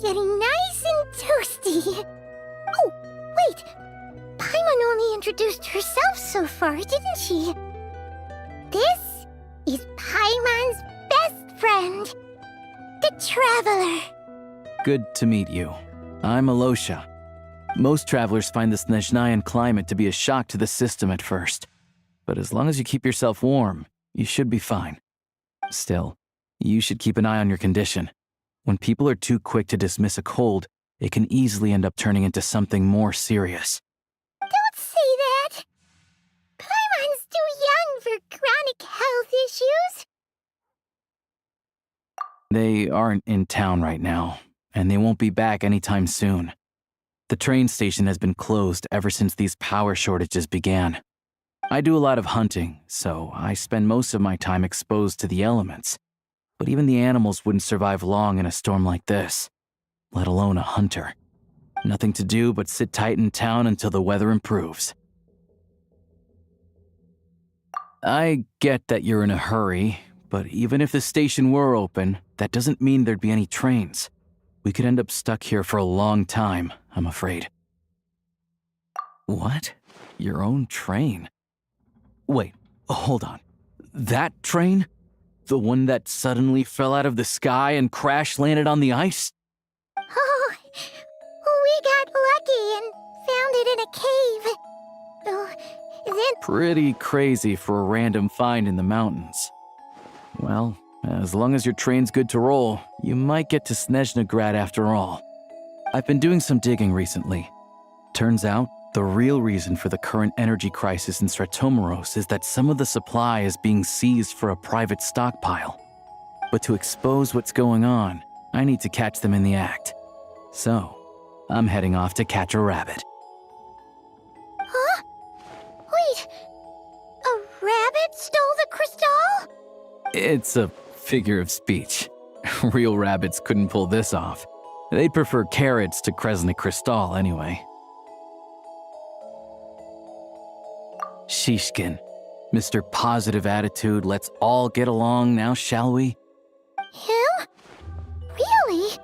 getting nice and toasty. Oh, wait. Paimon only introduced herself so far, didn't she? This is Paimon's best friend, the Traveler. Good to meet you. I'm Alosha. Most travelers find the Snezhnayan climate to be a shock to the system at first. But as long as you keep yourself warm, you should be fine. Still, you should keep an eye on your condition. When people are too quick to dismiss a cold, it can easily end up turning into something more serious. Don't say that! Paimon's too young for chronic health issues. They aren't in town right now, and they won't be back anytime soon. The train station has been closed ever since these power shortages began. I do a lot of hunting, so I spend most of my time exposed to the elements. But even the animals wouldn't survive long in a storm like this, let alone a hunter. Nothing to do but sit tight in town until the weather improves. I get that you're in a hurry, but even if the station were open, that doesn't mean there'd be any trains. We could end up stuck here for a long time, I'm afraid. What? Your own train? Wait, hold on. That train? The one that suddenly fell out of the sky and crash-landed on the ice? Oh, we got lucky and found it in a cave. Then... Pretty crazy for a random find in the mountains. Well, as long as your train's good to roll, you might get to Snezhnagrad after all. I've been doing some digging recently. Turns out, the real reason for the current energy crisis in Stratomaros is that some of the supply is being seized for a private stockpile. But to expose what's going on, I need to catch them in the act. So, I'm heading off to catch a rabbit. Huh? Wait, a rabbit stole the crystal? It's a figure of speech. Real rabbits couldn't pull this off. They'd prefer carrots to Kresnik Crystal anyway. Shishkin, Mr. Positive Attitude, let's all get along now, shall we? Him? Really?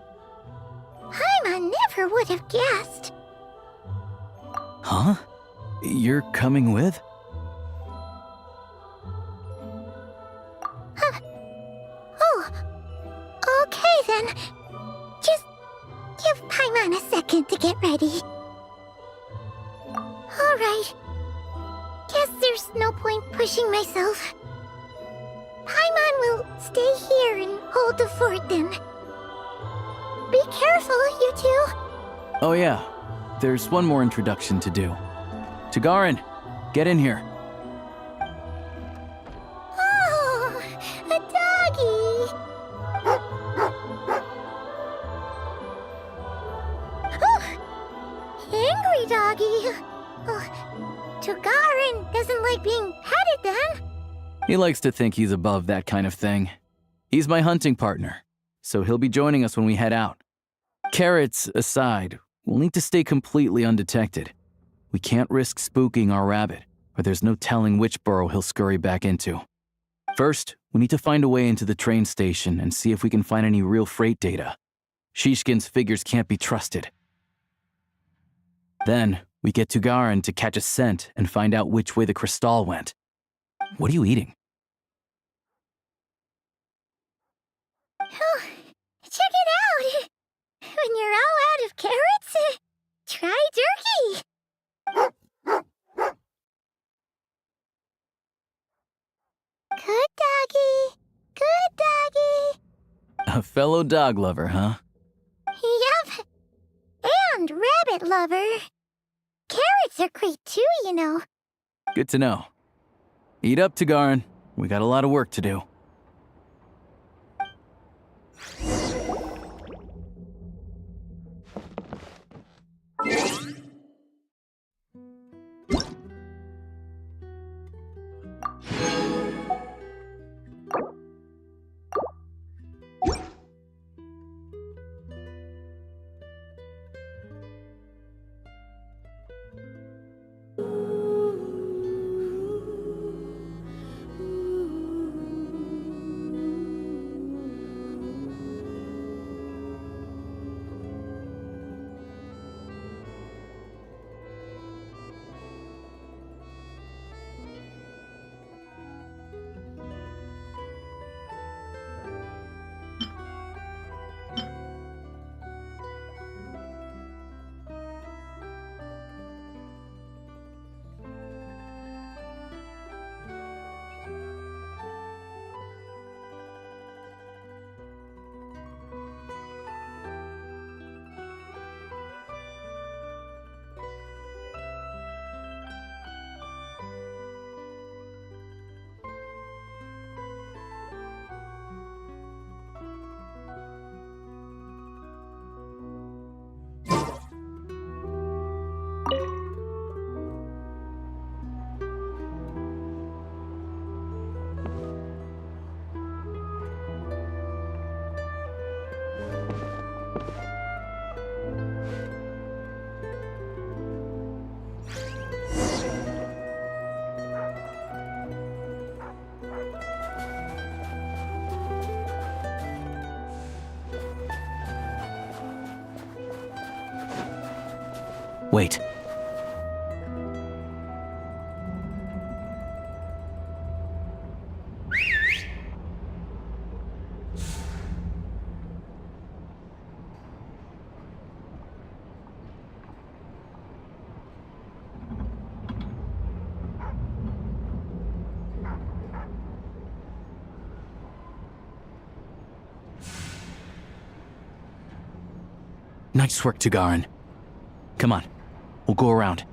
Paimon never would have guessed. Huh? You're coming with? Huh. Oh, okay then. Just give Paimon a second to get ready. All right. Guess there's no point pushing myself. Paimon will stay here and hold the fort then. Be careful, you two. Oh yeah, there's one more introduction to do. Tagarin, get in here. Oh, a doggy. Oh, angry doggy. Oh, Tagarin doesn't like being petted then. He likes to think he's above that kind of thing. He's my hunting partner, so he'll be joining us when we head out. Carrots aside, we'll need to stay completely undetected. We can't risk spooking our rabbit, or there's no telling which burrow he'll scurry back into. First, we need to find a way into the train station and see if we can find any real freight data. Shishkin's figures can't be trusted. Then, we get Tagarin to catch a scent and find out which way the crystal went. What are you eating? Oh, check it out! When you're all out of carrots, try jerky! Good doggy, good doggy. A fellow dog lover, huh? Yep, and rabbit lover. Carrots are great too, you know. Good to know. Eat up, Tagarin. We got a lot of work to do. Wait. Nice work, Tagarin. Come on, we'll go around.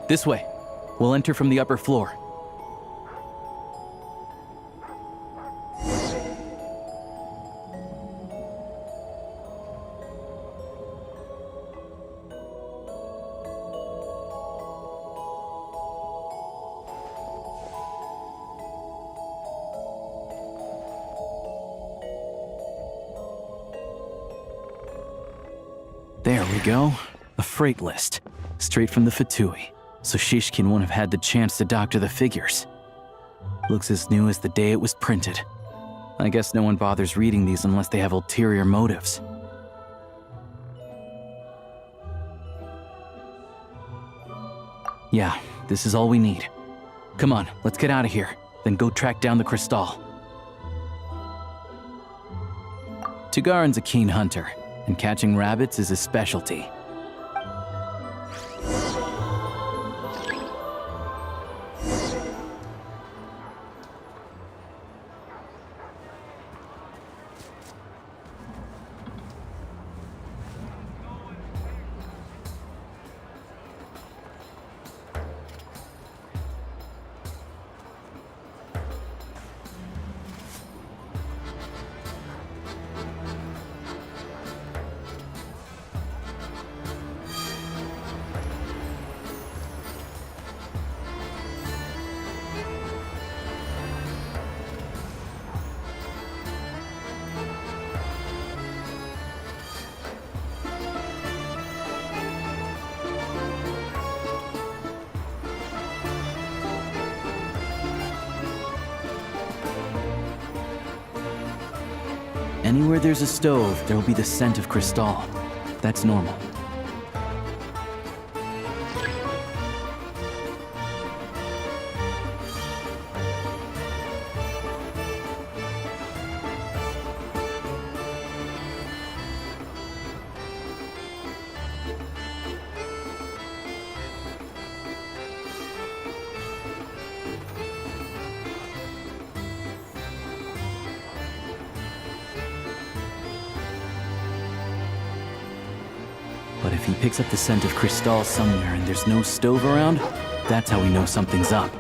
This way. We'll enter from the upper floor. There we go. A freight list. Straight from the VII. So Shishkin won't have had the chance to doctor the figures. Looks as new as the day it was printed. I guess no one bothers reading these unless they have ulterior motives. Yeah, this is all we need. Come on, let's get out of here, then go track down the crystal. Tugarin's a keen hunter, and catching rabbits is his specialty. Anywhere there's a stove, there'll be the scent of crystal. That's normal. But if he picks up the scent of crystal somewhere and there's no stove around, that's how we know something's up.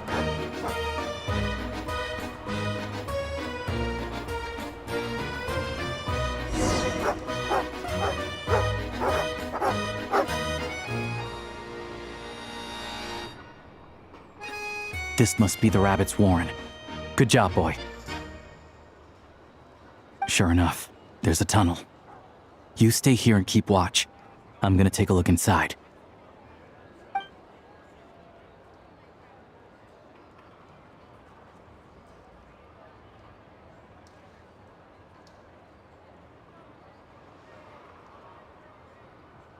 This must be the rabbit's warren. Good job, boy. Sure enough, there's a tunnel. You stay here and keep watch. I'm gonna take a look inside.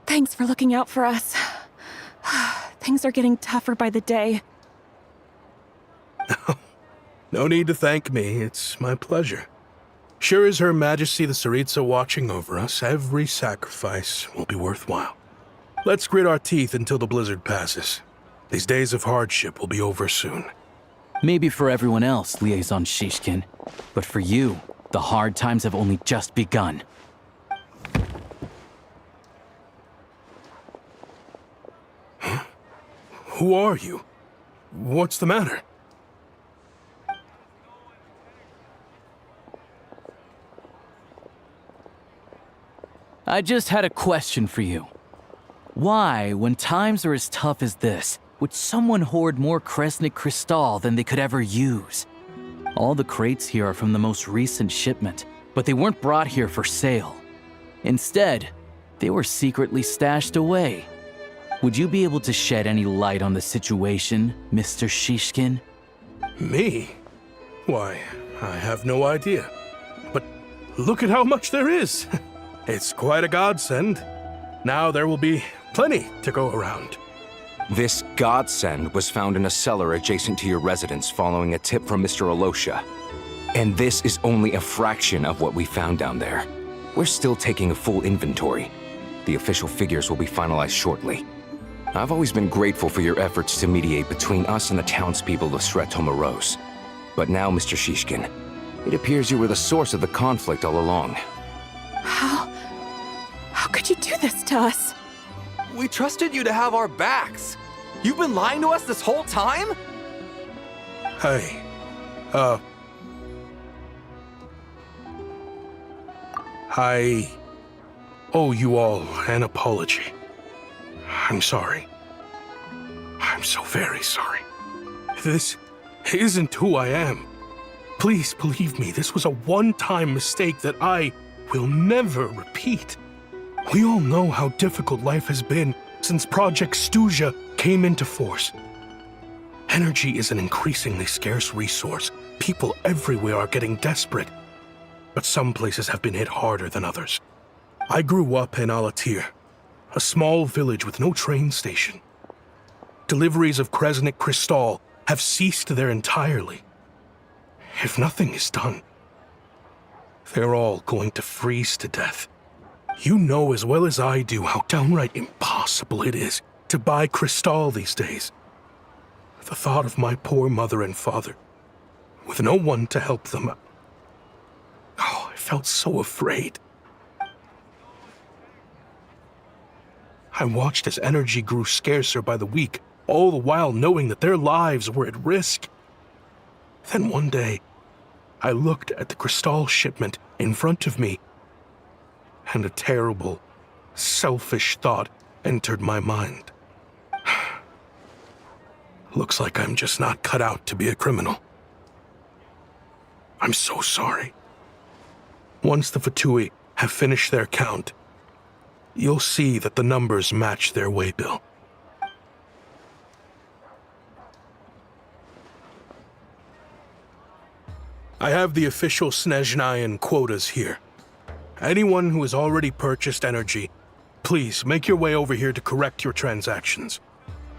Thanks for looking out for us. Things things are getting tougher by the day. No need to thank me, it's my pleasure. Sure as Her Majesty the Tsaritsa watching over us, every sacrifice will be worthwhile. Let's grit our teeth until the blizzard passes. These days of hardship will be over soon. Maybe for everyone else, Liaison Shishkin, but for you, the hard times have only just begun. Huh? Who are you? What's the matter? I just had a question for you. Why, when times are as tough as this, would someone hoard more Kresnik Crystal than they could ever use? All the crates here are from the most recent shipment, but they weren't brought here for sale. Instead, they were secretly stashed away. Would you be able to shed any light on the situation, Mr. Shishkin? Me? Why, I have no idea. But look at how much there is! It's quite a godsend. Now there will be plenty to go around. This godsend was found in a cellar adjacent to your residence following a tip from Mr. Alosha. And this is only a fraction of what we found down there. We're still taking a full inventory. The official figures will be finalized shortly. I've always been grateful for your efforts to mediate between us and the townspeople of Sretomaros. But now, Mr. Shishkin, it appears you were the source of the conflict all along. How could you do this to us? We trusted you to have our backs. You've been lying to us this whole time? Hey, I owe you all an apology. I'm sorry. I'm so very sorry. This isn't who I am. Please believe me, this was a one-time mistake that I will never repeat. We all know how difficult life has been since Project Stuja came into force. Energy is an increasingly scarce resource. People everywhere are getting desperate. But some places have been hit harder than others. I grew up in Alatir, a small village with no train station. Deliveries of Kresnik Crystal have ceased there entirely. If nothing is done, they're all going to freeze to death. You know as well as I do how downright impossible it is to buy Crystal these days. The thought of my poor mother and father, with no one to help them, I felt so afraid. I watched as energy grew scarcer by the week, all the while knowing that their lives were at risk. Then one day, I looked at the Crystal shipment in front of me, and a terrible, selfish thought entered my mind. Looks like I'm just not cut out to be a criminal. I'm so sorry. Once the Fatui have finished their count, you'll see that the numbers match their waybill. I have the official Snezhnayan quotas here. Anyone who has already purchased energy, please make your way over here to correct your transactions.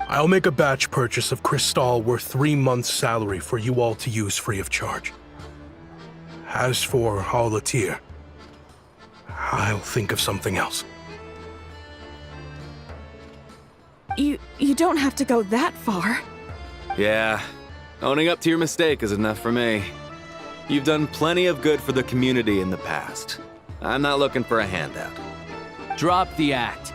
I'll make a batch purchase of Crystal worth 3 months' salary for you all to use free of charge. As for Alatir, I'll think of something else. You don't have to go that far. Yeah, owning up to your mistake is enough for me. You've done plenty of good for the community in the past. I'm not looking for a handout. Drop the act.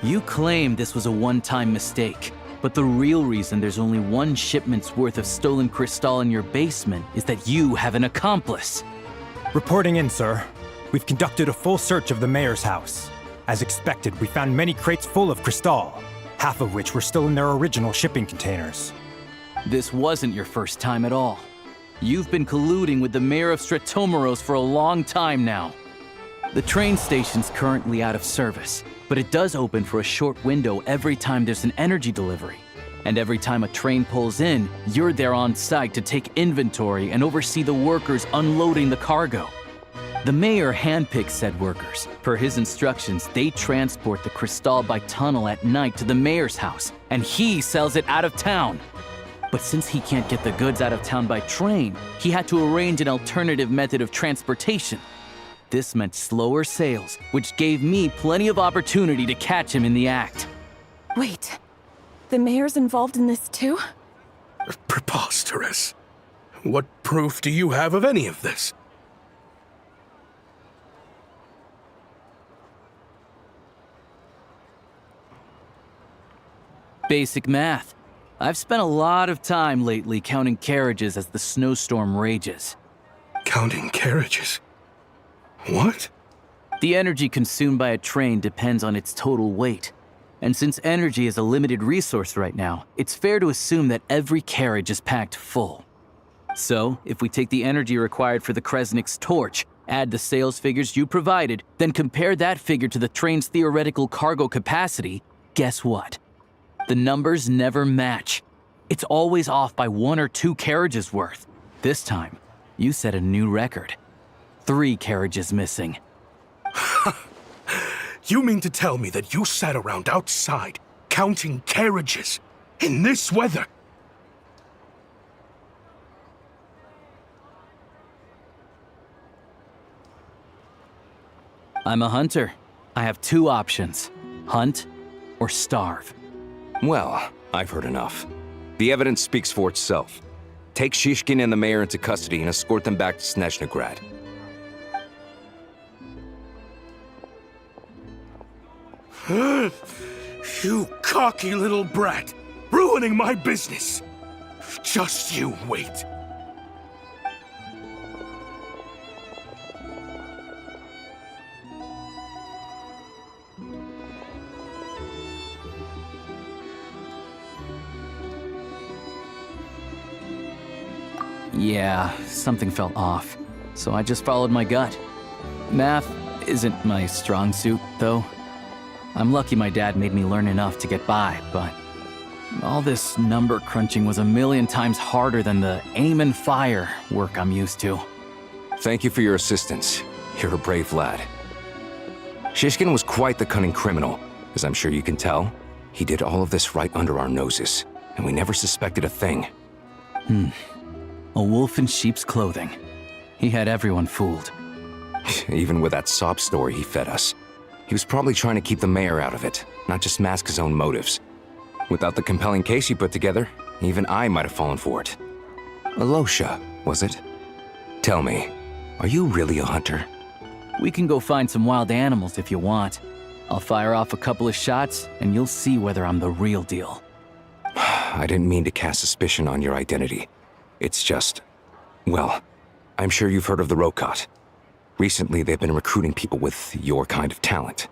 You claim this was a one-time mistake, but the real reason there's only 1 shipment's worth of stolen crystal in your basement is that you have an accomplice. Reporting in, sir. We've conducted a full search of the mayor's house. As expected, we found many crates full of crystal, half of which were still in their original shipping containers. This wasn't your first time at all. You've been colluding with the mayor of Sretomaros for a long time now. The train station's currently out of service, but it does open for a short window every time there's an energy delivery. And every time a train pulls in, you're there on site to take inventory and oversee the workers unloading the cargo. The mayor handpicks said workers. Per his instructions, they transport the crystal by tunnel at night to the mayor's house, and he sells it out of town. But since he can't get the goods out of town by train, he had to arrange an alternative method of transportation. This meant slower sales, which gave me plenty of opportunity to catch him in the act. Wait, the mayor's involved in this too? Preposterous. What proof do you have of any of this? Basic math. I've spent a lot of time lately counting carriages as the snowstorm rages. Counting carriages? What? The energy consumed by a train depends on its total weight. And since energy is a limited resource right now, it's fair to assume that every carriage is packed full. So, if we take the energy required for the Kresnik's torch, add the sales figures you provided, then compare that figure to the train's theoretical cargo capacity, guess what? The numbers never match. It's always off by 1 or 2 carriages worth. This time, you set a new record. 3 carriages missing. You mean to tell me that you sat around outside, counting carriages, in this weather? I'm a hunter. I have 2 options: hunt or starve. Well, I've heard enough. The evidence speaks for itself. Take Shishkin and the mayor into custody and escort them back to Snezhnaya. You cocky little brat, ruining my business. Just you wait. Yeah, something felt off, so I just followed my gut. Math isn't my strong suit, though. I'm lucky my dad made me learn enough to get by, but all this number crunching was a million times harder than the aim and fire work I'm used to. Thank you for your assistance. You're a brave lad. Shishkin was quite the cunning criminal, as I'm sure you can tell. He did all of this right under our noses, and we never suspected a thing. A wolf in sheep's clothing. He had everyone fooled. Even with that sob story he fed us. He was probably trying to keep the mayor out of it, not just mask his own motives. Without the compelling case he put together, even I might have fallen for it. Alosha, was it? Tell me, are you really a hunter? We can go find some wild animals if you want. I'll fire off a couple of shots, and you'll see whether I'm the real deal. I didn't mean to cast suspicion on your identity. It's just... well, I'm sure you've heard of the Rokot. Recently, they've been recruiting people with your kind of talent.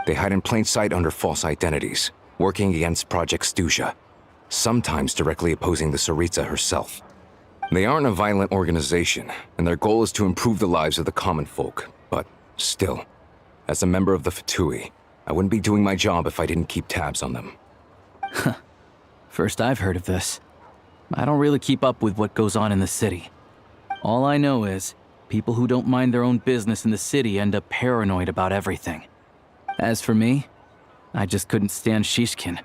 They hide in plain sight under false identities, working against Project Stuzha, sometimes directly opposing the Tsaritsa herself. They aren't a violent organization, and their goal is to improve the lives of the common folk, but still, as a member of the VII, I wouldn't be doing my job if I didn't keep tabs on them. First I've heard of this. I don't really keep up with what goes on in the city. All I know is, people who don't mind their own business in the city end up paranoid about everything. As for me, I just couldn't stand Shishkin.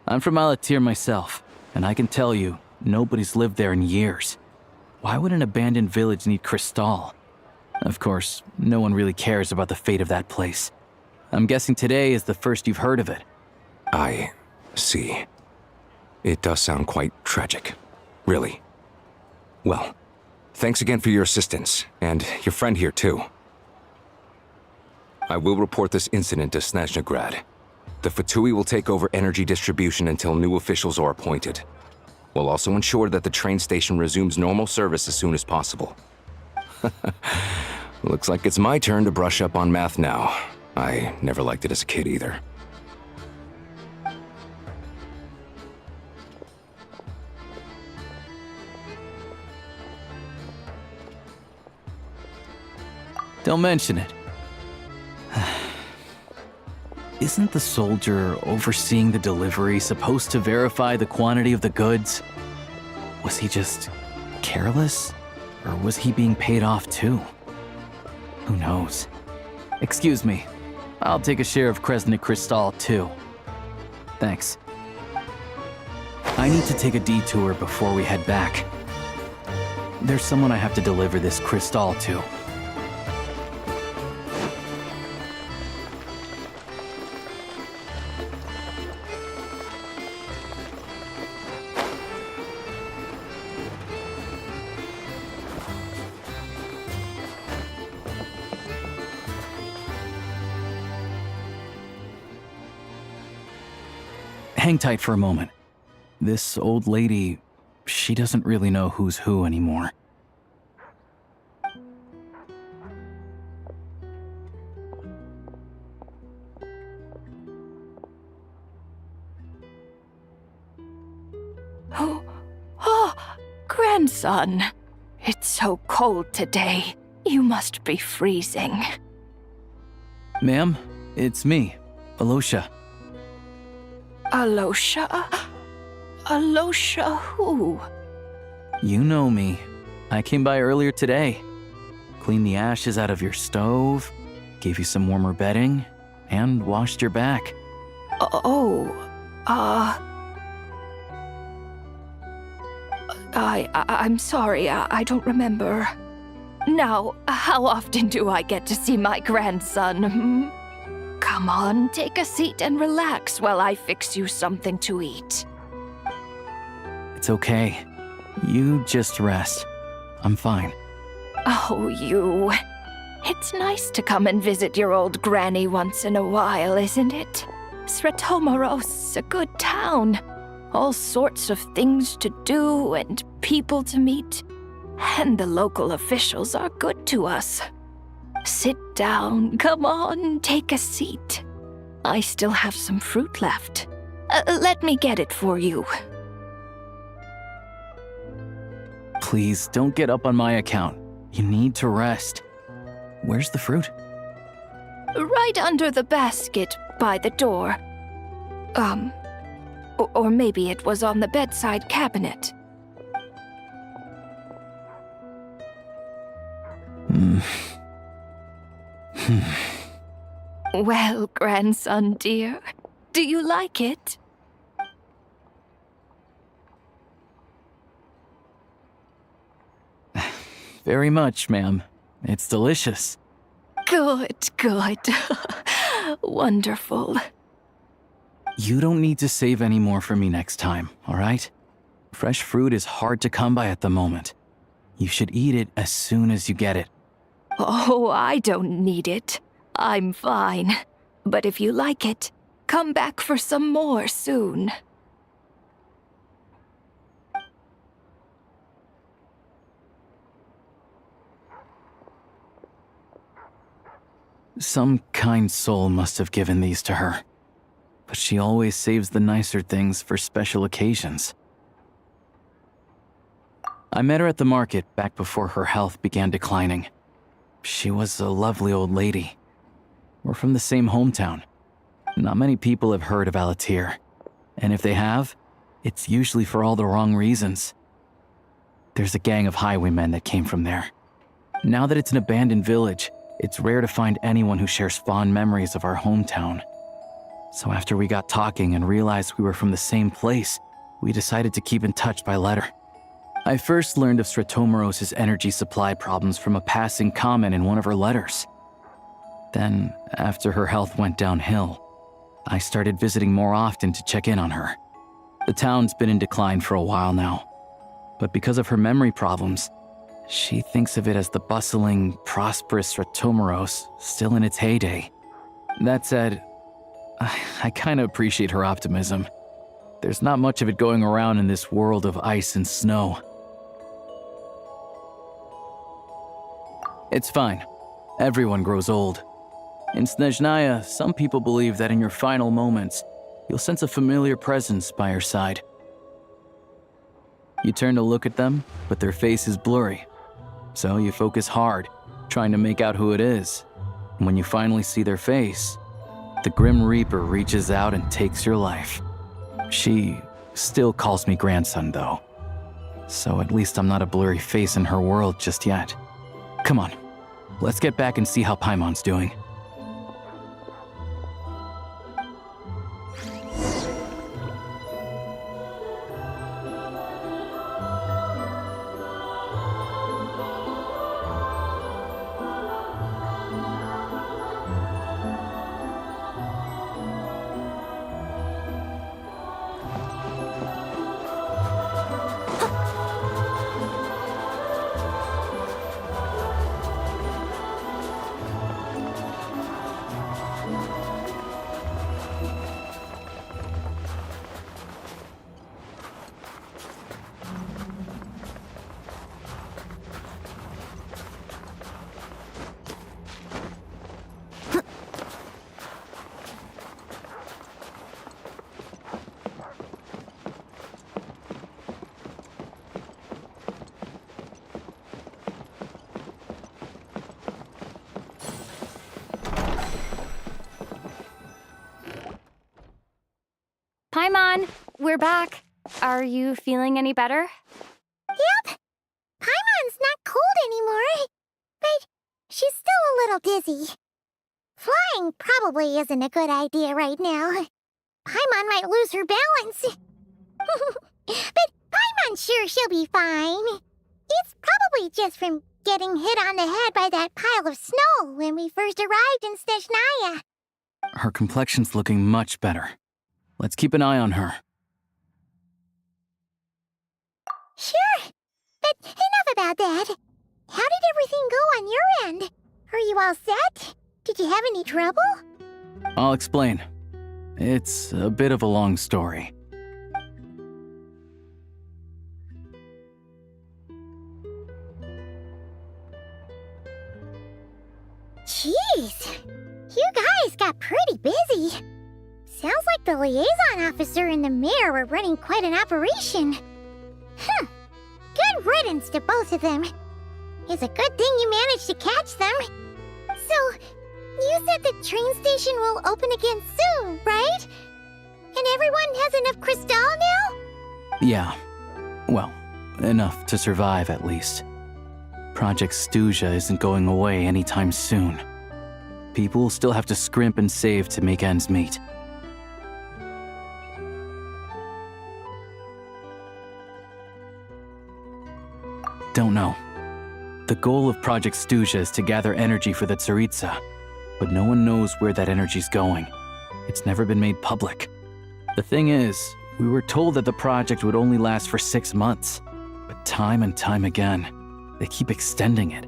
I'm from Alatir myself, and I can tell you, nobody's lived there in years. Why would an abandoned village need crystal? Of course, no one really cares about the fate of that place. I'm guessing today is the first you've heard of it. I see. It does sound quite tragic. Really. Well, thanks again for your assistance, and your friend here too. I will report this incident to Snezhnaya. The Fatui will take over energy distribution until new officials are appointed. We'll also ensure that the train station resumes normal service as soon as possible. Looks like it's my turn to brush up on math now. I never liked it as a kid either. Don't mention it. Isn't the soldier overseeing the delivery supposed to verify the quantity of the goods? Was he just careless? Or was he being paid off too? Who knows? Excuse me. I'll take a share of Kresnik Crystal, too. Thanks. I need to take a detour before we head back. There's someone I have to deliver this crystal to. Hang tight for a moment. This old lady, she doesn't really know who's who anymore. Oh, grandson. It's so cold today. You must be freezing. Ma'am, it's me, Alosha. Alosha? Alosha who? You know me. I came by earlier today. Cleaned the ashes out of your stove, gave you some warmer bedding, and washed your back. I'm sorry, I don't remember. Now, how often do I get to see my grandson, hmm? Come on, take a seat and relax while I fix you something to eat. It's okay. You just rest. I'm fine. Oh, you. It's nice to come and visit your old granny once in a while, isn't it? Sretomoros, a good town. All sorts of things to do and people to meet. And the local officials are good to us. Sit down, come on, take a seat. I still have some fruit left. Let me get it for you. Please, don't get up on my account. You need to rest. Where's the fruit? Right under the basket by the door. Or maybe it was on the bedside cabinet. Well, grandson dear, do you like it? Very much, ma'am. It's delicious. Good, good. Wonderful. You don't need to save any more for me next time, all right? Fresh fruit is hard to come by at the moment. You should eat it as soon as you get it. Oh, I don't need it. I'm fine. But if you like it, come back for some more soon. Some kind soul must have given these to her. But she always saves the nicer things for special occasions. I met her at the market back before her health began declining. She was a lovely old lady. We're from the same hometown. Not many people have heard of Alatir. And if they have, it's usually for all the wrong reasons. There's a gang of highwaymen that came from there. Now that it's an abandoned village, it's rare to find anyone who shares fond memories of our hometown. So after we got talking and realized we were from the same place, we decided to keep in touch by letter. I first learned of Sretomoros' energy supply problems from a passing comment in one of her letters. Then, after her health went downhill, I started visiting more often to check in on her. The town's been in decline for a while now, but because of her memory problems, she thinks of it as the bustling, prosperous Sretomoros still in its heyday. That said, I kinda appreciate her optimism. There's not much of it going around in this world of ice and snow. It's fine. Everyone grows old. In Snezhnaya, some people believe that in your final moments, you'll sense a familiar presence by your side. You turn to look at them, but their face is blurry. So you focus hard, trying to make out who it is. And when you finally see their face, the Grim Reaper reaches out and takes your life. She still calls me grandson, though. So at least I'm not a blurry face in her world just yet. Come on, let's get back and see how Paimon's doing. Paimon, we're back. Are you feeling any better? Yep. Paimon's not cold anymore. But she's still a little dizzy. Flying probably isn't a good idea right now. Paimon might lose her balance. But Paimon's sure she'll be fine. It's probably just from getting hit on the head by that pile of snow when we first arrived in Snezhnaya. Her complexion's looking much better. Let's keep an eye on her. Sure. But enough about that. How did everything go on your end? Are you all set? Did you have any trouble? I'll explain. It's a bit of a long story. Jeez. You guys got pretty busy. Sounds like the liaison officer and the mayor were running quite an operation. Good riddance to both of them. It's a good thing you managed to catch them. So, you said the train station will open again soon, right? And everyone has enough crystal now? Yeah. Well, enough to survive at least. Project Stuja isn't going away anytime soon. People will still have to scrimp and save to make ends meet. Don't know. The goal of Project Stuja is to gather energy for the Tsaritsa, but no one knows where that energy's going. It's never been made public. The thing is, we were told that the project would only last for 6 months, but time and time again, they keep extending it.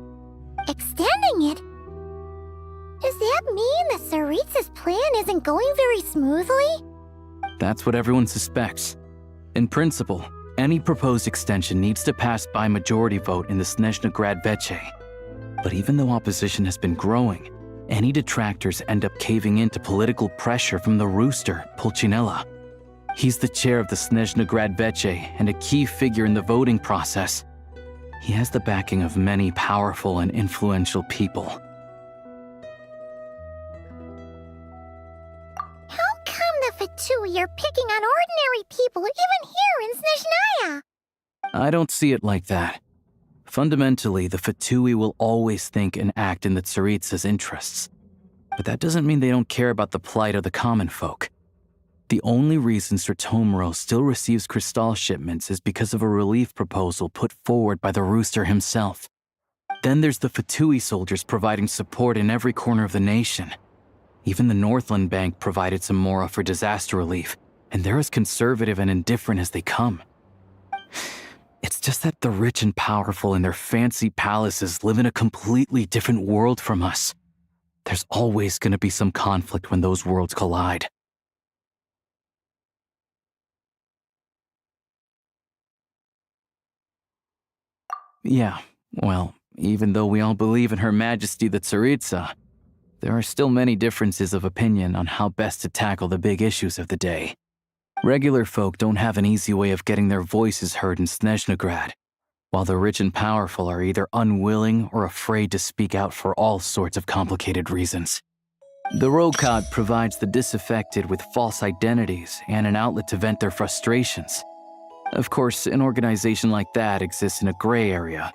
Extending it? Does that mean the Tsaritsa's plan isn't going very smoothly? That's what everyone suspects. In principle, any proposed extension needs to pass by majority vote in the Snezhnaya Negeri. But even though opposition has been growing, any detractors end up caving into political pressure from the rooster, Pulcinella. He's the chair of the Snezhnaya Negeri and a key figure in the voting process. He has the backing of many powerful and influential people. How come the Fatui are picking on ordinary people even here in Snezhnaya? I don't see it like that. Fundamentally, the Fatui will always think and act in the Tsaritsa's interests. But that doesn't mean they don't care about the plight of the common folk. The only reason Sir Tomoro still receives crystal shipments is because of a relief proposal put forward by the rooster himself. Then there's the Fatui soldiers providing support in every corner of the nation. Even the Northland Bank provided some mora for disaster relief, and they're as conservative and indifferent as they come. It's just that the rich and powerful in their fancy palaces live in a completely different world from us. There's always going to be some conflict when those worlds collide. Yeah, well, even though we all believe in Her Majesty the Tsaritsa, there are still many differences of opinion on how best to tackle the big issues of the day. Regular folk don't have an easy way of getting their voices heard in Snezhnaya, while the rich and powerful are either unwilling or afraid to speak out for all sorts of complicated reasons. The Rokad provides the disaffected with false identities and an outlet to vent their frustrations. Of course, an organization like that exists in a gray area.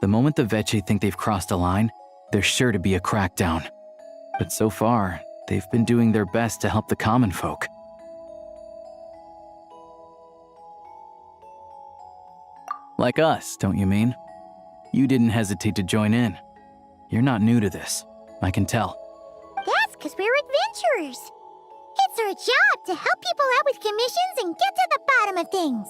The moment the Veche think they've crossed a line, there's sure to be a crackdown. But so far, they've been doing their best to help the common folk. Like us, don't you mean? You didn't hesitate to join in. You're not new to this, I can tell. That's because we're adventurers. It's our job to help people out with commissions and get to the bottom of things.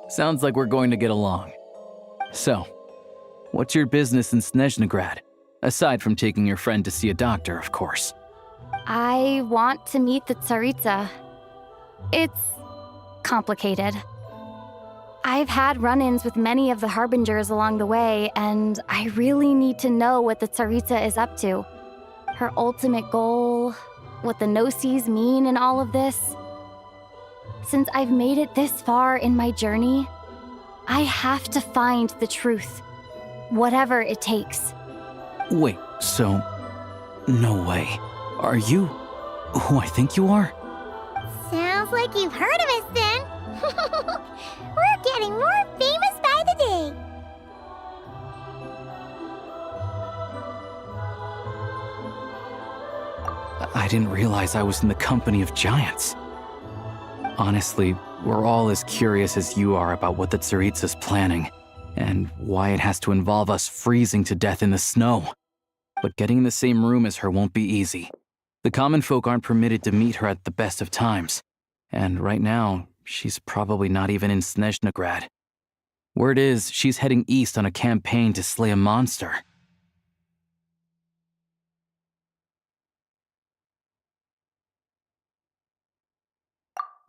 Sounds like we're going to get along. So, what's your business in Snezhnaya? Aside from taking your friend to see a doctor, of course. I want to meet the Tsaritsa. It's complicated. I've had run-ins with many of the Harbingers along the way, and I really need to know what the Tsaritsa is up to. Her ultimate goal, what the Gnosis mean in all of this. Since I've made it this far in my journey, I have to find the truth, whatever it takes. Wait, so... no way. Are you who I think you are? Sounds like you've heard of us then. We're getting more famous by the day. I didn't realize I was in the company of giants. Honestly, we're all as curious as you are about what the Tsaritsa's planning, and why it has to involve us freezing to death in the snow. But getting in the same room as her won't be easy. The common folk aren't permitted to meet her at the best of times, and right now, she's probably not even in Snezhnaya. Word is, she's heading east on a campaign to slay a monster.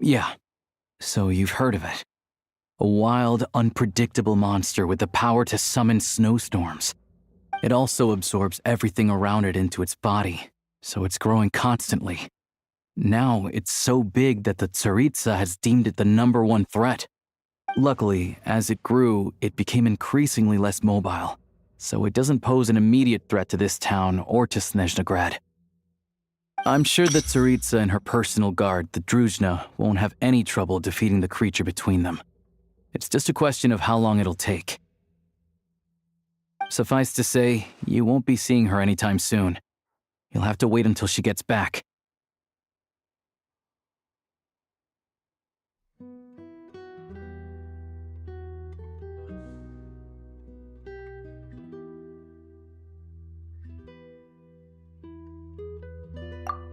Yeah, so you've heard of it. A wild, unpredictable monster with the power to summon snowstorms. It also absorbs everything around it into its body, so it's growing constantly. Now, it's so big that the Tsaritsa has deemed it the #1 threat. Luckily, as it grew, it became increasingly less mobile, so it doesn't pose an immediate threat to this town or to Snezhnaya. I'm sure that Tsaritsa and her personal guard, the Druzhna, won't have any trouble defeating the creature between them. It's just a question of how long it'll take. Suffice to say, you won't be seeing her anytime soon. You'll have to wait until she gets back.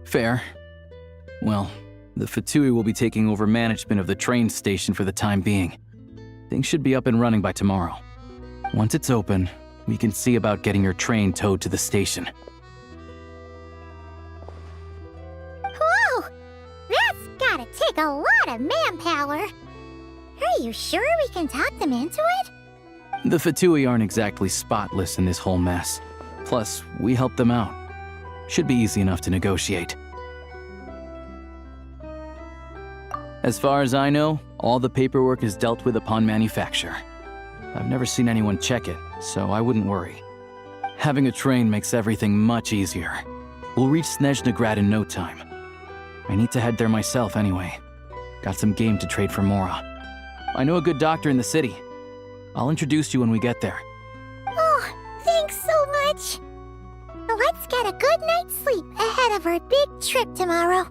Fair. Well, the VII will be taking over management of the train station for the time being. Things should be up and running by tomorrow. Once it's open, we can see about getting your train towed to the station. Whoa! That's gotta take a lot of manpower. Are you sure we can talk them into it? The VII aren't exactly spotless in this whole mess. Plus, we helped them out. Should be easy enough to negotiate. As far as I know, all the paperwork is dealt with upon manufacture. I've never seen anyone check it, so I wouldn't worry. Having a train makes everything much easier. We'll reach Snezhnaya in no time. I need to head there myself anyway. Got some game to trade for Mora. I know a good doctor in the city. I'll introduce you when we get there. Oh, thanks so much. Let's get a good night's sleep ahead of our big trip tomorrow.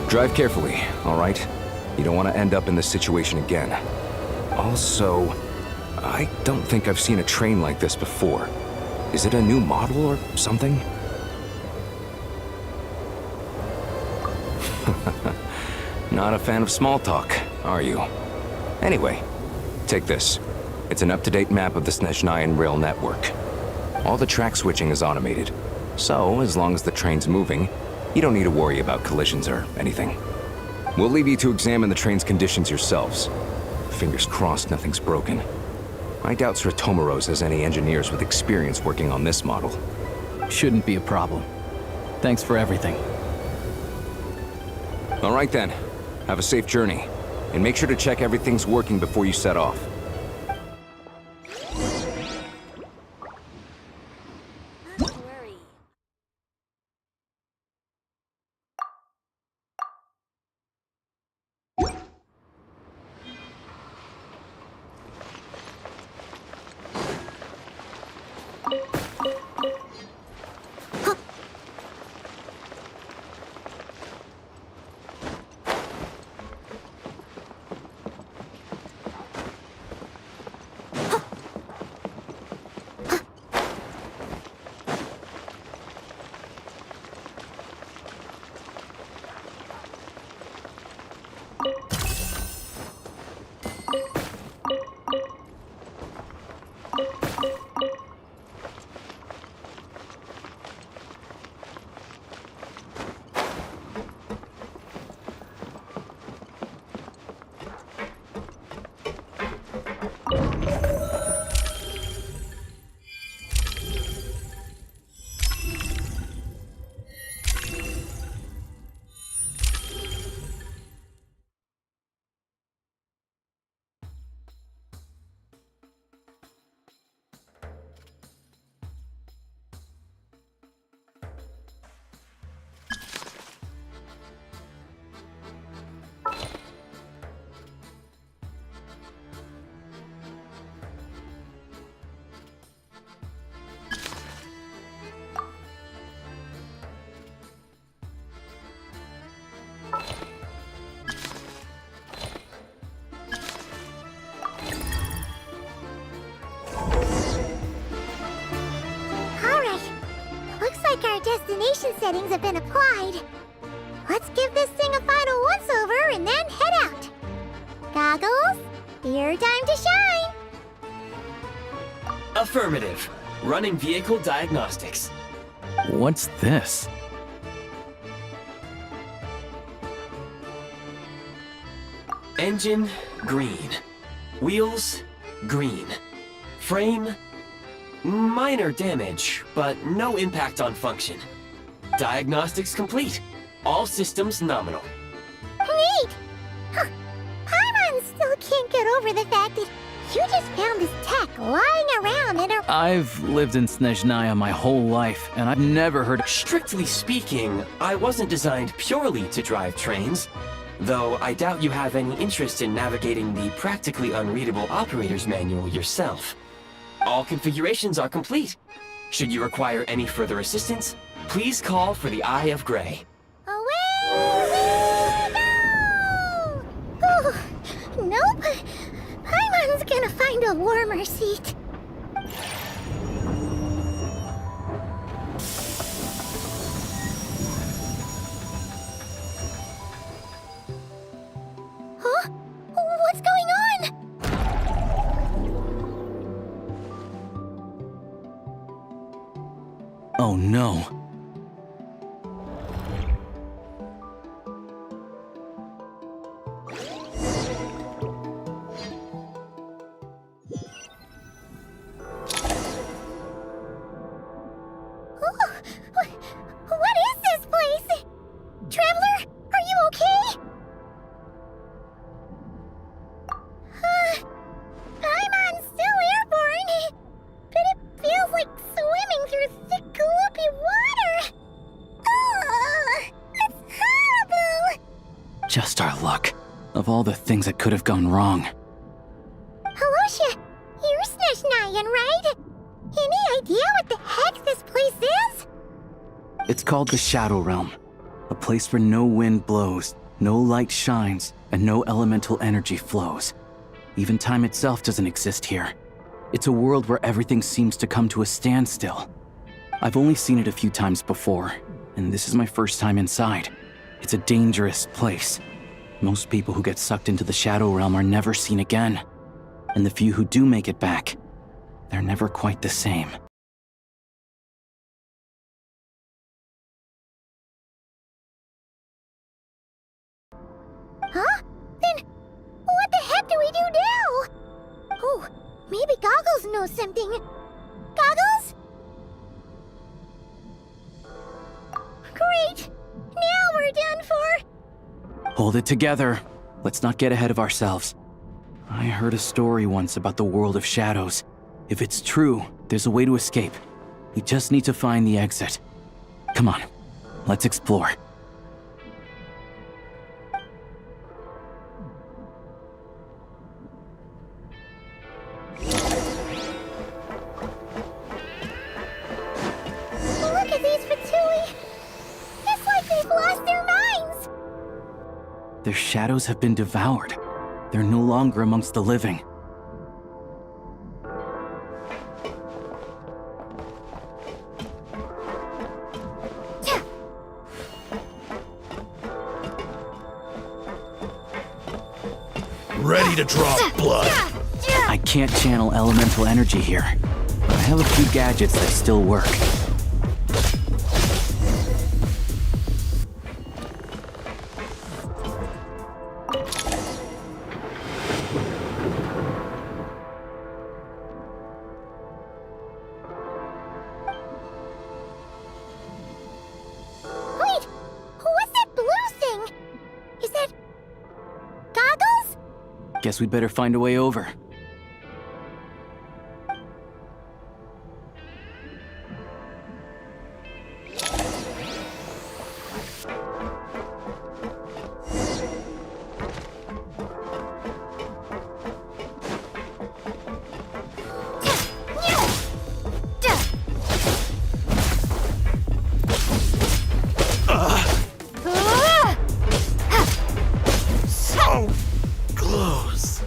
Drive carefully, all right? You don't want to end up in this situation again. Also, I don't think I've seen a train like this before. Is it a new model or something? Not a fan of small talk, are you? Anyway, take this. It's an up-to-date map of the Snezhnaya rail network. All the track switching is automated, so as long as the train's moving, you don't need to worry about collisions or anything. We'll leave you to examine the train's conditions yourselves. Fingers crossed nothing's broken. I doubt Sratomaros has any engineers with experience working on this model. Shouldn't be a problem. Thanks for everything. All right then. Have a safe journey. And make sure to check everything's working before you set off. Destination settings have been applied. Let's give this thing a final once-over and then head out. Goggles, your time to shine. Affirmative. Running vehicle diagnostics. What's this? Engine, green. Wheels, green. Frame, minor damage, but no impact on function. Diagnostics complete. All systems nominal. Neat! Huh. Paimon still can't get over the fact that you just found this tech lying around in a... I've lived in Snezhnaya my whole life, and I've never heard of... Strictly speaking, I wasn't designed purely to drive trains, though I doubt you have any interest in navigating the practically unreadable operator's manual yourself. All configurations are complete. Should you require any further assistance, please call for the Eye of Grey. Away we go! Oh, nope. Paimon's gonna find a warmer seat. Huh? What's going on? Oh no. What is this place? Traveler, are you okay? Paimon's still airborne, but it feels like swimming through thick, gloopy water. Ugh, that's horrible. Just our luck. Of all the things that could have gone wrong. Alosha, you're Snezhnayan, right? Any idea what the heck this place is? It's called the Shadow Realm. A place where no wind blows, no light shines, and no elemental energy flows. Even time itself doesn't exist here. It's a world where everything seems to come to a standstill. I've only seen it a few times before, and this is my first time inside. It's a dangerous place. Most people who get sucked into the Shadow Realm are never seen again. And the few who do make it back, they're never quite the same. Huh? Then what the heck do we do now? Oh, maybe Goggles knows something. Goggles? Great! Now we're done for! Hold it together. Let's not get ahead of ourselves. I heard a story once about the world of shadows. If it's true, there's a way to escape. We just need to find the exit. Come on, let's explore. Look at these Fatui! It's like they've lost their minds! Their shadows have been devoured. They're no longer amongst the living. Ready to draw blood. I can't channel elemental energy here, but I have a few gadgets that still work. Wait! What's that blue thing? Is that... Goggles? Guess we'd better find a way over. So close.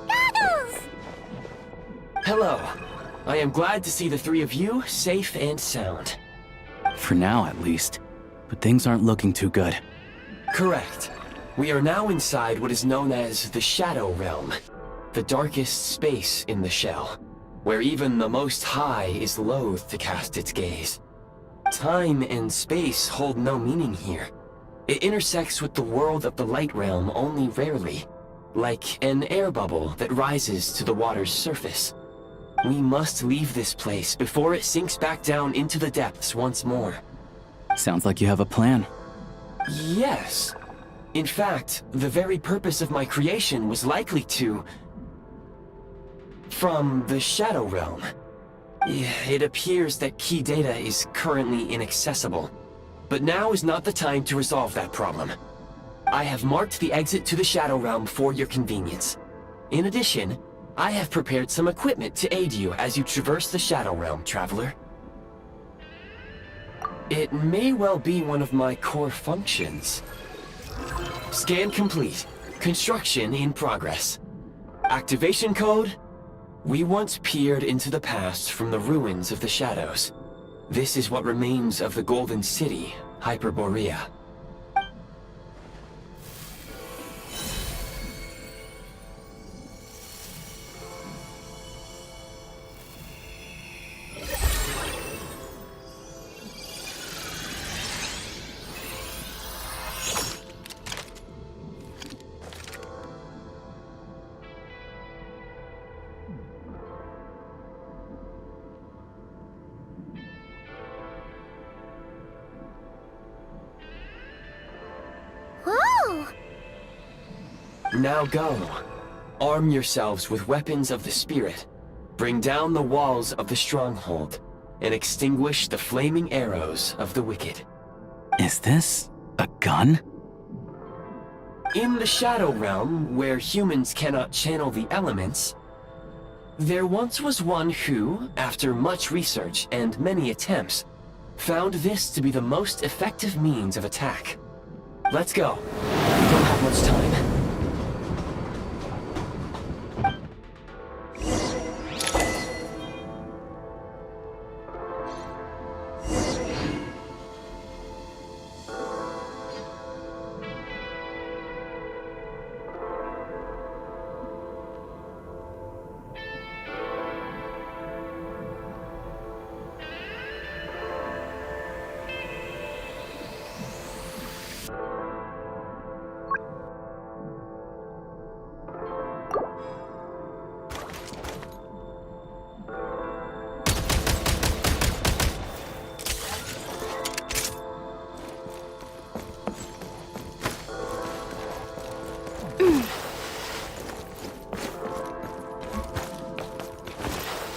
Goggles! Hello. I am glad to see the three of you safe and sound. For now, at least. But things aren't looking too good. Correct. We are now inside what is known as the Shadow Realm, the darkest space in the shell, where even the Most High is loath to cast its gaze. Time and space hold no meaning here. It intersects with the world of the Light Realm only rarely, like an air bubble that rises to the water's surface. We must leave this place before it sinks back down into the depths once more. Sounds like you have a plan. Yes. In fact, the very purpose of my creation was likely to... from the Shadow Realm. It appears that key data is currently inaccessible, but now is not the time to resolve that problem. I have marked the exit to the Shadow Realm for your convenience. In addition, I have prepared some equipment to aid you as you traverse the Shadow Realm, traveler. It may well be one of my core functions. Scan complete. Construction in progress. Activation code? We once peered into the past from the ruins of the shadows. This is what remains of the Golden City, Hyperborea. Whoa! Now go. Arm yourselves with weapons of the spirit. Bring down the walls of the stronghold. and extinguish the flaming arrows of the wicked. Is this a gun? In the Shadow Realm, where humans cannot channel the elements, there once was one who, after much research and many attempts, found this to be the most effective means of attack. Let's go. We don't have much time.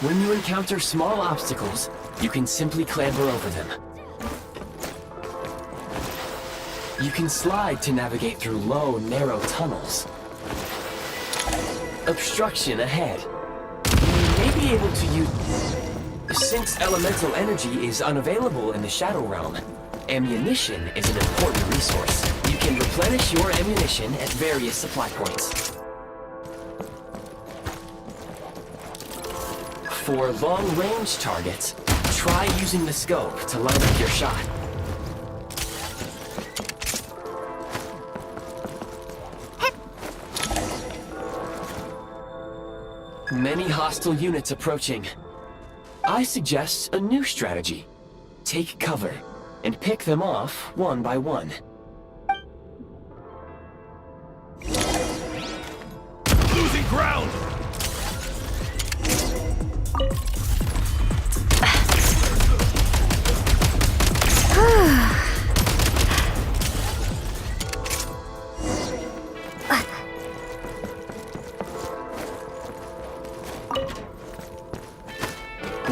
When you encounter small obstacles, you can simply clamber over them. You can slide to navigate through low, narrow tunnels. Obstruction ahead. You may be able to use... Since elemental energy is unavailable in the Shadow Realm, ammunition is an important resource. You can replenish your ammunition at various supply points. For long-range targets, try using the scope to line up your shot. Many hostile units approaching. I suggest a new strategy. Take cover, and pick them off one by one. Losing ground!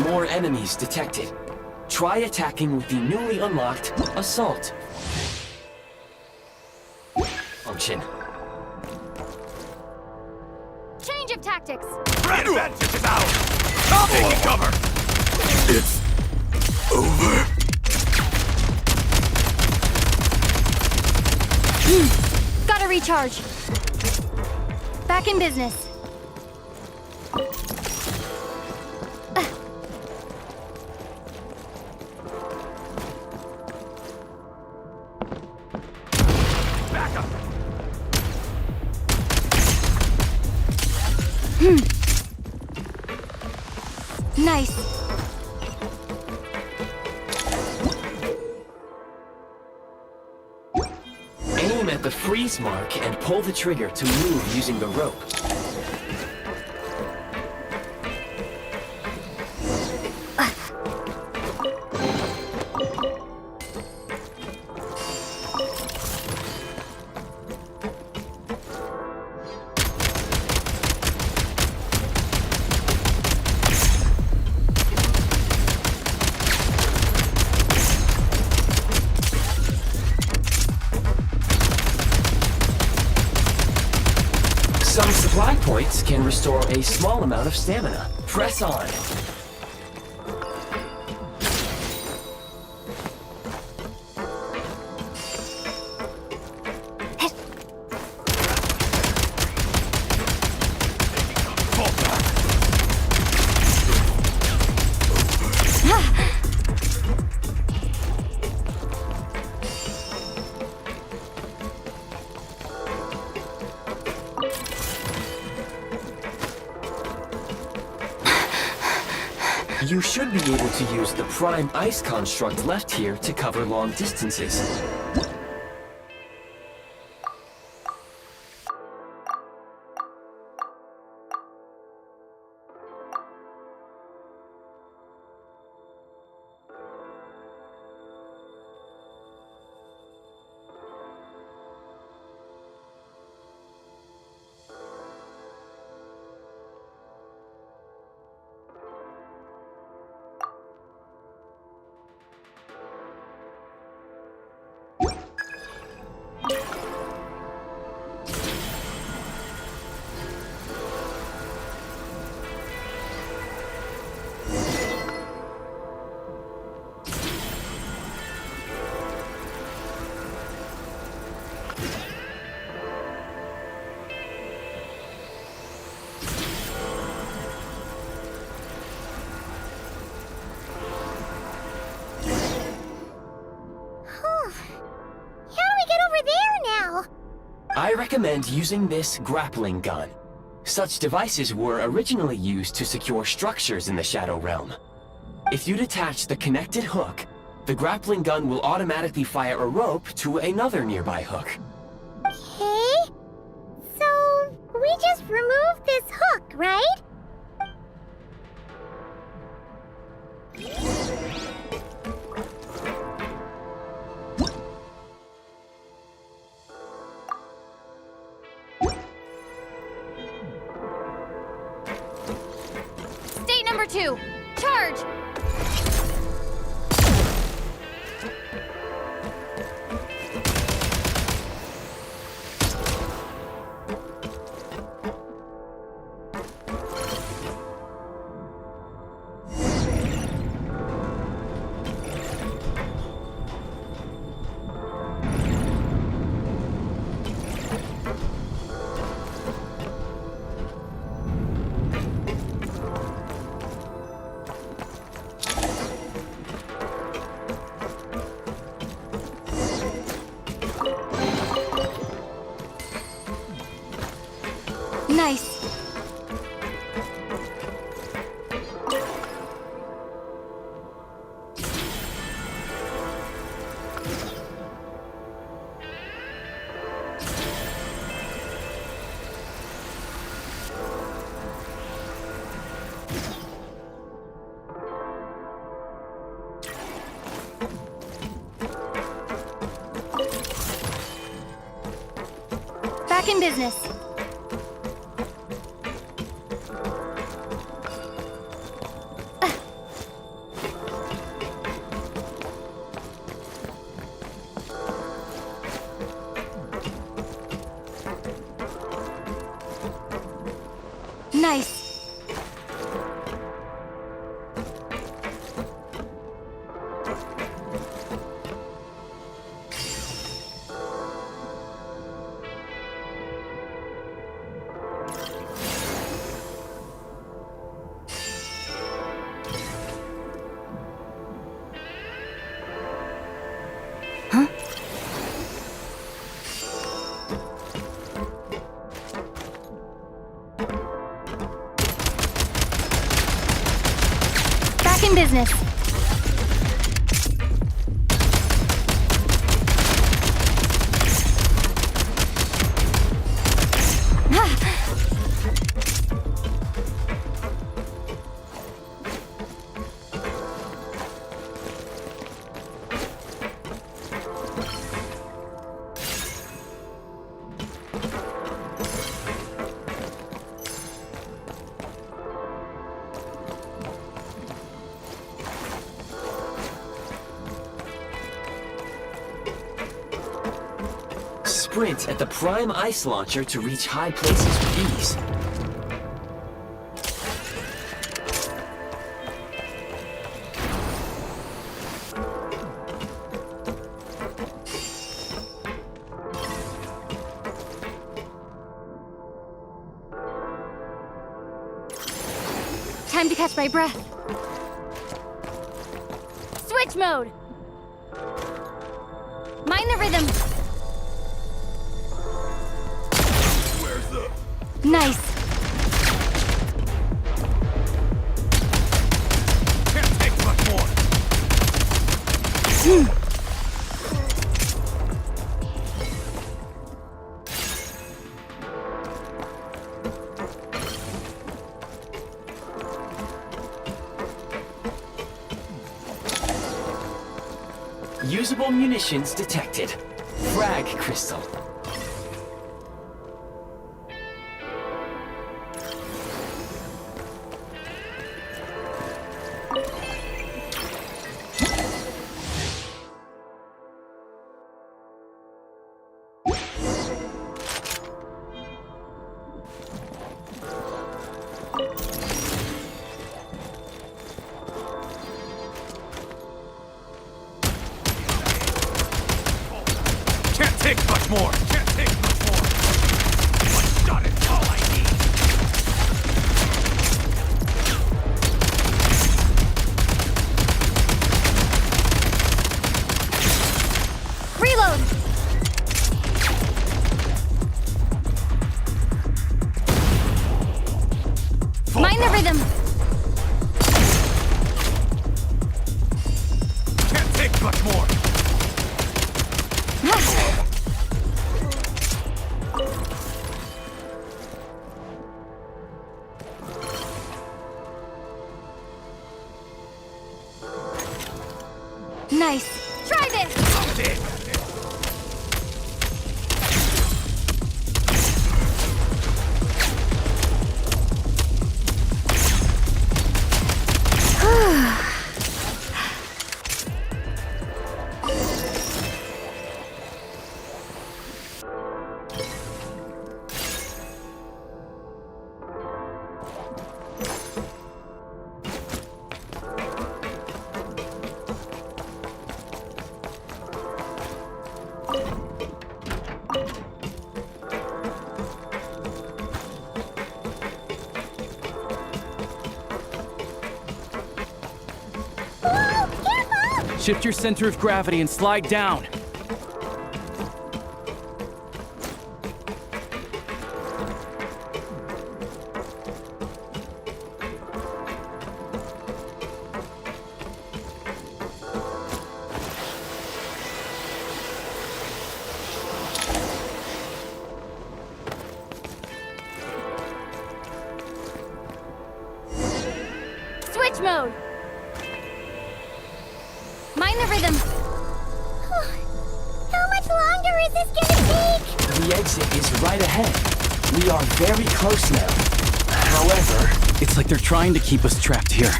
More enemies detected. Try attacking with the newly unlocked Assault function. Change of tactics. Advantage is out! Taking cover! It's over. Gotta recharge. Back in business. Back up! Nice. Aim at the freeze mark and pull the trigger to move using the rope. Some supply points can restore a small amount of stamina. Press on. You should be able to use the Prime Ice construct left here to cover long distances. I recommend using this grappling gun. Such devices were originally used to secure structures in the Shadow Realm. If you detach the connected hook, the grappling gun will automatically fire a rope to another nearby hook. Okay. So, we just remove this hook, right? State number 2, charge! Nice. Back in business. Nice. Huh? Back in business. Sprint at the prime ice launcher to reach high places with ease. Time to catch my breath. Switch mode. Mind the rhythm. Nice. Can't take much more. Usable munitions detected. Frag crystal. Can't take much more. Can't take much more. One shot is all I need. Reload. Nice. Try this! Shift your center of gravity and slide down. Switch mode! Mind the rhythm. How much longer is this gonna take? The exit is right ahead. We are very close now. However, It's like they're trying to keep us trapped here.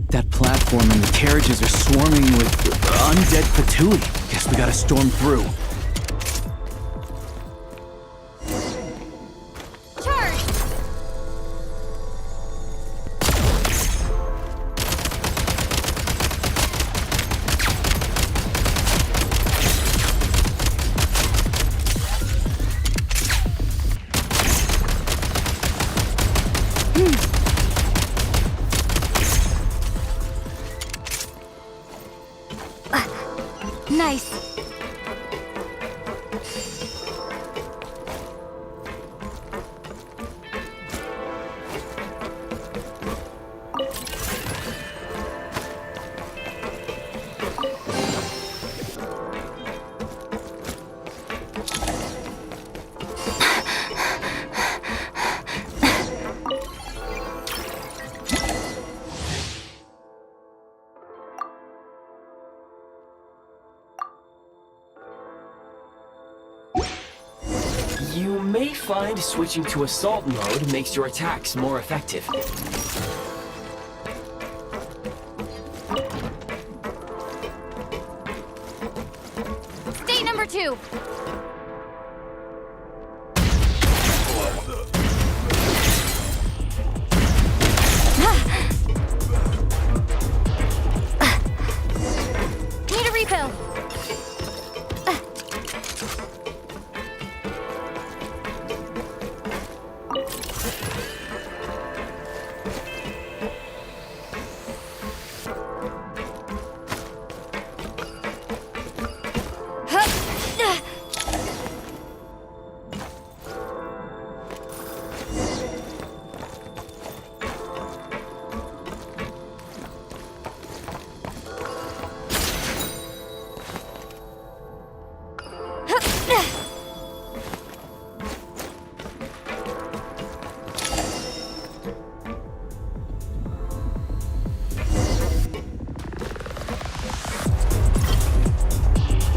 That platform and the carriages are swarming with undead patooey. Guess we gotta storm through. Charge! Nice. you may find switching to assault mode makes your attacks more effective. State number 2. Need a refill.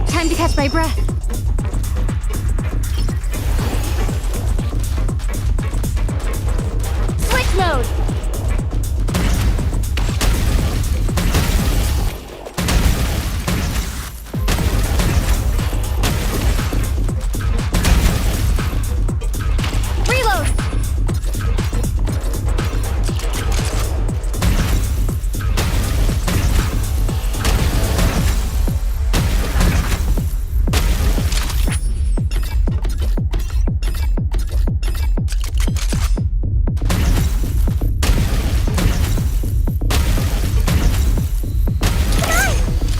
Time to catch my breath. Switch mode. Reload.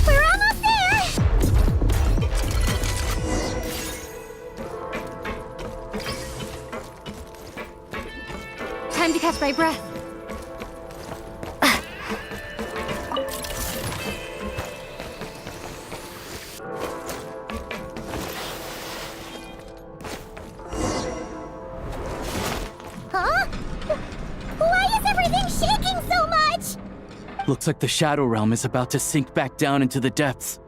We're almost there! Time to catch my breath. Huh? Why is everything shaking so much? Looks like the Shadow Realm is about to sink back down into the depths.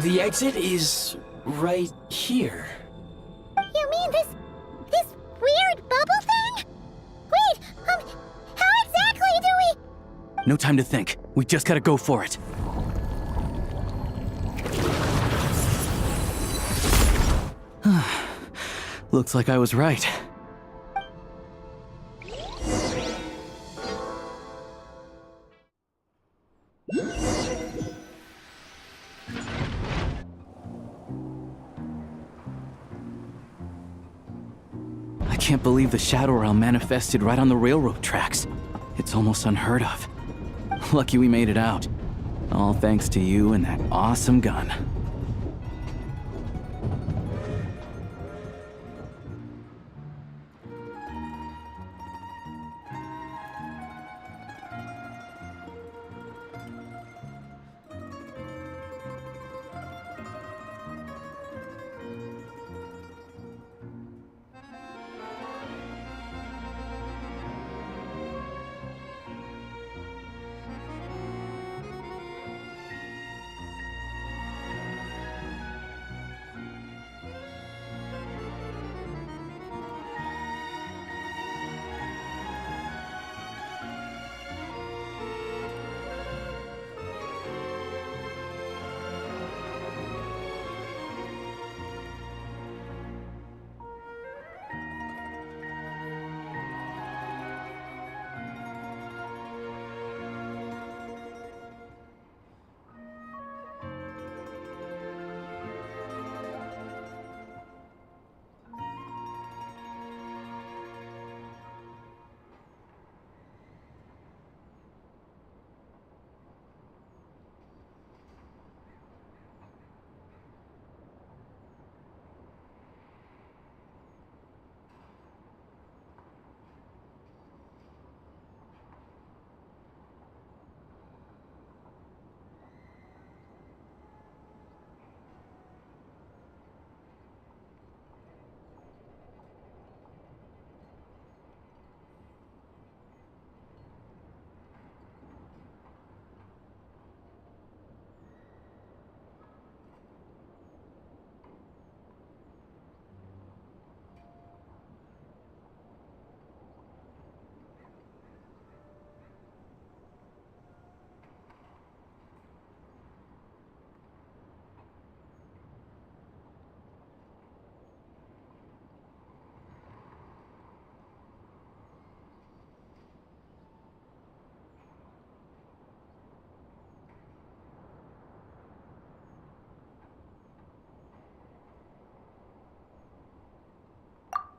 The exit is right here. You mean this weird bubble thing? Wait, how exactly do we... No time to think. We just gotta go for it. Looks like I was right. I can't believe the Shadow Realm manifested right on the railroad tracks. It's almost unheard of. Lucky we made it out. All thanks to you and that awesome gun.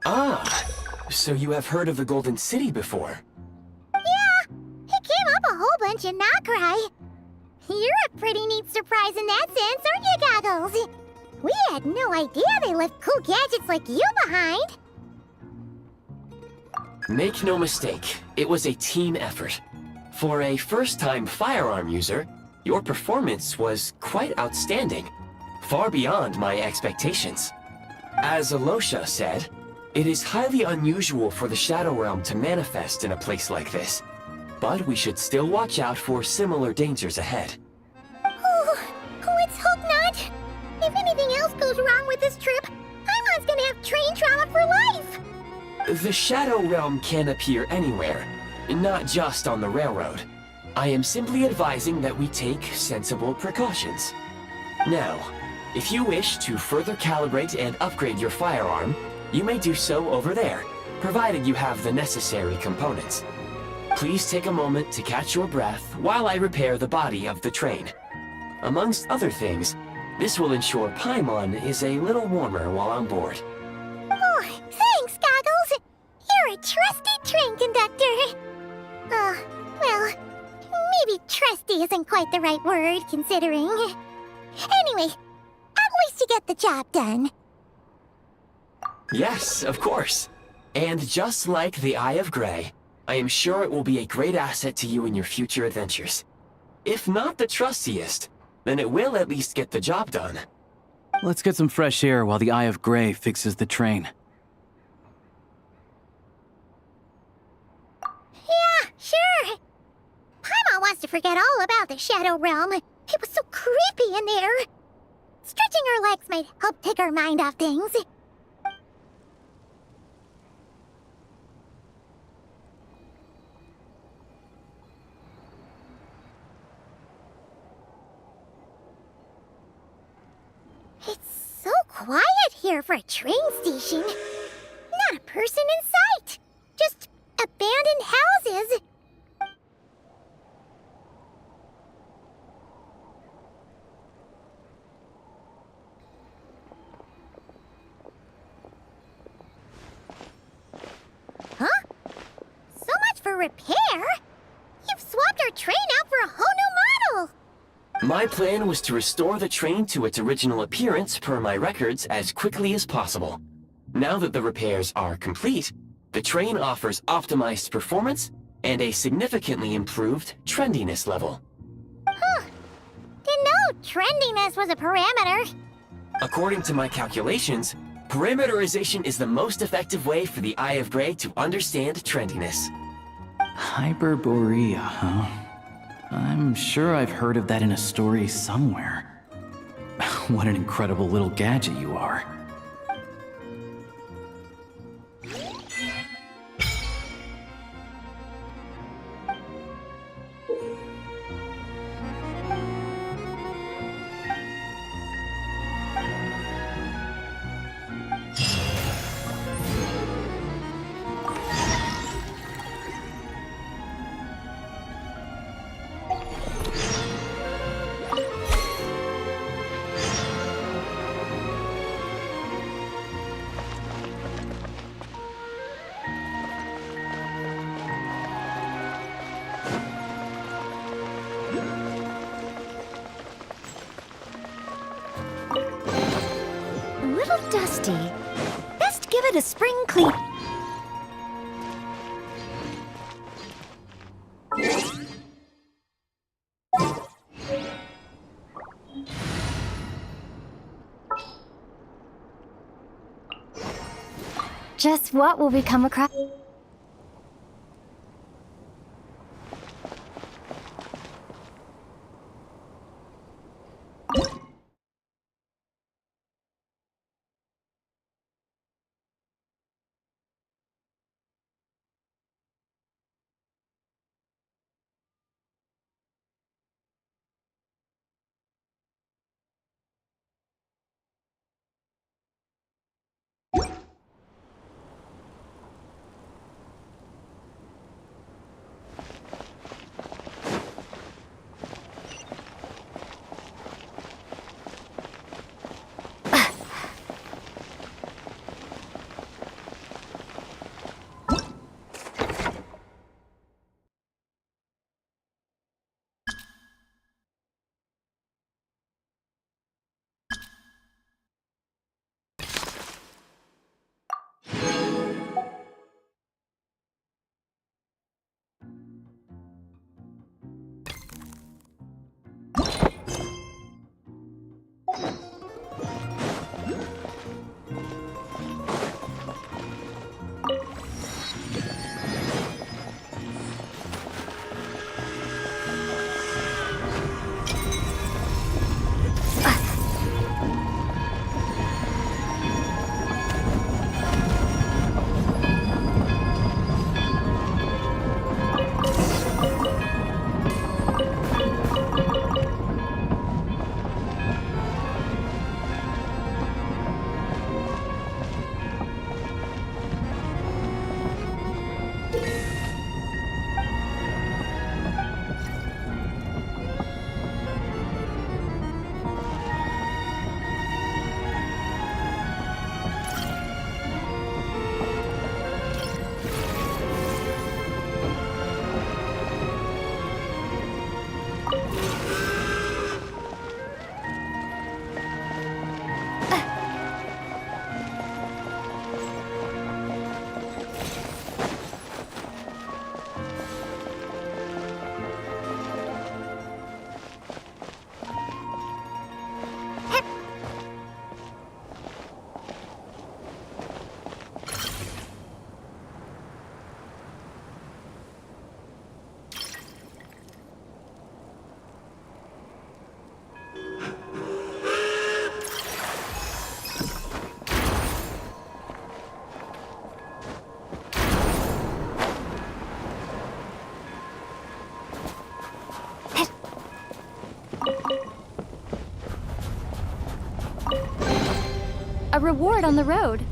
Ah, so you have heard of the Golden City before? Yeah, it came up a whole bunch in Nokrai. You're a pretty neat surprise in that sense, aren't you, Goggles? We had no idea they left cool gadgets like you behind. Make no mistake, it was a team effort. For a first-time firearm user, your performance was quite outstanding, far beyond my expectations. As Alosha said, it is highly unusual for the Shadow Realm to manifest in a place like this, but we should still watch out for similar dangers ahead. Oh, let's hope not. If anything else goes wrong with this trip, Paimon's gonna have train trauma for life. The Shadow Realm can appear anywhere, not just on the railroad. I am simply advising that we take sensible precautions. Now, if you wish to further calibrate and upgrade your firearm, you may do so over there, provided you have the necessary components. Please take a moment to catch your breath while I repair the body of the train. Amongst other things, this will ensure Paimon is a little warmer while on board. Oh, thanks, Goggles. You're a trusty train conductor. Well, maybe trusty isn't quite the right word, considering. Anyway, at least you get the job done. Yes, of course. And just like the Eye of Grey, I am sure it will be a great asset to you in your future adventures. If not the trustiest, then it will at least get the job done. Let's get some fresh air while the Eye of Grey fixes the train. Yeah, sure. Paimon wants to forget all about the Shadow Realm. It was so creepy in there. Stretching our legs might help take our mind off things. It's so quiet here for a train station. Not a person in sight. Just abandoned houses. Huh? So much for repair. You've swapped our train out for a whole new model. My plan was to restore the train to its original appearance per my records as quickly as possible. Now that the repairs are complete, the train offers optimized performance and a significantly improved trendiness level. Huh. Didn't know trendiness was a parameter. According to my calculations, parameterization is the most effective way for the Eye of Grey to understand trendiness. Hyperborea, huh? I'm sure I've heard of that in a story somewhere. What an incredible little gadget you are. Dusty. Best give it a spring clean. Just what will we come across? a reward on the road.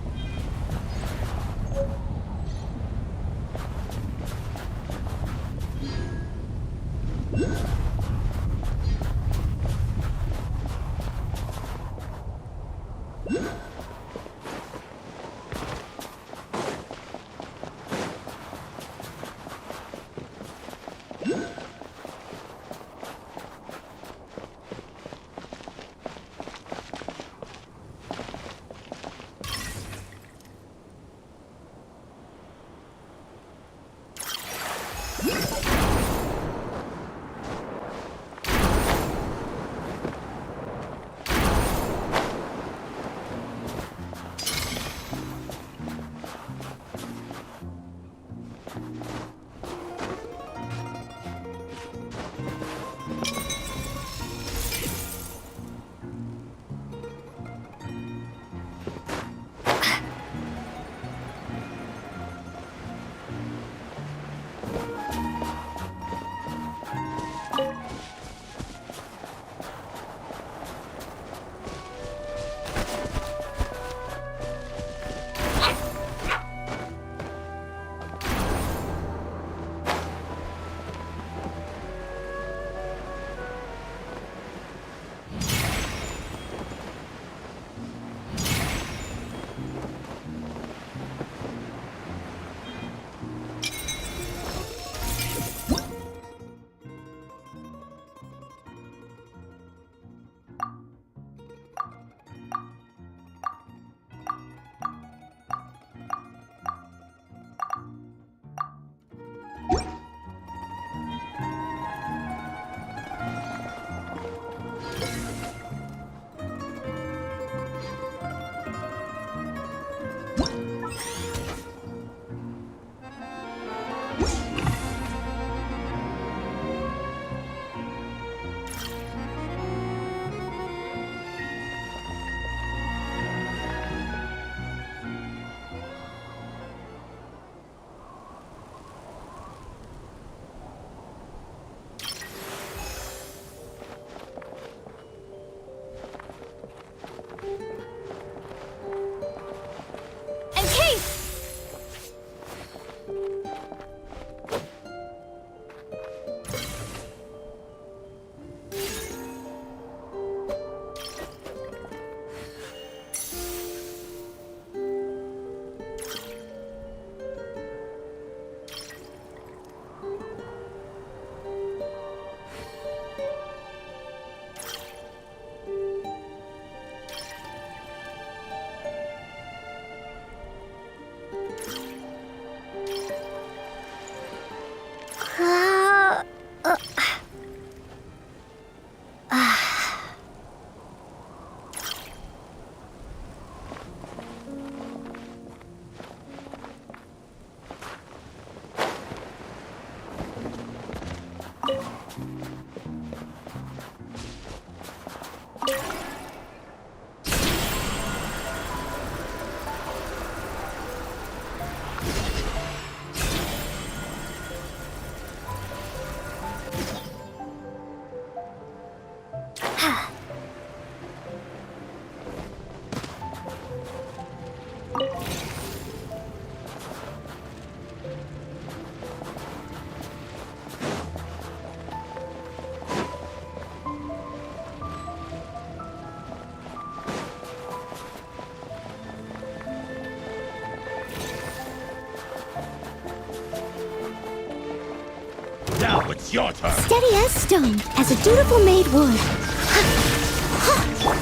Now it's your turn. Steady as stone, as a dutiful maid would.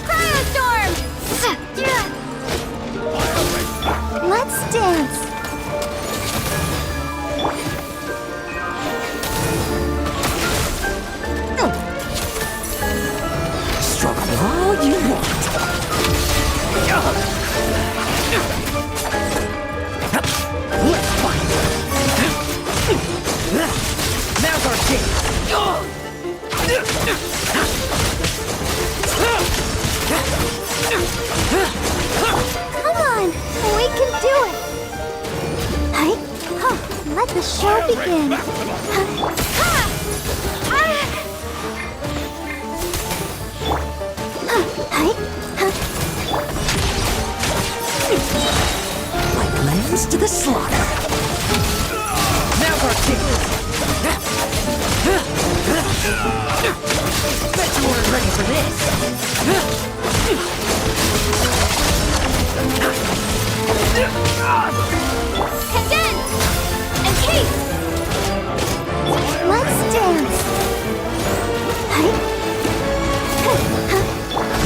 Cryostorm! Let's dance. Struggle all you want. Now's our chance. Come on, we can do it. Hey, let the show begin. the slaughter. Now's our chance. Bet you weren't ready for this. Condense! Encase! Let's dance!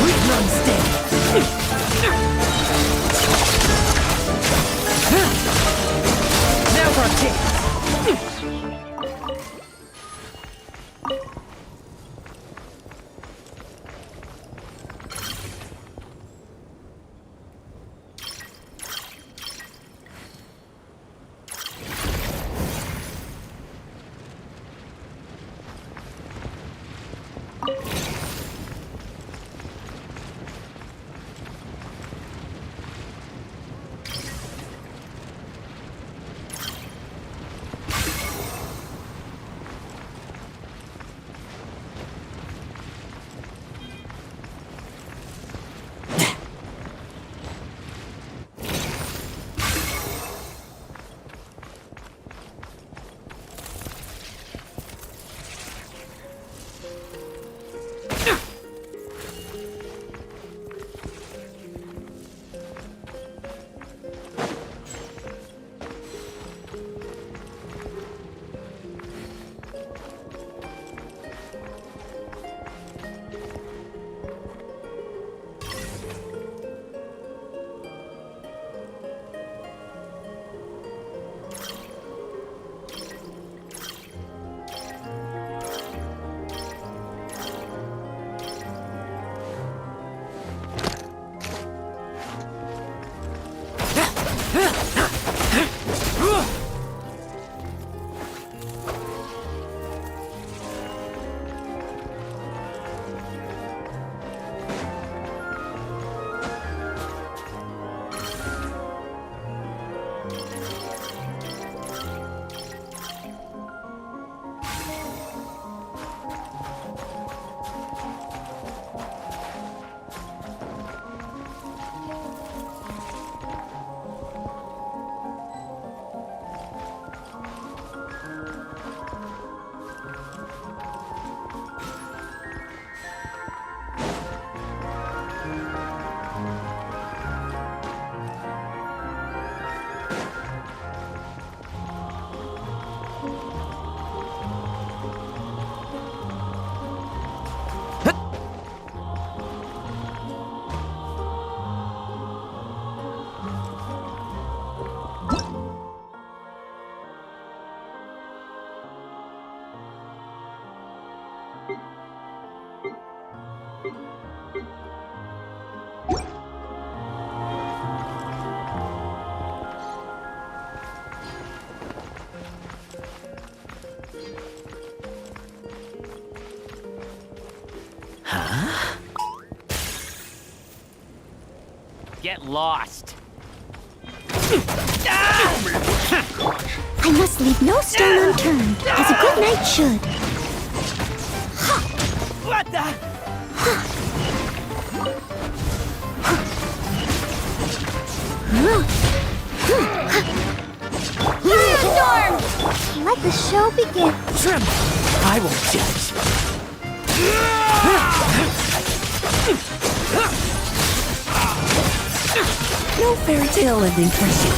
We run steady. Now's our chance. Get lost. I must leave no stone unturned, as a good knight should. What the? Storm! Let the show begin. Tremble. I won't judge. No fairy tale ending for you.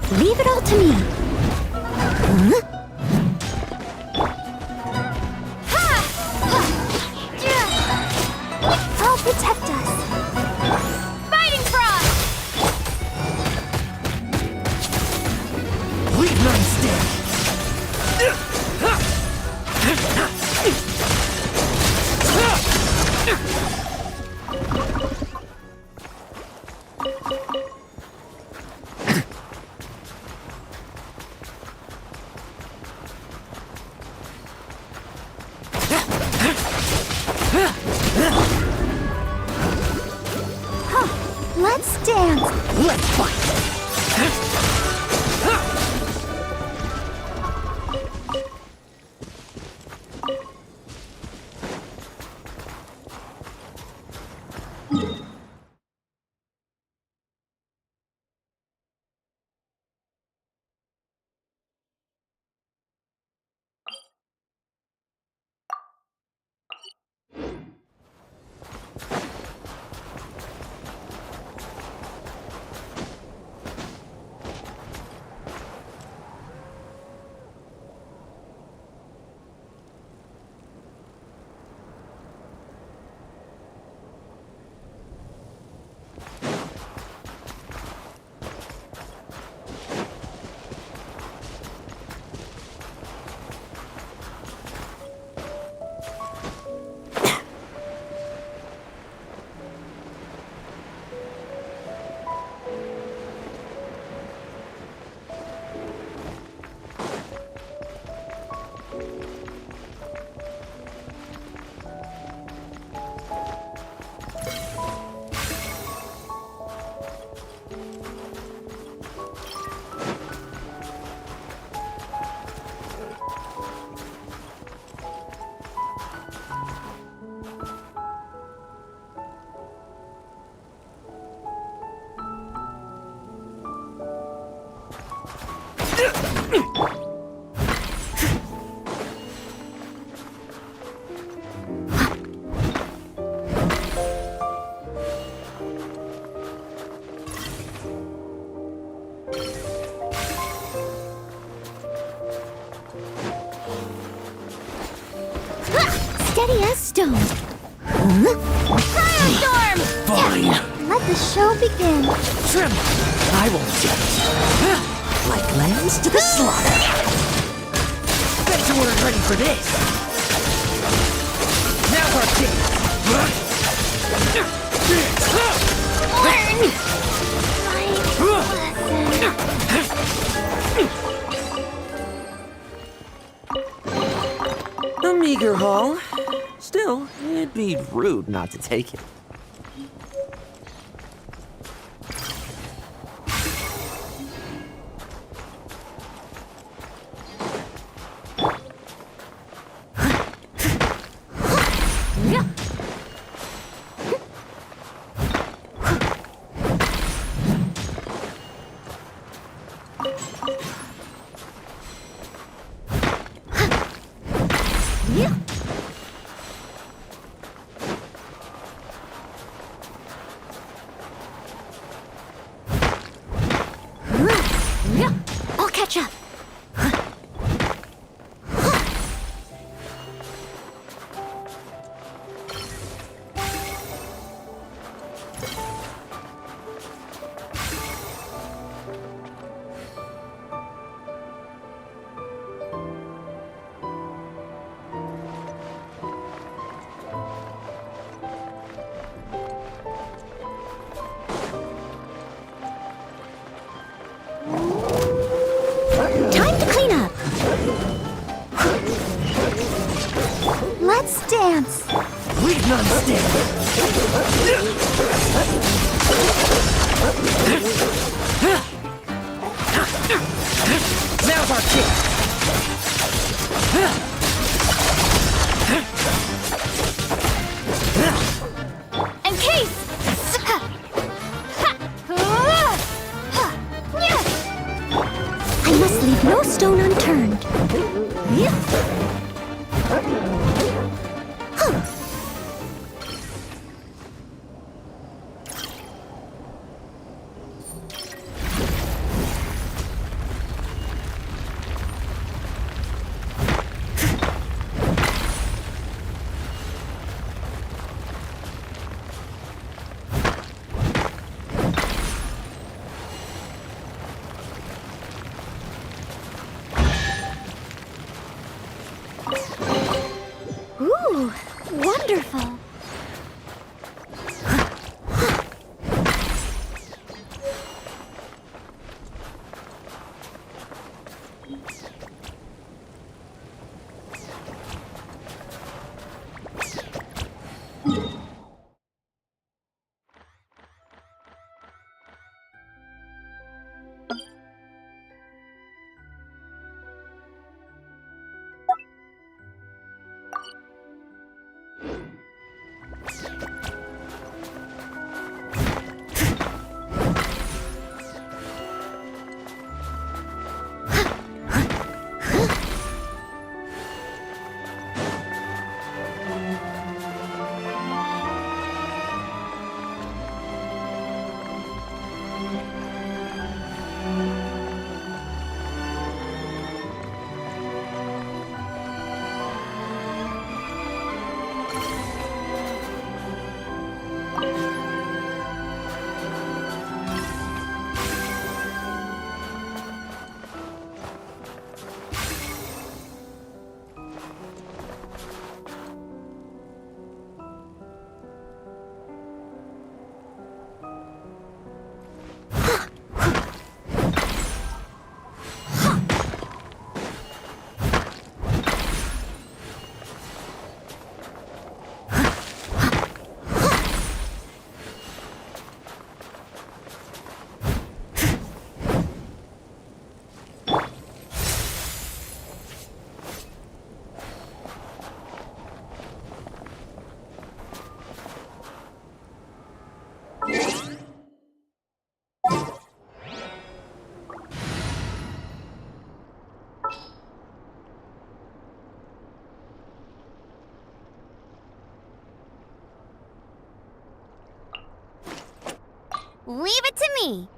Leave it all to me. Huh? I'll protect us. Fighting Frost! Leave none stand. Let's dance. Let's fight. Steady as stone. Firestorm! Fine. Let the show begin. Trim. I won't judge. Like lambs to the slaughter. Bet you weren't ready for this. Now's our chance. A meager haul. Still, it'd be rude not to take it. I'll catch up. Time to clean up. Let's dance. We've none Now's our chance. And case. I must leave no stone unturned. Ooh, wonderful. Leave it to me.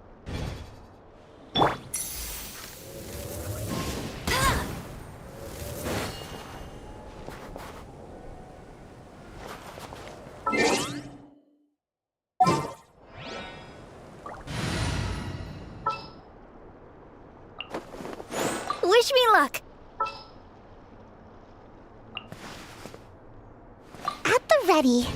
Wish me luck. At the ready.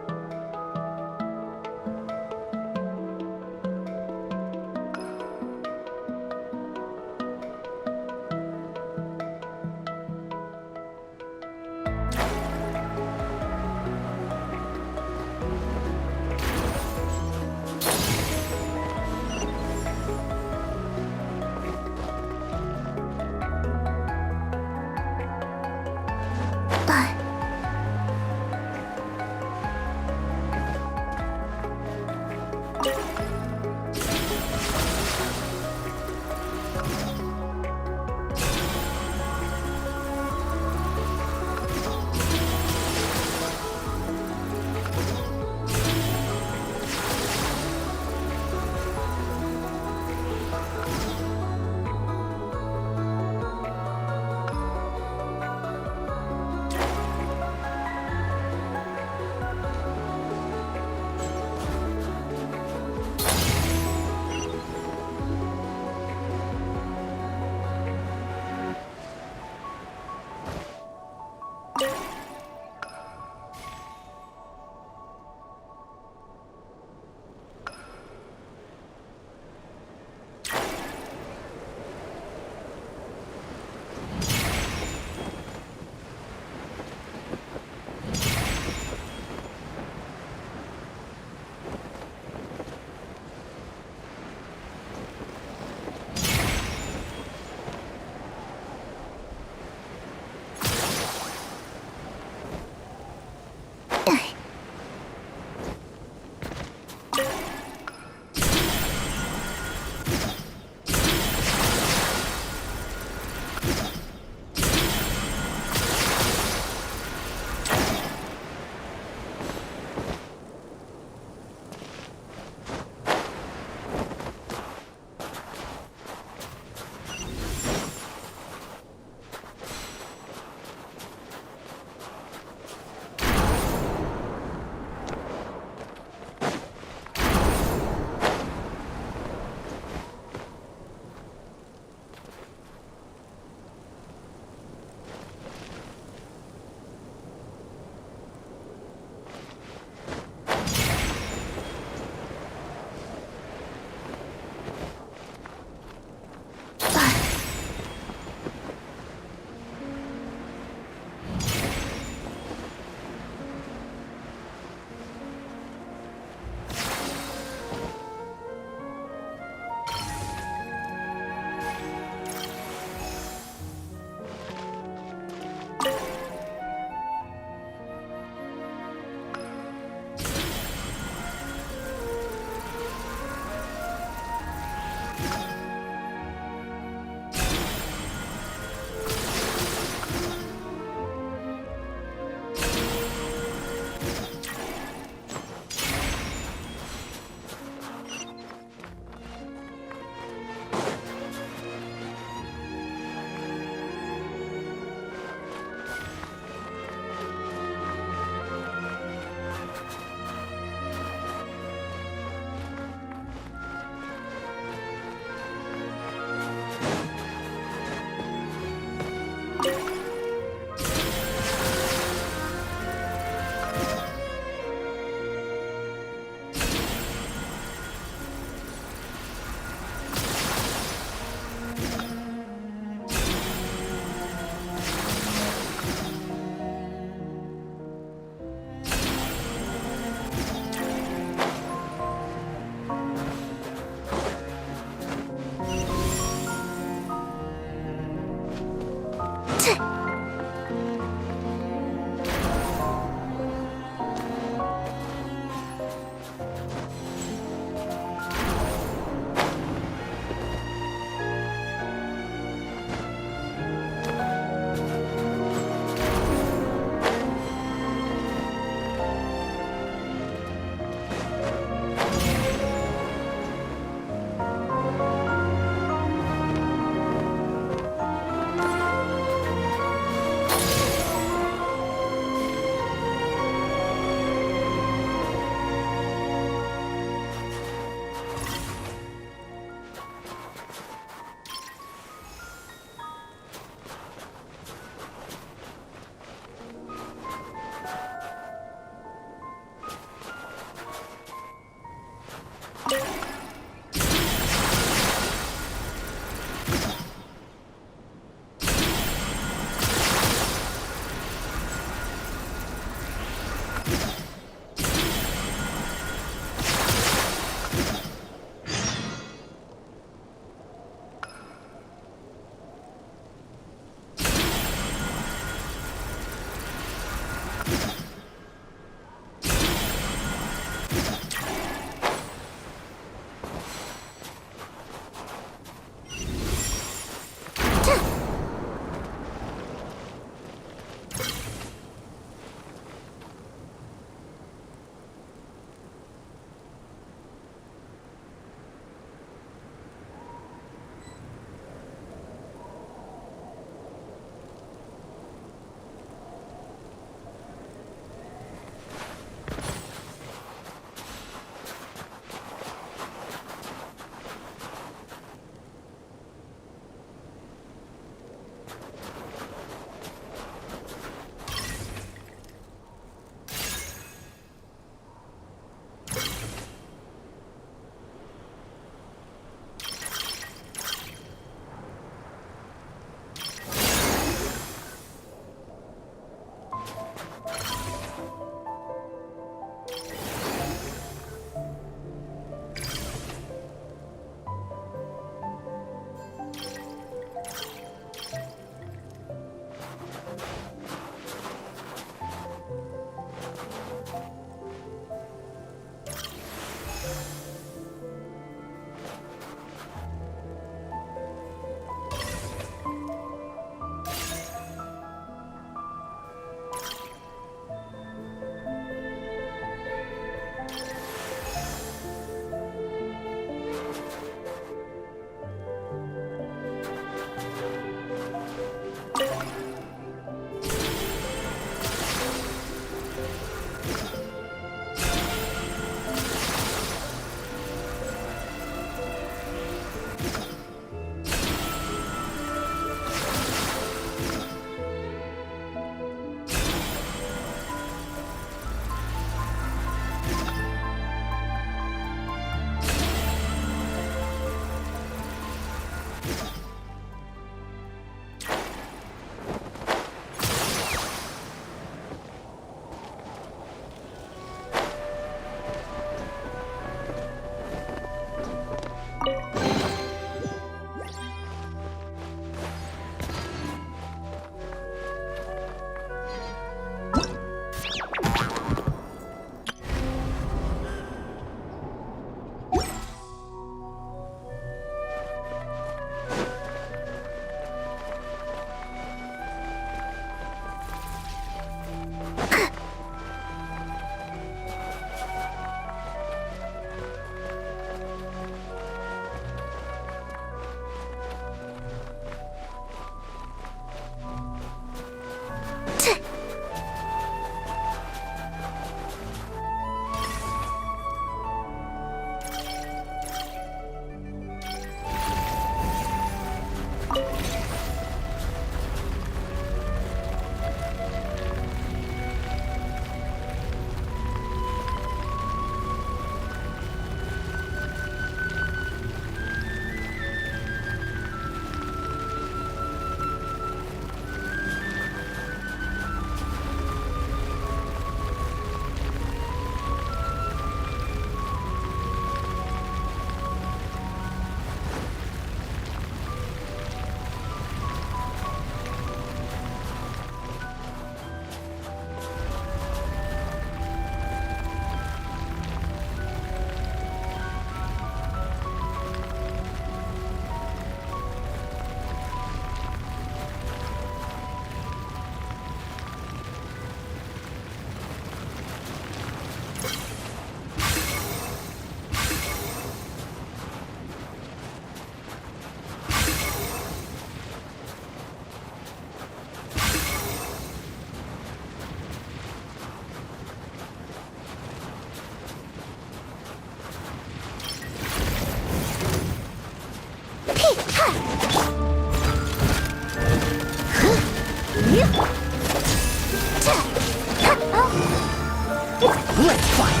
Let's fight!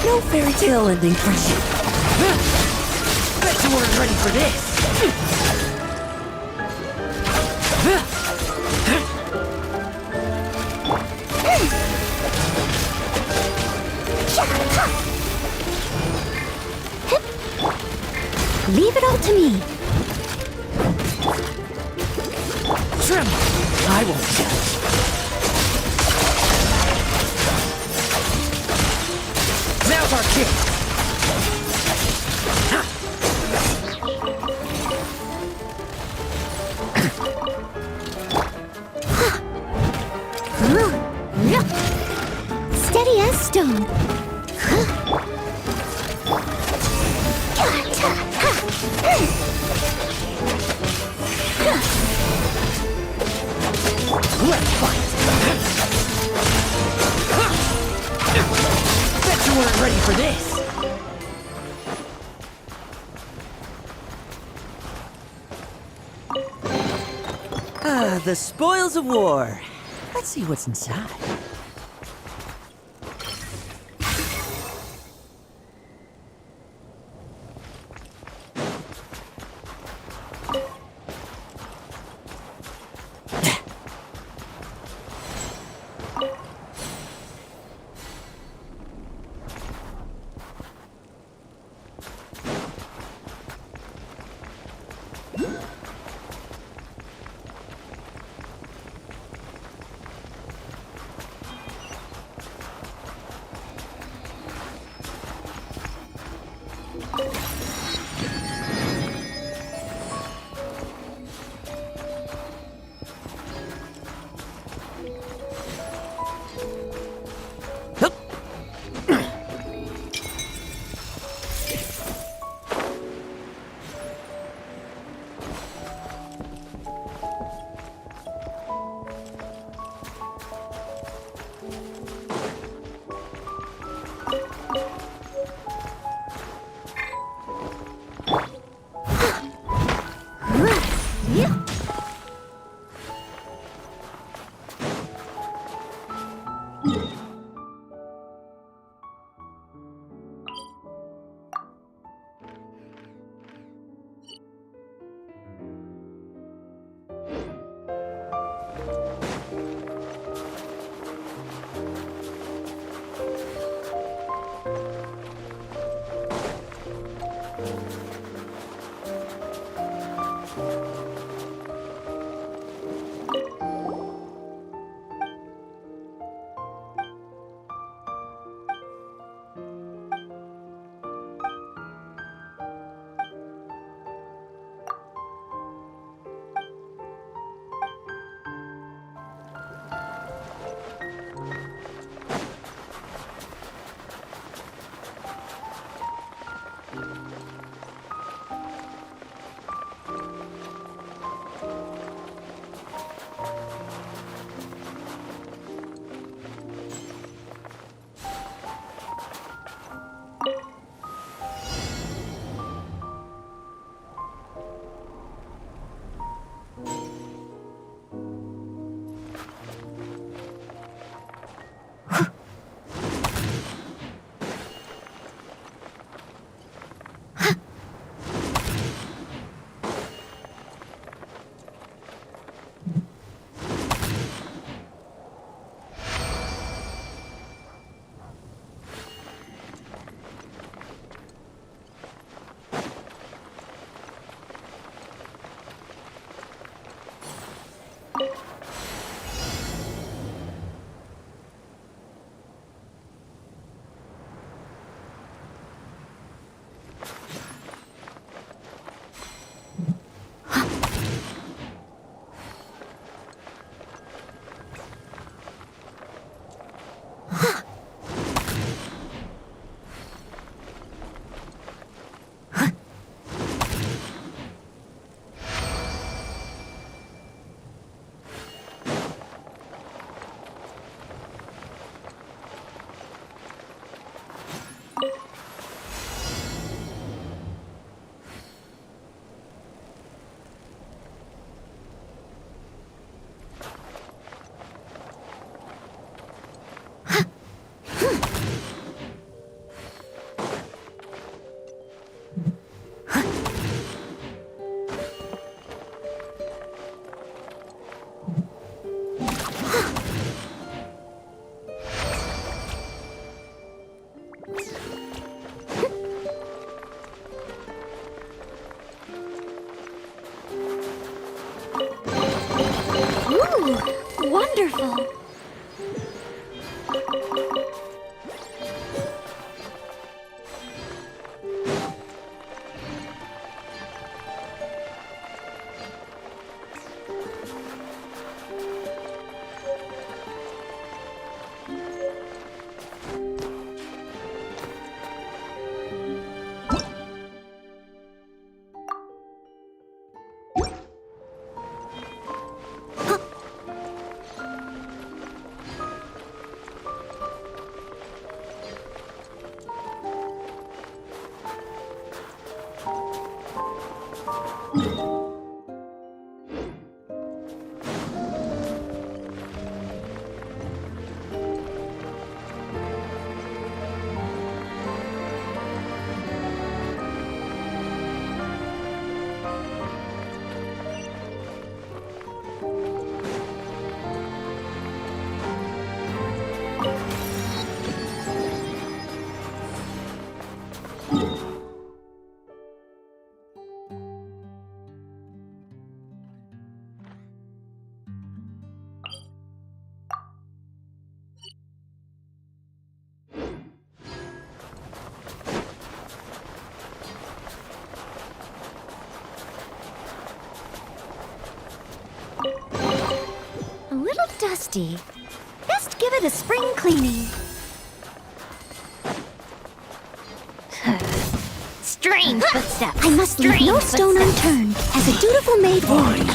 No fairy tale ending for you. Bet you weren't ready for this. Leave it all to me. Tremble! I won't judge. Now's our chance! Steady as stone. Let's fight! Bet you weren't ready for this! Ah, the spoils of war. Let's see what's inside. Ooh, wonderful. A little dusty. Best give it a spring cleaning. Strange footsteps. I must leave no stone unturned, as a dutiful maid would.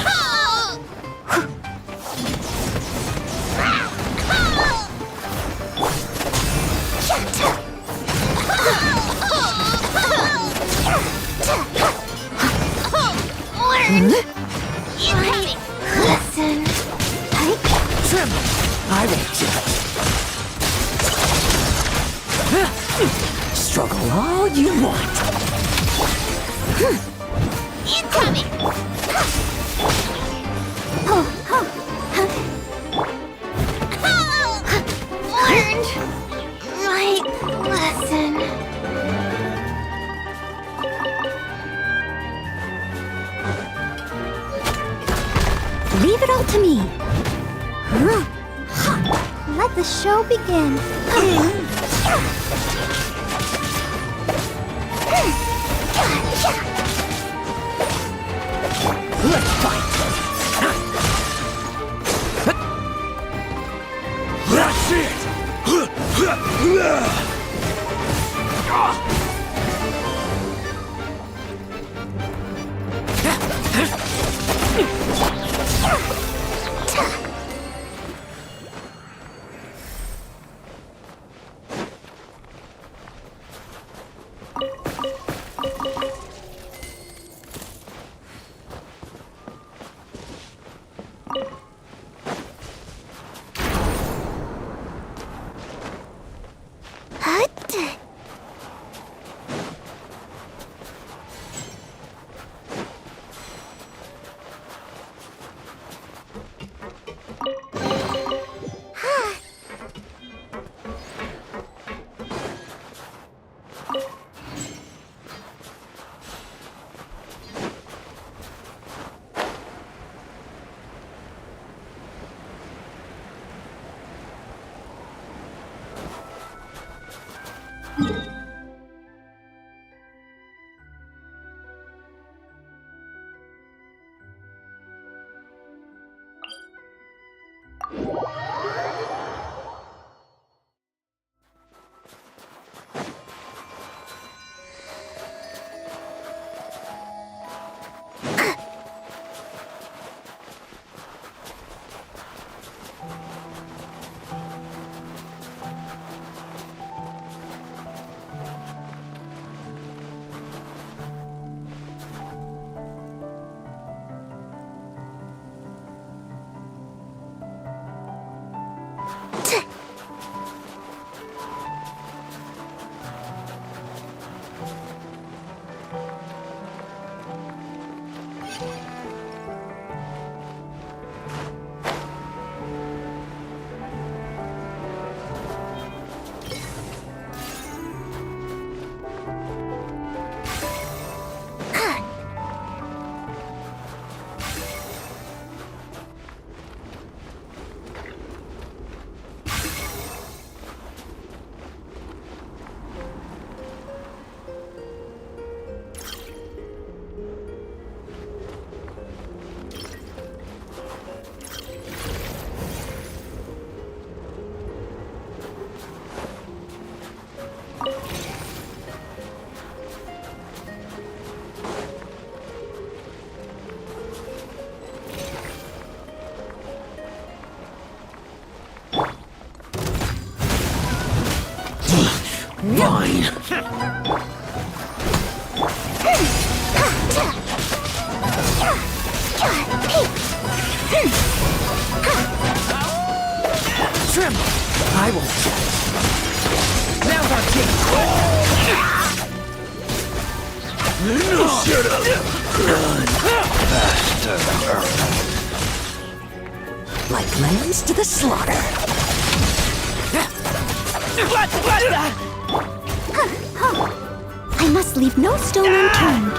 Listen. Tremble! I won't judge. Struggle all you want. Incoming! Learned right lesson. Leave it all to me. Let the show begin. Let's fight! That's it! Tremble! I won't get it. Now's our chance. Shut up! Like lambs to the slaughter. I must leave no stone unturned.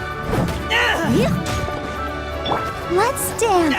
Let's dance.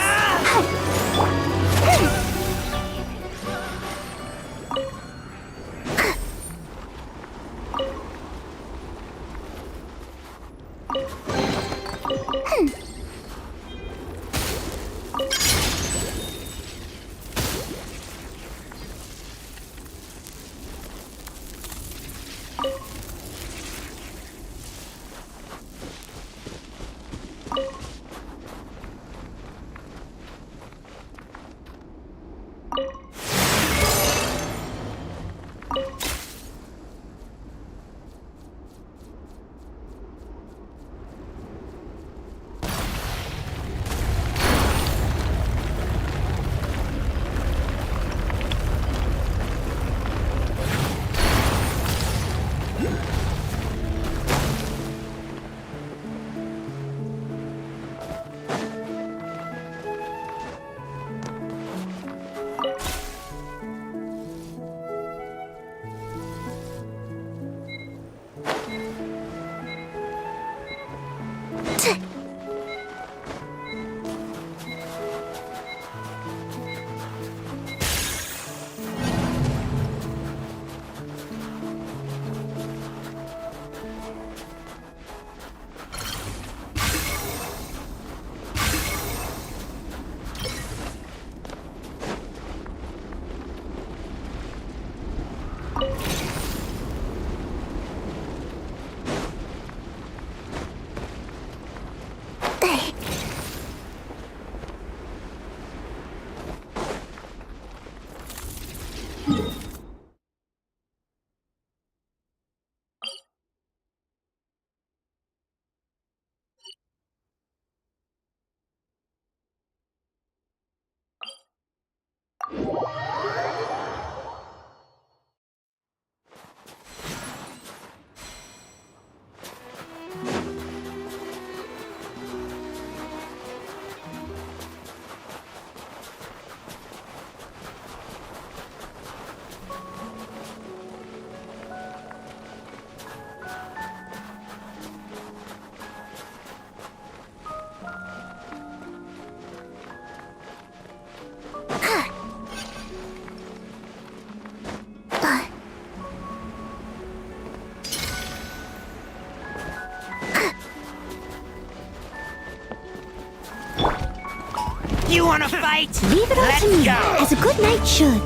You wanna fight? Leave it all to me, as a good knight should.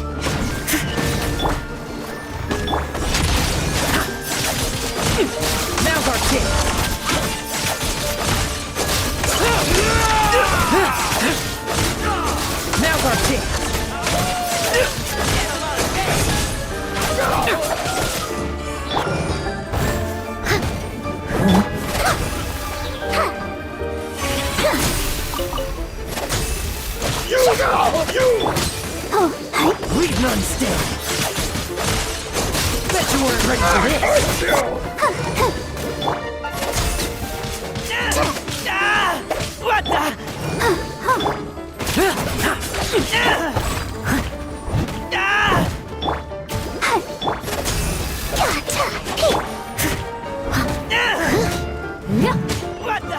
Now's our chance. Now's our chance. Leave none still. Bet you weren't ready for this. What the? What the?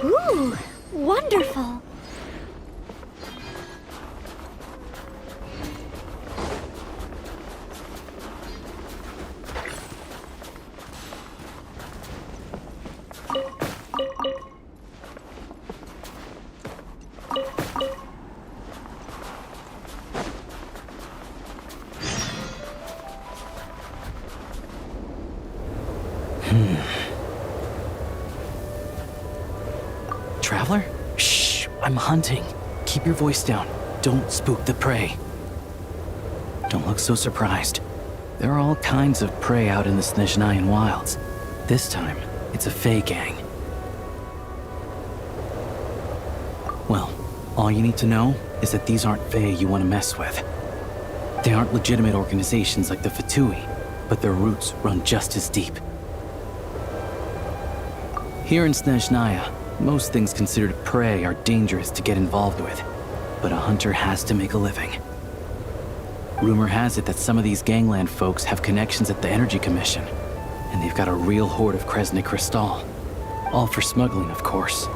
Ooh, wonderful. Traveler? Shh, I'm hunting. Keep your voice down. Don't spook the prey. Don't look so surprised. There are all kinds of prey out in the Snezhnayan wilds. This time, it's a Fae gang. Well, all you need to know is that these aren't Fae you want to mess with. They aren't legitimate organizations like the VII, but their roots run just as deep. Here in Snezhnaya, most things considered prey are dangerous to get involved with, but a hunter has to make a living. Rumor has it that some of these gangland folks have connections at the Energy Commission, and they've got a real hoard of Kresnik Crystal. All for smuggling, of course.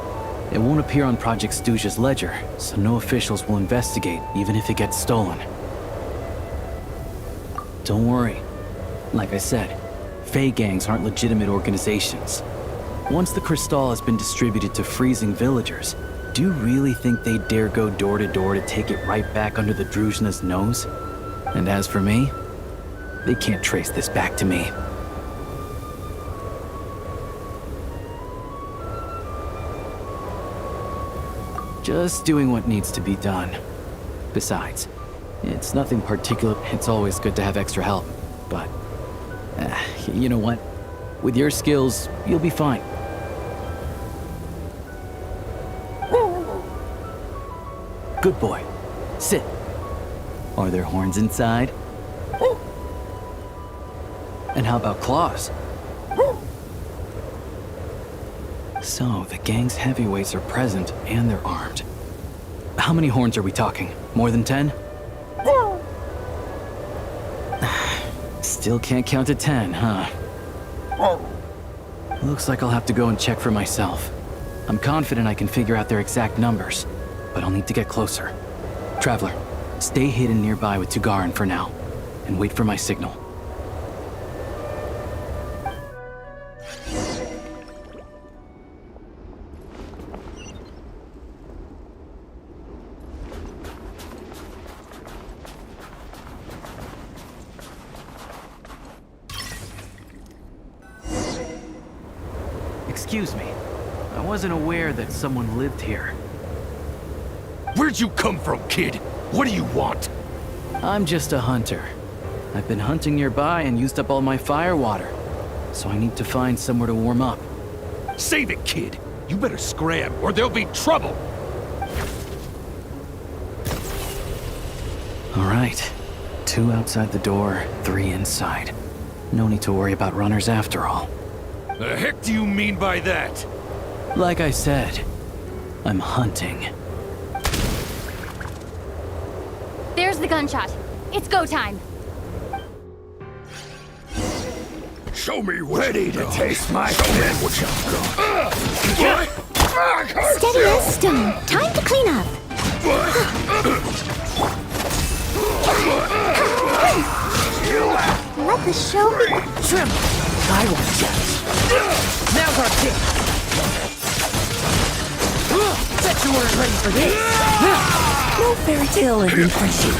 It won't appear on Project Stooge's ledger, so no officials will investigate, even if it gets stolen. Don't worry. Like I said, Fae gangs aren't legitimate organizations. Once the crystal has been distributed to freezing villagers, do you really think they'd dare go door to door to take it right back under the Druzhna's nose? And as for me, they can't trace this back to me. Just doing what needs to be done. Besides, it's nothing particular. It's always good to have extra help, but you know what? With your skills, you'll be fine. Good boy. Sit. Are there horns inside? And how about claws? So, the gang's heavyweights are present and they're armed. How many horns are we talking? More than 10? Still can't count to 10, huh? Looks like I'll have to go and check for myself. I'm confident I can figure out their exact numbers, but I'll need to get closer. Traveler, stay hidden nearby with Tugarin for now, and wait for my signal. Excuse me. I wasn't aware that someone lived here. Where'd you come from, kid? What do you want? I'm just a hunter. I've been hunting nearby and used up all my fire water, so I need to find somewhere to warm up. Save it, kid. You better scram, or there'll be trouble. All right. 2 outside the door, 3 inside. No need to worry about runners after all. The heck do you mean by that? Like I said, I'm hunting. There's the gunshot. It's go time. Show me ready to taste my fist. Steady as stone. Time to clean up. Let the show begin. Tremble! I won't judge. Now's our chance. Bet you weren't ready for this. No fairy tale ending for you.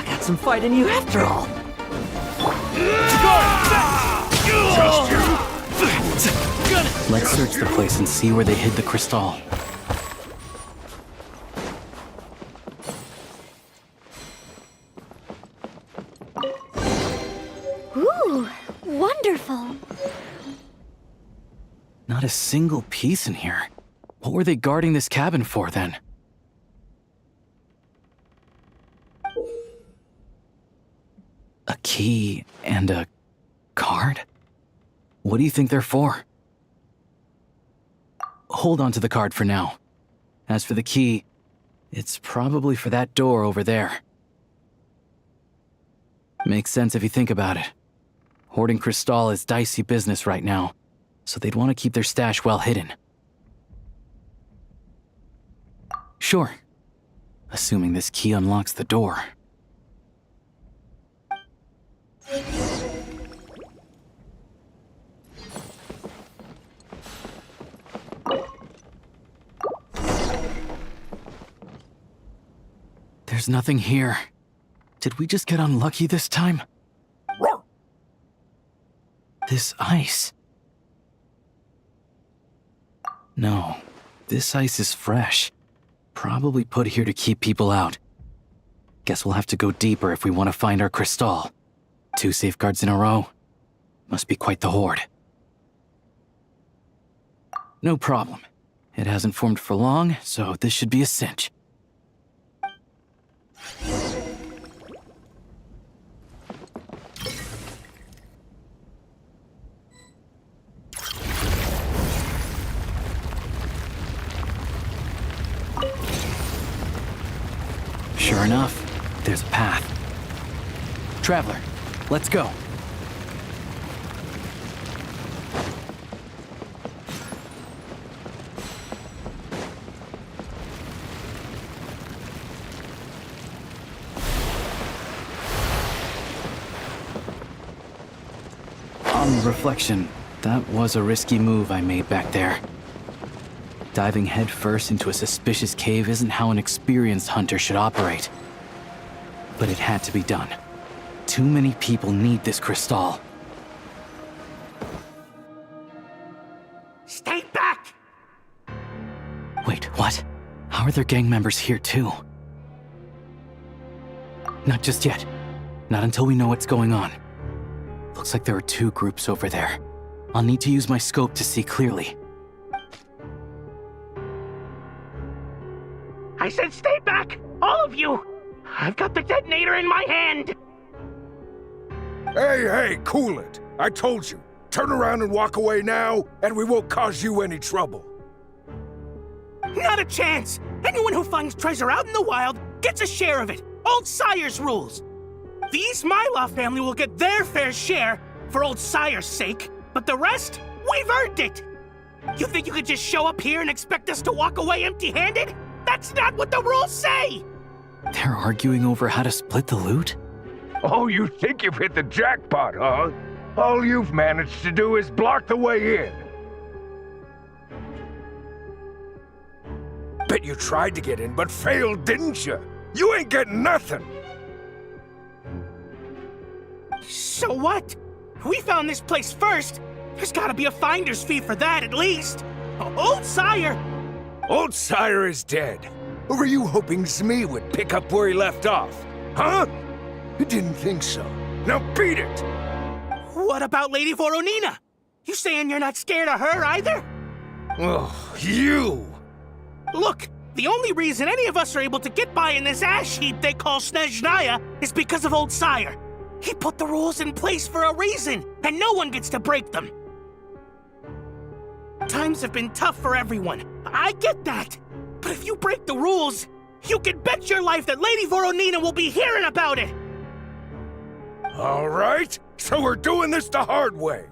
Got some fight in you after all. Let's search the place and see where they hid the crystal. Ooh, wonderful. Not a single piece in here. What were they guarding this cabin for, then? A key and a card? What do you think they're for? Hold on to the card for now. As for the key, it's probably for that door over there. Makes sense if you think about it. Hoarding crystal is dicey business right now, so they'd want to keep their stash well hidden. Sure. Assuming this key unlocks the door. There's nothing here. Did we just get unlucky this time? This ice. No, this ice is fresh. Probably put here to keep people out. Guess we'll have to go deeper if we want to find our crystal. 2 safeguards in a row. Must be quite the hoard. No problem. It hasn't formed for long, so this should be a cinch. Sure enough, there's a path. Traveler, let's go. On reflection, that was a risky move I made back there. Diving headfirst into a suspicious cave isn't how an experienced hunter should operate. But it had to be done. Too many people need this crystal. Stay back! Wait, what? How are there gang members here too? Not just yet. Not until we know what's going on. Looks like there are 2 groups over there. I'll need to use my scope to see clearly. I said stay back! All of you! I've got the detonator in my hand! Hey, cool it. I told you. Turn around and walk away now, and we won't cause you any trouble. Not a chance! Anyone who finds treasure out in the wild gets a share of it. Old Sire's rules. The East Myla family will get their fair share, for Old Sire's sake, but the rest, we've earned it! You think you could just show up here and expect us to walk away empty-handed? That's not what the rules say! They're arguing over how to split the loot? Oh, you think you've hit the jackpot, huh? All you've managed to do is block the way in. Bet you tried to get in, but failed, didn't you? You ain't getting nothing! So what? We found this place first. There's gotta be a finder's fee for that, at least. Old Sire! Old Sire is dead. Or were you hoping Zmi would pick up where he left off? Huh? You didn't think so. Now beat it! What about Lady Voronina? You saying you're not scared of her either? Oh, you! Look, the only reason any of us are able to get by in this ash heap they call Snezhnaya is because of Old Sire. He put the rules in place for a reason, and no one gets to break them. Times have been tough for everyone. I get that. But if you break the rules, you can bet your life that Lady Voronina will be hearing about it. All right, so we're doing this the hard way.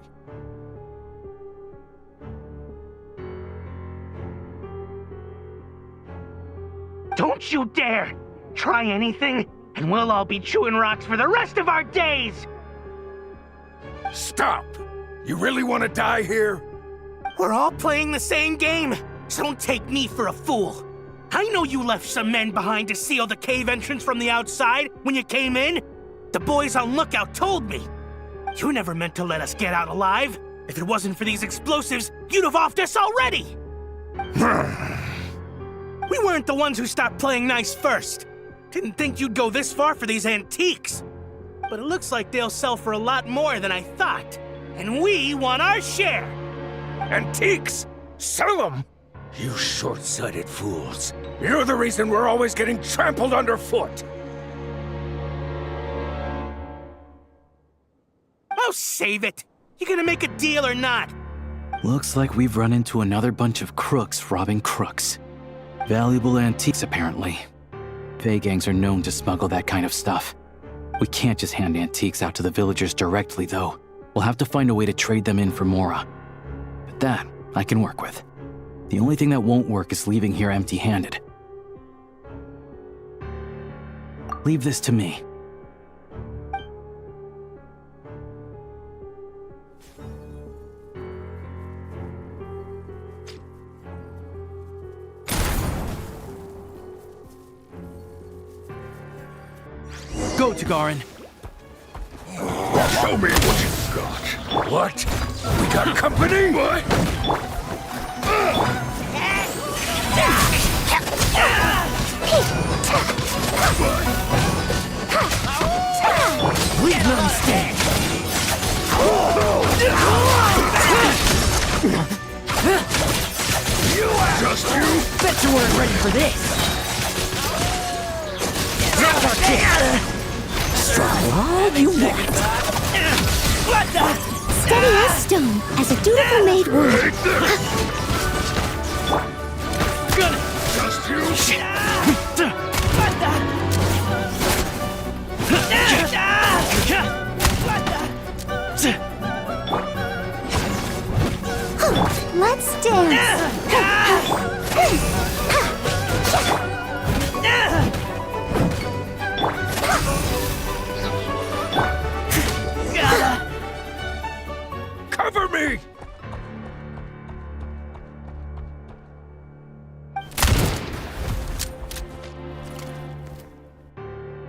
Don't you dare! Try anything, and we'll all be chewing rocks for the rest of our days! Stop! You really want to die here? We're all playing the same game, so don't take me for a fool. I know you left some men behind to seal the cave entrance from the outside when you came in. The boys on lookout told me. You never meant to let us get out alive. If it wasn't for these explosives, you'd have offed us already! We weren't the ones who stopped playing nice first. Didn't think you'd go this far for these antiques. But it looks like they'll sell for a lot more than I thought. And we want our share! Antiques? Sell them? You short-sighted fools. You're the reason we're always getting trampled underfoot. Oh, save it! You gonna make a deal or not? Looks like we've run into another bunch of crooks robbing crooks. Valuable antiques, apparently. Fey gangs are known to smuggle that kind of stuff. We can't just hand antiques out to the villagers directly, though. We'll have to find a way to trade them in for Mora. But that, I can work with. The only thing that won't work is leaving here empty-handed. Leave this to me. Go, Tagarin. Show me what you've got. What? We got company? We will stand. Just you? Bet you weren't ready for this. Now's our chance. Try all you want. What the? Steady as stone, as a dutiful maid would. Just you? What the? Let's dance. Cover me!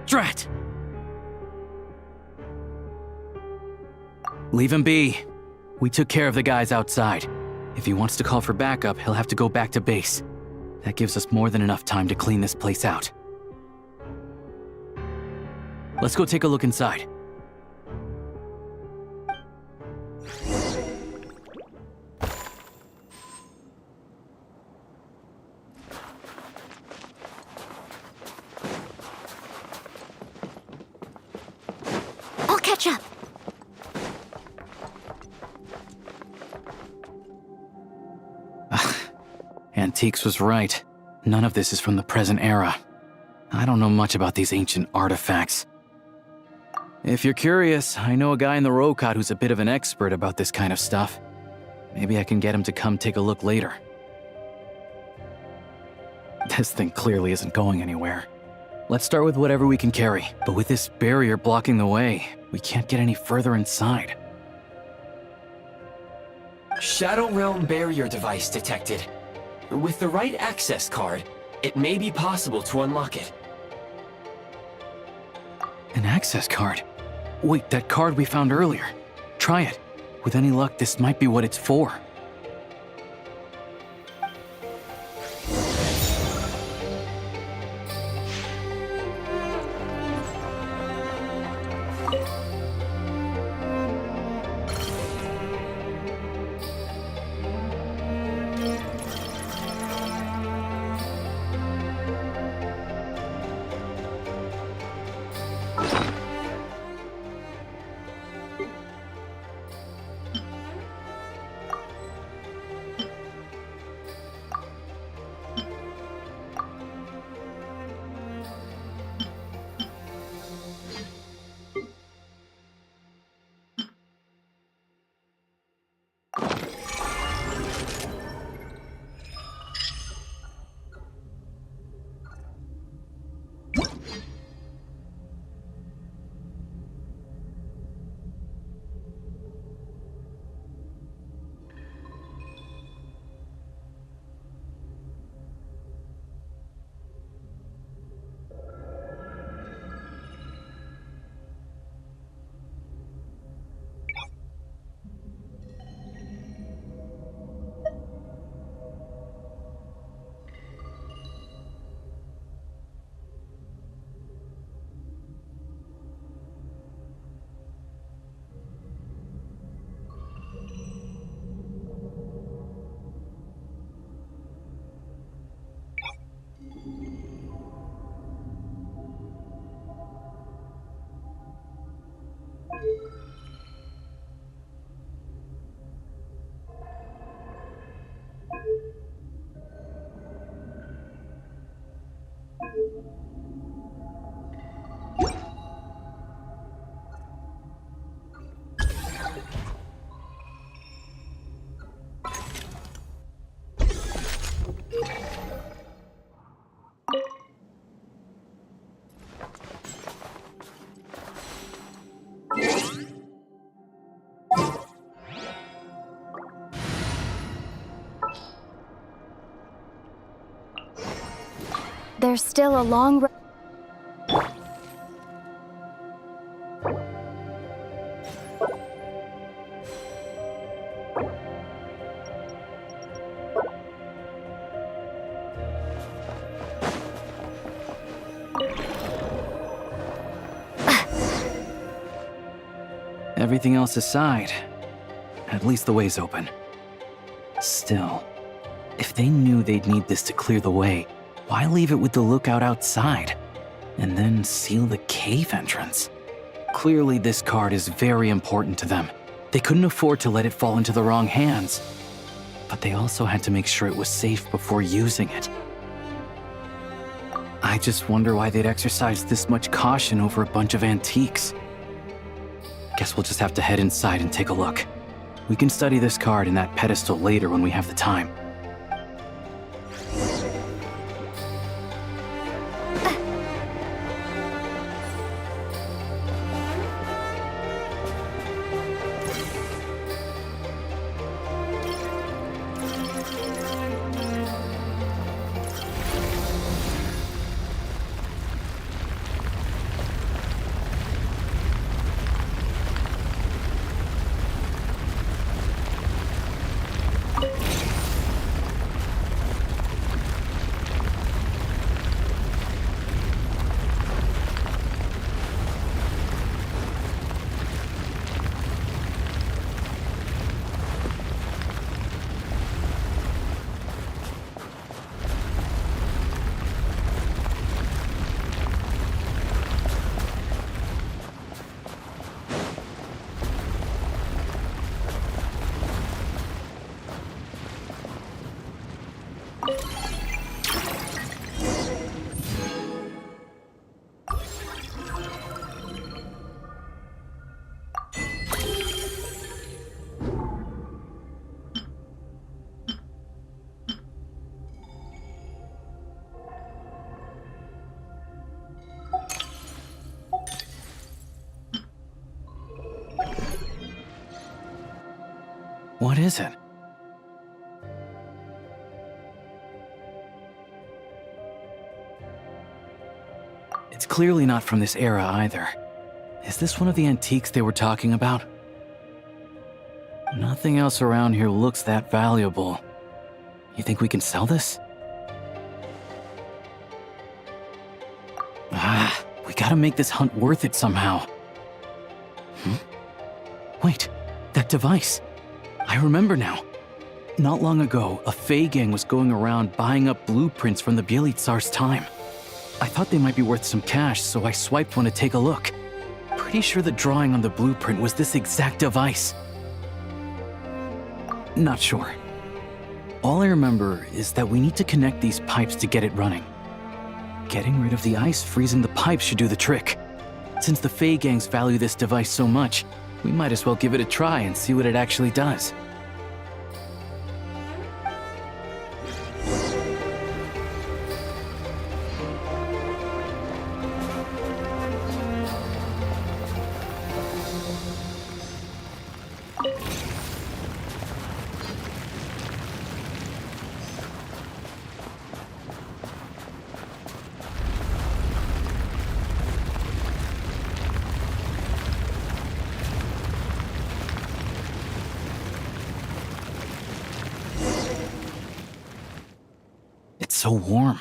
Drat! Leave him be. We took care of the guys outside. If he wants to call for backup, he'll have to go back to base. That gives us more than enough time to clean this place out. Let's go take a look inside. I'll catch up. Antiques was right. None of this is from the present era. I don't know much about these ancient artifacts. If you're curious, I know a guy in the Rokot who's a bit of an expert about this kind of stuff. Maybe I can get him to come take a look later. This thing clearly isn't going anywhere. Let's start with whatever we can carry, but with this barrier blocking the way, we can't get any further inside. Shadow Realm barrier device detected. With the right access card, it may be possible to unlock it. An access card? Wait, that card we found earlier. Try it. With any luck, this might be what it's for. There's still a long road. Everything else aside, at least the way's open. Still, if they knew they'd need this to clear the way, why leave it with the lookout outside? And then seal the cave entrance? Clearly this card is very important to them. They couldn't afford to let it fall into the wrong hands. But they also had to make sure it was safe before using it. I just wonder why they'd exercise this much caution over a bunch of antiques. Guess we'll just have to head inside and take a look. We can study this card and that pedestal later when we have the time. What is it? It's clearly not from this era either. Is this one of the antiques they were talking about? Nothing else around here looks that valuable. You think we can sell this? We gotta make this hunt worth it somehow. Wait, that device. I remember now. Not long ago, a Fey gang was going around buying up blueprints from the Bielitsar's time. I thought they might be worth some cash, so I swiped one to take a look. Pretty sure the drawing on the blueprint was this exact device. Not sure. All I remember is that we need to connect these pipes to get it running. Getting rid of the ice freezing the pipes should do the trick. Since the Fey gangs value this device so much, we might as well give it a try and see what it actually does. So warm.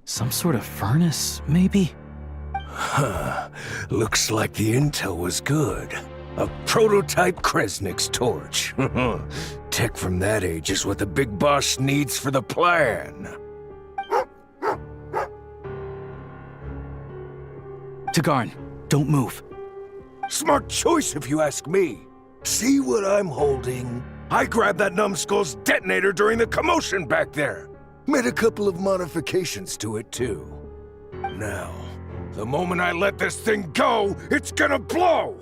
Some sort of furnace, maybe? Huh. Looks like the intel was good. A prototype Kresnik's torch. Tech from that age is what the big boss needs for the plan. Tagarn, don't move. Smart choice if you ask me. See what I'm holding? I grabbed that numbskull's detonator during the commotion back there. Made a couple of modifications to it, too. Now, the moment I let this thing go, it's gonna blow!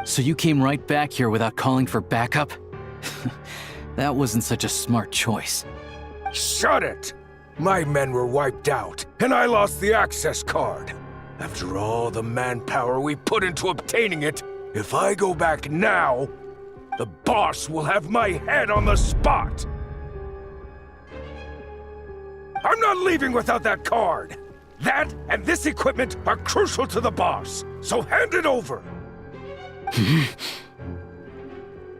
So you came right back here without calling for backup? That wasn't such a smart choice. Shut it! My men were wiped out, and I lost the access card. After all the manpower we put into obtaining it, if I go back now, the boss will have my head on the spot! I'm not leaving without that card! That and this equipment are crucial to the boss, so hand it over!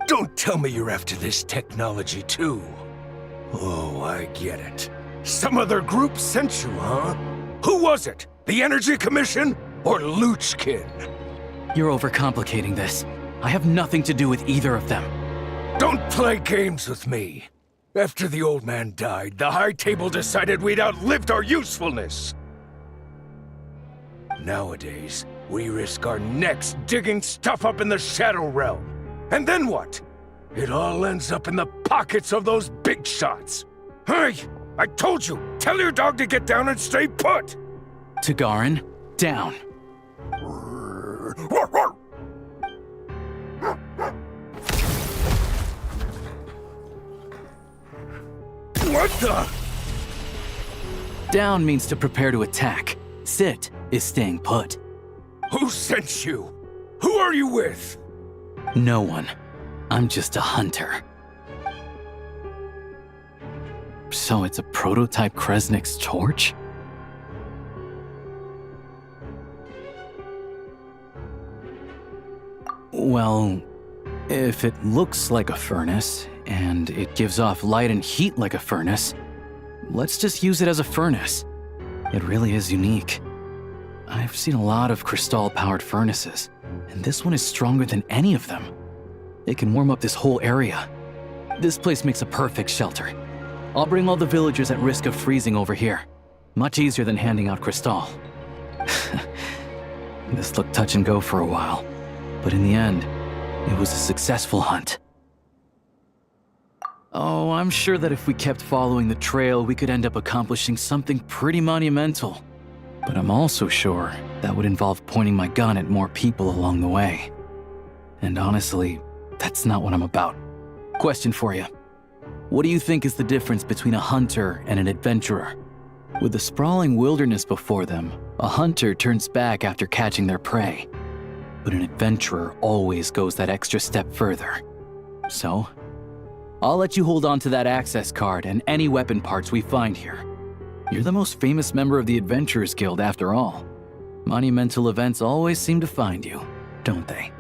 Don't tell me you're after this technology too. Oh, I get it. Some other group sent you, huh? Who was it? The Energy Commission or Luchkin? You're overcomplicating this. I have nothing to do with either of them. Don't play games with me. After the old man died, the High Table decided we'd outlived our usefulness. Nowadays, we risk our necks digging stuff up in the Shadow Realm. And then what? It all ends up in the pockets of those big shots. Hey, I told you, tell your dog to get down and stay put! Tagarin, down. What the? Down means to prepare to attack. Sit is staying put. Who sent you? Who are you with? No one. I'm just a hunter. So it's a prototype Kresnik's torch? Well, if it looks like a furnace, and it gives off light and heat like a furnace, let's just use it as a furnace. It really is unique. I've seen a lot of crystal-powered furnaces, and this one is stronger than any of them. It can warm up this whole area. This place makes a perfect shelter. I'll bring all the villagers at risk of freezing over here. Much easier than handing out crystal. This looked touch and go for a while, but in the end, it was a successful hunt. Oh, I'm sure that if we kept following the trail, we could end up accomplishing something pretty monumental. But I'm also sure that would involve pointing my gun at more people along the way. And honestly, that's not what I'm about. Question for you. What do you think is the difference between a hunter and an adventurer? With the sprawling wilderness before them, a hunter turns back after catching their prey. But an adventurer always goes that extra step further. So, I'll let you hold on to that access card and any weapon parts we find here. You're the most famous member of the Adventurers Guild after all. Monumental events always seem to find you, don't they?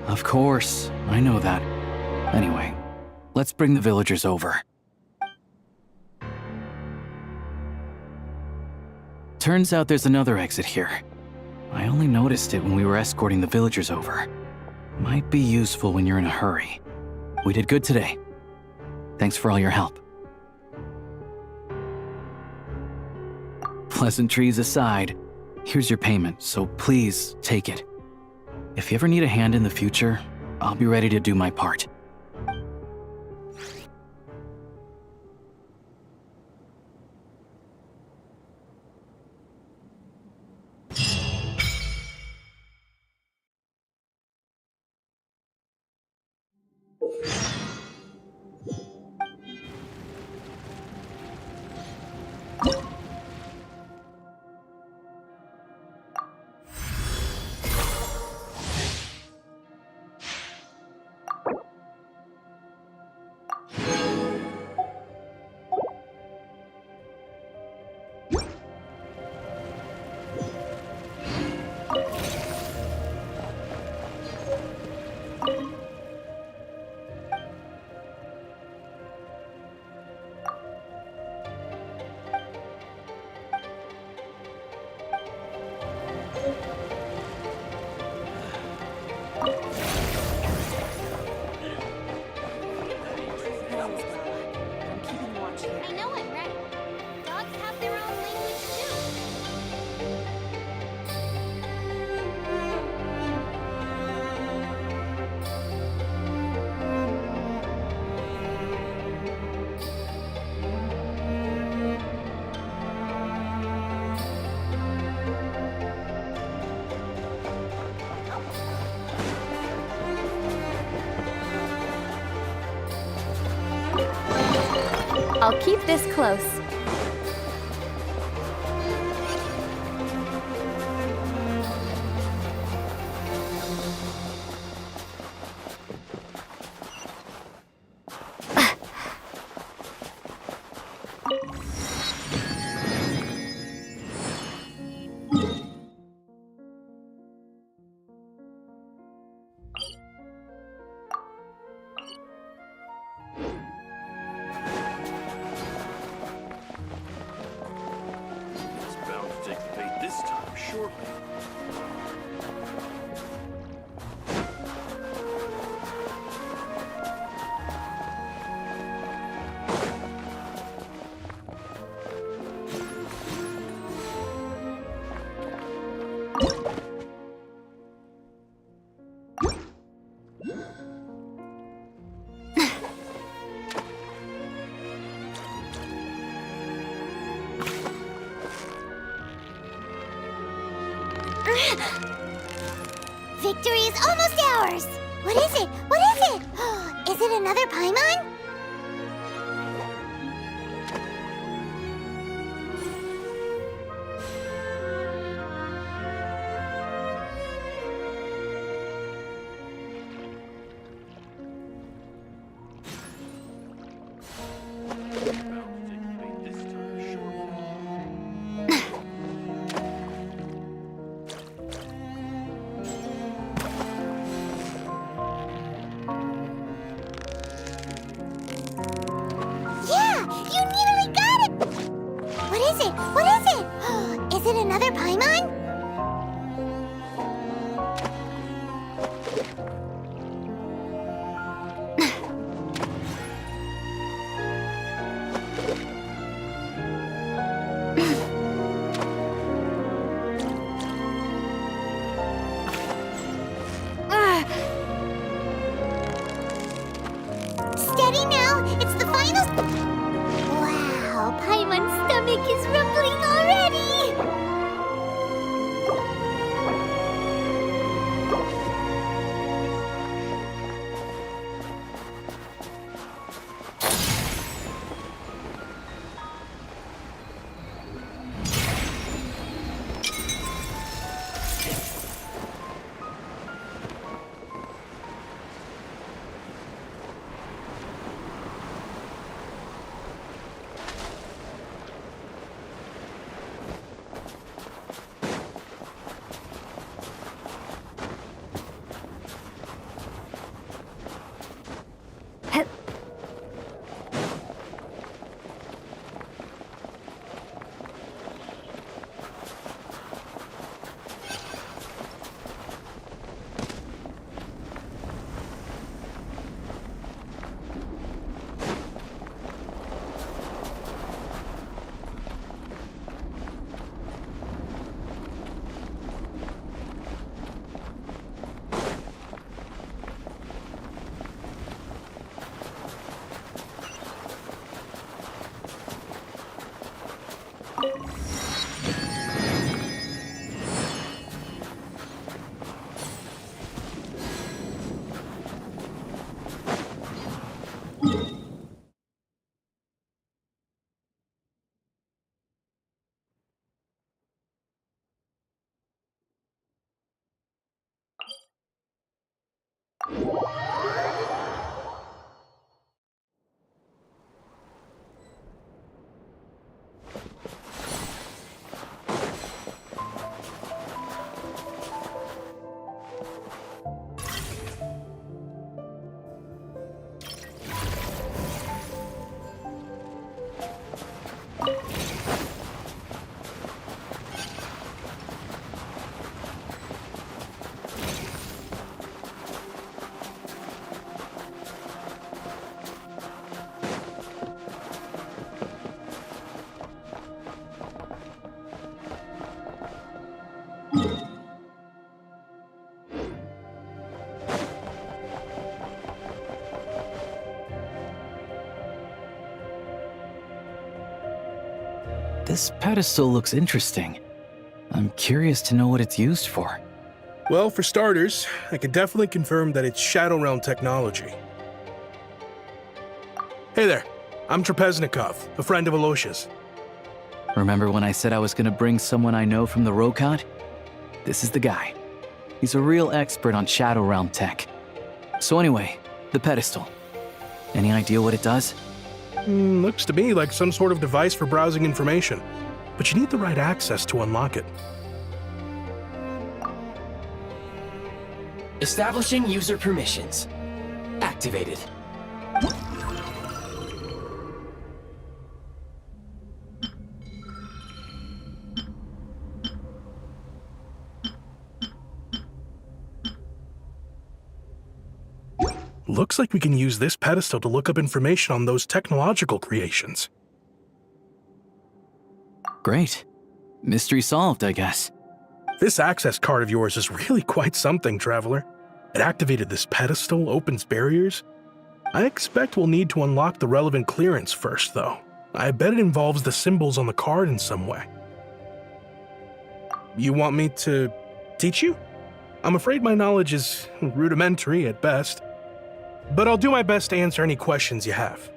Of course, I know that. Anyway, let's bring the villagers over. Turns out there's another exit here. I only noticed it when we were escorting the villagers over. Might be useful when you're in a hurry. We did good today. Thanks for all your help. Pleasantries aside, here's your payment, so please take it. If you ever need a hand in the future, I'll be ready to do my part. I know it, right? Dogs have their own language too. I'll keep this close. It's bound to take the bait this time, surely. Victory is almost ours! What is it? What is it? Is it another Paimon? This pedestal looks interesting. I'm curious to know what it's used for. Well, for starters, I can definitely confirm that it's Shadow Realm technology. Hey there, I'm Trapeznikov, a friend of Alosha's. Remember when I said I was gonna bring someone I know from the Rokad? This is the guy. He's a real expert on Shadow Realm tech. So anyway, the pedestal. Any idea what it does? Looks to me like some sort of device for browsing information, but you need the right access to unlock it. Establishing user permissions. Activated. Looks like we can use this pedestal to look up information on those technological creations. Great. Mystery solved, I guess. This access card of yours is really quite something, Traveler. It activated this pedestal, opens barriers. I expect we'll need to unlock the relevant clearance first, though. I bet it involves the symbols on the card in some way. You want me to teach you? I'm afraid my knowledge is rudimentary at best, but I'll do my best to answer any questions you have.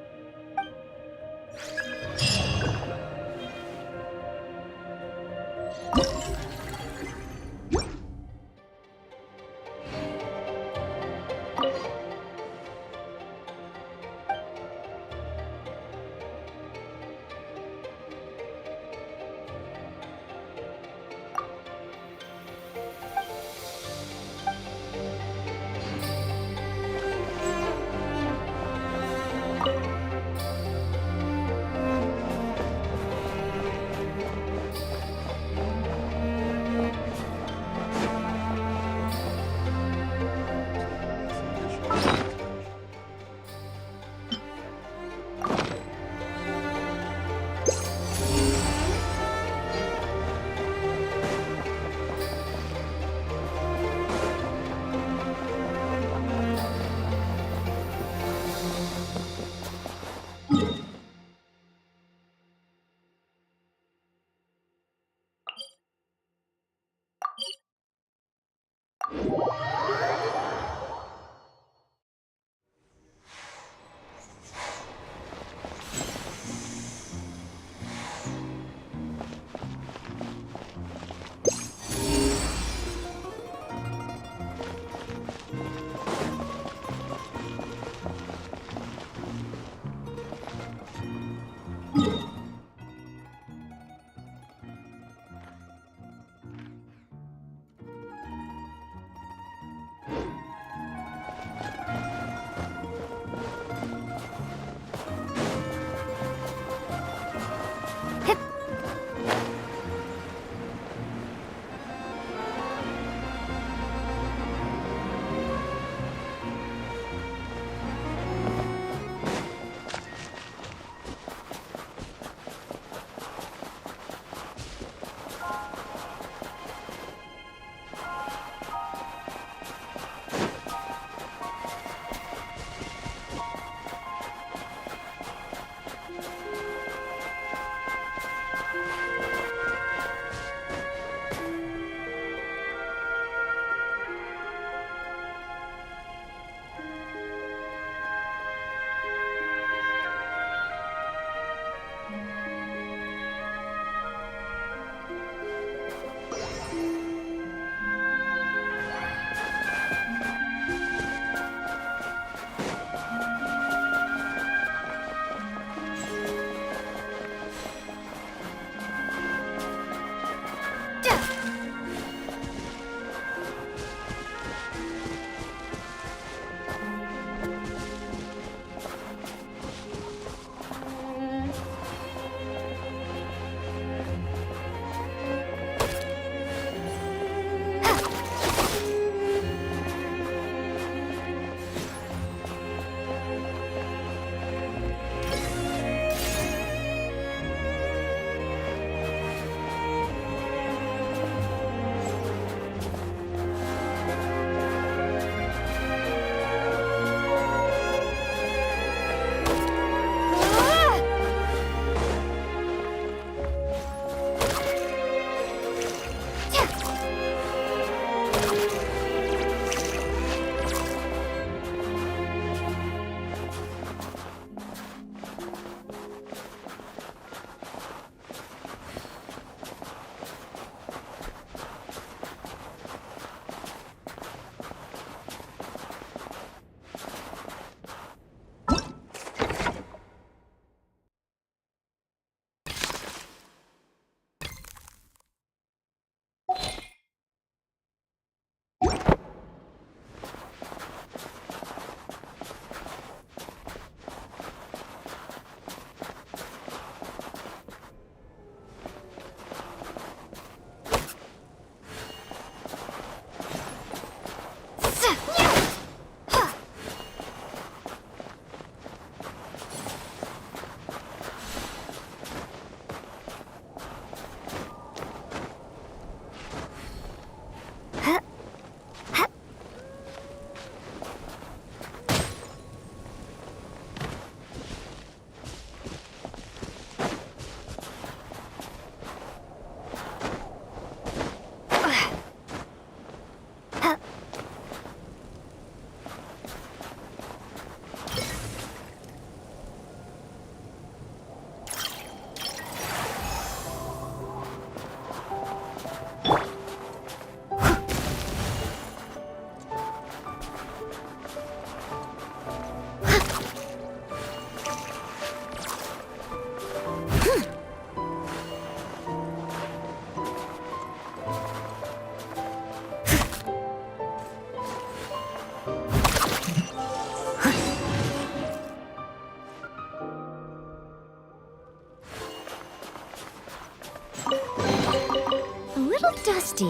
dusty.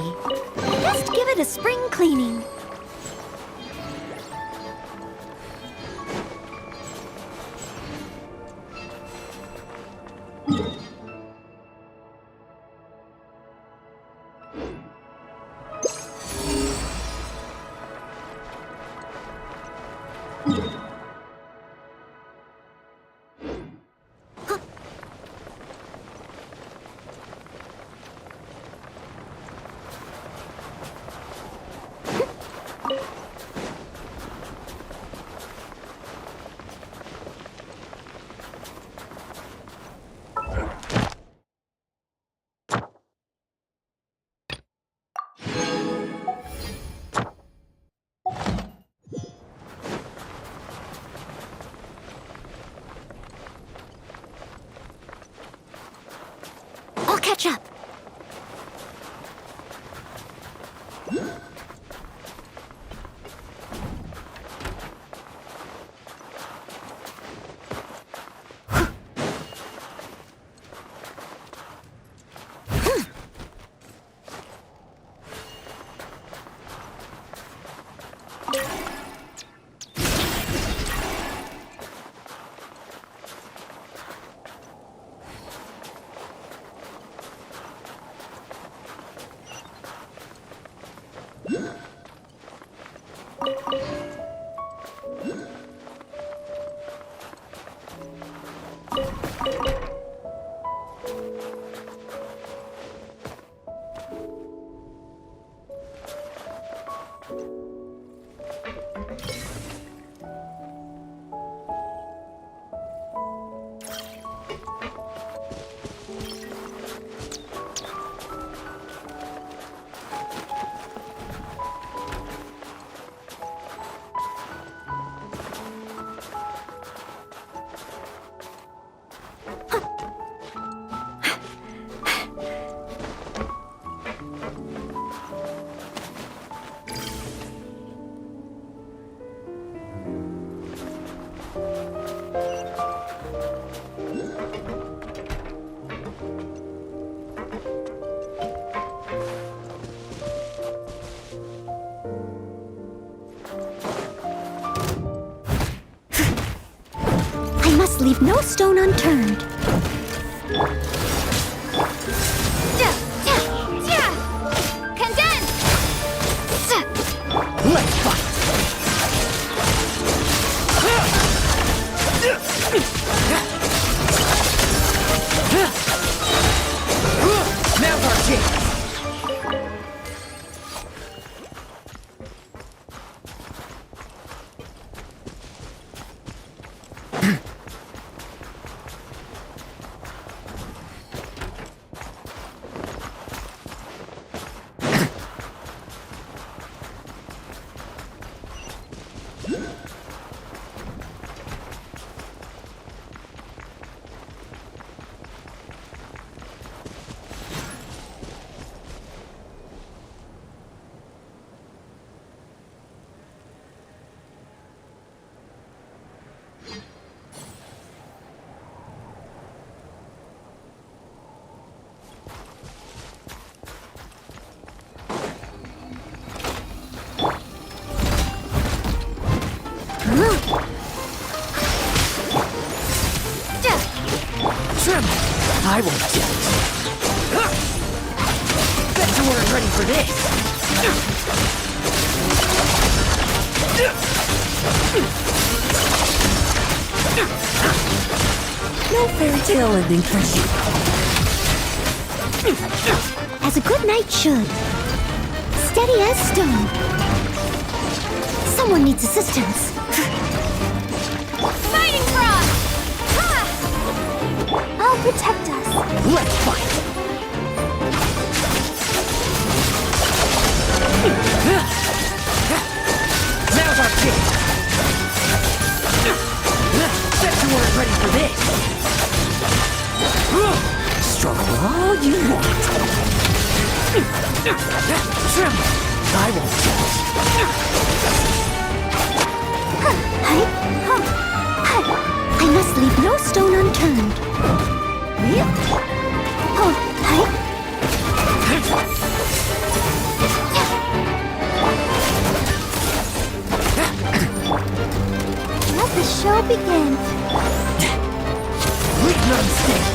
Best give it a spring cleaning. I'll catch up. Leave no stone unturned. Condense! Let's fight! Now's our chance! I won't judge. Bet you weren't ready for this. No fairy tale ending for you. As a good knight should. Steady as stone. Someone needs assistance. Fighting frog! I'll protect us. Let's fight! Now's our chance! Bet you weren't ready for this! Struggle all you want. Tremble! I won't judge. I must leave no stone unturned. show begins. Make no mistake.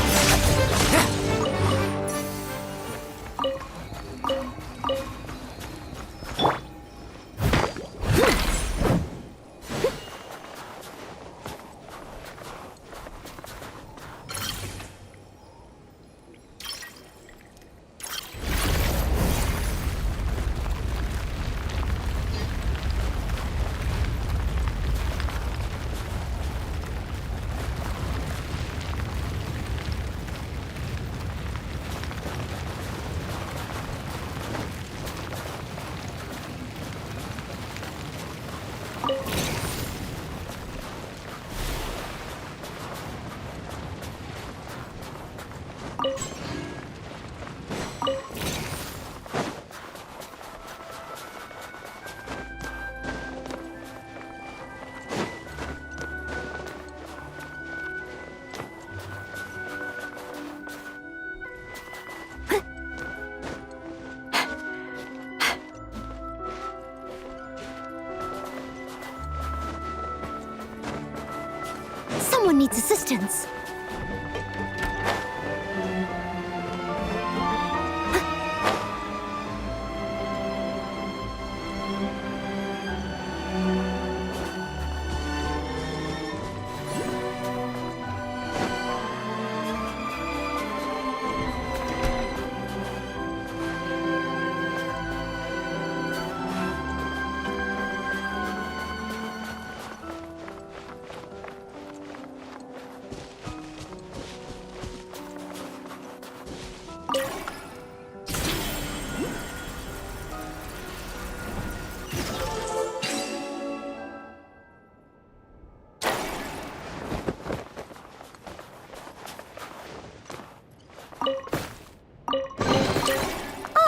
Someone needs assistance.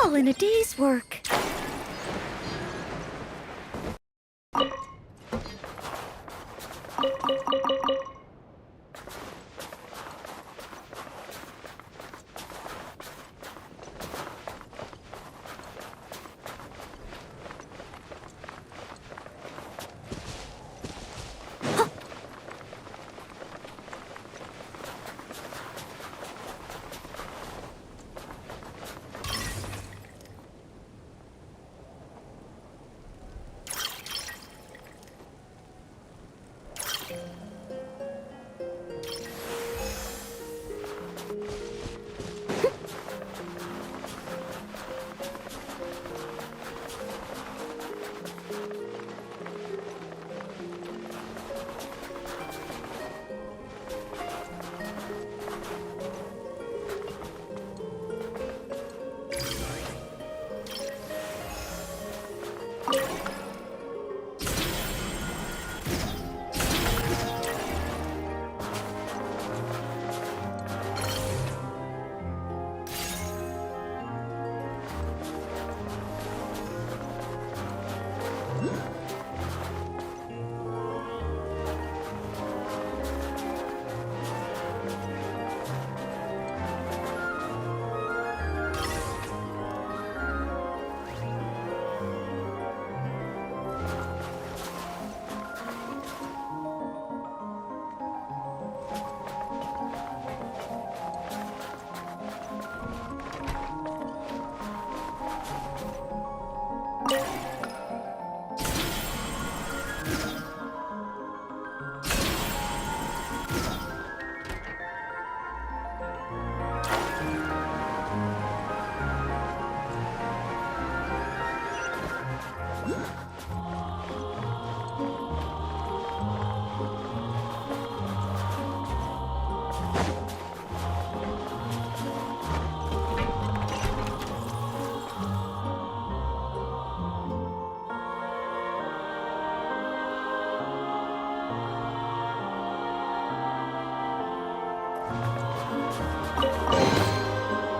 All in a day's work.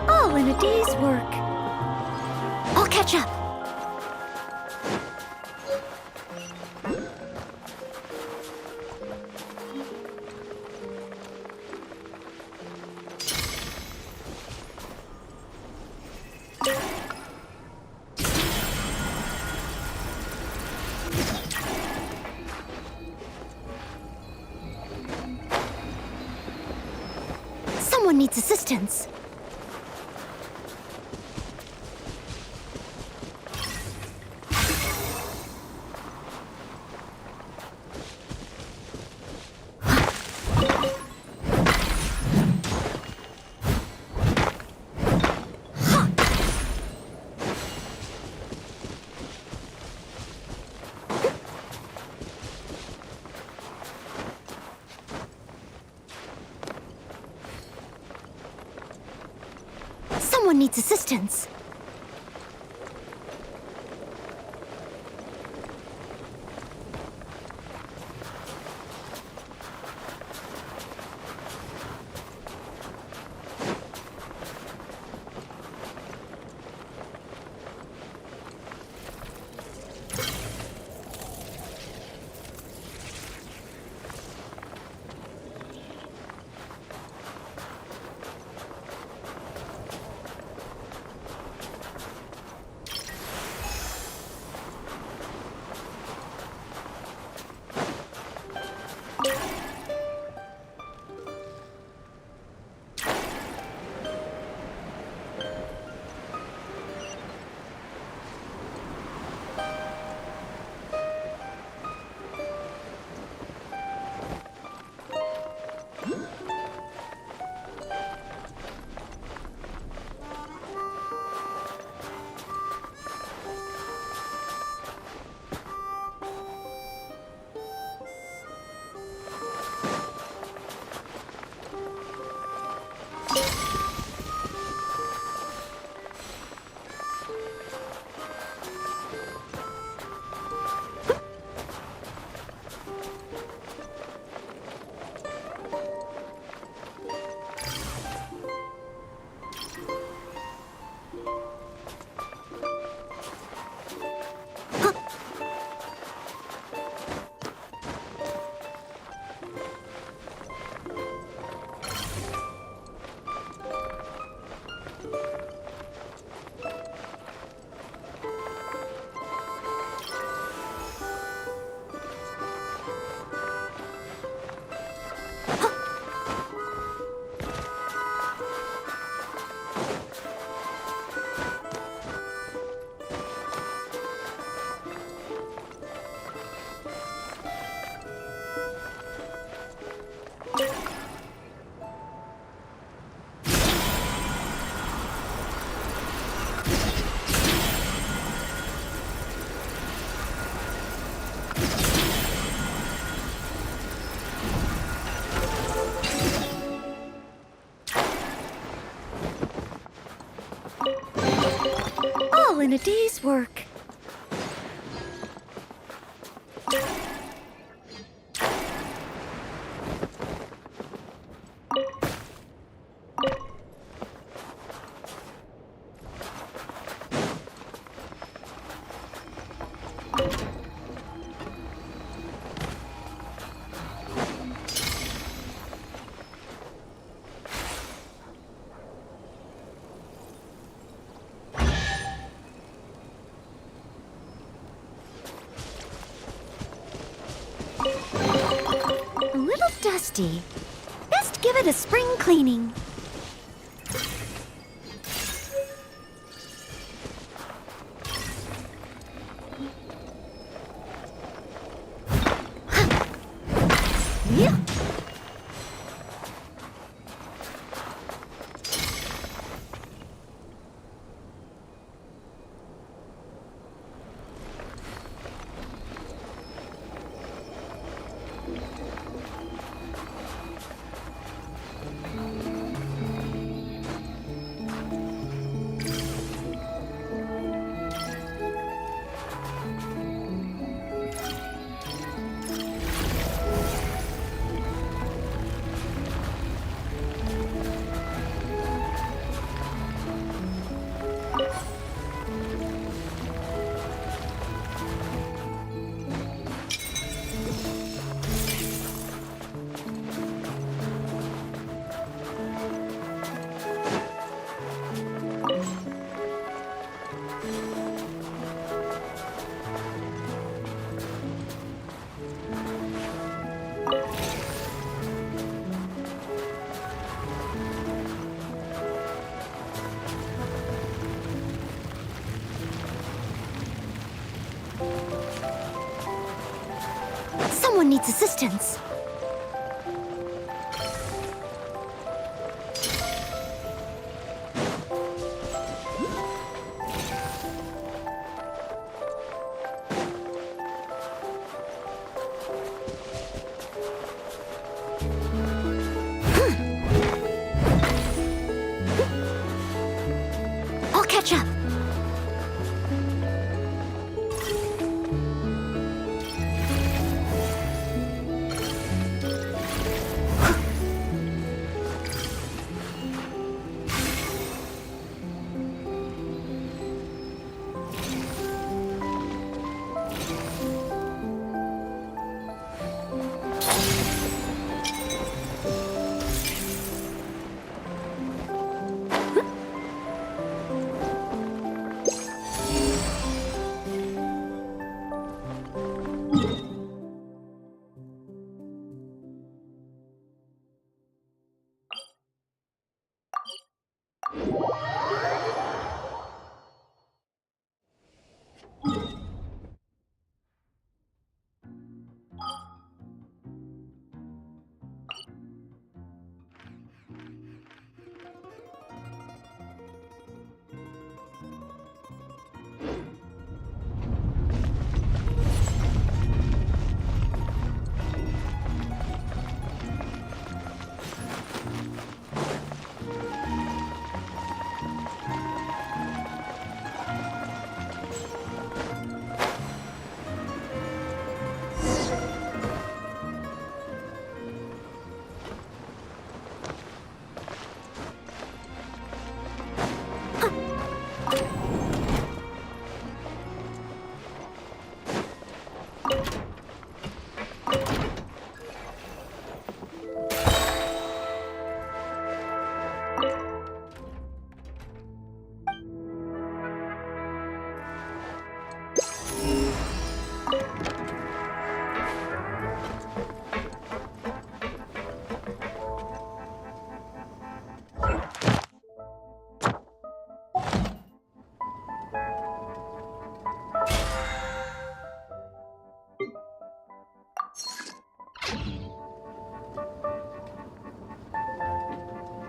All in a day's work. I'll catch up. needs assistance. Someone needs assistance. All in a day's work. A little dusty. Best give it a spring cleaning. Yeah. Someone needs assistance. I'll catch up.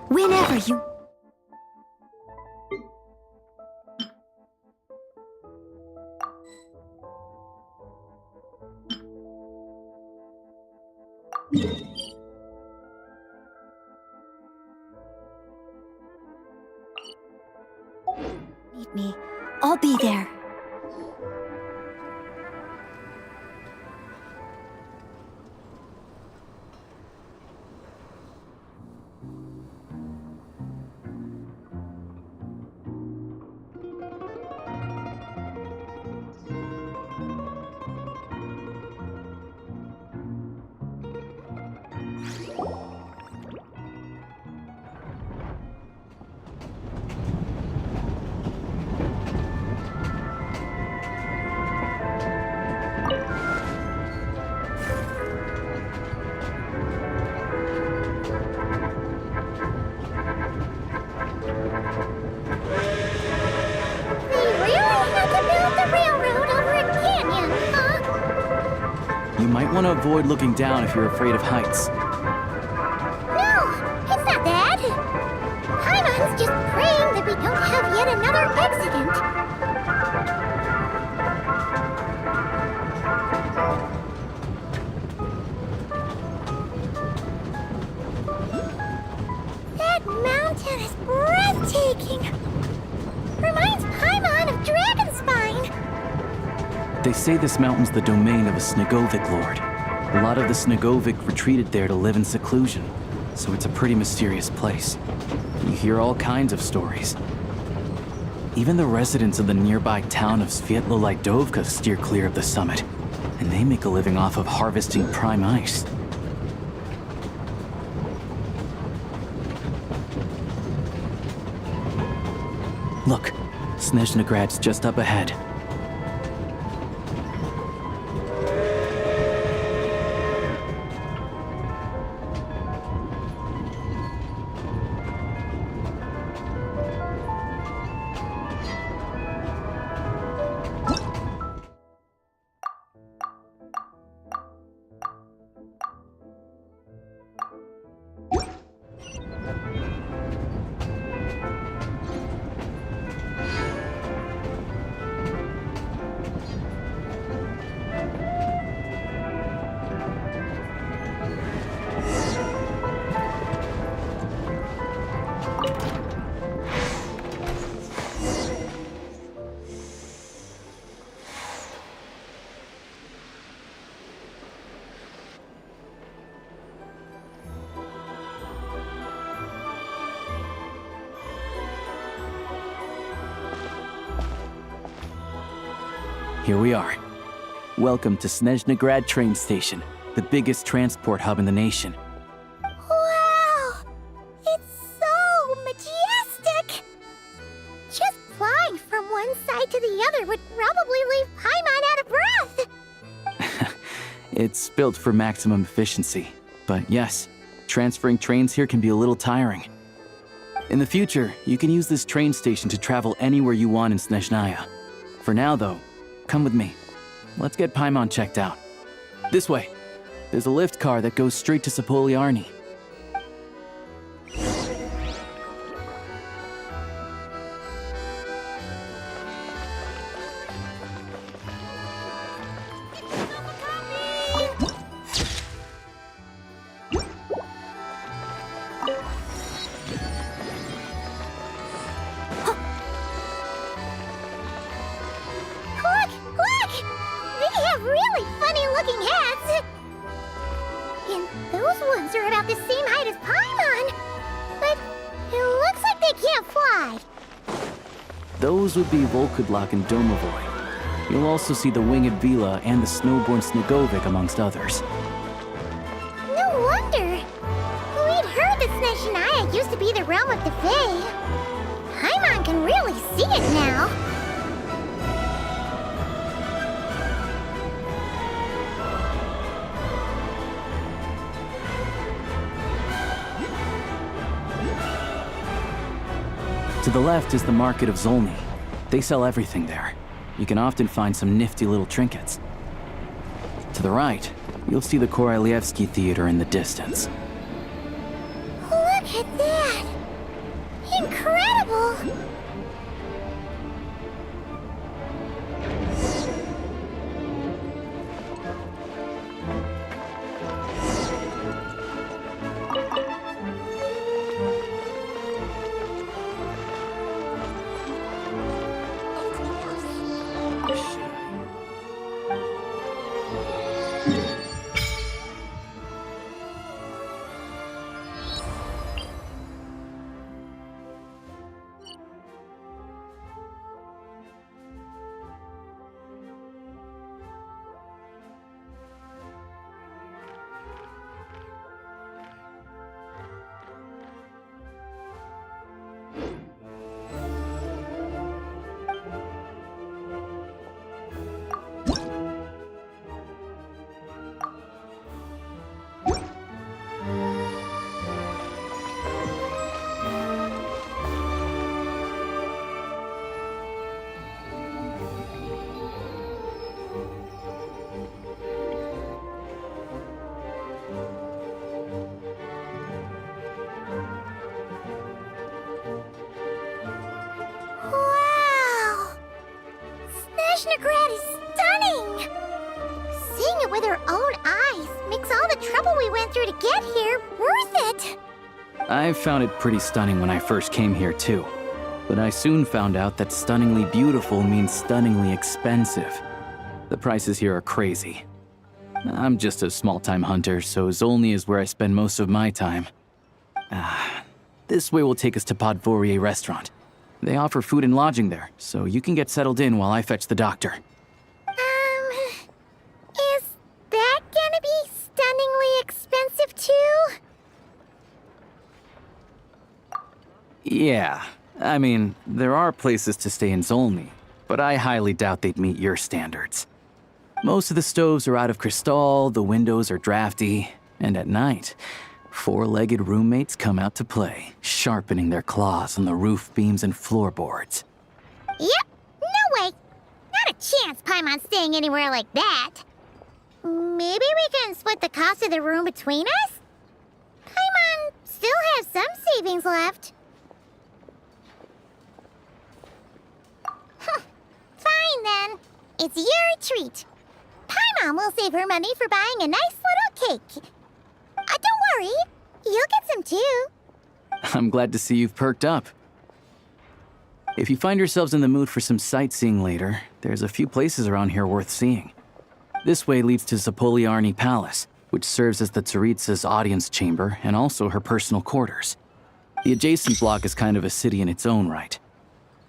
Whenever you... need me, I'll be there. You might want to avoid looking down if you're afraid of heights. No, it's not that. Paimon's just praying that we don't have yet another accident. That mountain is breathtaking. Reminds Paimon of Dragonspine. They say this mountain's the domain of a Snegovic lord. A lot of the Snegovic retreated there to live in seclusion, so it's a pretty mysterious place. You hear all kinds of stories. Even the residents of the nearby town of Svietlolaidovka steer clear of the summit, and they make a living off of harvesting prime ice. Look, Snezhnagrad's just up ahead. here we are. Welcome to Snezhnaya train station, the biggest transport hub in the nation. Wow! It's so majestic! Just flying from one side to the other would probably leave Paimon out of breath! It's built for maximum efficiency, but yes, transferring trains here can be a little tiring. In the future, you can use this train station to travel anywhere you want in Snezhnaya. For now, though, come with me. Let's get Paimon checked out. This way. There's a lift car that goes straight to Sapoliarni. Those would be Volkudlak and Domovoy. You'll also see the winged Vila and the snowborn Snegovic amongst others. No wonder! We'd heard that Snezhnaya used to be the realm of the Fae. Paimon can really see it now. To the left is the market of Zolny. They sell everything there. You can often find some nifty little trinkets. To the right, you'll see the Korolyevsky Theater in the distance. Look at that! Incredible! Snezhnaya is stunning! Seeing it with our own eyes makes all the trouble we went through to get here worth it! I found it pretty stunning when I first came here too. But I soon found out that stunningly beautiful means stunningly expensive. The prices here are crazy. I'm just a small-time hunter, so Zolny is where I spend most of my time. This way will take us to Podvorier restaurant. They offer food and lodging there, so you can get settled in while I fetch the doctor. Is that gonna be stunningly expensive too? Yeah, I mean, there are places to stay in Zolny, but I highly doubt they'd meet your standards. Most of the stoves are out of crystal, the windows are drafty, and at night, four-legged roommates come out to play, sharpening their claws on the roof beams and floorboards. Yep, no way! Not a chance Paimon's staying anywhere like that. Maybe we can split the cost of the room between us? Paimon still has some savings left. Fine then. It's your treat. Paimon will save her money for buying a nice little cake. Don't worry, you'll get some too. I'm glad to see you've perked up. If you find yourselves in the mood for some sightseeing later, there's a few places around here worth seeing. This way leads to Sapoliarni Palace, which serves as the Tsaritsa's audience chamber and also her personal quarters. The adjacent block is kind of a city in its own right.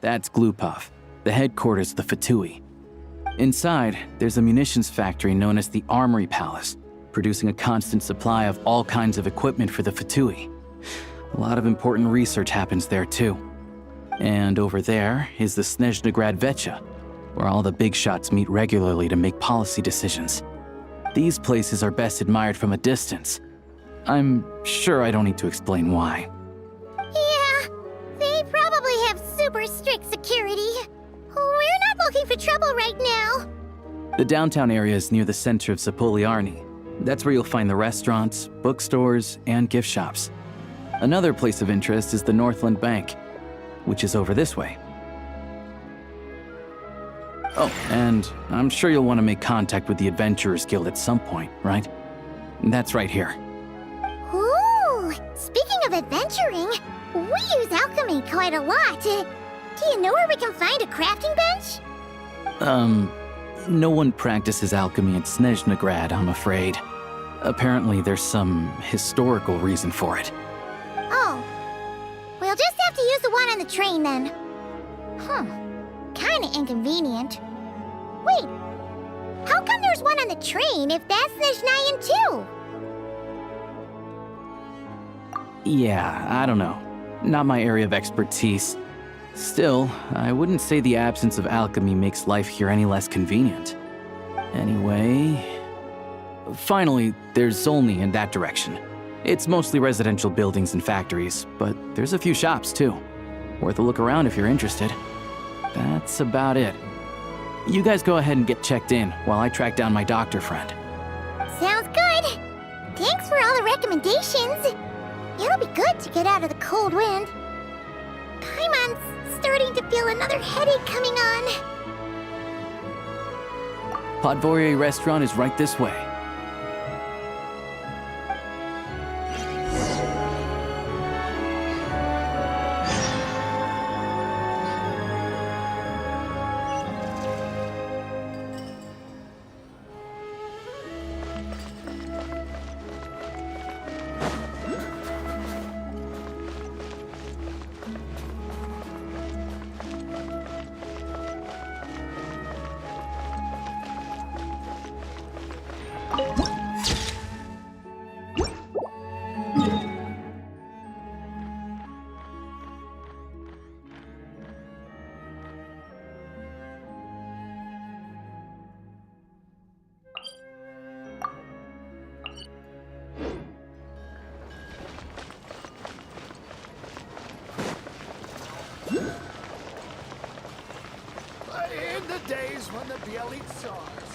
That's Glupov, the headquarters of the Fatui. Inside, there's a munitions factory known as the Armory Palace, producing a constant supply of all kinds of equipment for the Fatui. A lot of important research happens there too. And over there is the Snezhnaya Negeri, where all the big shots meet regularly to make policy decisions. These places are best admired from a distance. I'm sure I don't need to explain why. Yeah, they probably have super strict security. We're not looking for trouble right now. The downtown area is near the center of Zapoliarny. That's where you'll find the restaurants, bookstores, and gift shops. Another place of interest is the Northland Bank, which is over this way. Oh, and I'm sure you'll want to make contact with the Adventurers Guild at some point, right? That's right here. Ooh, speaking of adventuring, we use alchemy quite a lot. Do you know where we can find a crafting bench? No one practices alchemy in Snezhnaya, I'm afraid. Apparently there's some historical reason for it. Oh, we'll just have to use the one on the train then. Kinda inconvenient. Wait, how come there's one on the train if that's Snezhnayan too? Yeah, I don't know. Not my area of expertise. Still, I wouldn't say the absence of alchemy makes life here any less convenient. Anyway... Finally, there's Zolny in that direction. It's mostly residential buildings and factories, but there's a few shops too. Worth a look around if you're interested. That's about it. You guys go ahead and get checked in while I track down my doctor friend. Sounds good. Thanks for all the recommendations. It'll be good to get out of the cold wind. Paimon's starting to feel another headache coming on. Podvorier restaurant is right this way. In the days when the Bielit Tsars.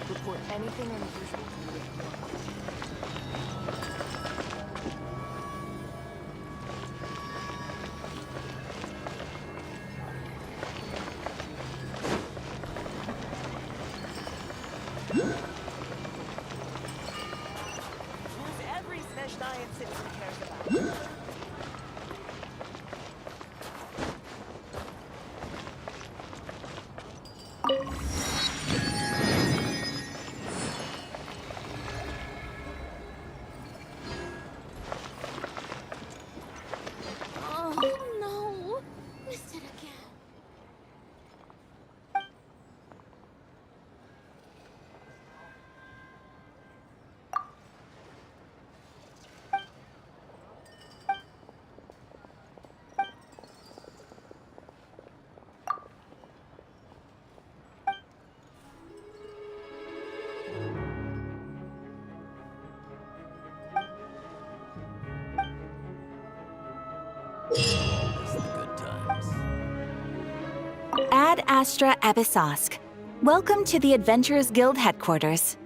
Report anything unusual. Every Snezhnayan citizen cares about. Oh no, missed it again. Ad Astra Abyssosque. Welcome to the Adventurers Guild headquarters.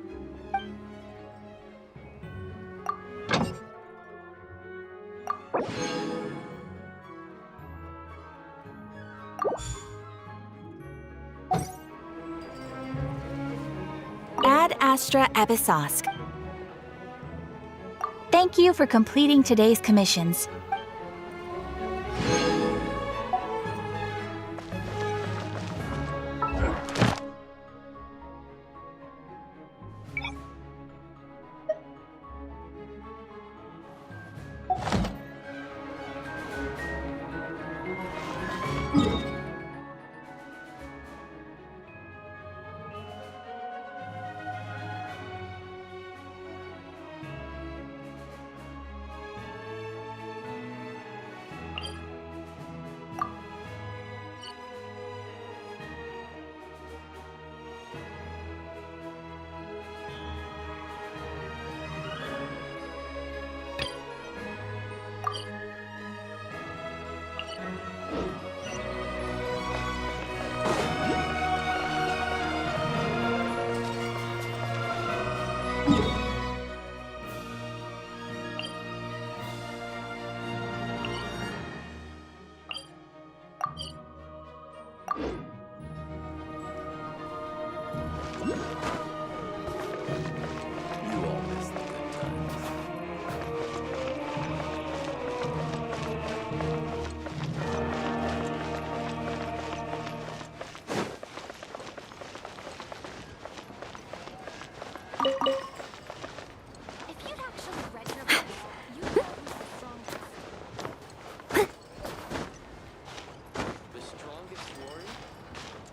Ad Astra Abyssosque. Thank you for completing today's commissions. You all miss the good times. If you'd actually read your Bible, you'd know who's the strongest. The strongest warrior?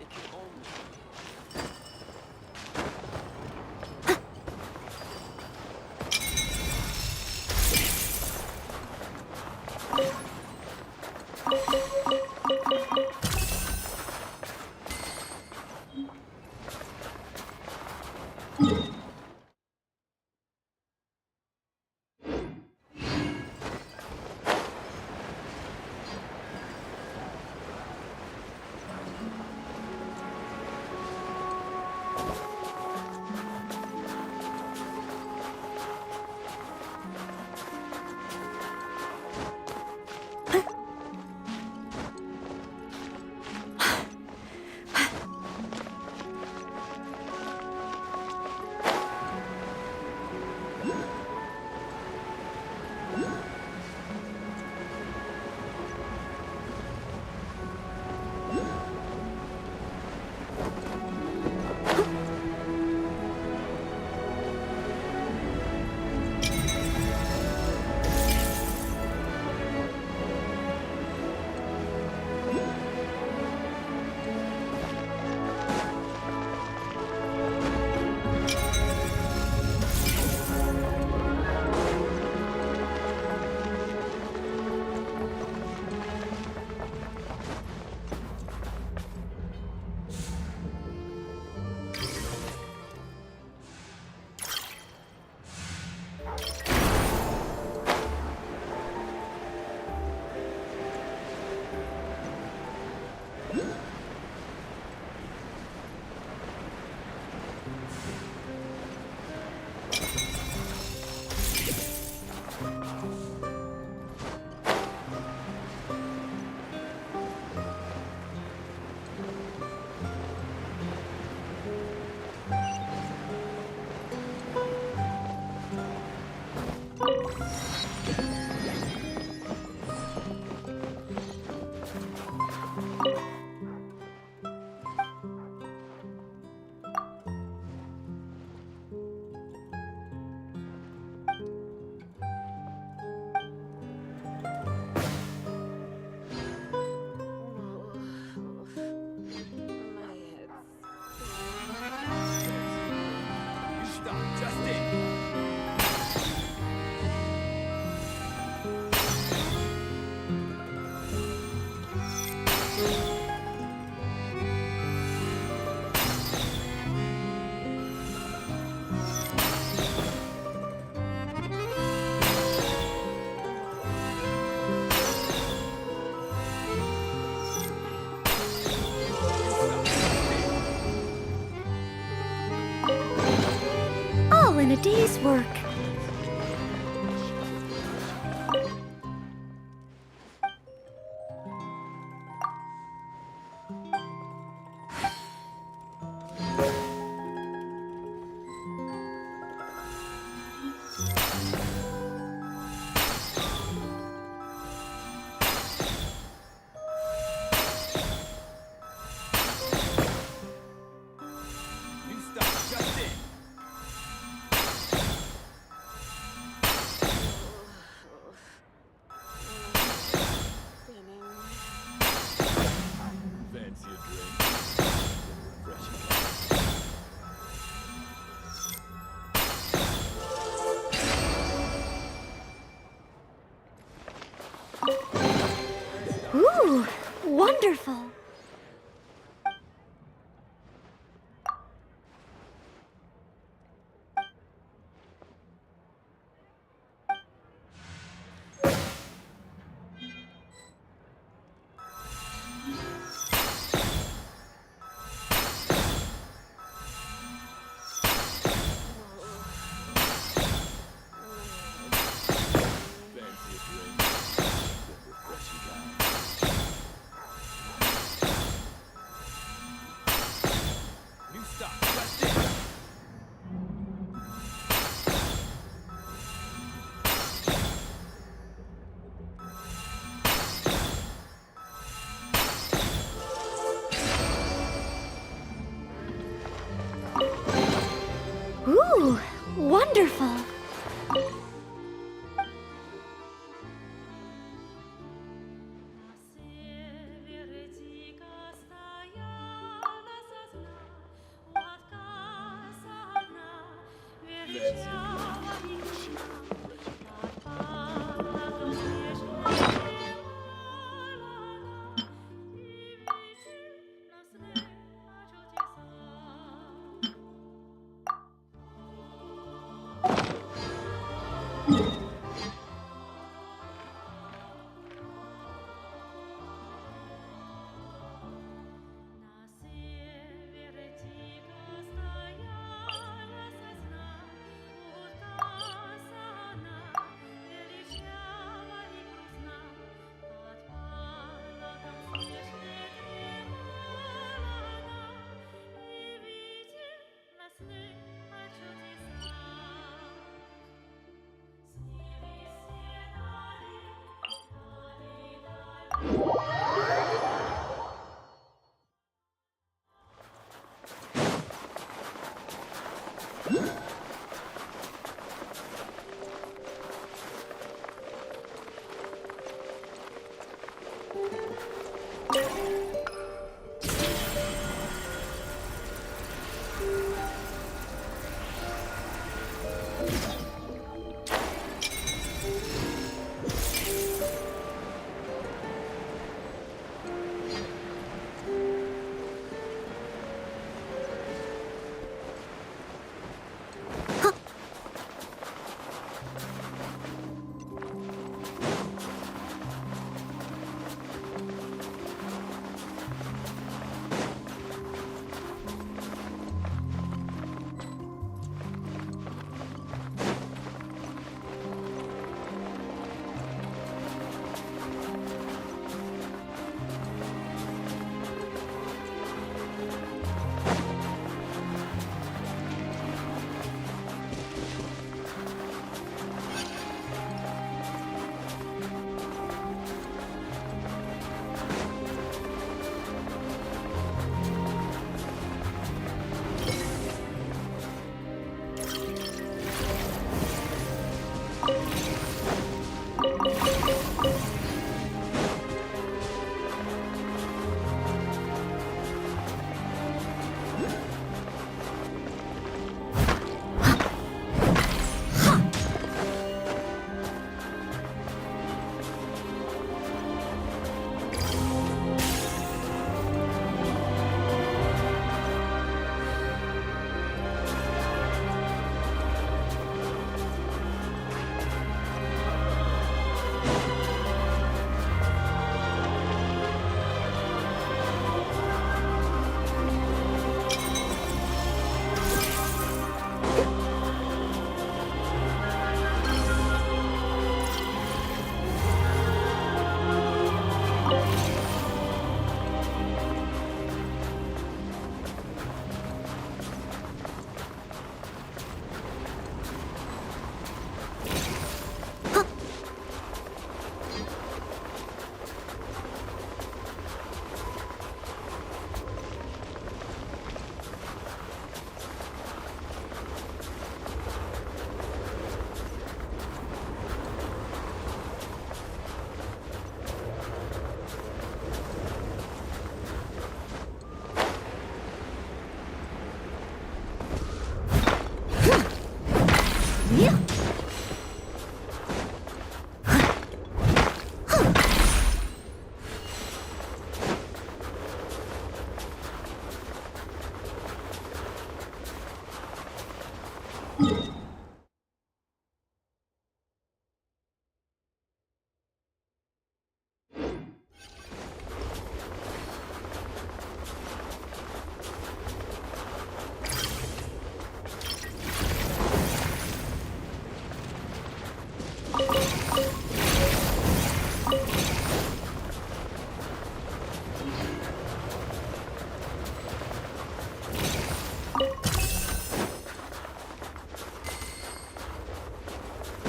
It can only be. All in a day's work. Ooh, wonderful.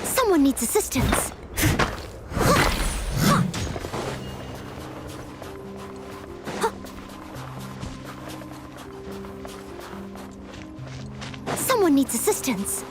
Someone needs assistance. Someone needs assistance.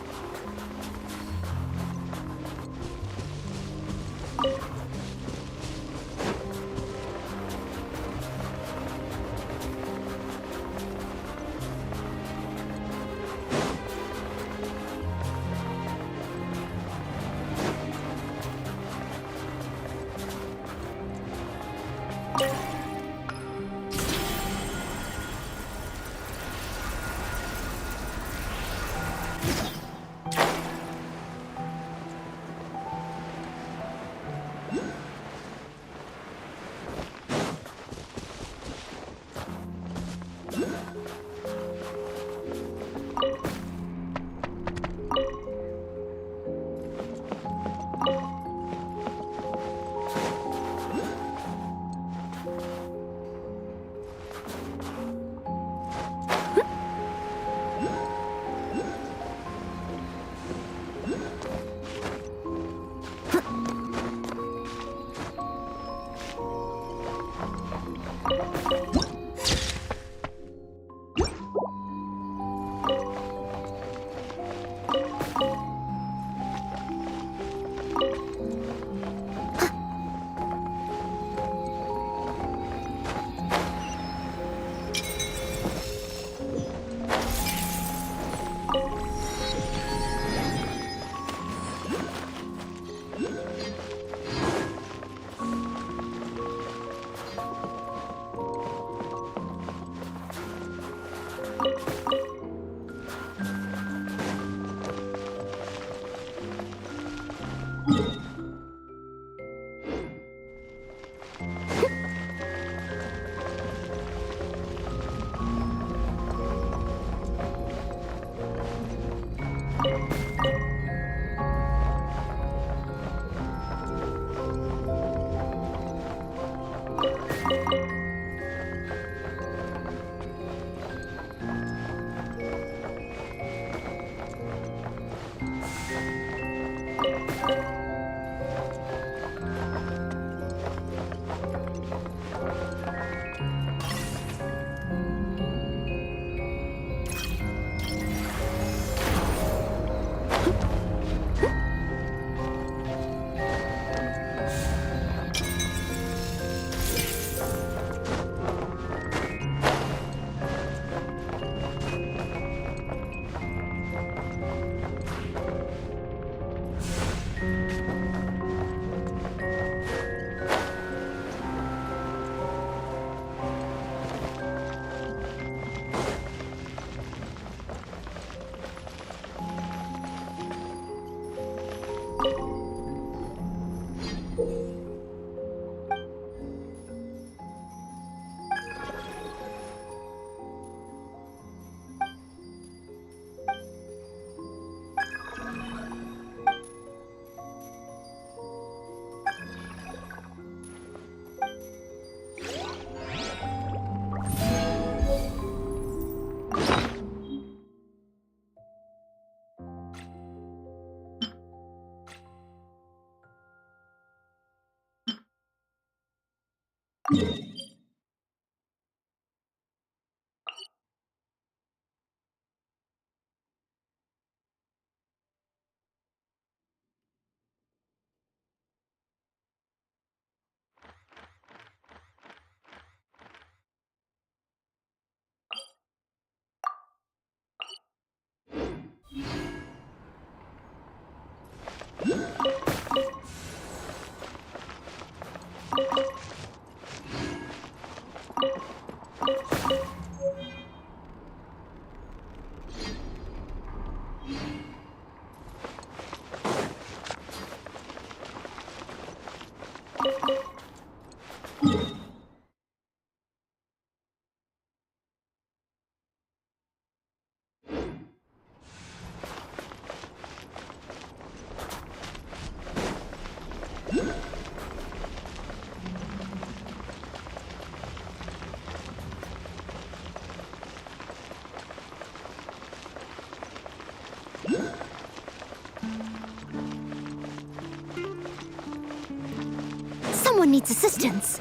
Someone needs assistance.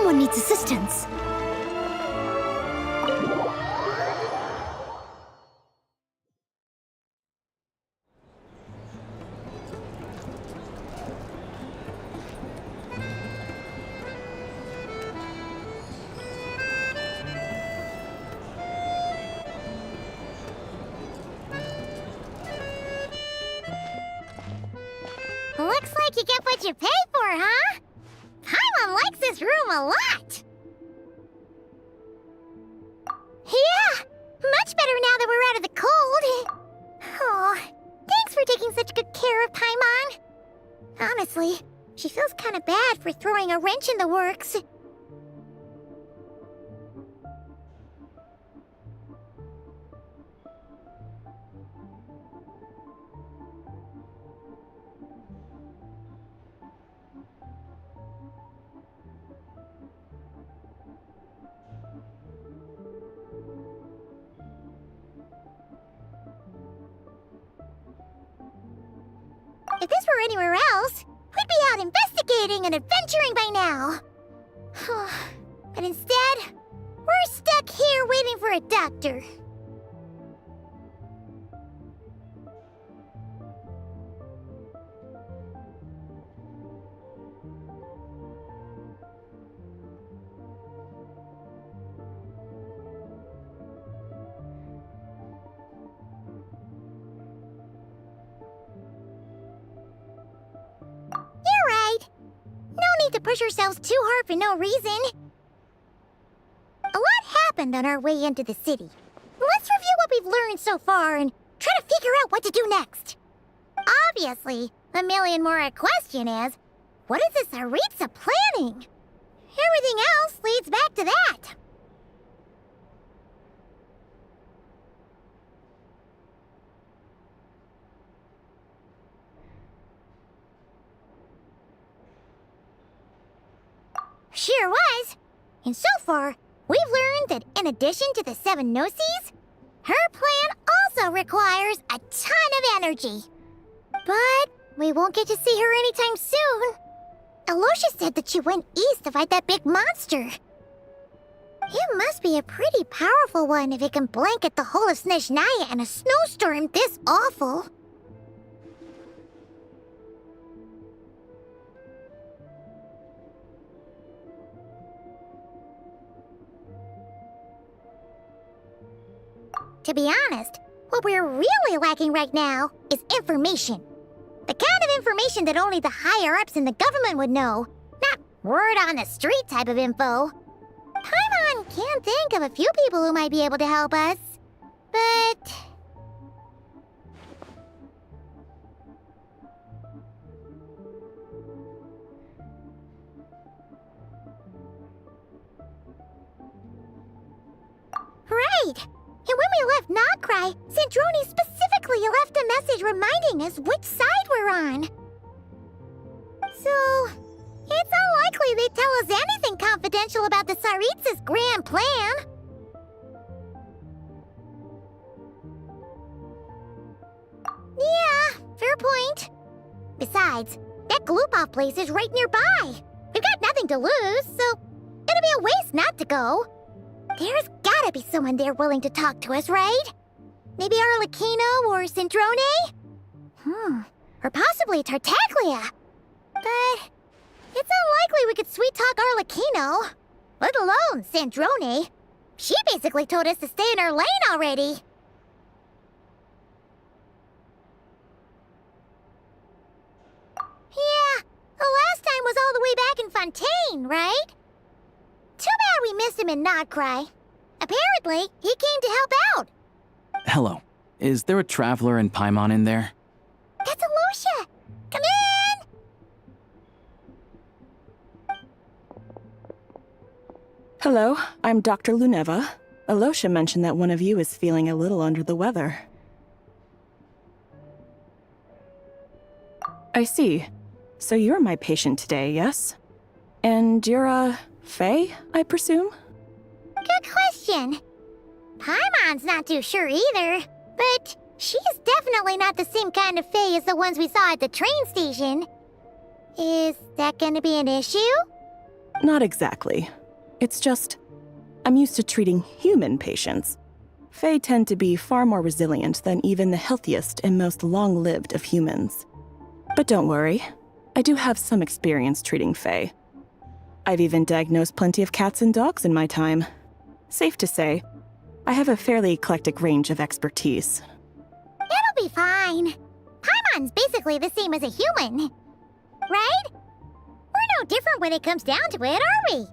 anyone needs assistance. Looks like you get what you pay for, huh? Paimon likes this room a lot. Yeah, much better now that we're out of the cold. Oh, thanks for taking such good care of Paimon. Honestly, she feels kind of bad for throwing a wrench in the works. If this were anywhere else, we'd be out investigating and adventuring by now. But instead, we're stuck here waiting for a doctor. You're right. No need to push ourselves too hard for no reason. A lot happened on our way into the city. Let's review what we've learned so far and try to figure out what to do next. Obviously, the million more question is, what is this Tsaritsa planning? Everything else leads back to that. Sure was. And so far, we've learned that in addition to the 7 Gnosis, her plan also requires a ton of energy. But we won't get to see her anytime soon. Alosha said that she went east to fight that big monster. It must be a pretty powerful one if it can blanket the whole of Snezhnaya in a snowstorm this awful. To be honest, what we're really lacking right now is information. The kind of information that only the higher-ups in the government would know, not word-on-the-street type of info. Paimon can think of a few people who might be able to help us, but... Right! And when we left Nagcry, Snezhnaya specifically left a message reminding us which side we're on. So, it's unlikely they'd tell us anything confidential about the Tsaritsa's grand plan. Yeah, fair point. Besides, that Glupov place is right nearby. We've got nothing to lose, so it'd be a waste not to go. There's gotta be someone there willing to talk to us, right? Maybe Arlecchino or Snezhnaya? Or possibly Tartaglia. But it's unlikely we could sweet-talk Arlecchino. Let alone Snezhnaya. She basically told us to stay in her lane already. Yeah, the last time was all the way back in Fontaine, right? Too bad we missed him in Nagcry. Apparently, he came to help out. Hello. Is there a traveler in Paimon in there? That's Alosha! Come in! Hello, I'm Dr. Luneva. Alosha mentioned that one of you is feeling a little under the weather. I see. So you're my patient today, yes? And you're Faye, I presume? Good question. Paimon's not too sure either, but she's definitely not the same kind of Faye as the ones we saw at the train station. Is that gonna be an issue? Not exactly. It's just, I'm used to treating human patients. Fae tend to be far more resilient than even the healthiest and most long-lived of humans. But don't worry, I do have some experience treating Fae. I've even diagnosed plenty of cats and dogs in my time. Safe to say, I have a fairly eclectic range of expertise. It'll be fine. Paimon's basically the same as a human. Right? We're no different when it comes down to it, are we?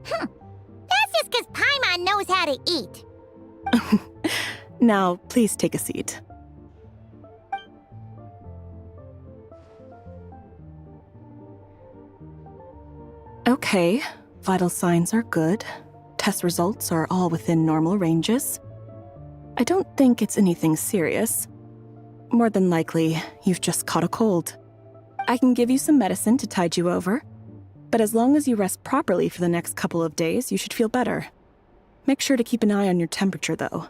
That's just because Paimon knows how to eat. Now, please take a seat. Okay, vital signs are good. Test results are all within normal ranges. I don't think it's anything serious. More than likely, you've just caught a cold. I can give you some medicine to tide you over, but as long as you rest properly for the next couple of days, you should feel better. Make sure to keep an eye on your temperature, though.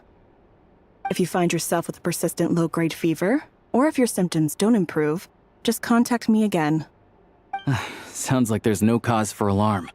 If you find yourself with a persistent low-grade fever, or if your symptoms don't improve, just contact me again. Sounds like there's no cause for alarm.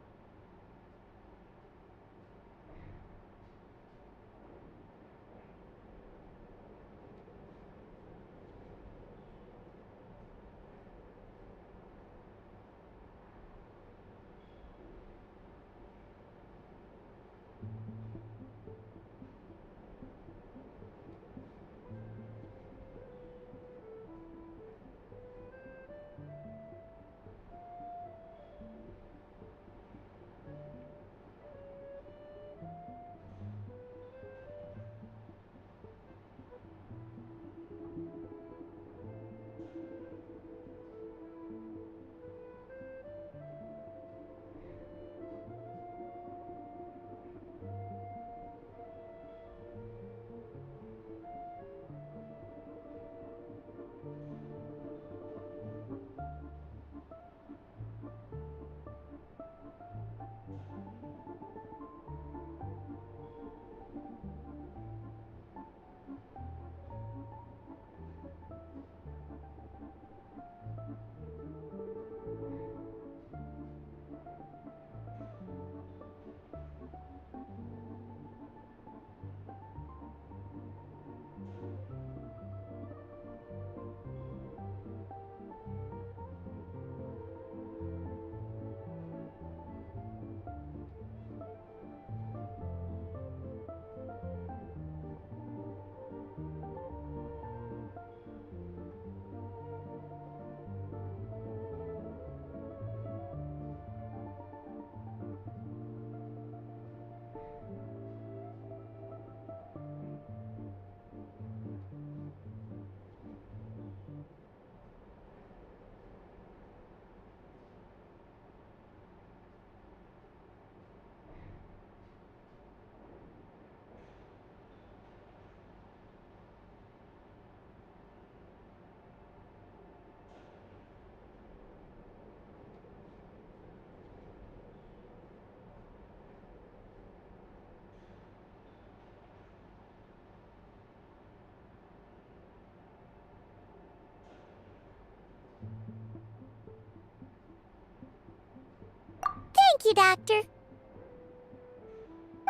Thank you, Doctor.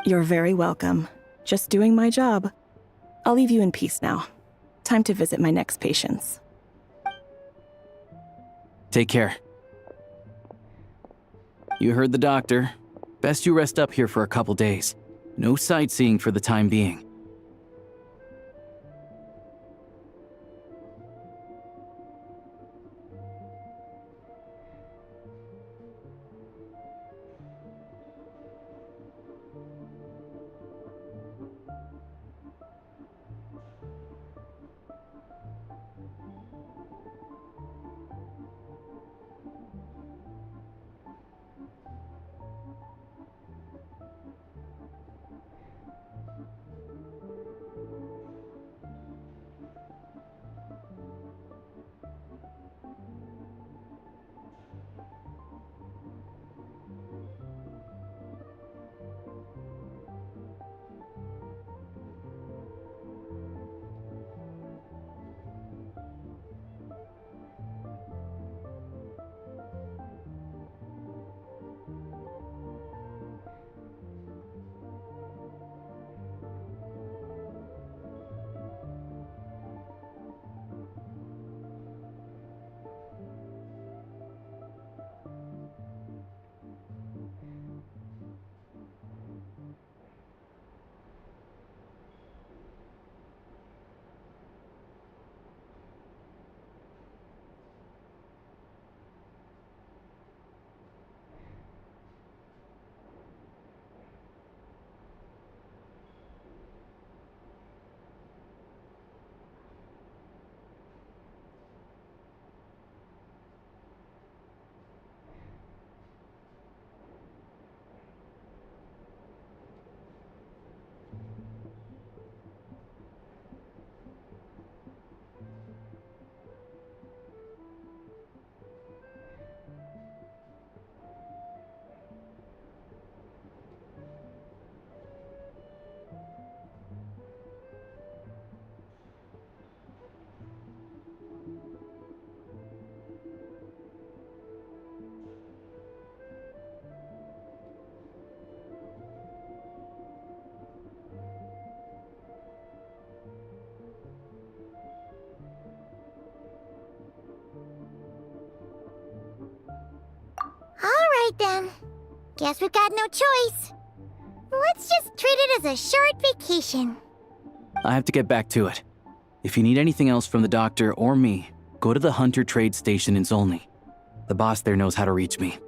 You're very welcome. Just doing my job. I'll leave you in peace now. Time to visit my next patients. Take care. You heard the doctor. Best you rest up here for a couple days. No sightseeing for the time being. right then. Guess we've got no choice. Let's just treat it as a short vacation. I have to get back to it. If you need anything else from the doctor or me, go to the Hunter Trade Station in Zolny. The boss there knows how to reach me.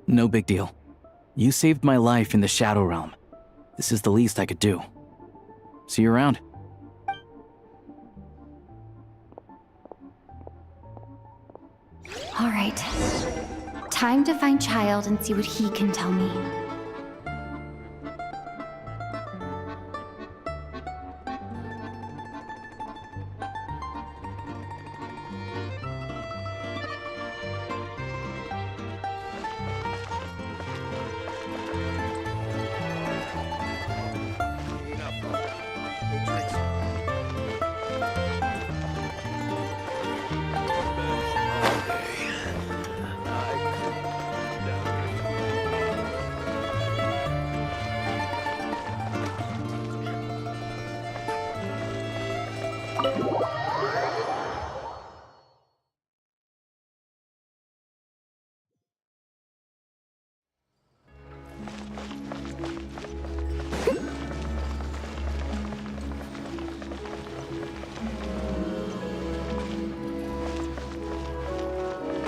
No big deal. You saved my life in the Shadow Realm. This is the least I could do. See you around. All right. Time to find Child and see what he can tell me.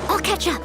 I'll catch up.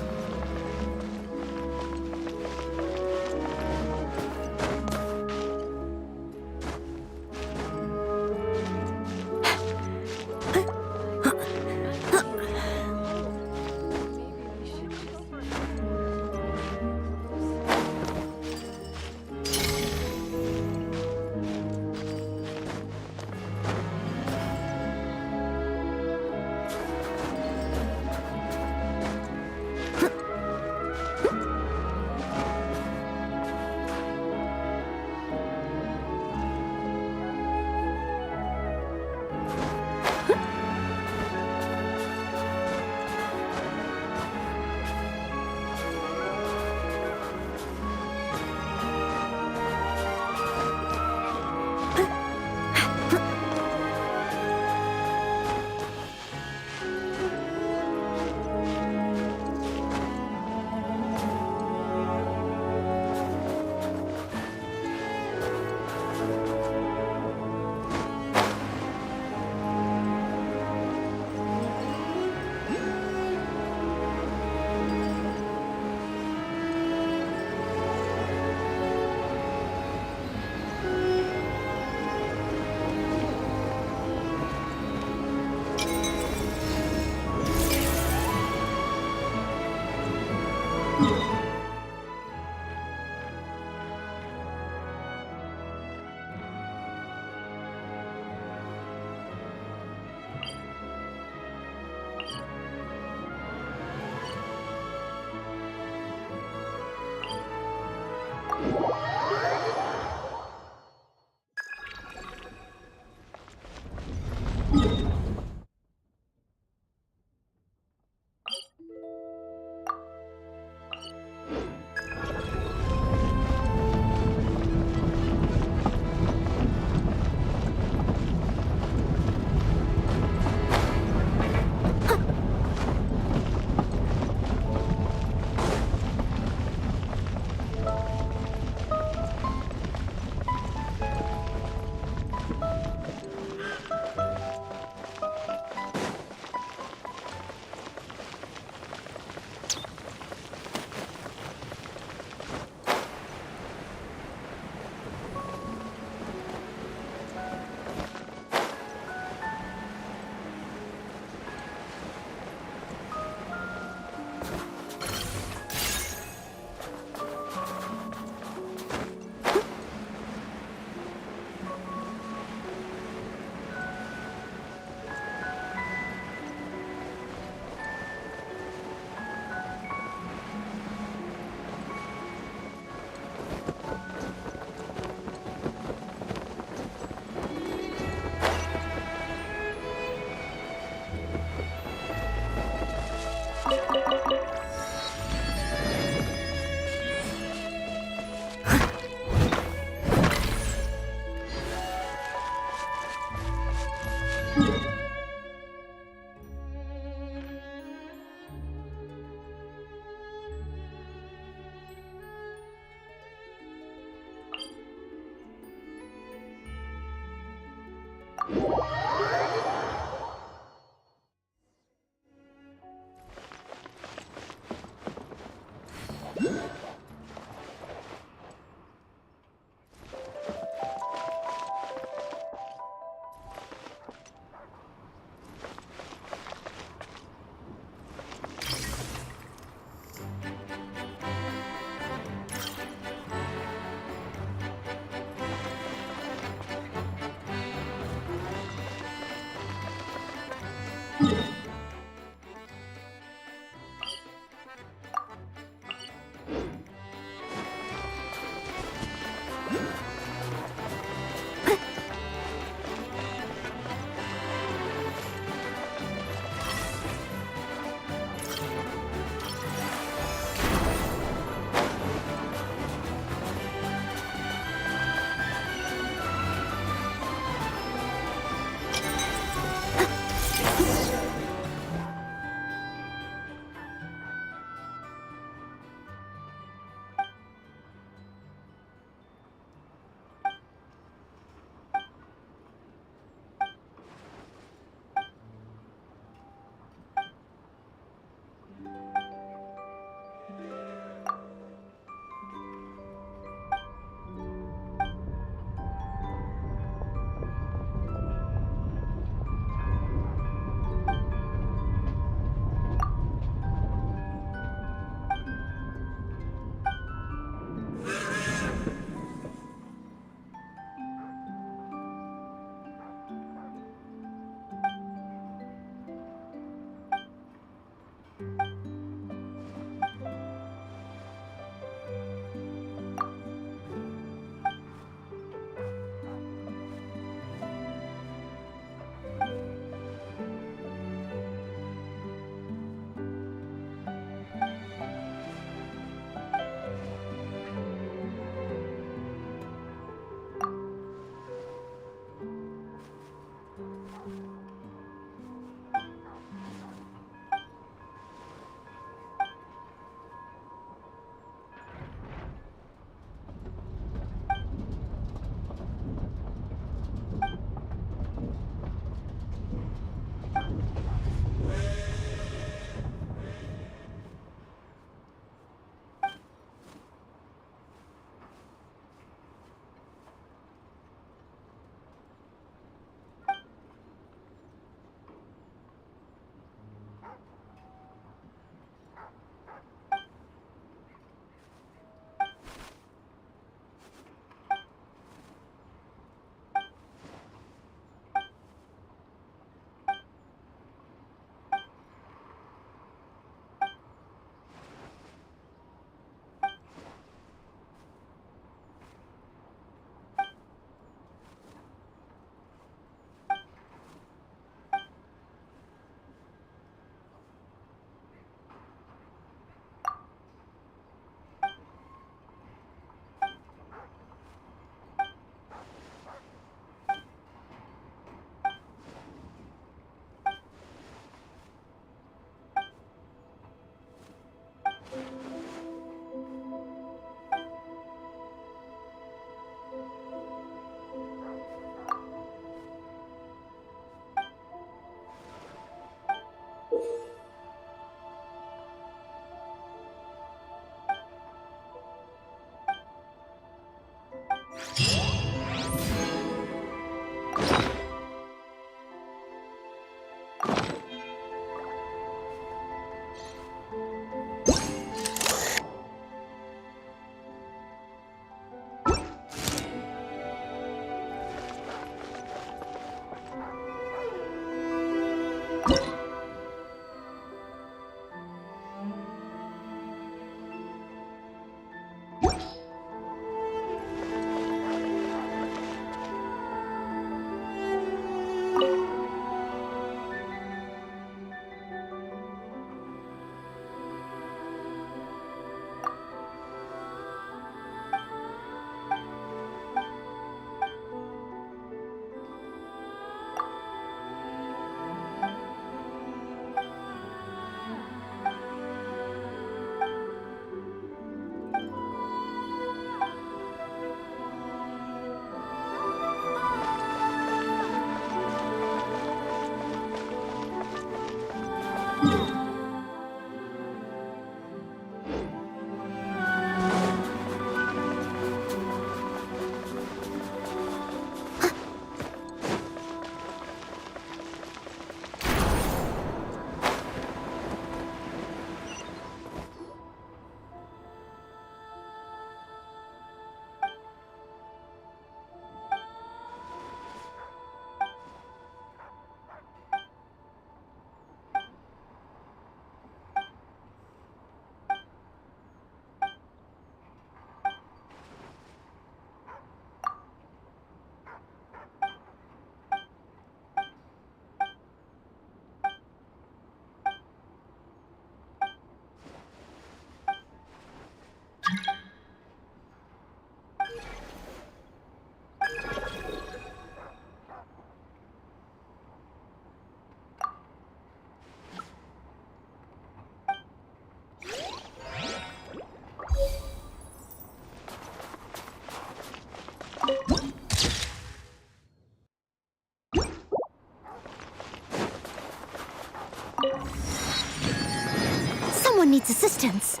Someone needs assistance.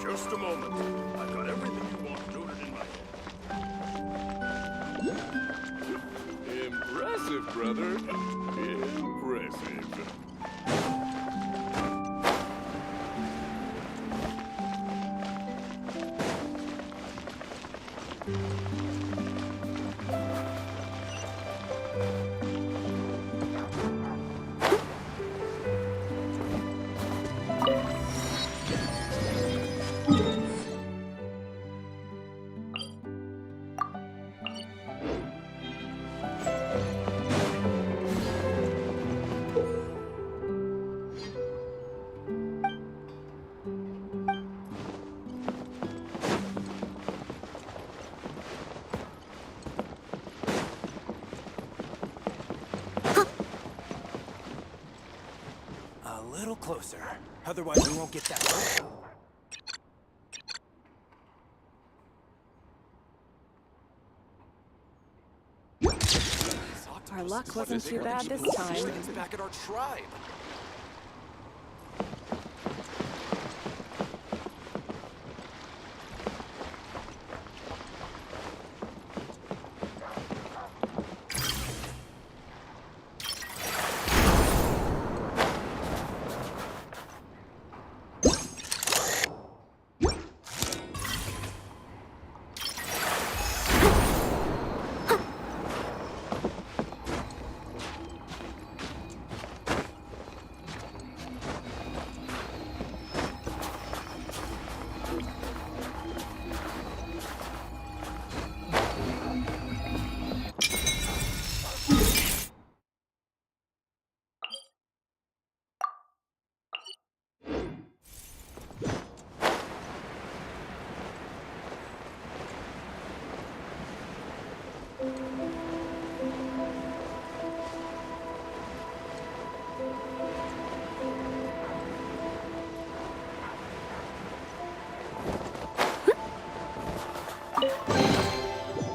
Just a moment. I've got everything you want noted in my head. Impressive, brother. Impressive. A little closer. Otherwise, we won't get that rope. Our luck wasn't too bad this time. Back at our tribe.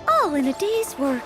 All in a day's work.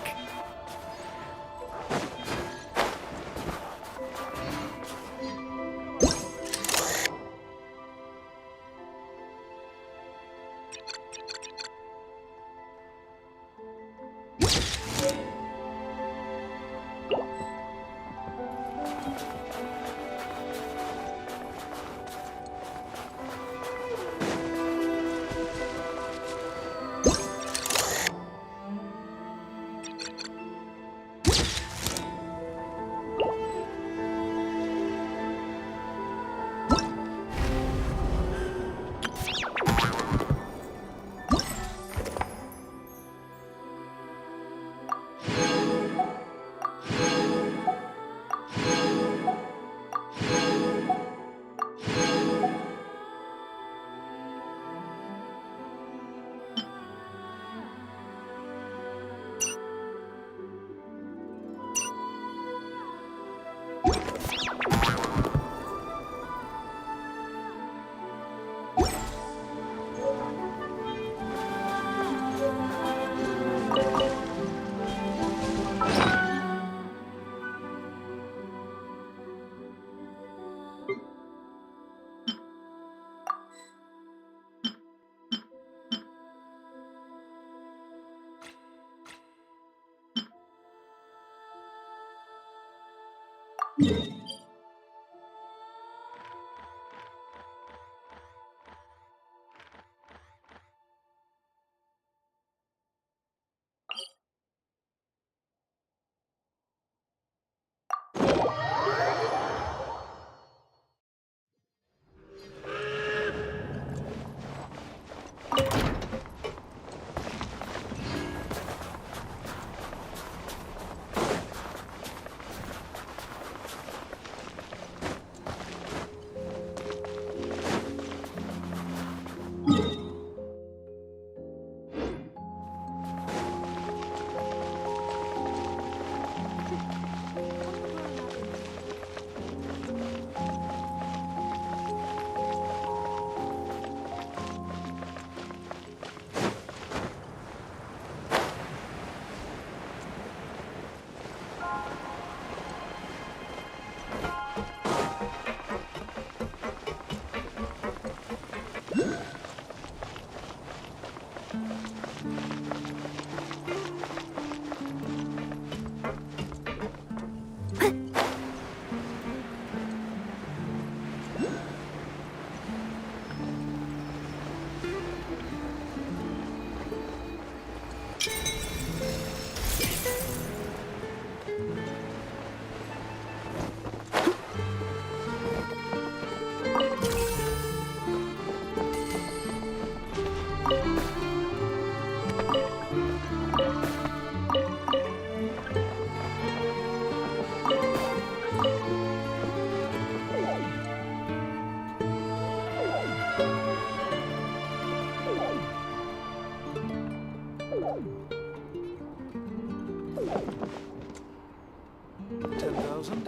10,000.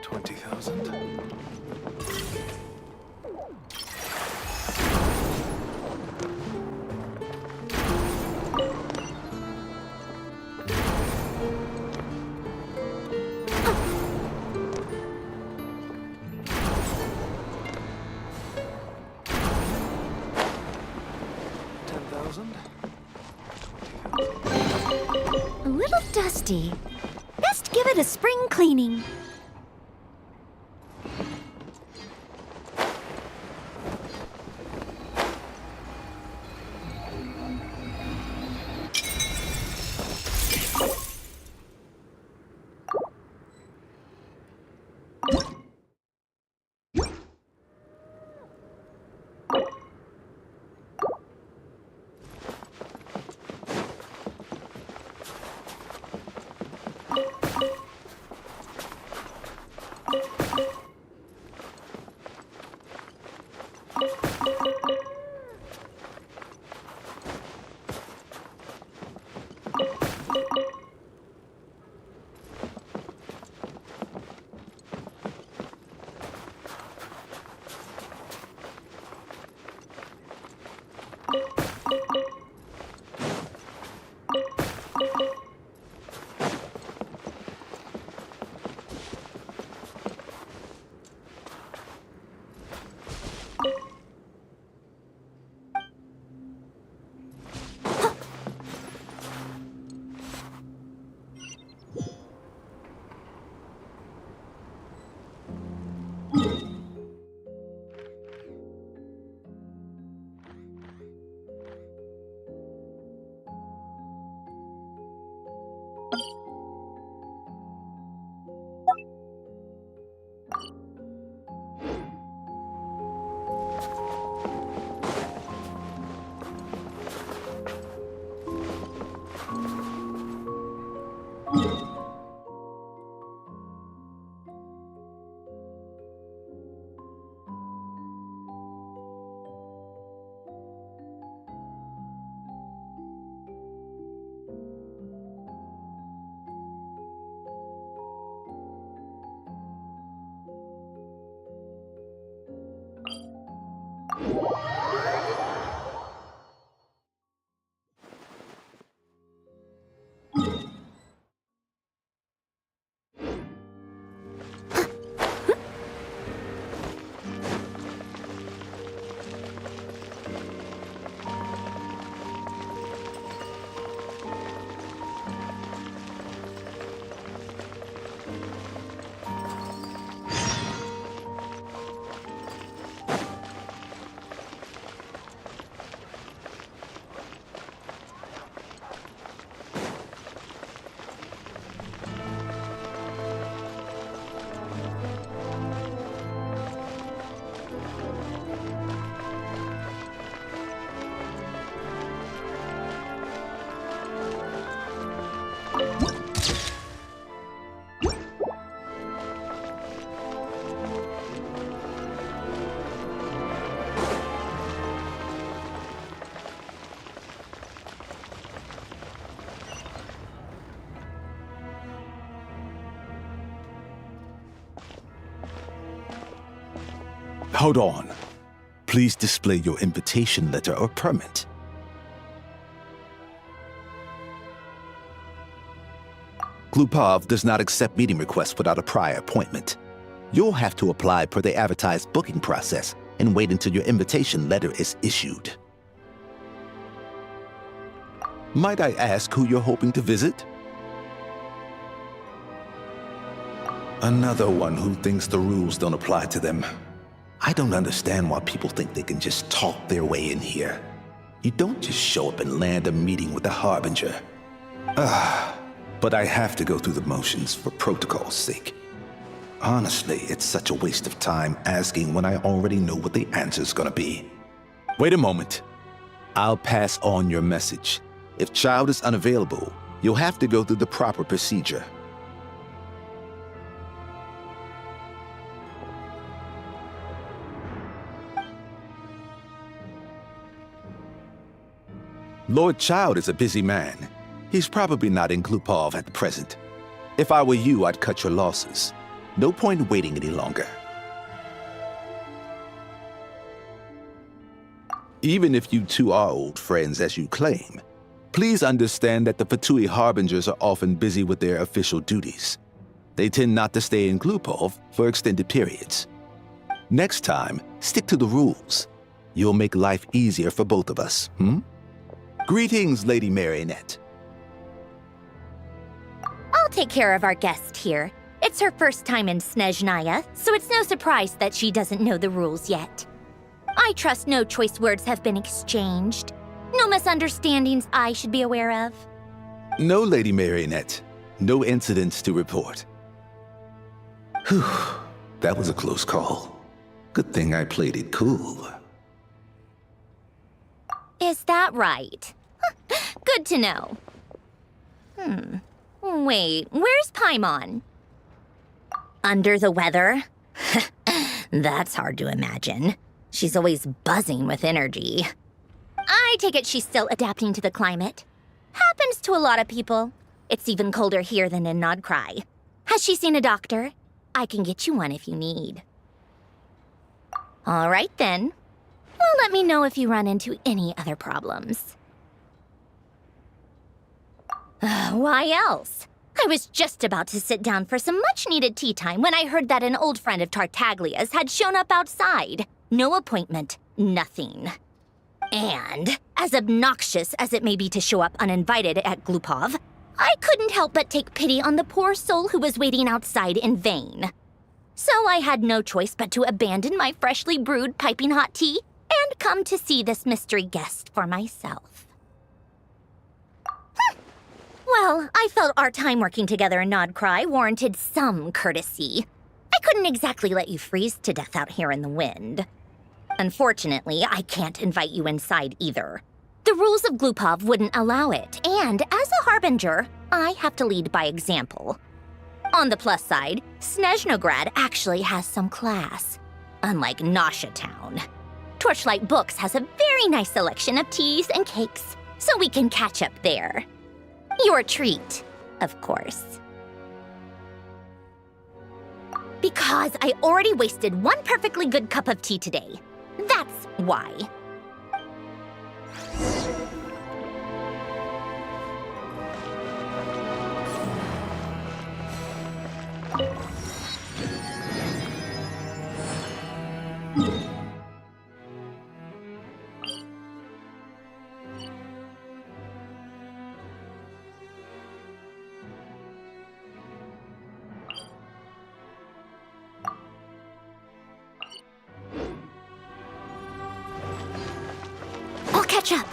20,000. A little dusty. Best give it a spring cleaning. Hold on. Please display your invitation letter or permit. Glupov does not accept meeting requests without a prior appointment. You'll have to apply per the advertised booking process and wait until your invitation letter is issued. Might I ask who you're hoping to visit? Another one who thinks the rules don't apply to them. I don't understand why people think they can just talk their way in here. You don't just show up and land a meeting with the Harbinger. But I have to go through the motions for protocol's sake. Honestly, it's such a waste of time asking when I already know what the answer's gonna be. Wait a moment. I'll pass on your message. If Child is unavailable, you'll have to go through the proper procedure. Lord Child is a busy man. He's probably not in Glupov at the present. If I were you, I'd cut your losses. No point waiting any longer. Even if you two are old friends as you claim, please understand that the Fatui Harbingers are often busy with their official duties. They tend not to stay in Glupov for extended periods. Next time, stick to the rules. You'll make life easier for both of us, Greetings, Lady Marionette. I'll take care of our guest here. It's her first time in Snezhnaya, so it's no surprise that she doesn't know the rules yet. I trust no choice words have been exchanged. No misunderstandings I should be aware of. No, Lady Marionette. No incidents to report. Whew, that was a close call. Good thing I played it cool. Is that right? Good to know. Wait, where's Paimon? Under the weather? That's hard to imagine. She's always buzzing with energy. I take it she's still adapting to the climate. Happens to a lot of people. It's even colder here than in Nodcry. Has she seen a doctor? I can get you one if you need. All right then. Well, let me know if you run into any other problems. Why else? I was just about to sit down for some much-needed tea time when I heard that an old friend of Tartaglia's had shown up outside. No appointment, nothing. And, as obnoxious as it may be to show up uninvited at Glupov, I couldn't help but take pity on the poor soul who was waiting outside in vain. So I had no choice but to abandon my freshly brewed piping hot tea and come to see this mystery guest for myself. Well, I felt our time working together in Nodcry warranted some courtesy. I couldn't exactly let you freeze to death out here in the wind. Unfortunately, I can't invite you inside either. The rules of Glupov wouldn't allow it, and as a harbinger, I have to lead by example. On the plus side, Snezhnograd actually has some class, unlike Nasha Town. Torchlight Books has a very nice selection of teas and cakes, so we can catch up there. Your treat, of course. Because I already wasted one perfectly good cup of tea today. That's why. I'll catch up.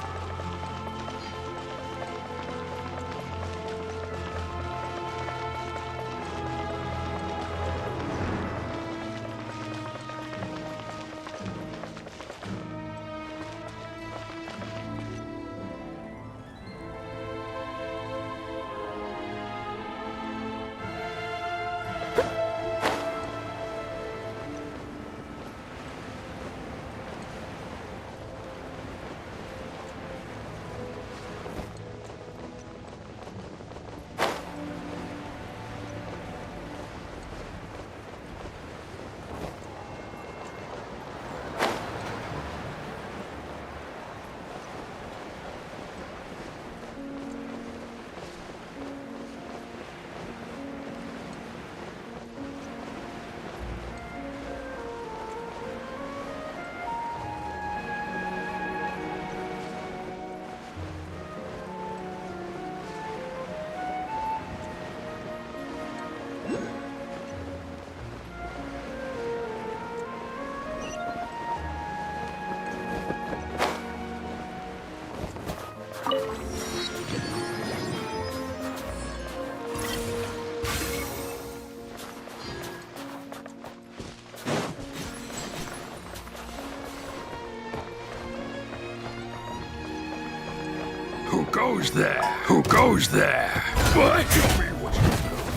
Who goes there? Who goes there? What? Show me what you do.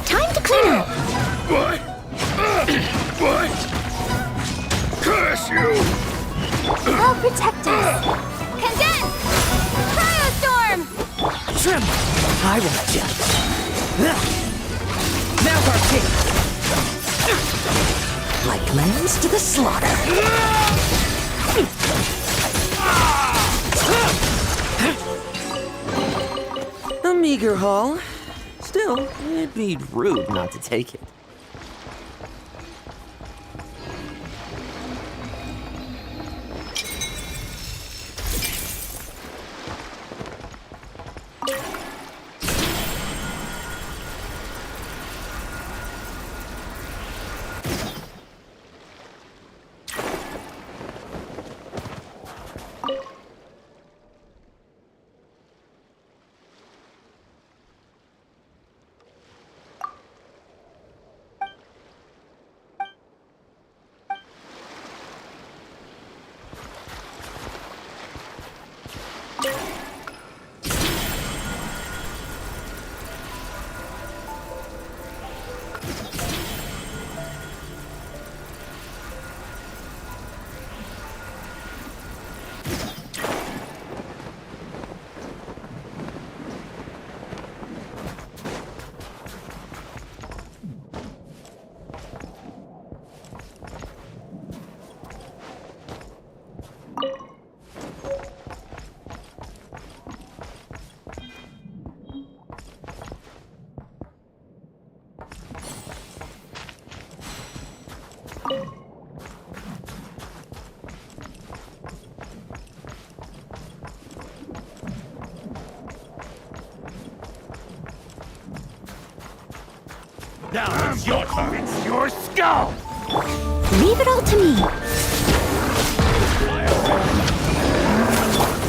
Time to clean up. What? What? Curse you! I'll protect us. Condense! Cryostorm! Trim! I won't judge. our chance! Like lambs to the slaughter! A meager haul. Still, it'd be rude not to take it. Now it's your turn. It's your skull! Leave it all to me.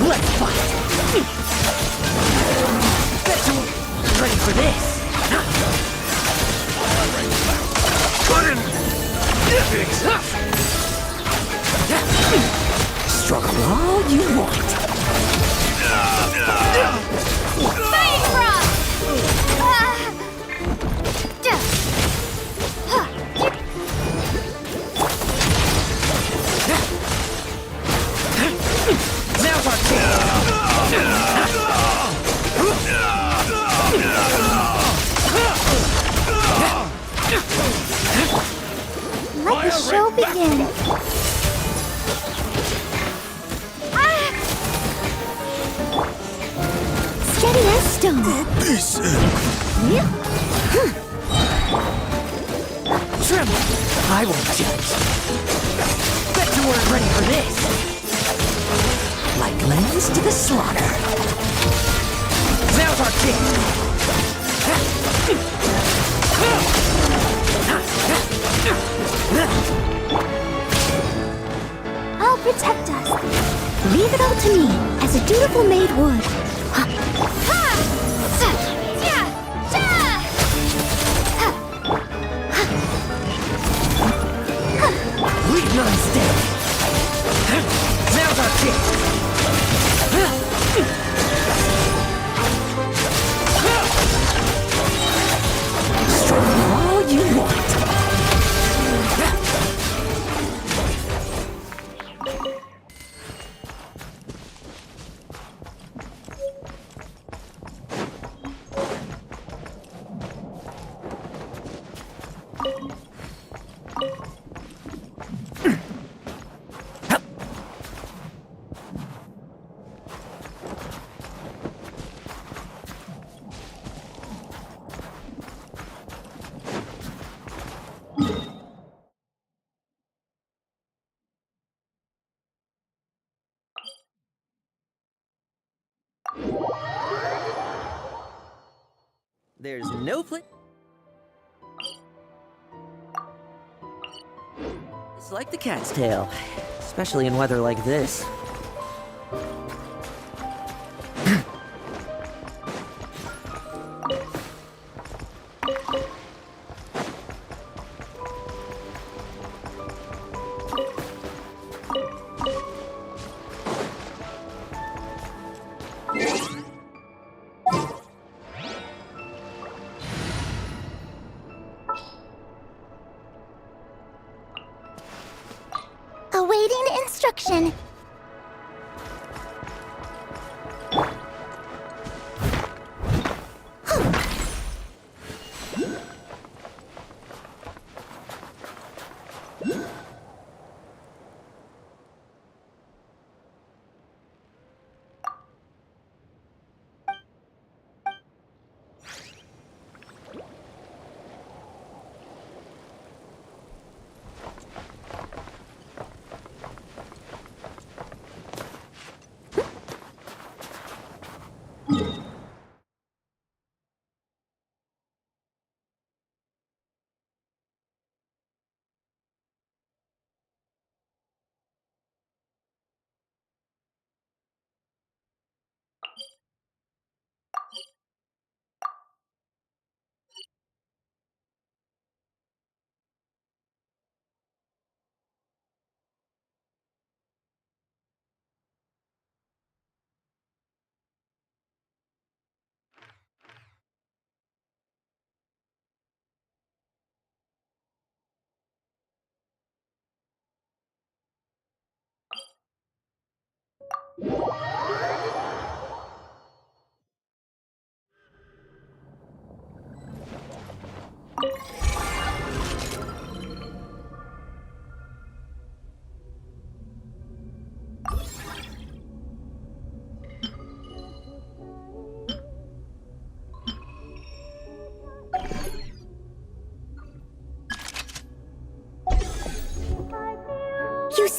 Let's fight! Bet you're ready for this! Struggle all you want! Fighting frog! Now's our Let the show begin. Steady as stone. Tremble! I won't judge. Bet you weren't ready for this. Like lambs to the slaughter. Now's our chance. I'll protect us. Leave it all to me, as a dutiful maid would. Leave none stay. Now's our chance. Struggle all you want. There's no place. It's like the cat's tail, especially in weather like this. Awaiting instruction.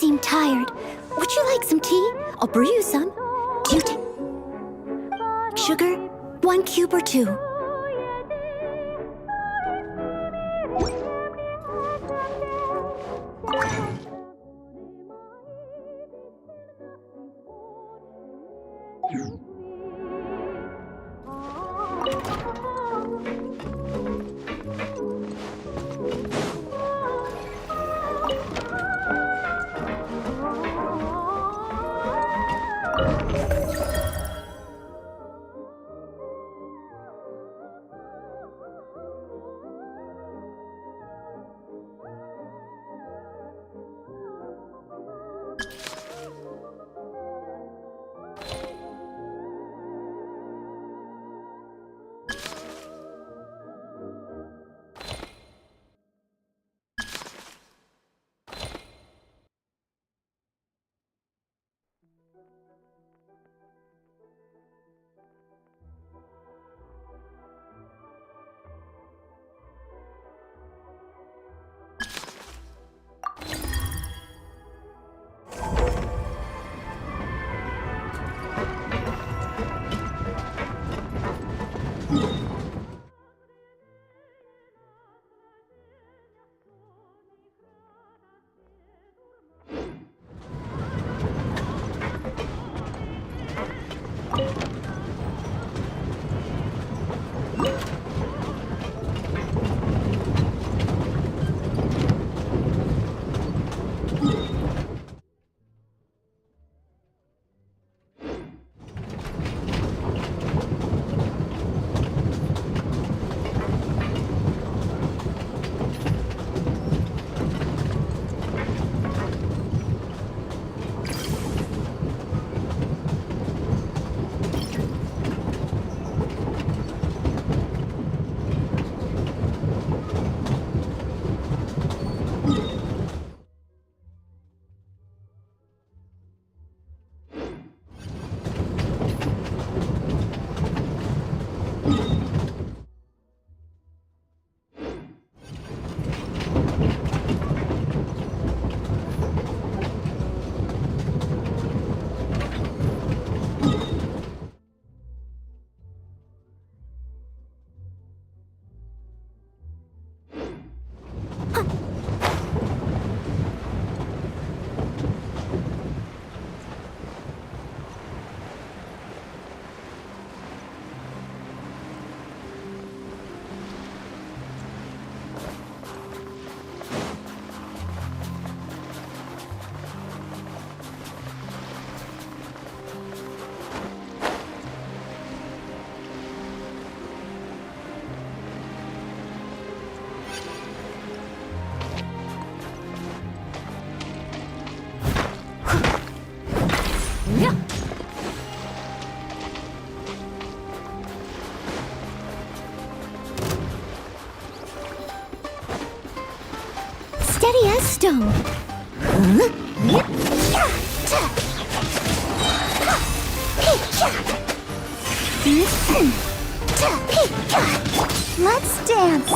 seem tired. Would you like some tea? I'll brew you some. Do you take sugar? 1 cube or 2? Steady as stone. Let's dance.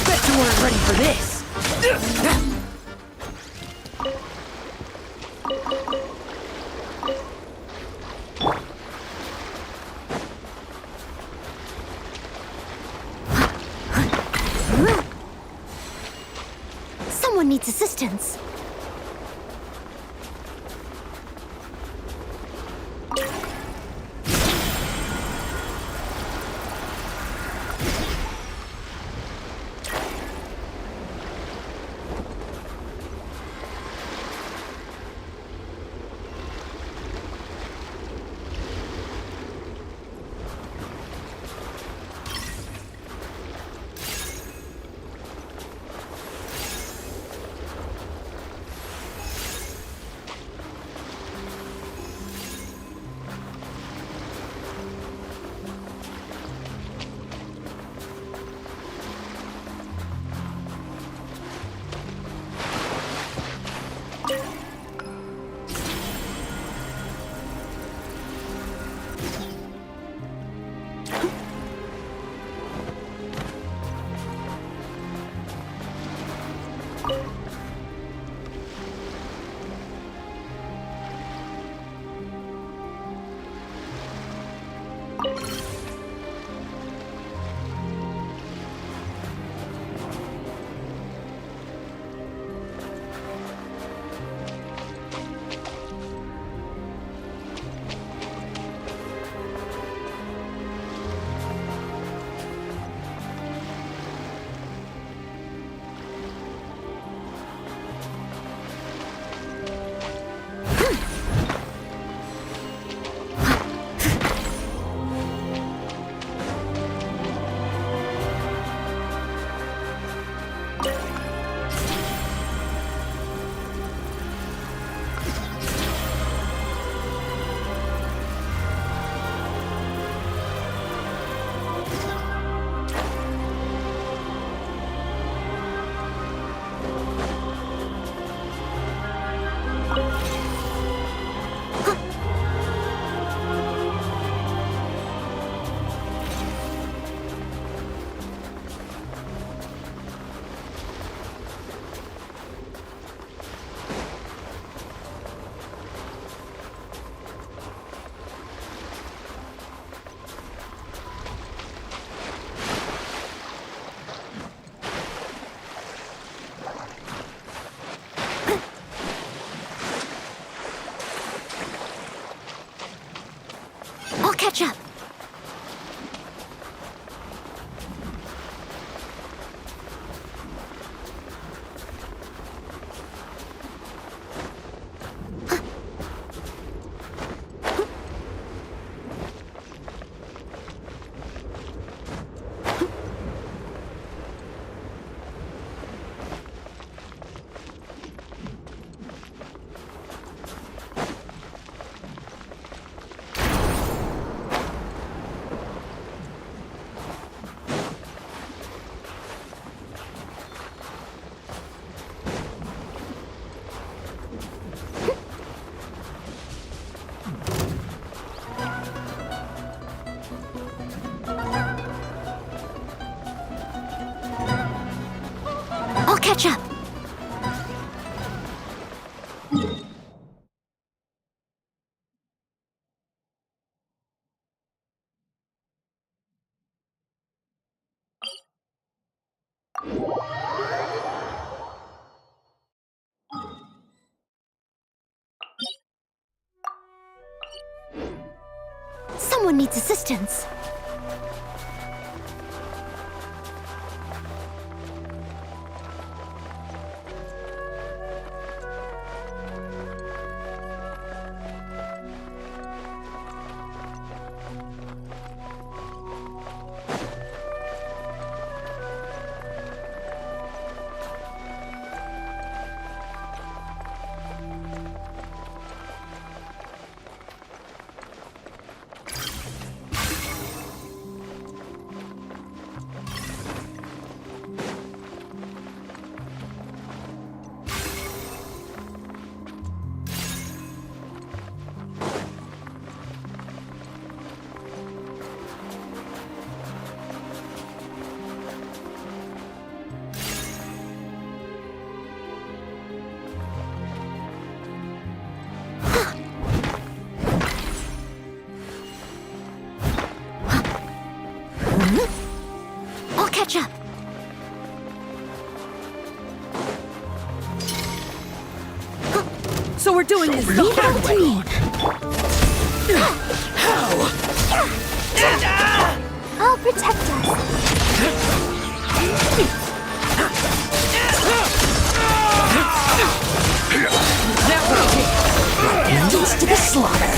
Bet you weren't ready for this. Someone needs assistance. catch up. Someone needs assistance. I'll catch up. So we're doing this the hard way. I'll protect us. Engines to the slaughter.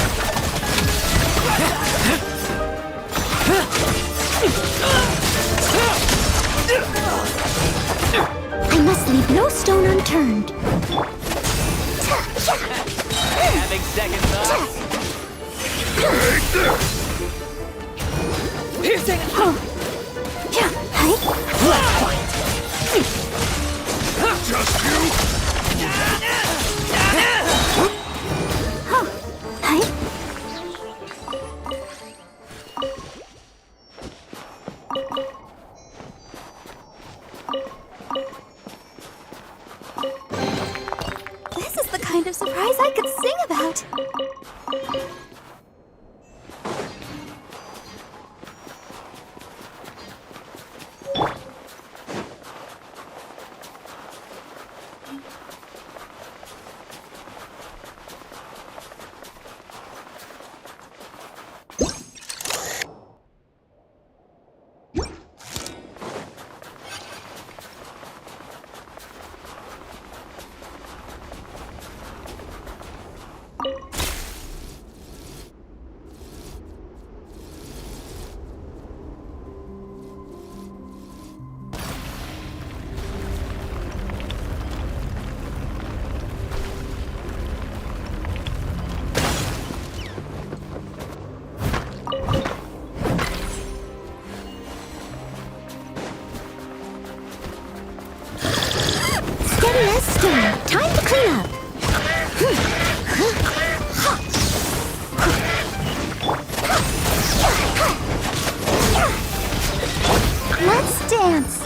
I must leave no stone unturned. Having second thoughts? Piercing. Left point. Just you? This is the kind of surprise I could sing about. Steady as stone. Time to clean up. Let's dance.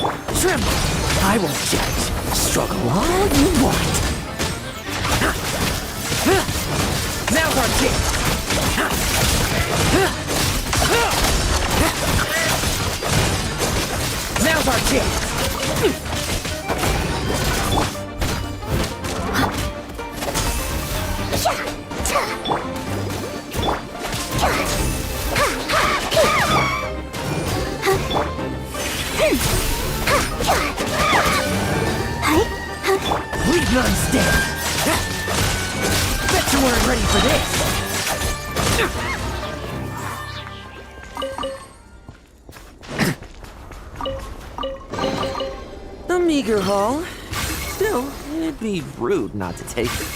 Tremble. I won't judge. Struggle all you want. Now's our chance. Now's our chance. Leave none stand. Bet you weren't ready for this. A meager haul. Still, it'd be rude not to take it.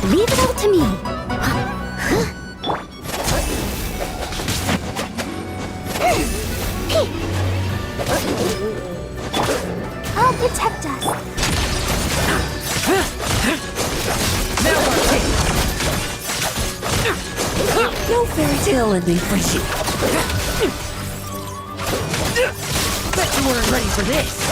Leave it all to me. I'll protect us. No fairy tale ending for you. Bet you weren't ready for this.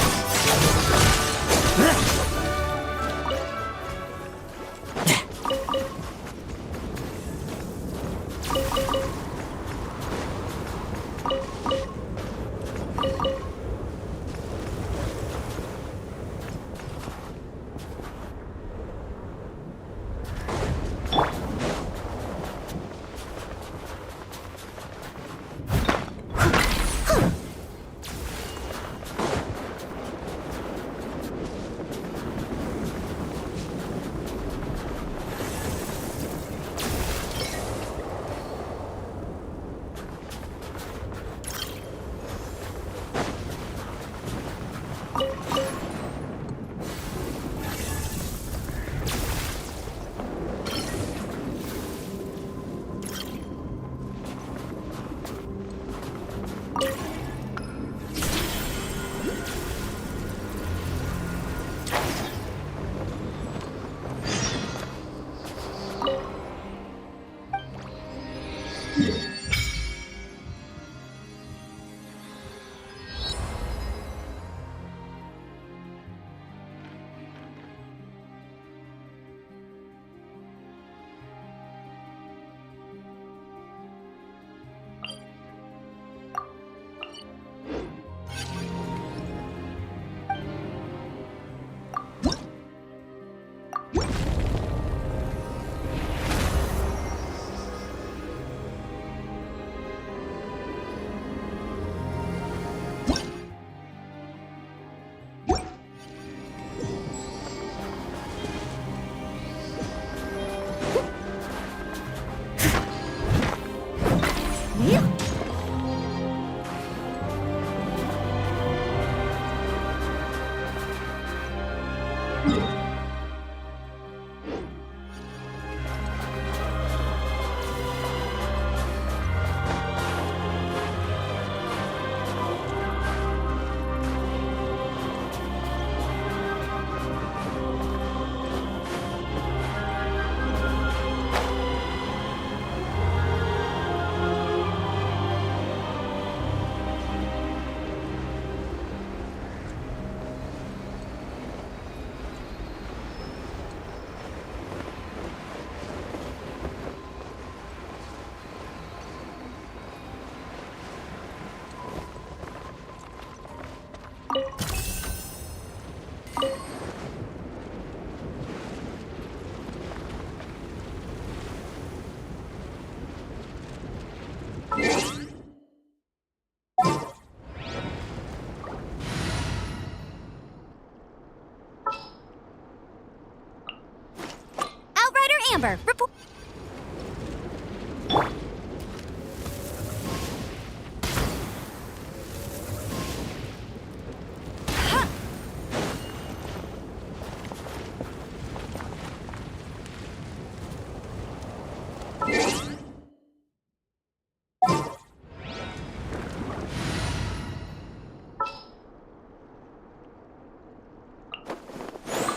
Amber, report.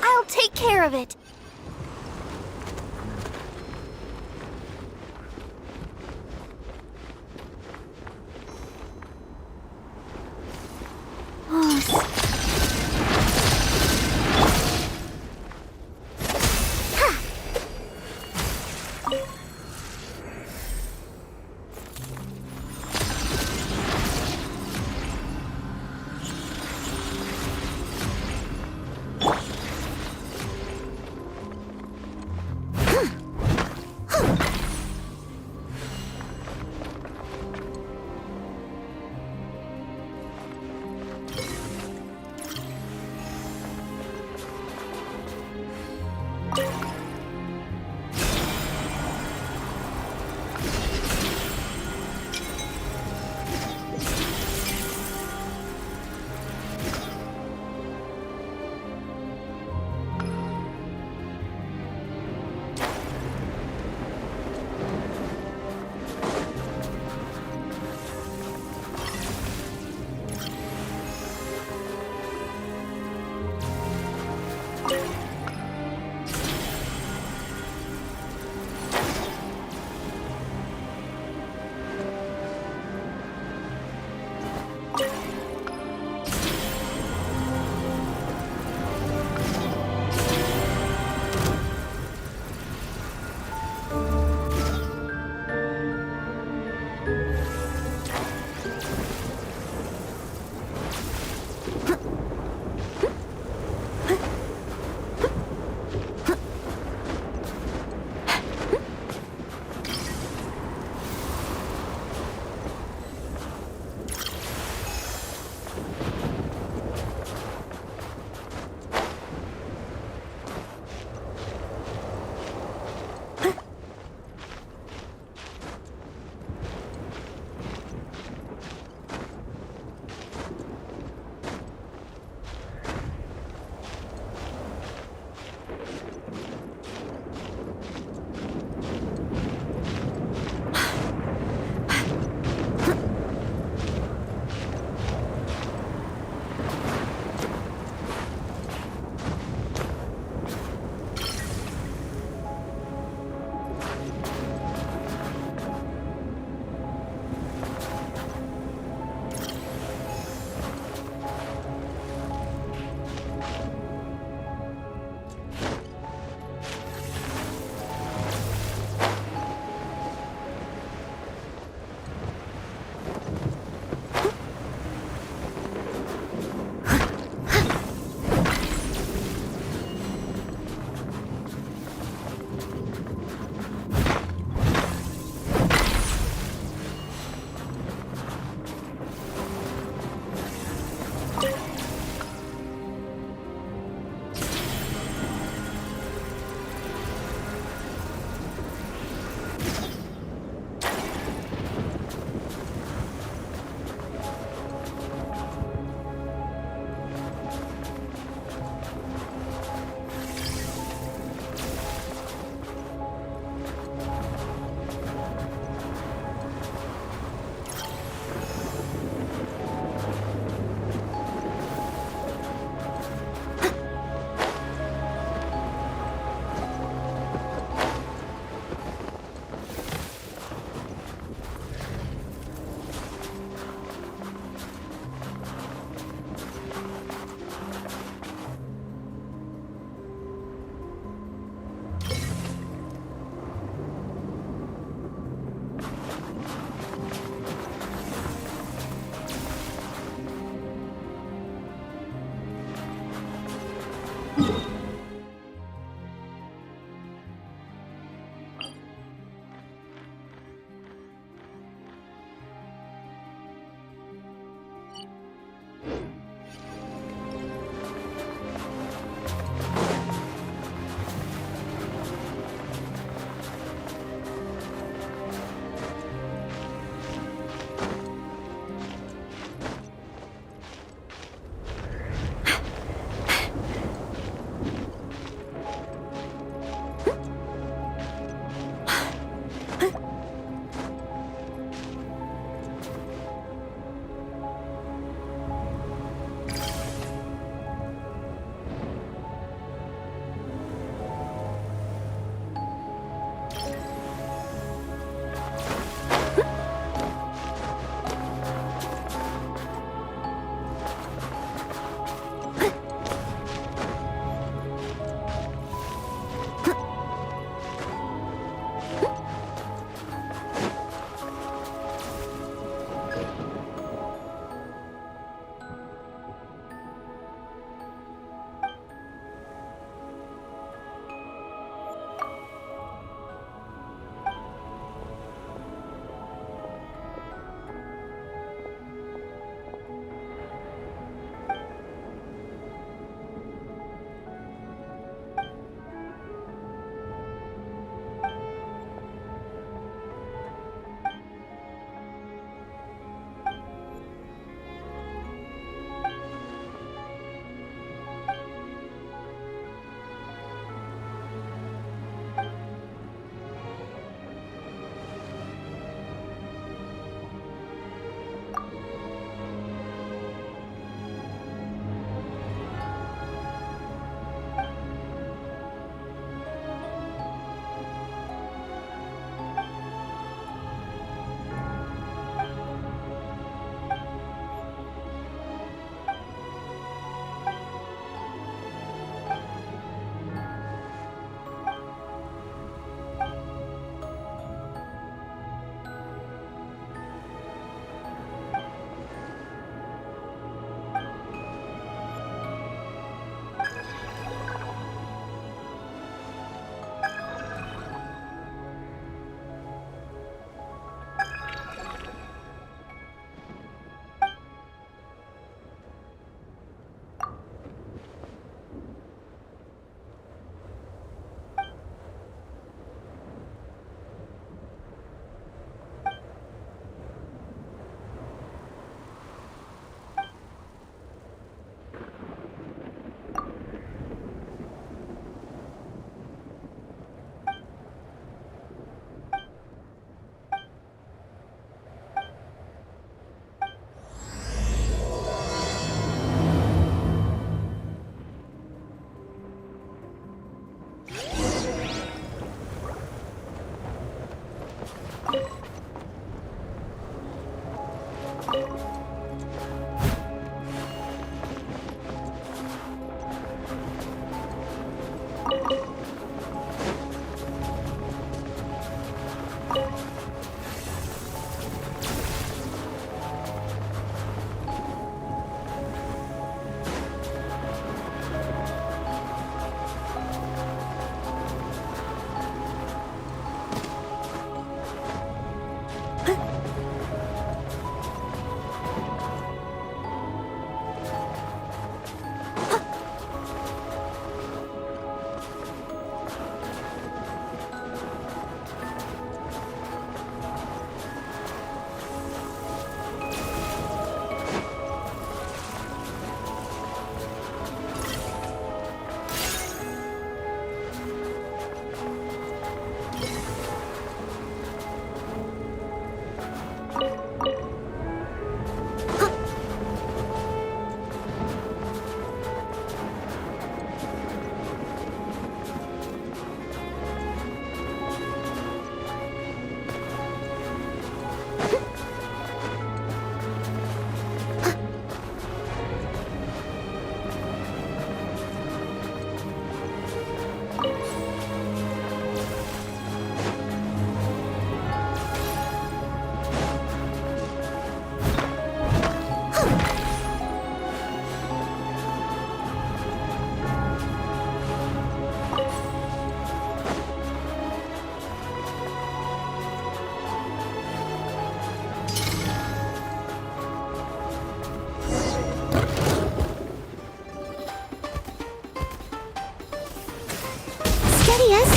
I'll take care of it.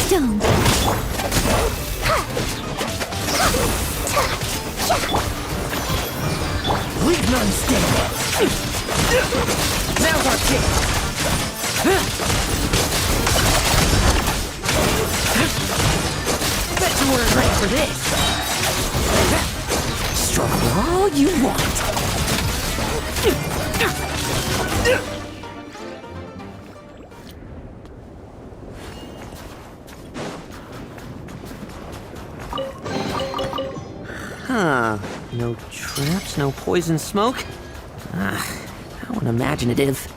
Stone. Leave none standing. Now's our chance. Bet you weren't ready for this. Struggle all you want. Huh. No traps, no poison smoke? How unimaginative.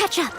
catch up.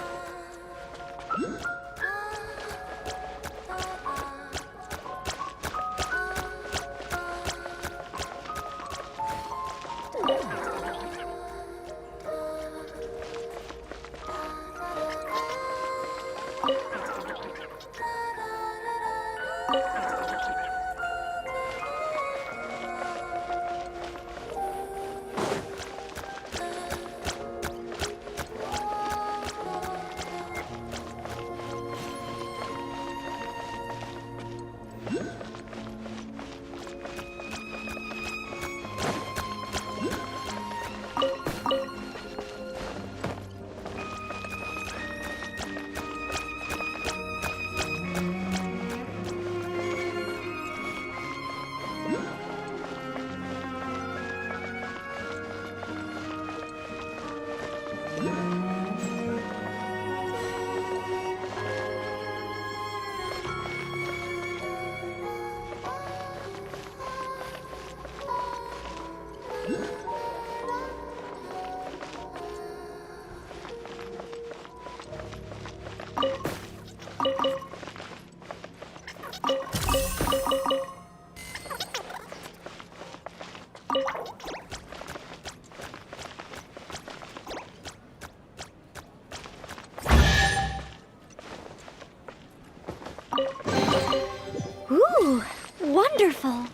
Ooh, wonderful.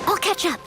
I'll catch up.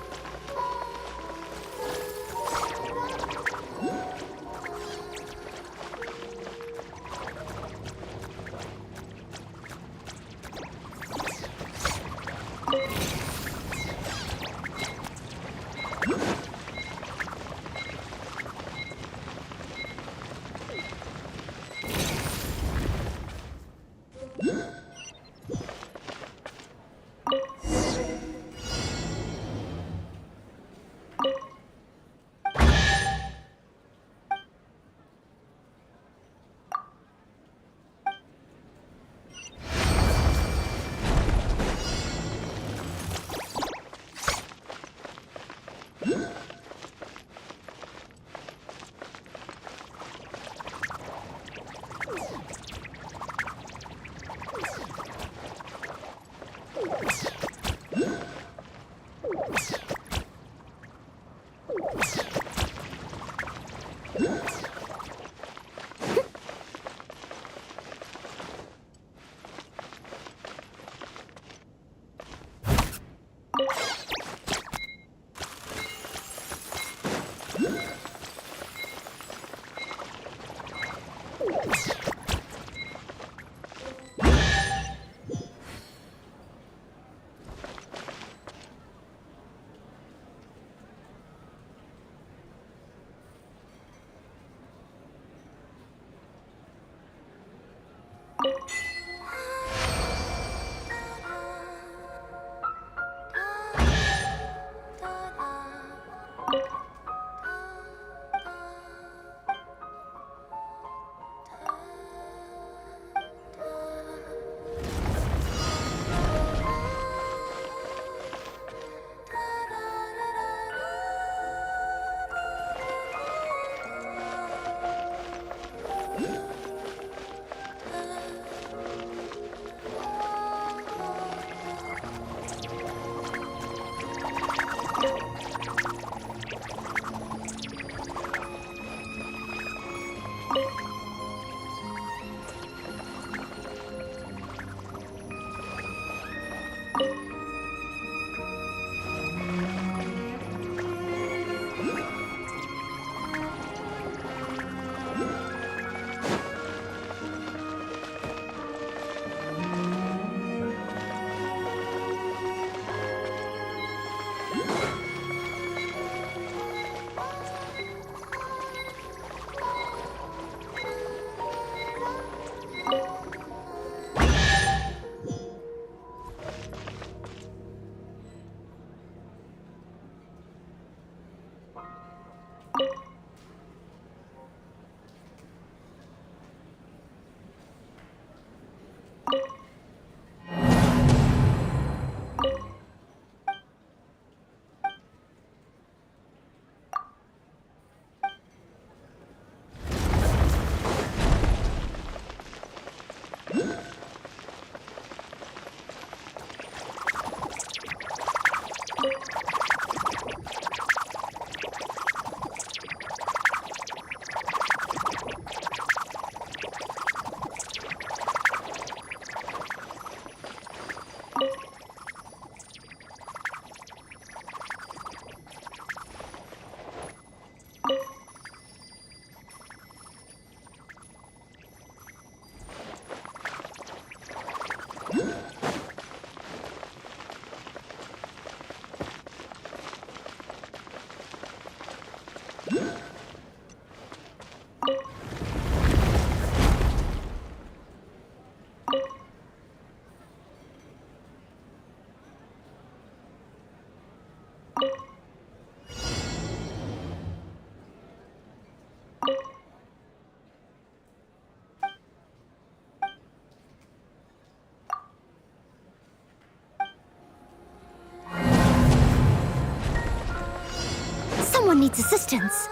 Someone needs assistance.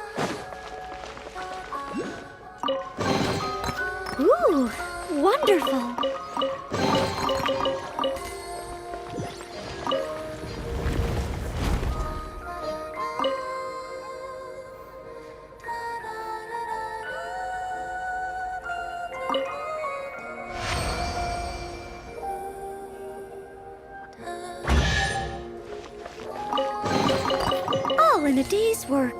Ooh, wonderful. All in a day's work.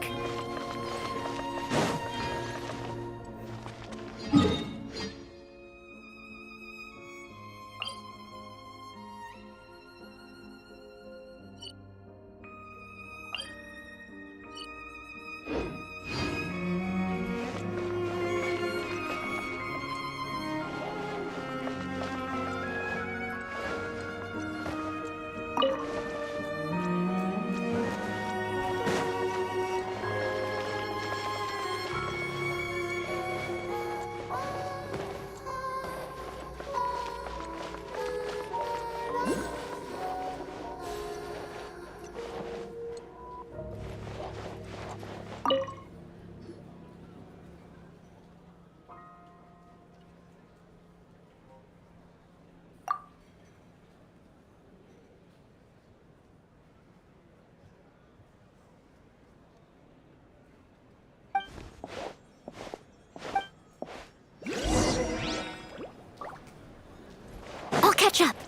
catch up.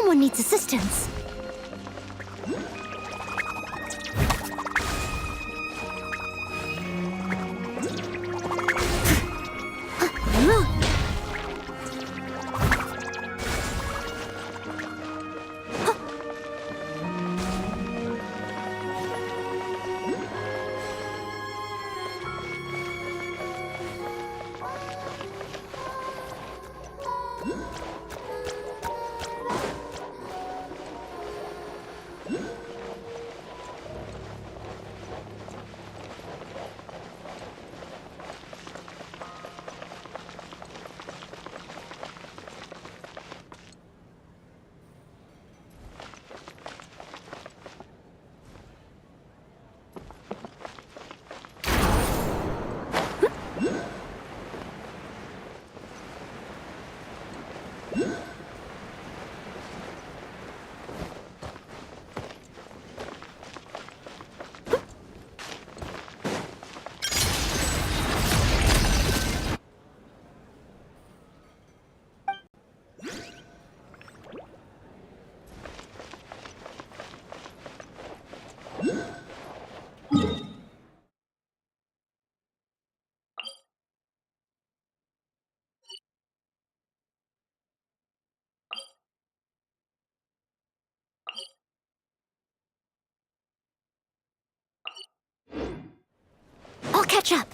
Someone needs assistance. I'll catch up.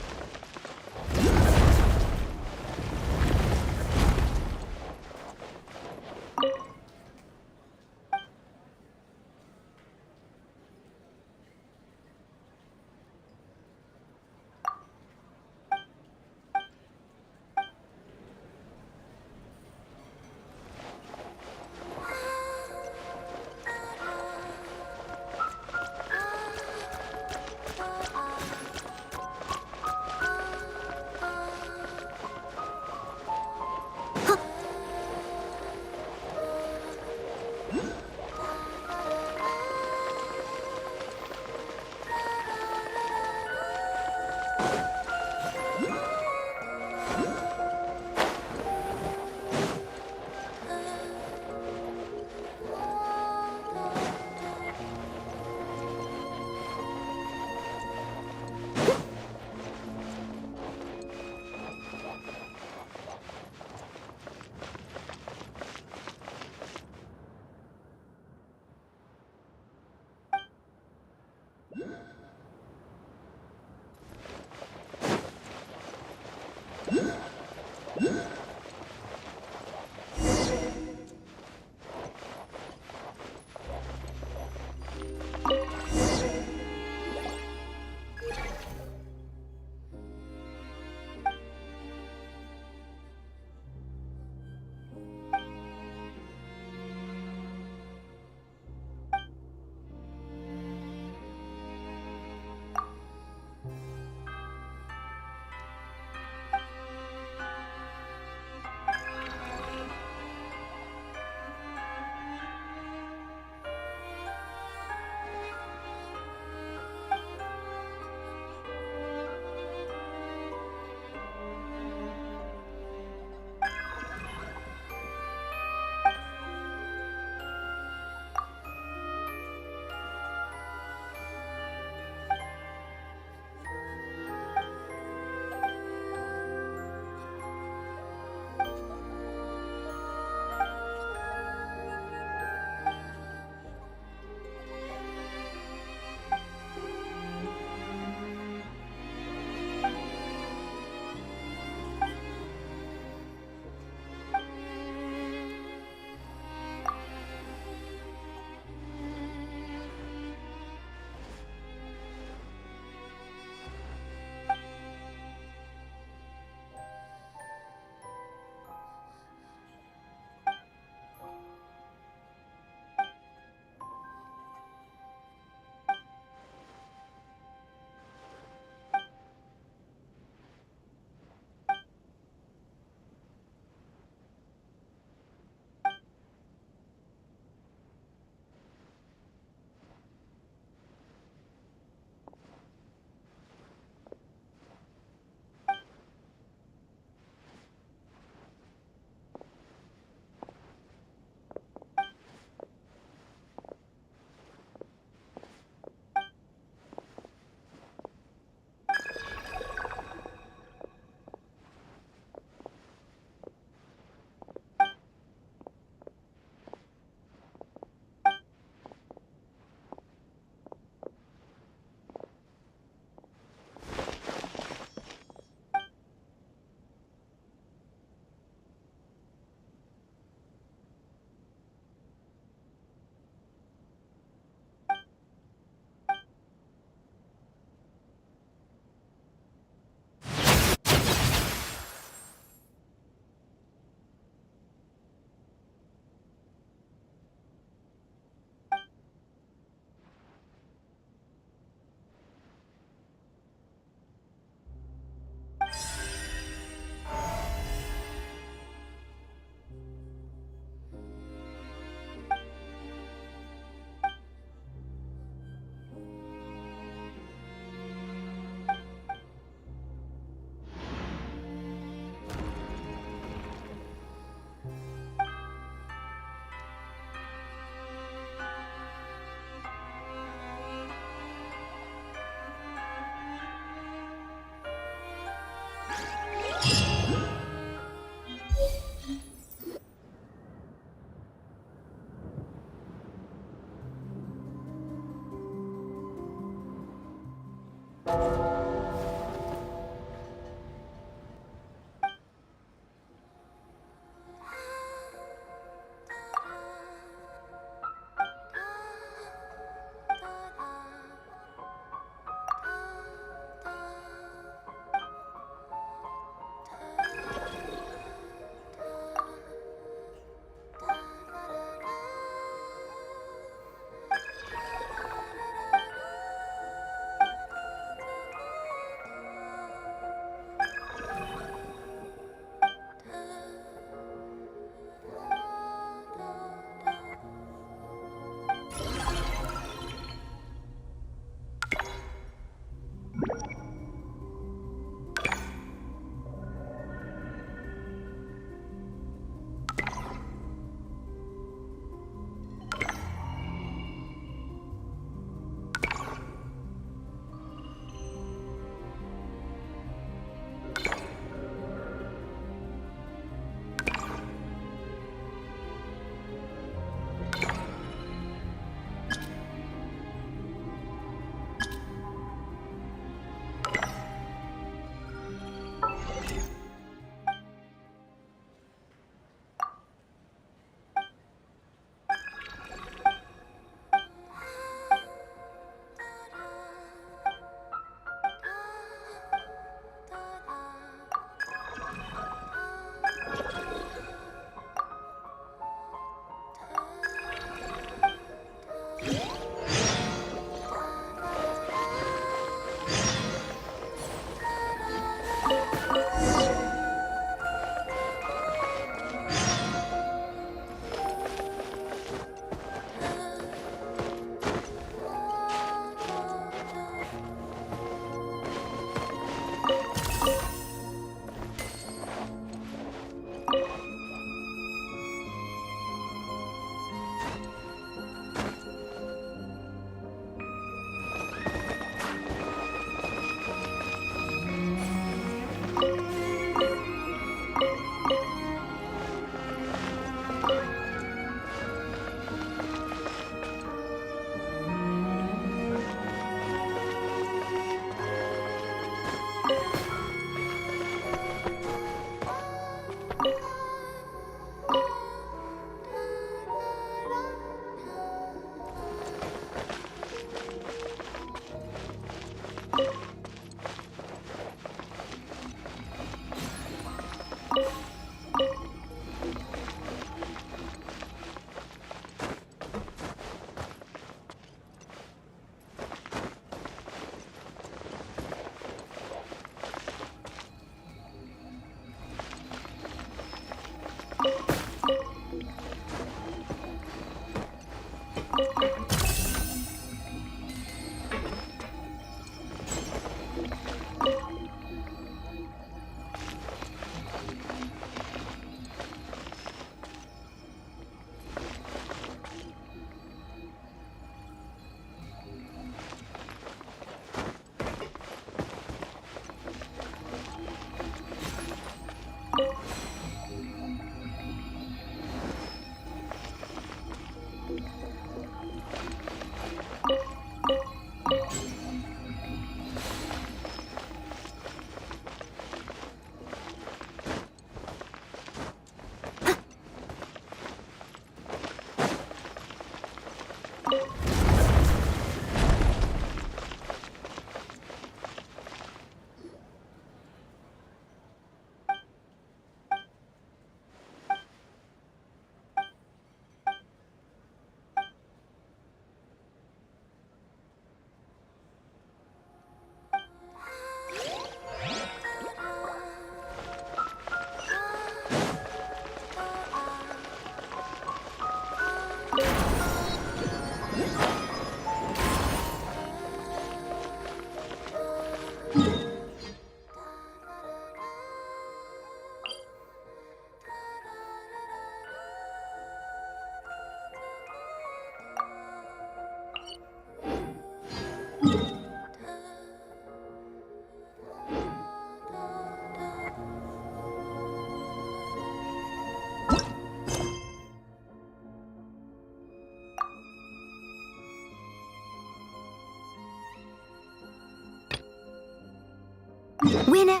Winner.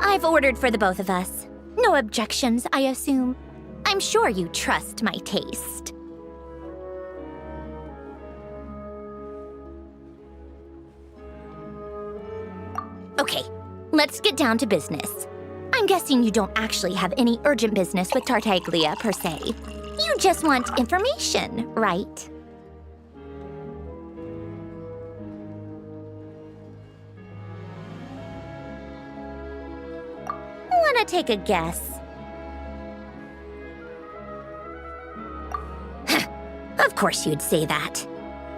I've ordered for the both of us. No objections, I assume. I'm sure you trust my taste. Okay, let's get down to business. I'm guessing you don't actually have any urgent business with Tartaglia, per se. You just want information, right? Wanna take a guess? Of course you'd say that.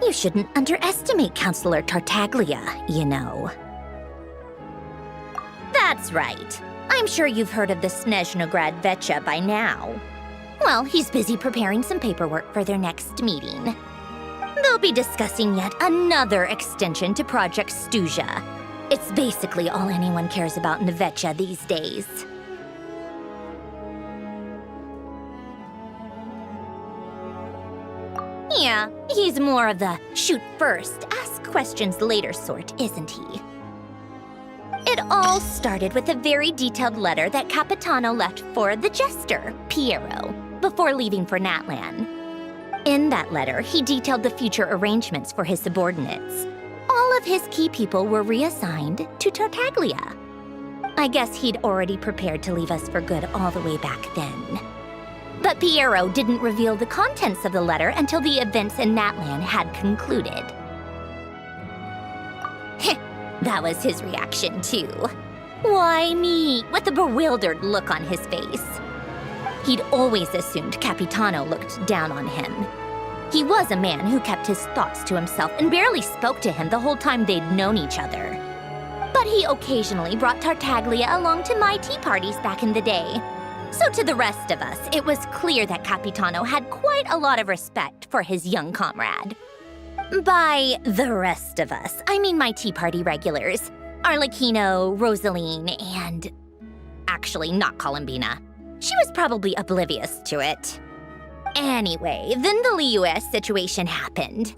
You shouldn't underestimate Counselor Tartaglia, you know. That's right. I'm sure you've heard of the Snezhnaya VII by now. Well, he's busy preparing some paperwork for their next meeting. They'll be discussing yet another extension to Project Stuja. It's basically all anyone cares about in the VII these days. Yeah, he's more of the shoot first, ask questions later sort, isn't he? It all started with a very detailed letter that Capitano left for the jester, Piero, before leaving for Natlan. In that letter, he detailed the future arrangements for his subordinates. All of his key people were reassigned to Tartaglia. I guess he'd already prepared to leave us for good all the way back then. But Piero didn't reveal the contents of the letter until the events in Natlan had concluded. That was his reaction, too. Why me? With a bewildered look on his face. He'd always assumed Capitano looked down on him. He was a man who kept his thoughts to himself and barely spoke to him the whole time they'd known each other. But he occasionally brought Tartaglia along to my tea parties back in the day. So to the rest of us, it was clear that Capitano had quite a lot of respect for his young comrade. By the rest of us, I mean my tea party regulars. Arlecchino, Rosaline, and... actually, not Columbina. She was probably oblivious to it. Anyway, then the Liues situation happened.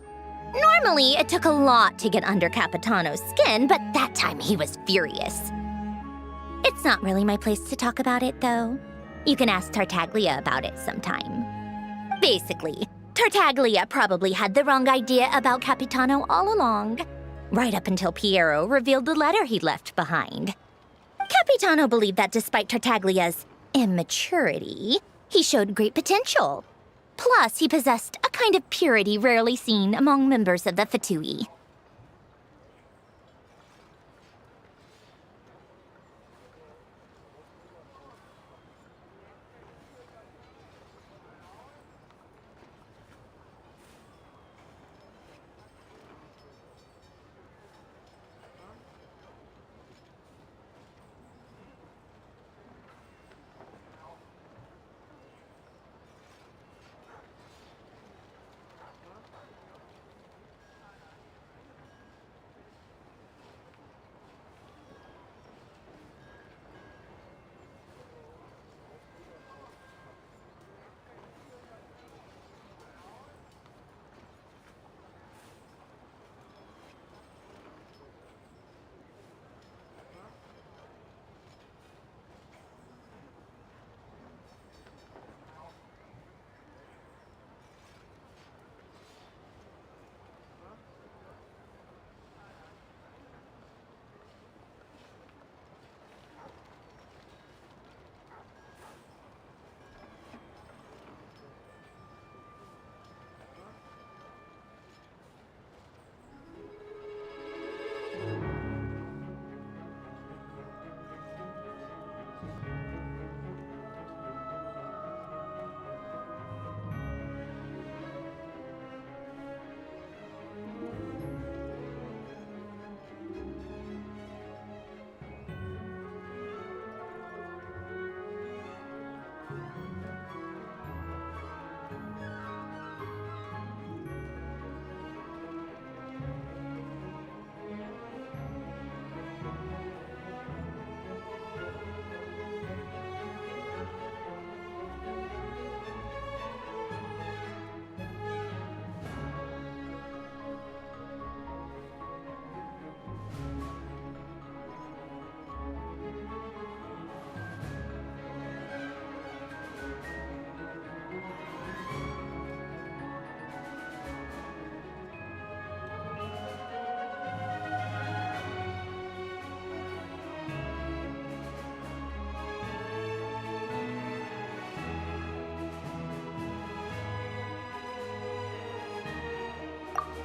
Normally, it took a lot to get under Capitano's skin, but that time he was furious. It's not really my place to talk about it, though. You can ask Tartaglia about it sometime. Basically, Tartaglia probably had the wrong idea about Capitano all along, right up until Piero revealed the letter he'd left behind. Capitano believed that despite Tartaglia's immaturity, he showed great potential. Plus, he possessed a kind of purity rarely seen among members of the Fatui.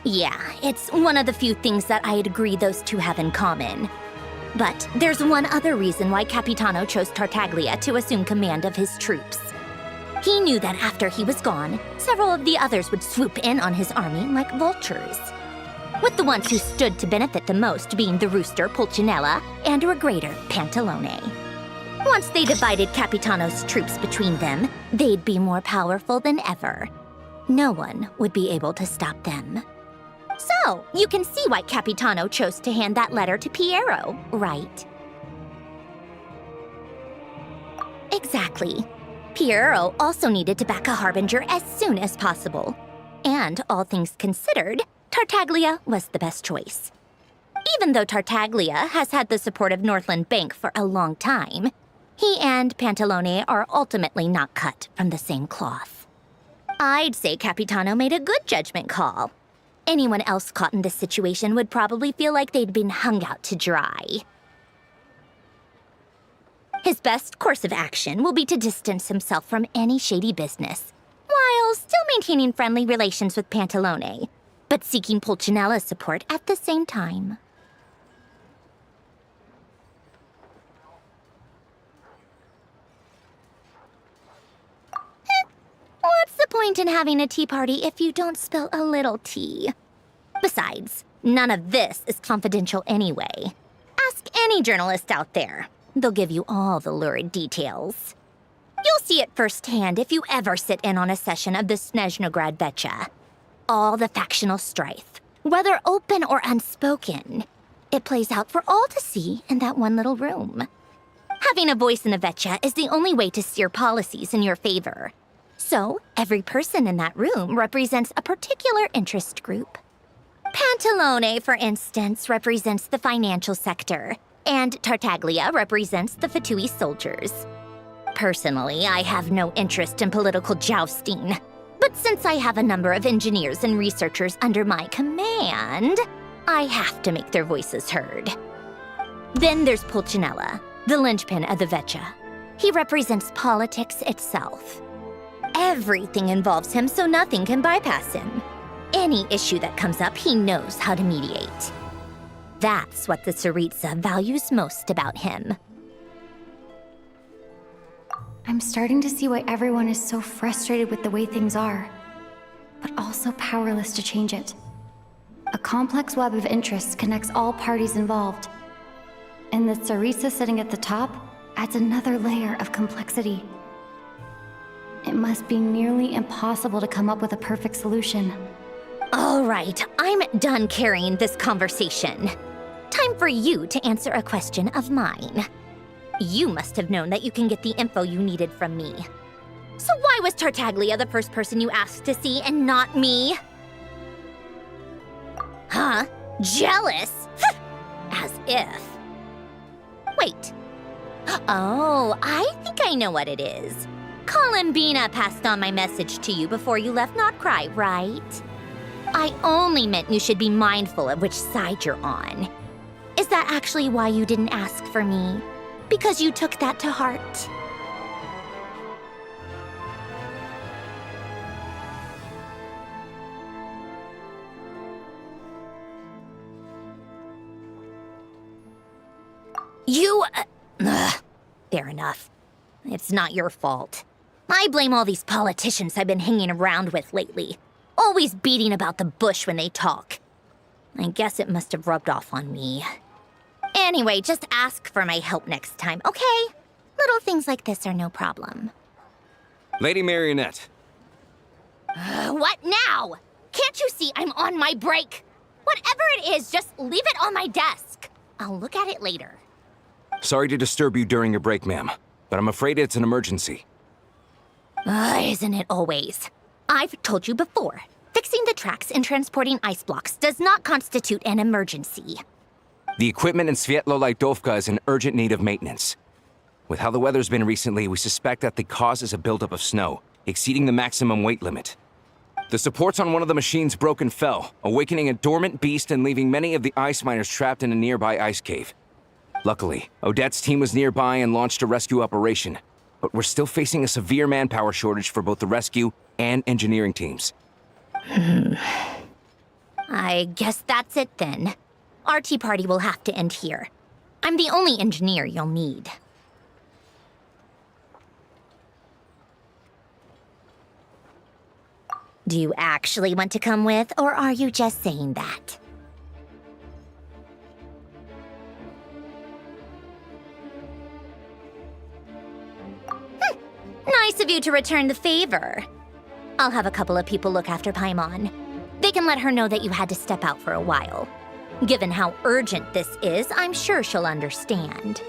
Yeah, it's one of the few things that I'd agree those two have in common. But there's one other reason why Capitano chose Tartaglia to assume command of his troops. He knew that after he was gone, several of the others would swoop in on his army like vultures. With the ones who stood to benefit the most being the rooster Pulcinella and Regrator Pantalone. Once they divided Capitano's troops between them, they'd be more powerful than ever. No one would be able to stop them. So, you can see why Capitano chose to hand that letter to Piero, right? Exactly. Piero also needed to back a Harbinger as soon as possible. And all things considered, Tartaglia was the best choice. Even though Tartaglia has had the support of Northland Bank for a long time, he and Pantalone are ultimately not cut from the same cloth. I'd say Capitano made a good judgment call. Anyone else caught in this situation would probably feel like they'd been hung out to dry. His best course of action will be to distance himself from any shady business, while still maintaining friendly relations with Pantalone, but seeking Pulcinella's support at the same time. What's the point in having a tea party if you don't spill a little tea? Besides, none of this is confidential anyway. Ask any journalist out there. They'll give you all the lurid details. You'll see it firsthand if you ever sit in on a session of the Snezhnaya Vecha. All the factional strife, whether open or unspoken, it plays out for all to see in that one little room. Having a voice in the Vecha is the only way to steer policies in your favor. So, every person in that room represents a particular interest group. Pantalone, for instance, represents the financial sector, and Tartaglia represents the Fatui soldiers. Personally, I have no interest in political jousting, but since I have a number of engineers and researchers under my command, I have to make their voices heard. Then there's Pulcinella, the linchpin of the Vecha. He represents politics itself. Everything involves him, so nothing can bypass him. Any issue that comes up, he knows how to mediate. That's what the Tsaritsa values most about him. I'm starting to see why everyone is so frustrated with the way things are, but also powerless to change it. A complex web of interests connects all parties involved, and the Tsaritsa sitting at the top adds another layer of complexity. It must be nearly impossible to come up with a perfect solution. All right, I'm done carrying this conversation. Time for you to answer a question of mine. You must have known that you can get the info you needed from me. So why was Tartaglia the first person you asked to see and not me? Huh? Jealous? As if. Wait. Oh, I think I know what it is. Columbina passed on my message to you before you left Notcry, right? I only meant you should be mindful of which side you're on. Is that actually why you didn't ask for me? Because you took that to heart? Fair enough. It's not your fault. I blame all these politicians I've been hanging around with lately. Always beating about the bush when they talk. I guess it must have rubbed off on me. Anyway, just ask for my help next time, okay? Little things like this are no problem. Lady Marionette. What now? Can't you see I'm on my break? Whatever it is, just leave it on my desk. I'll look at it later. Sorry to disturb you during your break, ma'am, but I'm afraid it's an emergency. Isn't it always? I've told you before, fixing the tracks and transporting ice blocks does not constitute an emergency. The equipment in Svietlo-Lajdovka is in urgent need of maintenance. With how the weather's been recently, we suspect that the cause is a buildup of snow, exceeding the maximum weight limit. The supports on one of the machines broke and fell, awakening a dormant beast and leaving many of the ice miners trapped in a nearby ice cave. Luckily, Odette's team was nearby and launched a rescue operation, but we're still facing a severe manpower shortage for both the rescue and engineering teams. I guess that's it then. Our tea party will have to end here. I'm the only engineer you'll need. Do you actually want to come with, or are you just saying that? Nice of you to return the favor. I'll have a couple of people look after Paimon. They can let her know that you had to step out for a while. Given how urgent this is, I'm sure she'll understand.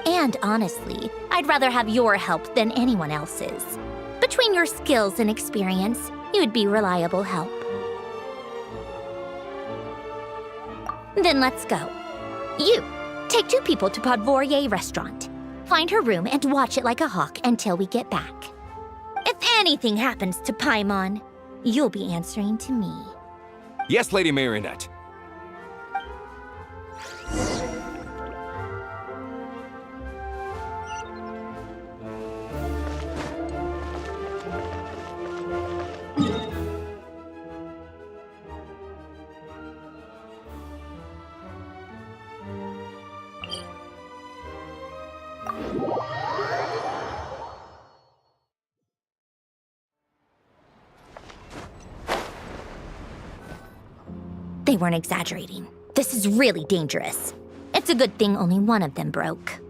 And honestly, I'd rather have your help than anyone else's. Between your skills and experience, you'd be reliable help. Then let's go. You, take 2 people to Podvorier restaurant. Find her room and watch it like a hawk until we get back. If anything happens to Paimon, you'll be answering to me. Yes, Lady Marionette. They weren't exaggerating. This is really dangerous. It's a good thing only one of them broke.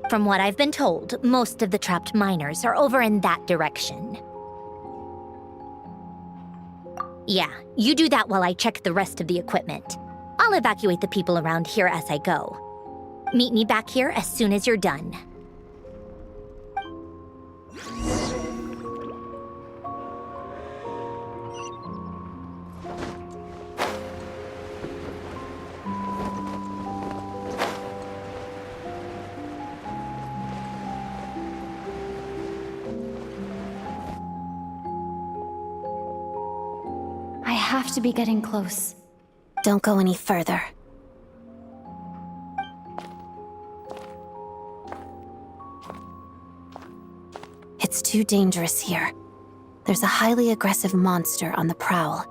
From what I've been told, most of the trapped miners are over in that direction. Yeah, you do that while I check the rest of the equipment. I'll evacuate the people around here as I go. Meet me back here as soon as you're done. I have to be getting close. Don't go any further. It's too dangerous here. There's a highly aggressive monster on the prowl.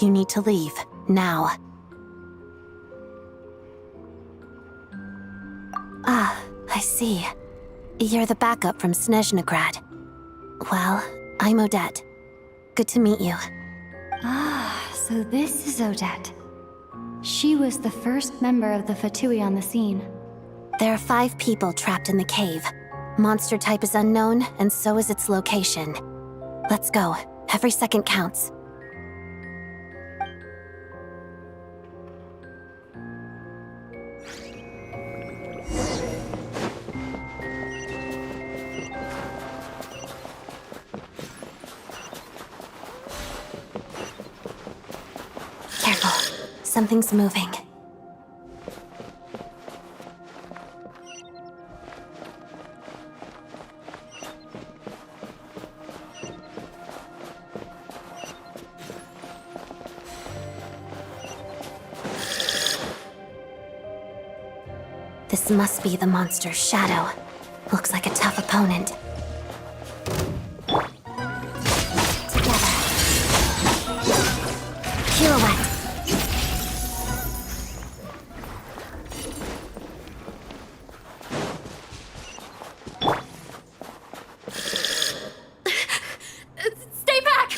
You need to leave, now. Ah, I see. You're the backup from Snezhnaya. Well, I'm Odette. Good to meet you. Ah, so this is Odette. She was the first member of the Fatui on the scene. There are 5 people trapped in the cave. Monster type is unknown, and so is its location. Let's go. Every second counts. Careful. Something's moving. This must be the monster's shadow. Looks like a tough opponent. Together. Pirouette. Stay back!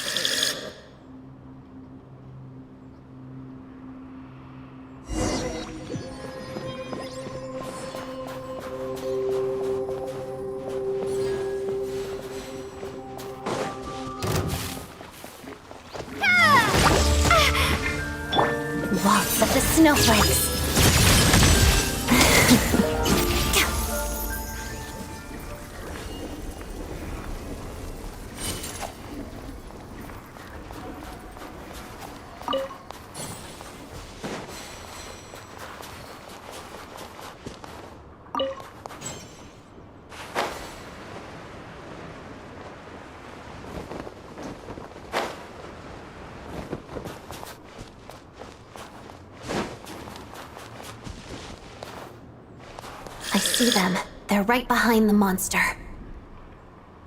Waltz of the snowflakes. I see them. They're right behind the monster.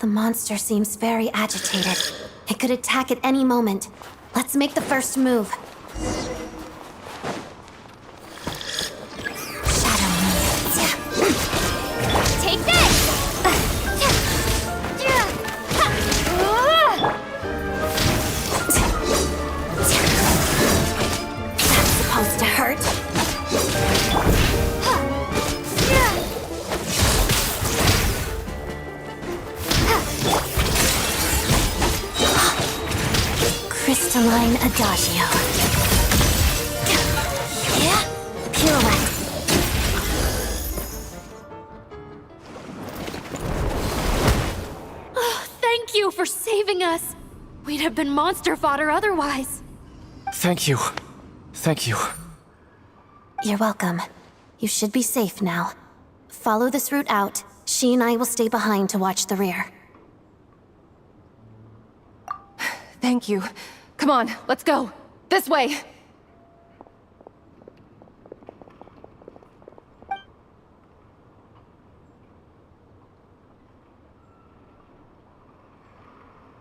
The monster seems very agitated. It could attack at any moment. Let's make the first move. Take this! That's supposed to hurt. Crystalline Adagio. Yeah, pirouette. Thank you for saving us. We'd have been monster fodder otherwise. Thank you. Thank you. You're welcome. You should be safe now. Follow this route out. She and I will stay behind to watch the rear. Thank you. Come on, let's go. This way.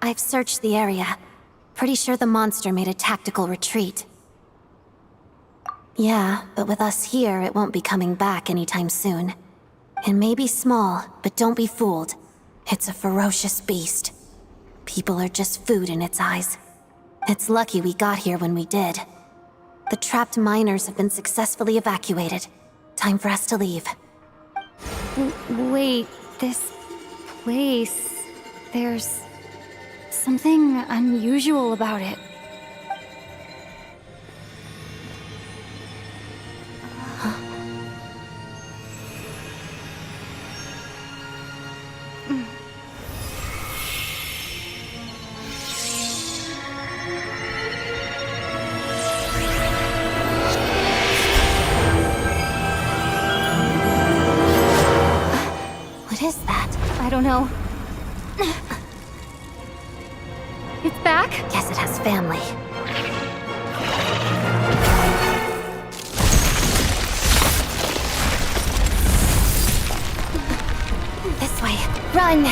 I've searched the area. Pretty sure the monster made a tactical retreat. Yeah, but with us here, it won't be coming back anytime soon. It may be small, but don't be fooled. It's a ferocious beast. People are just food in its eyes. It's lucky we got here when we did. The trapped miners have been successfully evacuated. Time for us to leave. Wait, this place... There's... something unusual about it. What is that? I don't know. It's back? Guess it has family. This way. Run!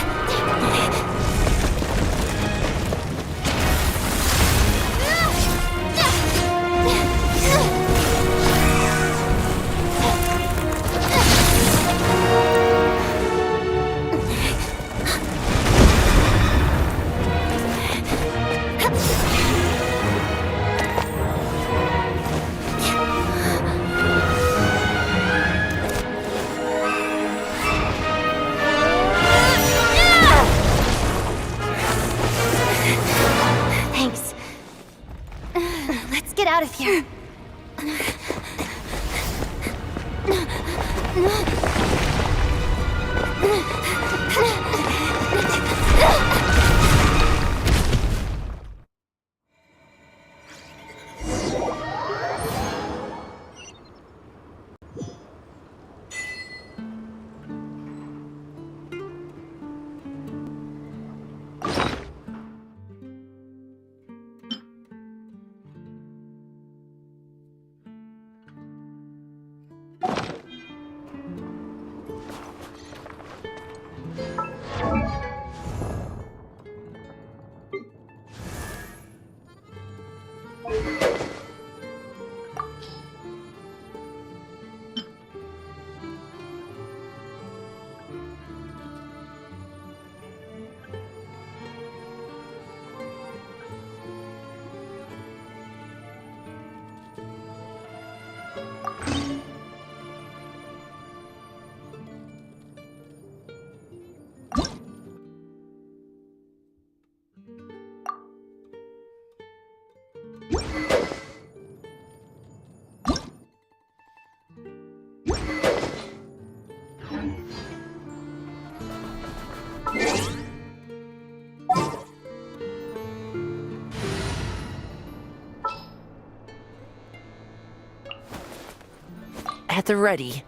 Thanks. Let's get out of here. At the ready.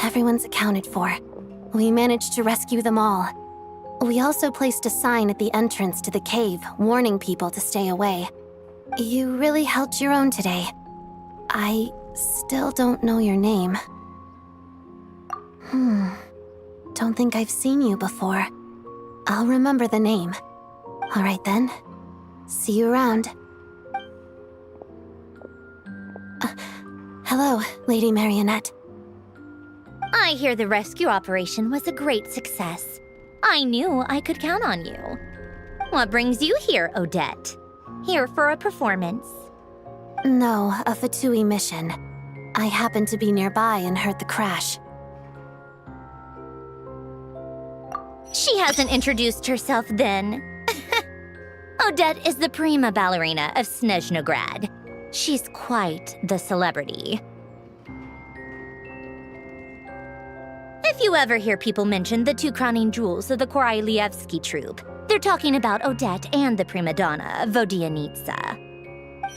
Everyone's accounted for. We managed to rescue them all. We also placed a sign at the entrance to the cave, warning people to stay away. You really held your own today. I still don't know your name. Don't think I've seen you before. I'll remember the name. All right then. See you around. Hello, Lady Marionette. I hear the rescue operation was a great success. I knew I could count on you. What brings you here, Odette? Here for a performance? No, a VII mission. I happened to be nearby and heard the crash. She hasn't introduced herself then. Odette is the prima ballerina of Snezhnaya. She's quite the celebrity. If you ever hear people mention the two crowning jewels of the Korolievsky troupe, they're talking about Odette and the prima donna, Vodianitsa.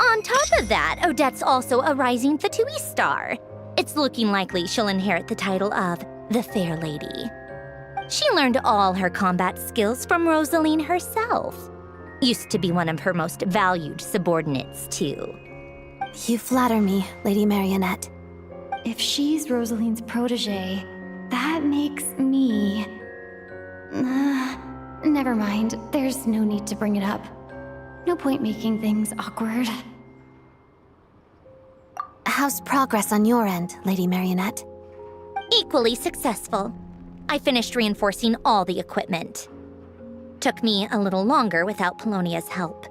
On top of that, Odette's also a rising VII star. It's looking likely she'll inherit the title of the Fair Lady. She learned all her combat skills from Rosaline herself. Used to be one of her most valued subordinates, too. You flatter me, Lady Marionette. If she's Rosaline's protege, that makes me... never mind. There's no need to bring it up. No point making things awkward. How's progress on your end, Lady Marionette? Equally successful. I finished reinforcing all the equipment. Took me a little longer without Polonia's help.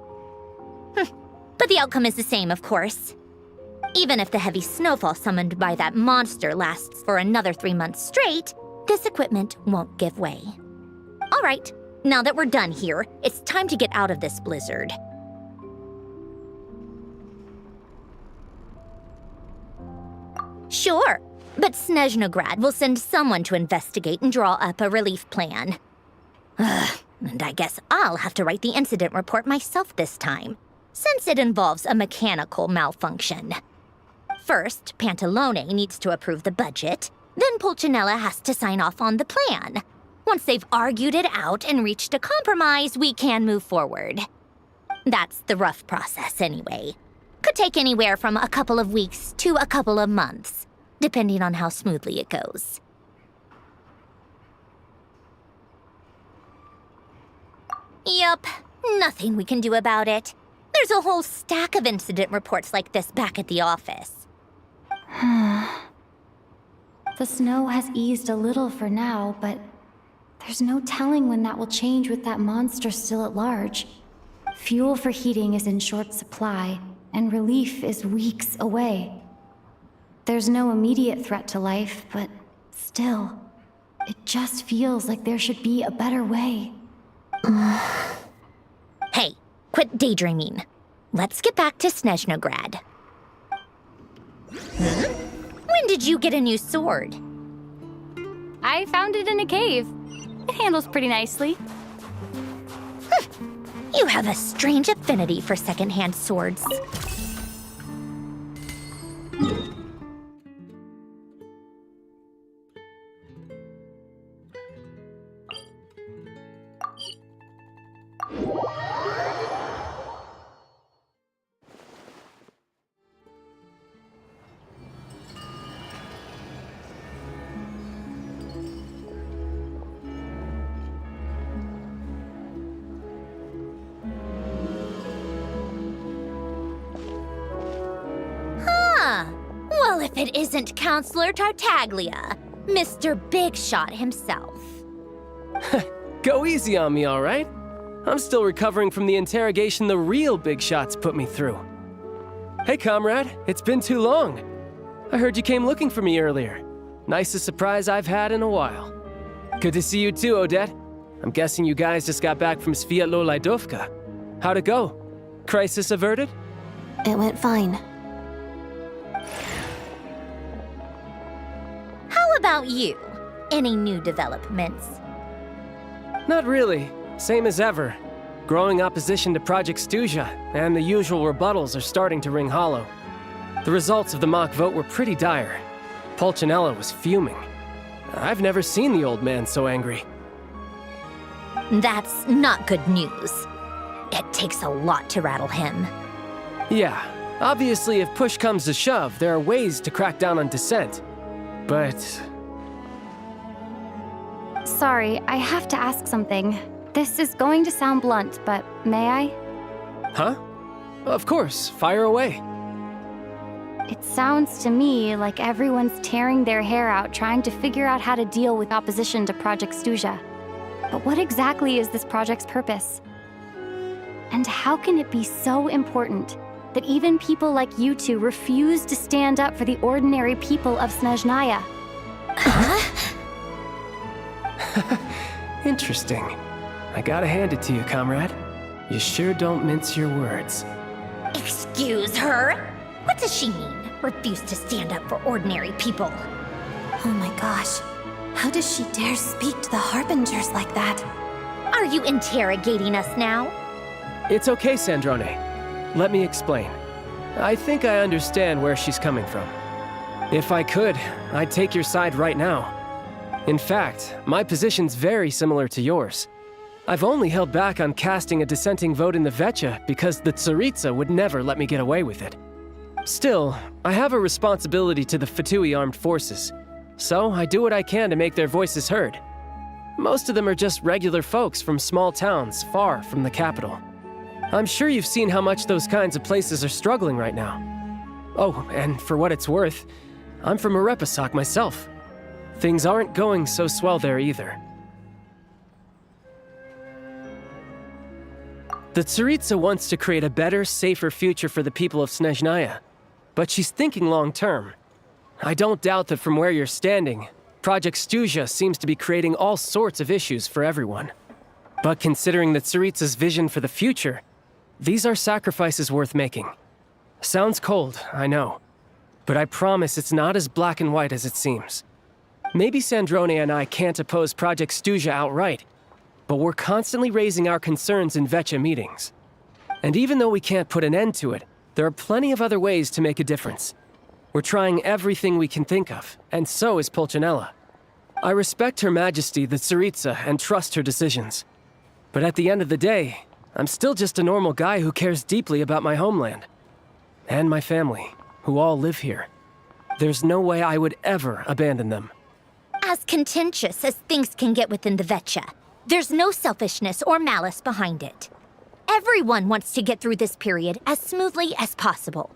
But the outcome is the same, of course. Even if the heavy snowfall summoned by that monster lasts for another 3 months straight, this equipment won't give way. All right, now that we're done here, it's time to get out of this blizzard. Sure, but Snezhnaya will send someone to investigate and draw up a relief plan. And I guess I'll have to write the incident report myself this time, since it involves a mechanical malfunction. First, Pantalone needs to approve the budget, then Pulcinella has to sign off on the plan. Once they've argued it out and reached a compromise, we can move forward. That's the rough process anyway. Could take anywhere from a couple of weeks to a couple of months, depending on how smoothly it goes. Yup, nothing we can do about it. There's a whole stack of incident reports like this back at the office. The snow has eased a little for now, but there's no telling when that will change with that monster still at large. Fuel for heating is in short supply, and relief is weeks away. There's no immediate threat to life, but still, it just feels like there should be a better way. Hey, quit daydreaming. Let's get back to Snezhnaya. When did you get a new sword? I found it in a cave. It handles pretty nicely. You have a strange affinity for second-hand swords. Well, if it isn't Counselor Tartaglia, Mr. Big Shot himself. Go easy on me, all right? I'm still recovering from the interrogation the real Big Shots put me through. Hey, comrade, it's been too long. I heard you came looking for me earlier. Nicest surprise I've had in a while. Good to see you too, Odette. I'm guessing you guys just got back from Sviatlo Lajdovka. How'd it go? Crisis averted? It went fine. about you? Any new developments? Not really. Same as ever. Growing opposition to Project Stuja, and the usual rebuttals are starting to ring hollow. The results of the mock vote were pretty dire. Pulcinella was fuming. I've never seen the old man so angry. That's not good news. It takes a lot to rattle him. Yeah, obviously if push comes to shove, there are ways to crack down on dissent. But... Sorry, I have to ask something. This is going to sound blunt, but may I? Huh? Of course, fire away. It sounds to me like everyone's tearing their hair out trying to figure out how to deal with opposition to Project Stuja. But what exactly is this project's purpose? And how can it be so important that even people like you two refuse to stand up for the ordinary people of Snezhnaya? Interesting. I gotta hand it to you, comrade. You sure don't mince your words. Excuse her? What does she mean? Refuse to stand up for ordinary people. Oh my gosh. How does she dare speak to the Harbingers like that? Are you interrogating us now? It's okay, Sandrone. Let me explain. I think I understand where she's coming from. If I could, I'd take your side right now. In fact, my position's very similar to yours. I've only held back on casting a dissenting vote in the Vecha because the Tsaritsa would never let me get away with it. Still, I have a responsibility to the Fatui armed forces, so I do what I can to make their voices heard. Most of them are just regular folks from small towns far from the capital. I'm sure you've seen how much those kinds of places are struggling right now. Oh, and for what it's worth, I'm from Arepasak myself. Things aren't going so swell there either. The Tsaritsa wants to create a better, safer future for the people of Snezhnaya, but she's thinking long-term. I don't doubt that from where you're standing, Project Stuja seems to be creating all sorts of issues for everyone. But considering the Tsaritsa's vision for the future, these are sacrifices worth making. Sounds cold, I know, but I promise it's not as black and white as it seems. Maybe Sandrone and I can't oppose Project Stuja outright, but we're constantly raising our concerns in Vecha meetings. And even though we can't put an end to it, there are plenty of other ways to make a difference. We're trying everything we can think of, and so is Pulcinella. I respect Her Majesty the Tsaritsa and trust her decisions. But at the end of the day, I'm still just a normal guy who cares deeply about my homeland. And my family, who all live here. There's no way I would ever abandon them. As contentious as things can get within the Vecha, there's no selfishness or malice behind it. Everyone wants to get through this period as smoothly as possible.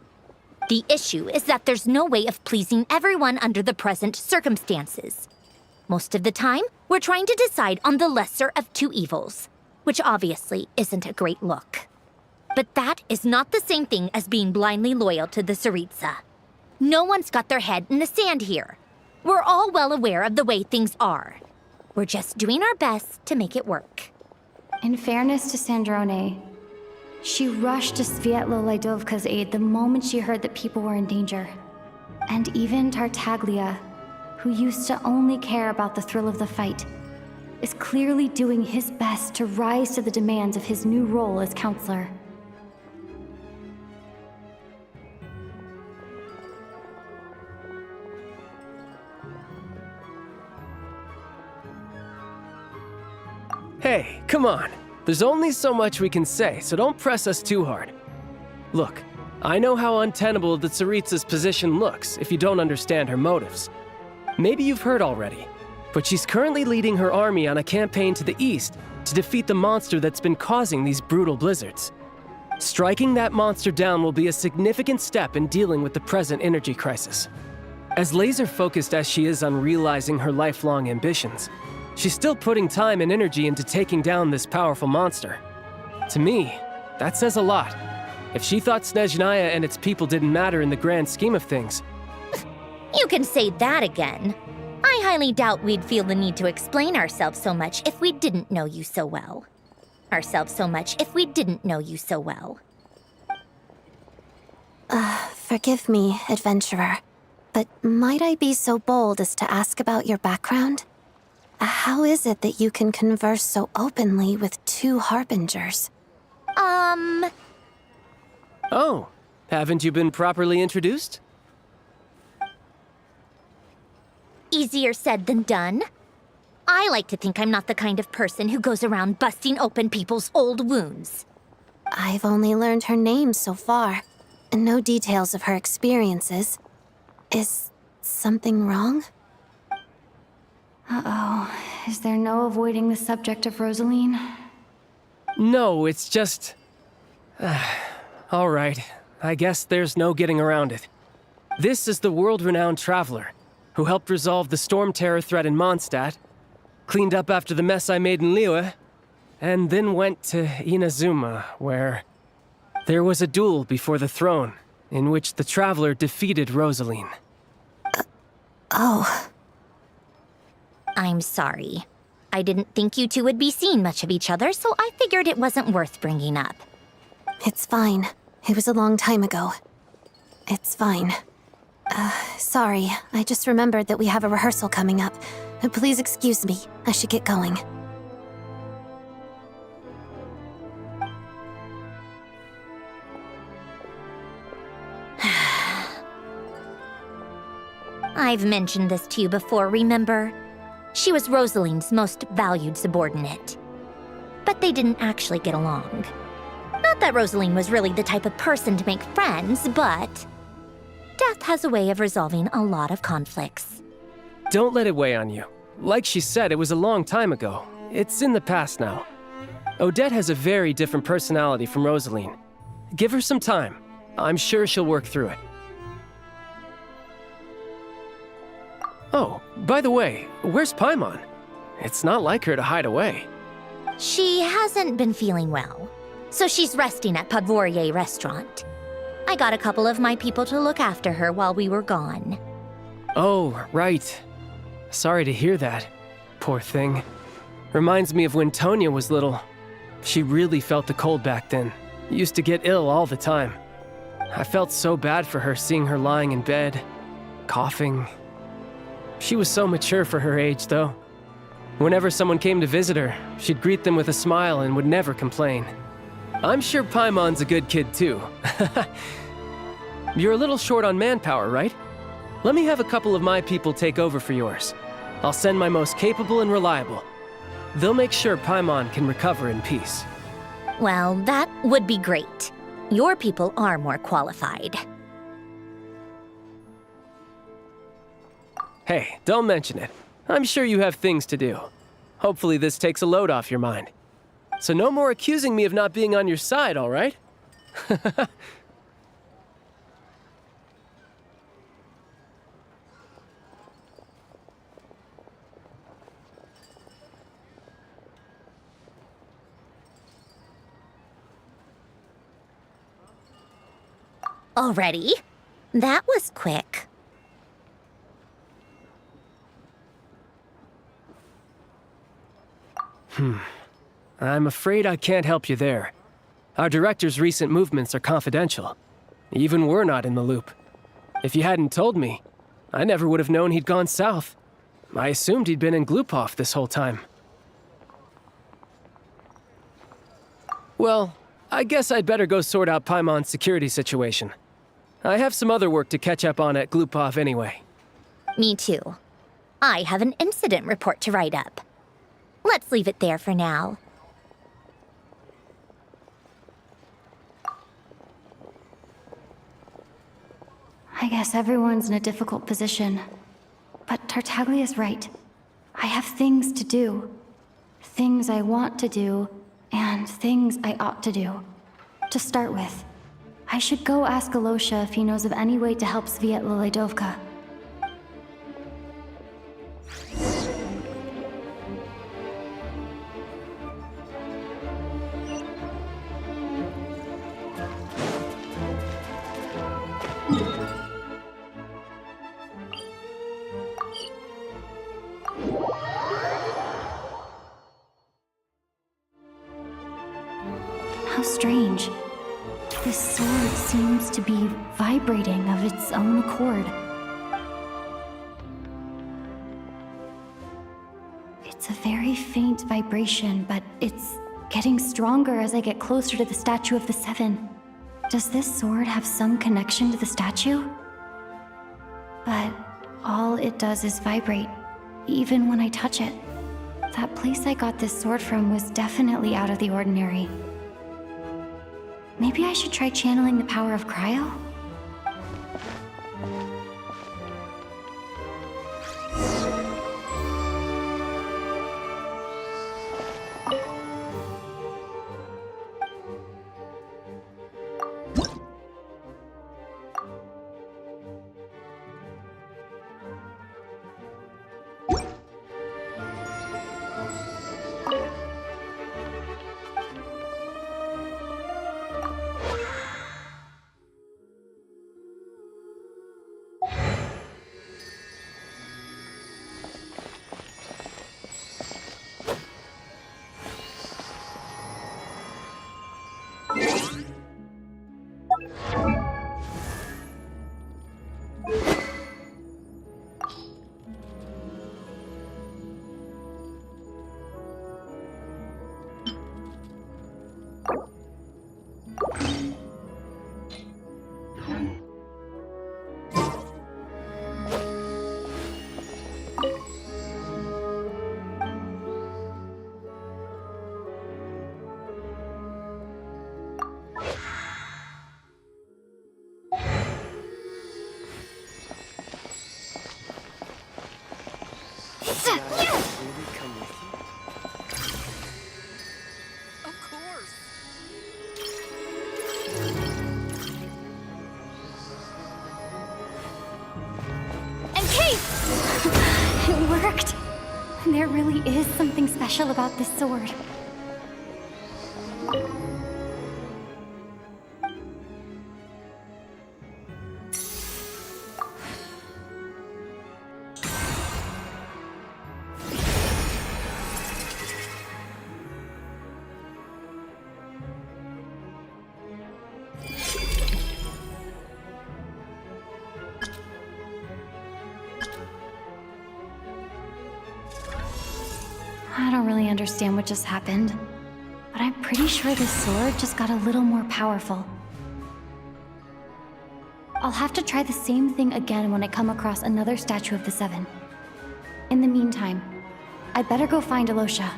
The issue is that there's no way of pleasing everyone under the present circumstances. Most of the time, we're trying to decide on the lesser of two evils, which obviously isn't a great look. But that is not the same thing as being blindly loyal to the Tsaritsa. No one's got their head in the sand here. We're all well aware of the way things are. We're just doing our best to make it work. In fairness to Sandrone, she rushed to Svietlo Laidovka's aid the moment she heard that people were in danger. And even Tartaglia, who used to only care about the thrill of the fight, is clearly doing his best to rise to the demands of his new role as counselor. Hey, come on. There's only so much we can say, so don't press us too hard. Look, I know how untenable the Tsaritsa's position looks if you don't understand her motives. Maybe you've heard already, but she's currently leading her army on a campaign to the east to defeat the monster that's been causing these brutal blizzards. Striking that monster down will be a significant step in dealing with the present energy crisis. As laser-focused as she is on realizing her lifelong ambitions, she's still putting time and energy into taking down this powerful monster. To me, that says a lot. If she thought Snezhnaya and its people didn't matter in the grand scheme of things... You can say that again. I highly doubt we'd feel the need to explain ourselves so much if we didn't know you so well. Forgive me, adventurer, But might I be so bold as to ask about your background? How is it that you can converse so openly with two harbingers? Oh, haven't you been properly introduced? Easier said than done. I like to think I'm not the kind of person who goes around busting open people's old wounds. I've only learned her name so far, and no details of her experiences. Is something wrong? Uh-oh. Is there no avoiding the subject of Rosaline? No, it's just... all right. I guess there's no getting around it. This is the world-renowned traveler who helped resolve the storm terror threat in Mondstadt, cleaned up after the mess I made in Liyue, and then went to Inazuma, where there was a duel before the throne in which the traveler defeated Rosaline. Oh. I'm sorry. I didn't think you two would be seeing much of each other, so I figured it wasn't worth bringing up. It's fine. It was a long time ago. It's fine. Sorry. I just remembered that we have a rehearsal coming up. Please excuse me. I should get going. I've mentioned this to you before, remember? She was Rosaline's most valued subordinate. But they didn't actually get along. Not that Rosaline was really the type of person to make friends, but death has a way of resolving a lot of conflicts. Don't let it weigh on you. Like she said, it was a long time ago. It's in the past now. Odette has a very different personality from Rosaline. Give her some time. I'm sure she'll work through it. Oh, by the way, where's Paimon? It's not like her to hide away. She hasn't been feeling well, so she's resting at Podvorier restaurant. I got a couple of my people to look after her while we were gone. Oh, right. Sorry to hear that. Poor thing. Reminds me of when Tonya was little. She really felt the cold back then. Used to get ill all the time. I felt so bad for her seeing her lying in bed, coughing. She was so mature for her age, though. Whenever someone came to visit her, she'd greet them with a smile and would never complain. I'm sure Paimon's a good kid, too. You're a little short on manpower, right? Let me have a couple of my people take over for yours. I'll send my most capable and reliable. They'll make sure Paimon can recover in peace. Well, that would be great. Your people are more qualified. Hey, don't mention it. I'm sure you have things to do. Hopefully this takes a load off your mind. So no more accusing me of not being on your side, all right? Already? That was quick. I'm afraid I can't help you there. Our director's recent movements are confidential. Even we're not in the loop. If you hadn't told me, I never would have known he'd gone south. I assumed he'd been in Glupov this whole time. Well, I guess I'd better go sort out Paimon's security situation. I have some other work to catch up on at Glupov anyway. Me too. I have an incident report to write up. Let's leave it there for now. I guess everyone's in a difficult position. But Tartaglia's right. I have things to do. Things I want to do, and things I ought to do. To start with, I should go ask Alosha if he knows of any way to help Sviet Liledovka. How strange. This sword seems to be vibrating of its own accord. It's a very faint vibration, but it's getting stronger as I get closer to the statue of the Seven. Does this sword have some connection to the statue? But all it does is vibrate, even when I touch it. That place I got this sword from was definitely out of the ordinary. Maybe I should try channeling the power of cryo? It worked! There really is something special about this sword. I don't really understand what just happened, but I'm pretty sure this sword just got a little more powerful. I'll have to try the same thing again when I come across another statue of the Seven. In the meantime, I'd better go find Alosha.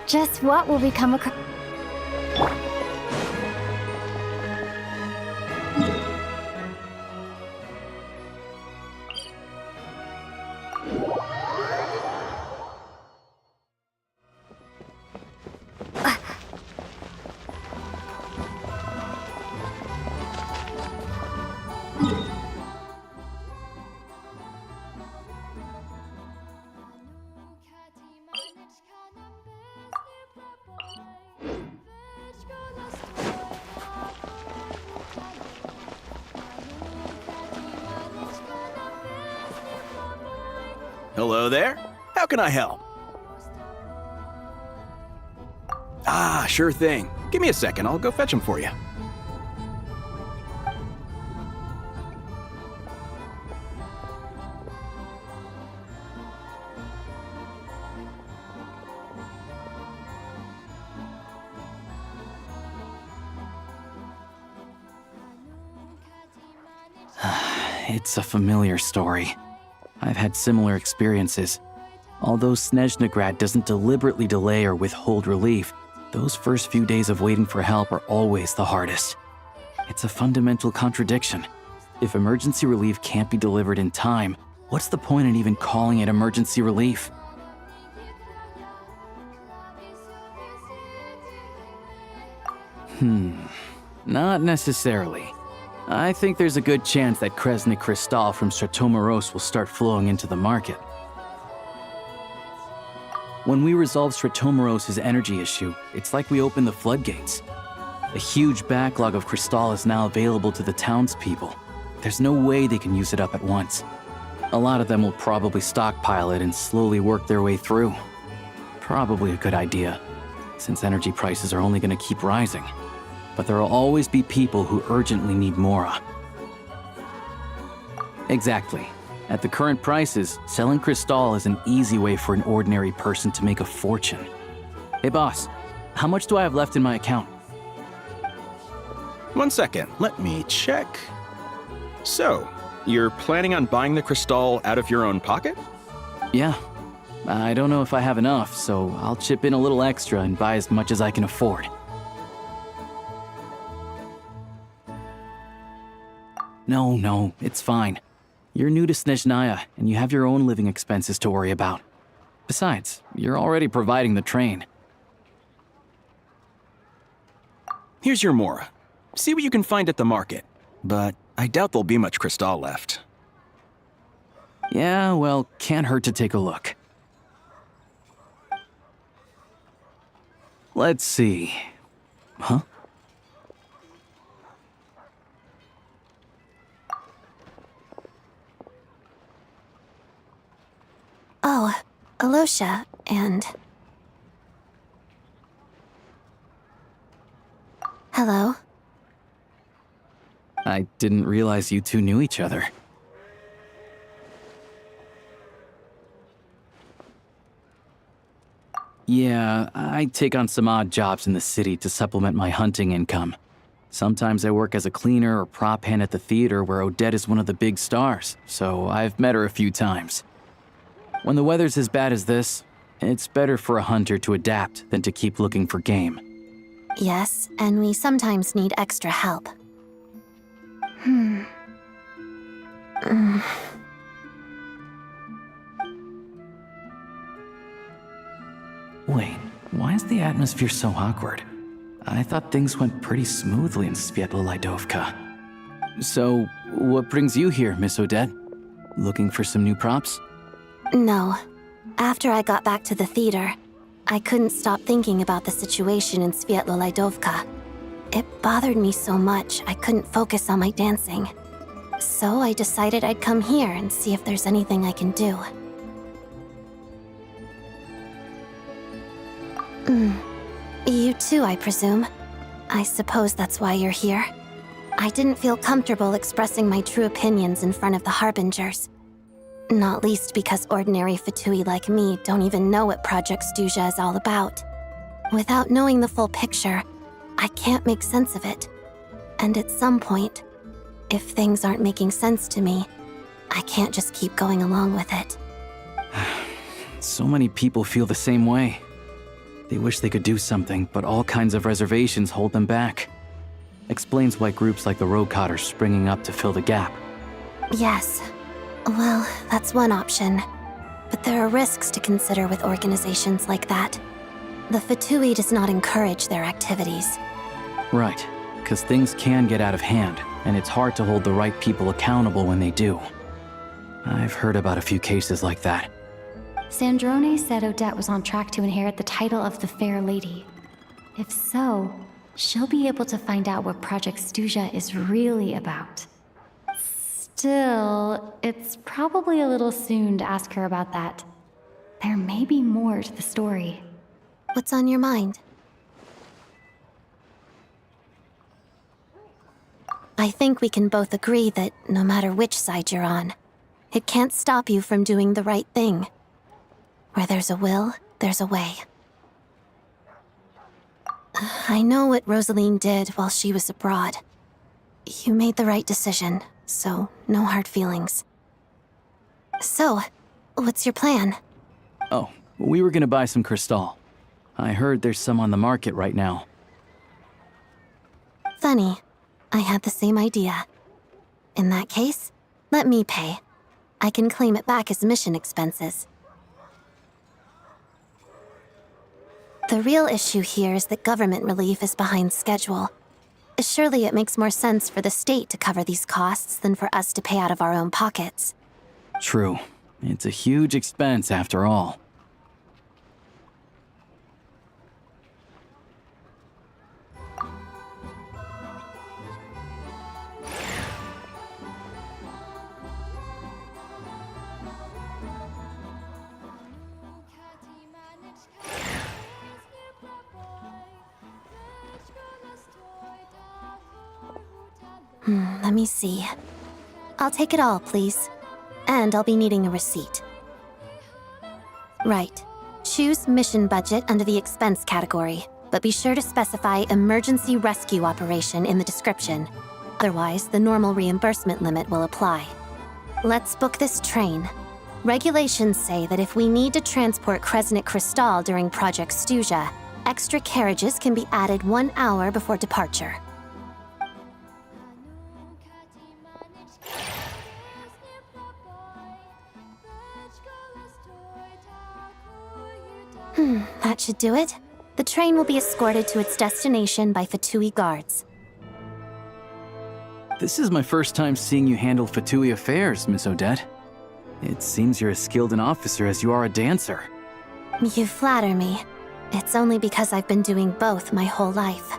Just what will we come across? Hello there. How can I help? Ah, sure thing. Give me a second. I'll go fetch them for you. It's a familiar story. I've had similar experiences. Although Snezhnaya doesn't deliberately delay or withhold relief, those first few days of waiting for help are always the hardest. It's a fundamental contradiction. If emergency relief can't be delivered in time, what's the point in even calling it emergency relief? Not necessarily. I think there's a good chance that Kresny Crystal from Stratomoros will start flowing into the market. When we resolve Stratomoros' energy issue, it's like we open the floodgates. A huge backlog of crystal is now available to the townspeople. there's no way they can use it up at once. A lot of them will probably stockpile it and slowly work their way through. Probably a good idea, since energy prices are only going to keep rising. But there will always be people who urgently need Mora. Exactly. At the current prices, selling Cristal is an easy way for an ordinary person to make a fortune. Hey boss, how much do I have left in my account? 1 second, let me check. So, you're planning on buying the Cristal out of your own pocket? Yeah. I don't know if I have enough, so I'll chip in a little extra and buy as much as I can afford. No, it's fine. You're new to Snezhnaya, and you have your own living expenses to worry about. Besides, you're already providing the train. Here's your Mora. See what you can find at the market, but I doubt there'll be much Cristal left. Yeah, well, can't hurt to take a look. Let's see. Huh? Oh, Alosha, and... Hello? I didn't realize you two knew each other. Yeah, I take on some odd jobs in the city to supplement my hunting income. Sometimes I work as a cleaner or prop hand at the theater where Odette is one of the big stars, so I've met her a few times. When the weather's as bad as this, it's better for a hunter to adapt than to keep looking for game. Yes, and we sometimes need extra help. Wait, why is the atmosphere so awkward? I thought things went pretty smoothly in Svietlolaidovka. So, what brings you here, Miss Odette? Looking for some new props? No. After I got back to the theater, I couldn't stop thinking about the situation in Svietlolaidovka. It bothered me so much I couldn't focus on my dancing. So I decided I'd come here and see if there's anything I can do. You too, I presume. I suppose that's why you're here. I didn't feel comfortable expressing my true opinions in front of the Harbingers. Not least because ordinary Fatui like me don't even know what Project Stuzha is all about. Without knowing the full picture, I can't make sense of it. And at some point, if things aren't making sense to me, I can't just keep going along with it. So many people feel the same way. They wish they could do something, but all kinds of reservations hold them back. Explains why groups like the Rokot are springing up to fill the gap. Yes. Well, that's one option. But there are risks to consider with organizations like that. The Fatui does not encourage their activities. Right, because things can get out of hand, and it's hard to hold the right people accountable when they do. I've heard about a few cases like that. Sandrone said Odette was on track to inherit the title of the Fair Lady. If so, she'll be able to find out what Project Stuzha is really about. Still, it's probably a little soon to ask her about that. There may be more to the story. What's on your mind? I think we can both agree that no matter which side you're on, it can't stop you from doing the right thing. Where there's a will, there's a way. I know what Rosaline did while she was abroad. You made the right decision, so no hard feelings. So, what's your plan? Oh, we were gonna buy some Cristal. I heard there's some on the market right now. Funny. I had the same idea. In that case, let me pay. I can claim it back as mission expenses. The real issue here is that government relief is behind schedule. Surely it makes more sense for the state to cover these costs than for us to pay out of our own pockets. True. It's a huge expense after all. Let me see. I'll take it all, please. And I'll be needing a receipt. Right. Choose mission budget under the expense category, but be sure to specify emergency rescue operation in the description. Otherwise, the normal reimbursement limit will apply. Let's book this train. Regulations say that if we need to transport Kresnik Crystal during Project Stuja, extra carriages can be added 1 hour before departure. That should do it. The train will be escorted to its destination by Fatui guards. This is my first time seeing you handle Fatui affairs, Miss Odette. It seems you're as skilled an officer as you are a dancer. You flatter me. It's only because I've been doing both my whole life.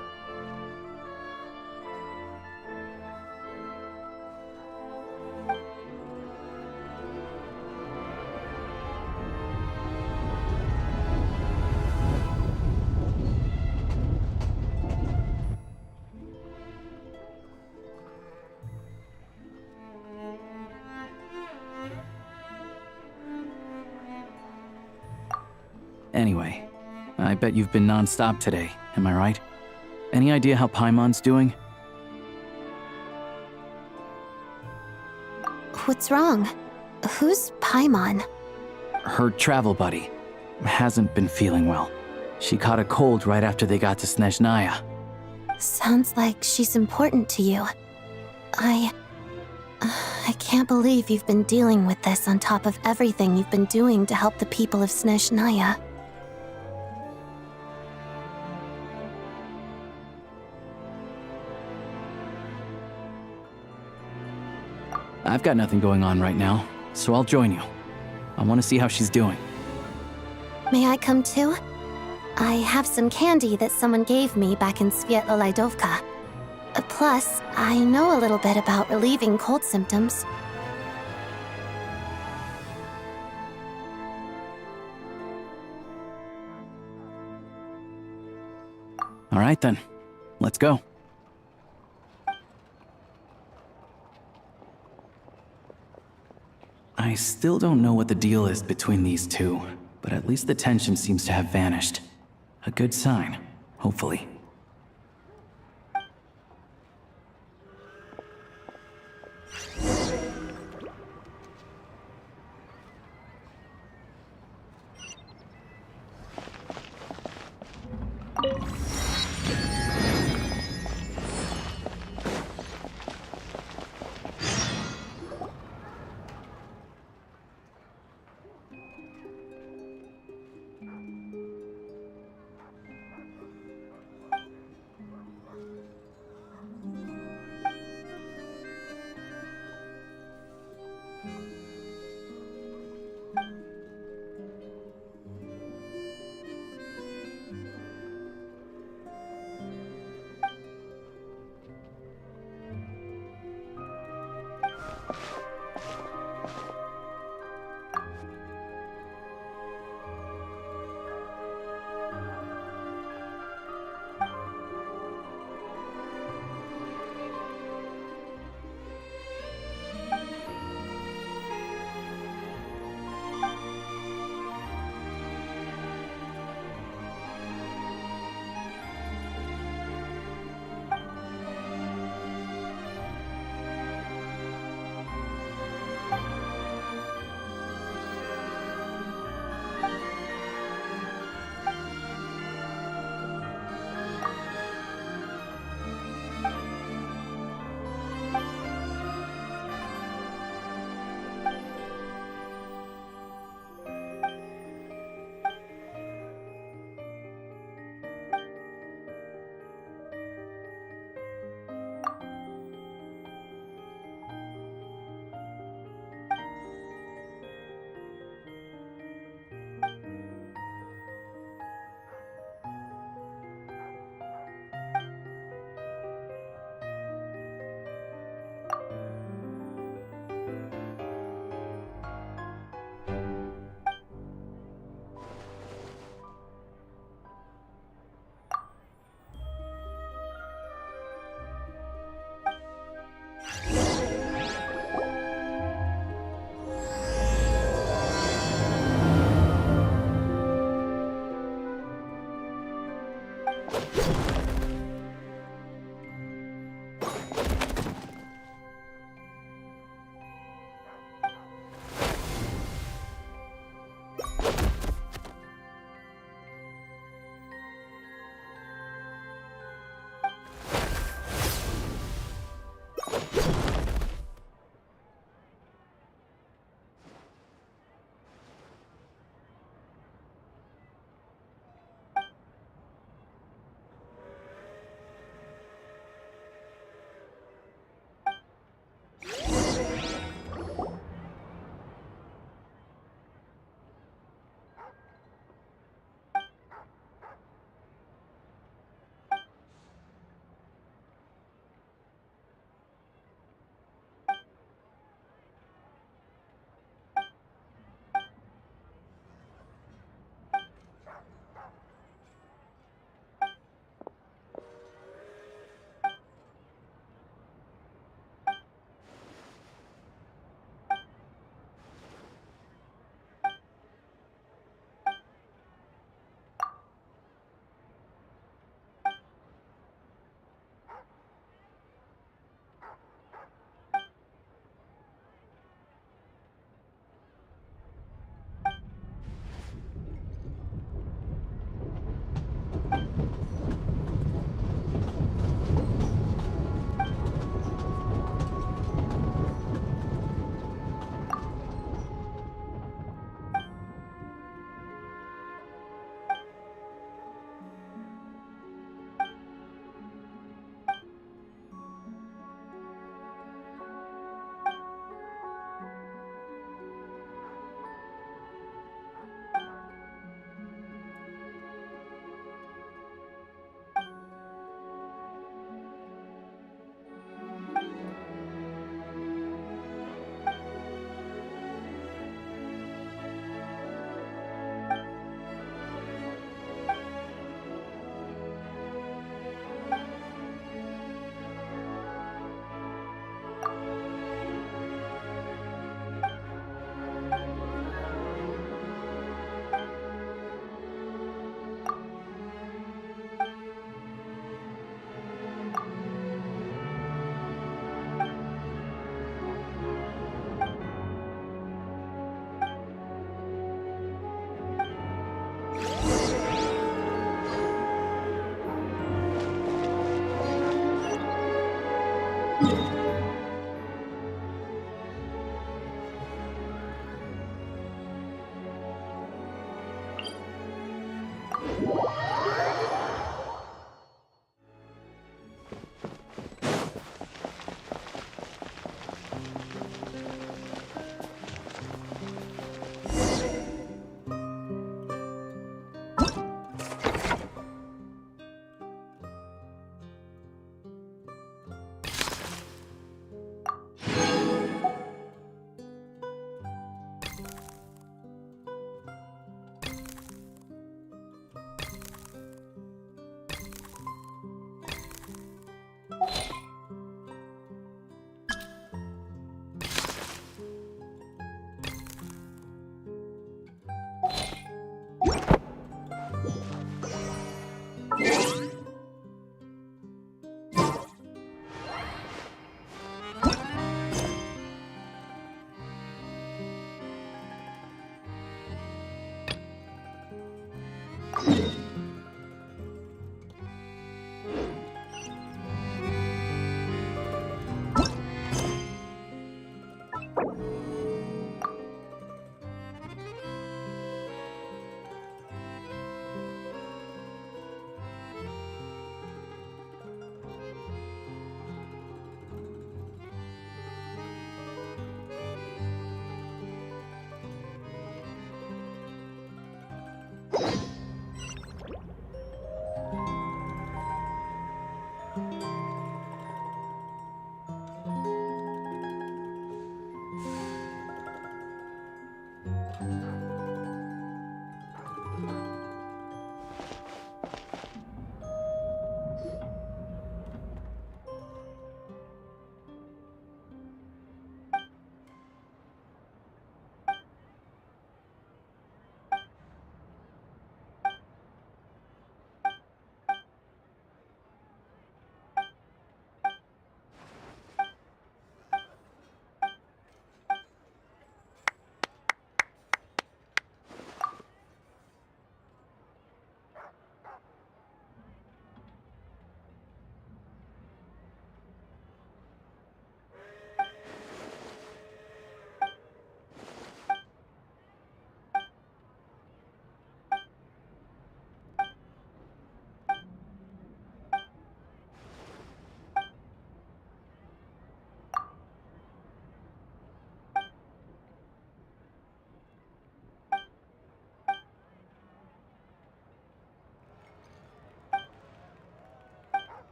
Anyway, I bet you've been non-stop today, am I right? Any idea how Paimon's doing? What's wrong? Who's Paimon? Her travel buddy hasn't been feeling well. She caught a cold right after they got to Snezhnaya. Sounds like she's important to you. I can't believe you've been dealing with this on top of everything you've been doing to help the people of Snezhnaya. I've got nothing going on right now, so I'll join you. I want to see how she's doing. May I come too? I have some candy that someone gave me back in Svietlolaidovka. Plus, I know a little bit about relieving cold symptoms. All right then, let's go. I still don't know what the deal is between these two, but at least the tension seems to have vanished. A good sign, hopefully.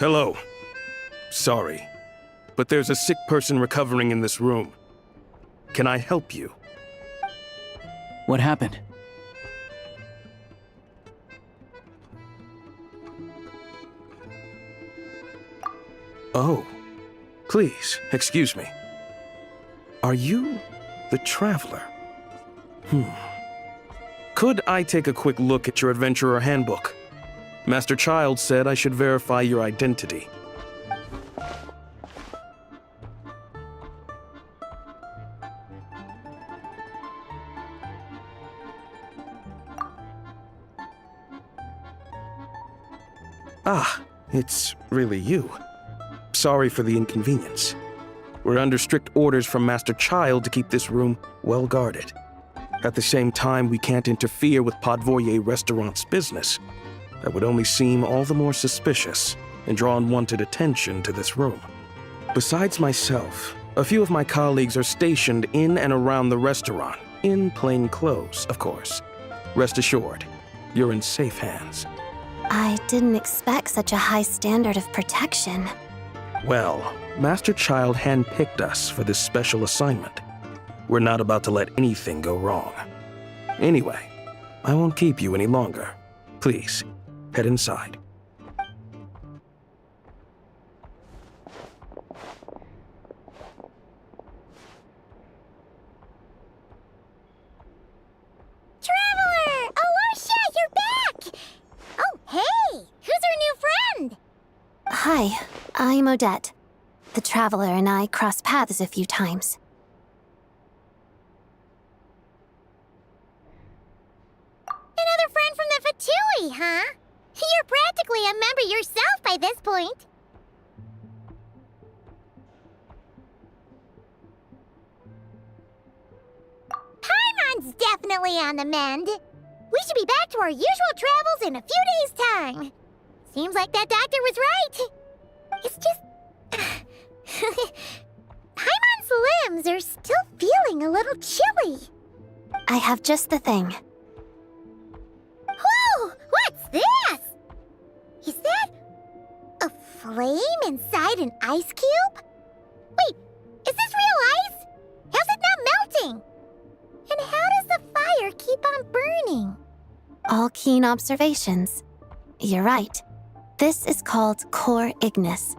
Hello. Sorry, but there's a sick person recovering in this room. Can I help you? What happened? Oh, please, excuse me. Are you the Traveler? Could I take a quick look at your Adventurer Handbook? Master Child said I should verify your identity. Ah, it's really you. Sorry for the inconvenience. We're under strict orders from Master Child to keep this room well guarded. At the same time, we can't interfere with Podvoye Restaurant's business. That would only seem all the more suspicious and draw unwanted attention to this room. Besides myself, a few of my colleagues are stationed in and around the restaurant, in plain clothes, of course. Rest assured, you're in safe hands. I didn't expect such a high standard of protection. Well, Master Child handpicked us for this special assignment. We're not about to let anything go wrong. Anyway, I won't keep you any longer. Please, head inside. Traveler! Alosha, you're back! Oh, hey! Who's our new friend? Hi, I'm Odette. The Traveler and I crossed paths a few times. Another friend from the Fatui, huh? You're practically a member yourself by this point. Paimon's definitely on the mend. We should be back to our usual travels in a few days' time. Seems like that doctor was right. It's just... Paimon's limbs are still feeling a little chilly. I have just the thing. Whoa! What's this? Is that a flame inside an ice cube? Wait, is this real ice? How's it not melting? And how does the fire keep on burning? All keen observations. You're right. This is called core ignis.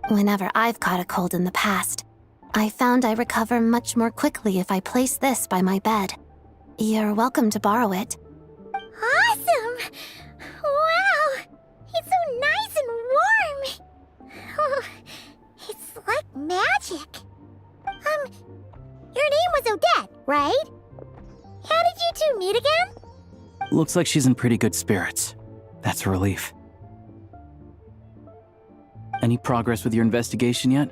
Whenever I've caught a cold in the past, I found I recover much more quickly if I place this by my bed. You're welcome to borrow it. Awesome! Wow! It's so nice and warm! Oh, it's like magic. Your name was Odette, right? How did you two meet again? Looks like she's in pretty good spirits. That's a relief. Any progress with your investigation yet?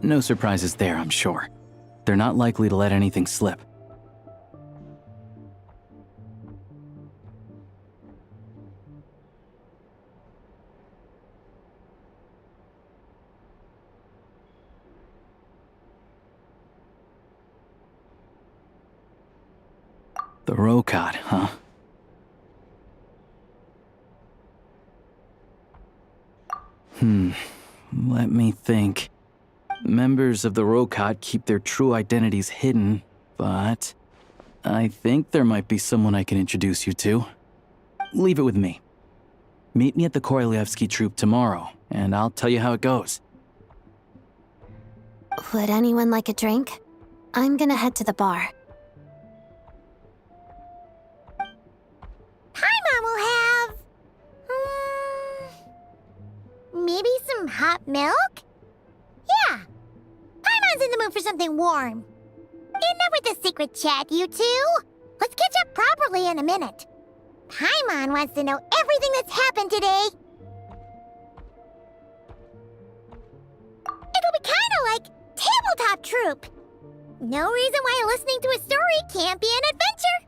No surprises there, I'm sure. They're not likely to let anything slip. The Rokot, huh? Let me think. Members of the Rokot keep their true identities hidden, but I think there might be someone I can introduce you to. Leave it with me. Meet me at the Korolyevsky troop tomorrow, and I'll tell you how it goes. Would anyone like a drink? I'm gonna head to the bar. Paimon will have... maybe some hot milk? Yeah. Paimon's in the mood for something warm. Enough with the secret chat, you two. Let's catch up properly in a minute. Paimon wants to know everything that's happened today. It'll be kinda like tabletop troop. No reason why listening to a story can't be an adventure.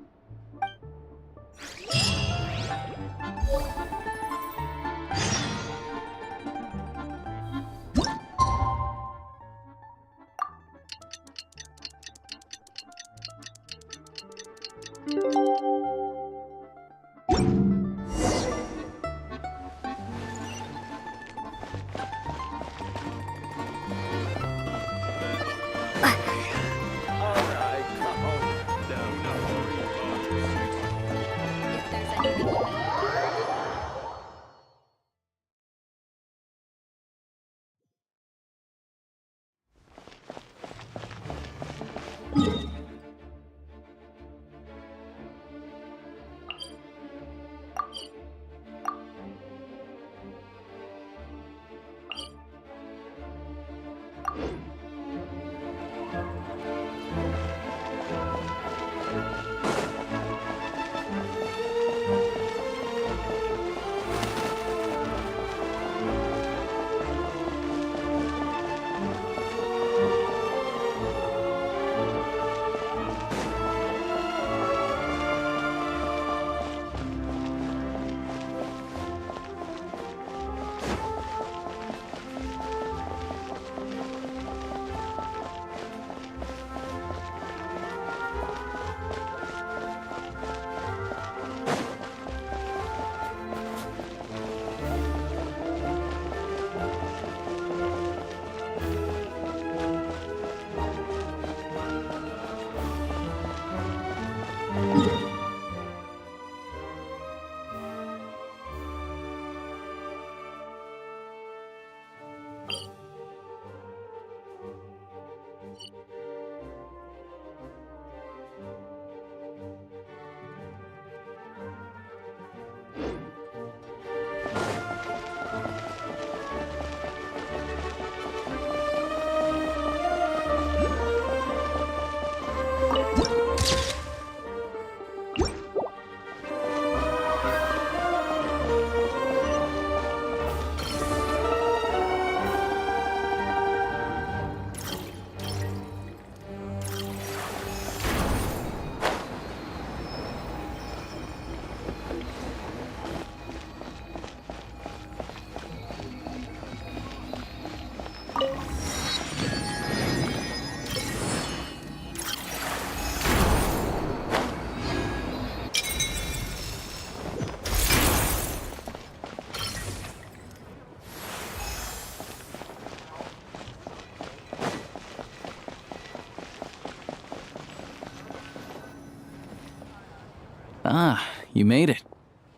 Ah, you made it.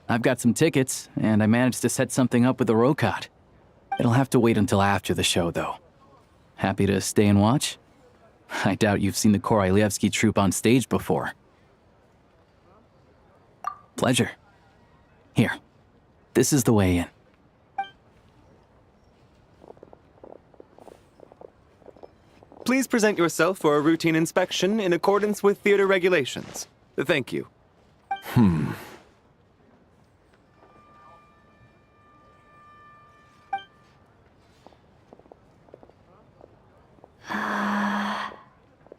I've got some tickets, and I managed to set something up with the Rokot. It'll have to wait until after the show, though. Happy to stay and watch? I doubt you've seen the Korolyevsky troupe on stage before. Pleasure. Here, this is the way in. Please present yourself for a routine inspection in accordance with theater regulations. Thank you.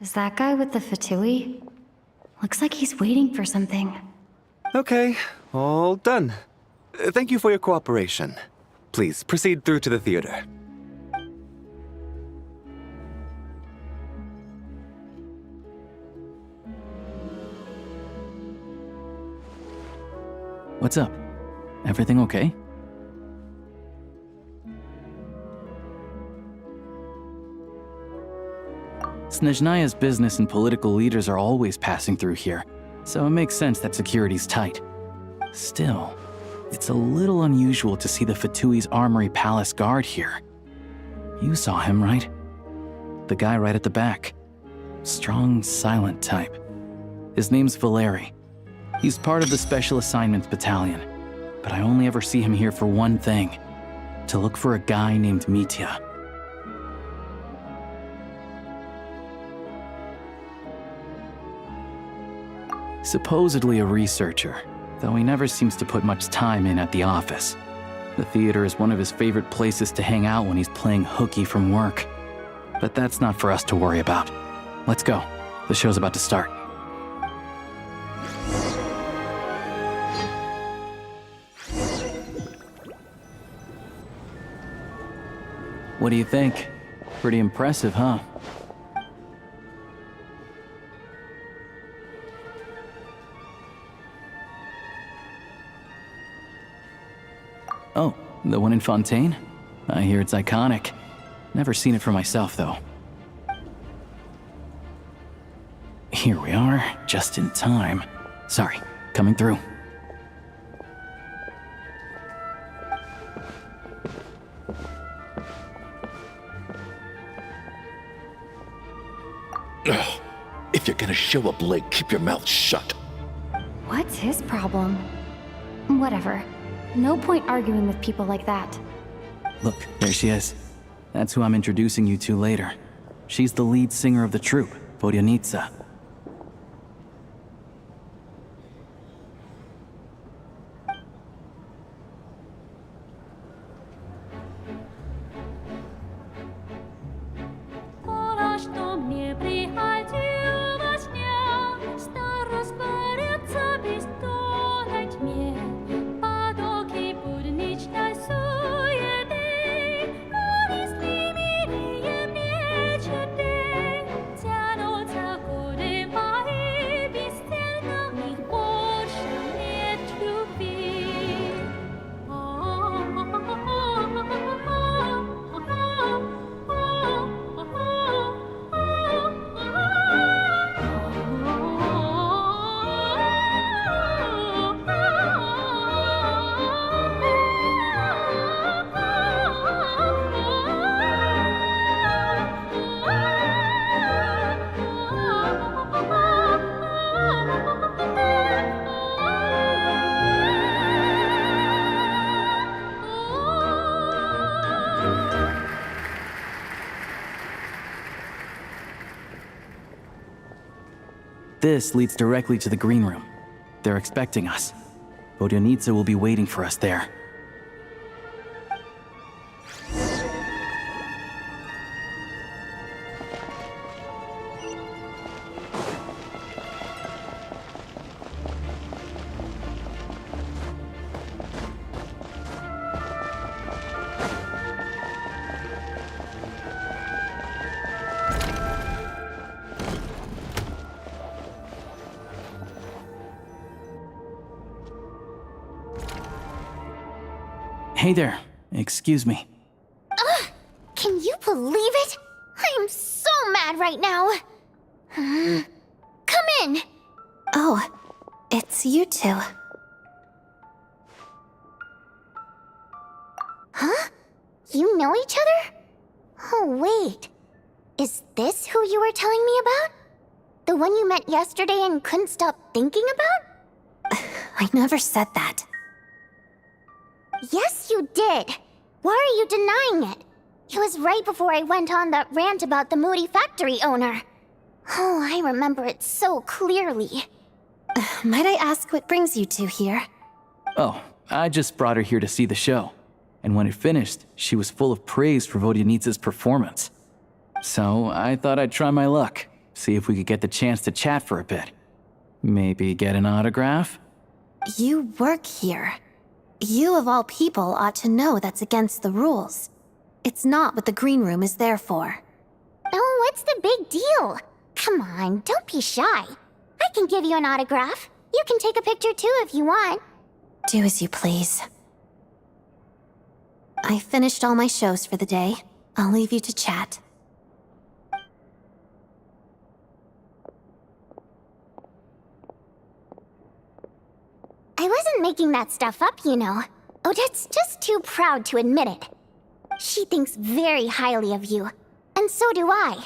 Is that guy with the fatui? Looks like he's waiting for something. Okay, all done. Thank you for your cooperation. Please proceed through to the theater. What's up? Everything okay? Snezhnaya's business and political leaders are always passing through here, so it makes sense that security's tight. Still, it's a little unusual to see the Fatui's Armory Palace guard here. You saw him, right? The guy right at the back. Strong, silent type. His name's Valeri. He's part of the Special Assignments Battalion, but I only ever see him here for one thing: to look for a guy named Mitya. Supposedly a researcher, though he never seems to put much time in at the office. The theater is one of his favorite places to hang out when he's playing hooky from work. But that's not for us to worry about. Let's go. The show's about to start. What do you think? Pretty impressive, huh? Oh, the one in Fontaine? I hear it's iconic. Never seen it for myself, though. Here we are, just in time. Sorry, coming through. Ugh. If you're gonna show up late, keep your mouth shut. What's his problem? Whatever. No point arguing with people like that. Look, there she is. That's who I'm introducing you to later. She's the lead singer of the troupe, Vodyanitsa. This leads directly to the green room. They're expecting us. Vodyanitsa will be waiting for us there. Hey there. Excuse me. Ugh! Can you believe it? I am so mad right now. Come in. Oh, it's you two. Huh? You know each other? Oh, wait. Is this who you were telling me about? The one you met yesterday and couldn't stop thinking about? I never said that. Yes, you did. Why are you denying it? It was right before I went on that rant about the moody factory owner. Oh, I remember it so clearly. Might I ask what brings you two here? Oh, I just brought her here to see the show. And when it finished, she was full of praise for Vodyanitsa's performance. So I thought I'd try my luck, see if we could get the chance to chat for a bit. Maybe get an autograph? You work here. You of all people ought to know that's against the rules. It's not what the green room is there for. Oh, what's the big deal? Come on, don't be shy. I can give you an autograph. You can take a picture too if you want. Do as you please. I finished all my shows for the day. I'll leave you to chat. I wasn't making that stuff up, you know. Odette's just too proud to admit it. She thinks very highly of you, and so do I.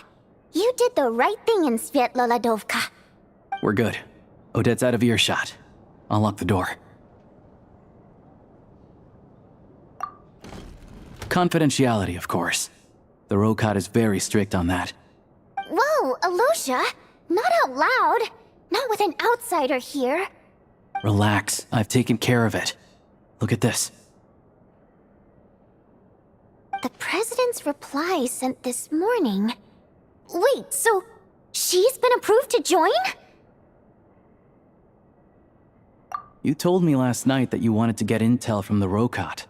You did the right thing in Svietloladovka. We're good. Odette's out of earshot. I'll lock the door. Confidentiality, of course. The Rokot is very strict on that. Whoa, Alosha! Not out loud! Not with an outsider here! Relax, I've taken care of it. Look at this. The President's reply sent this morning. Wait, so she's been approved to join? You told me last night that you wanted to get intel from the Rokot.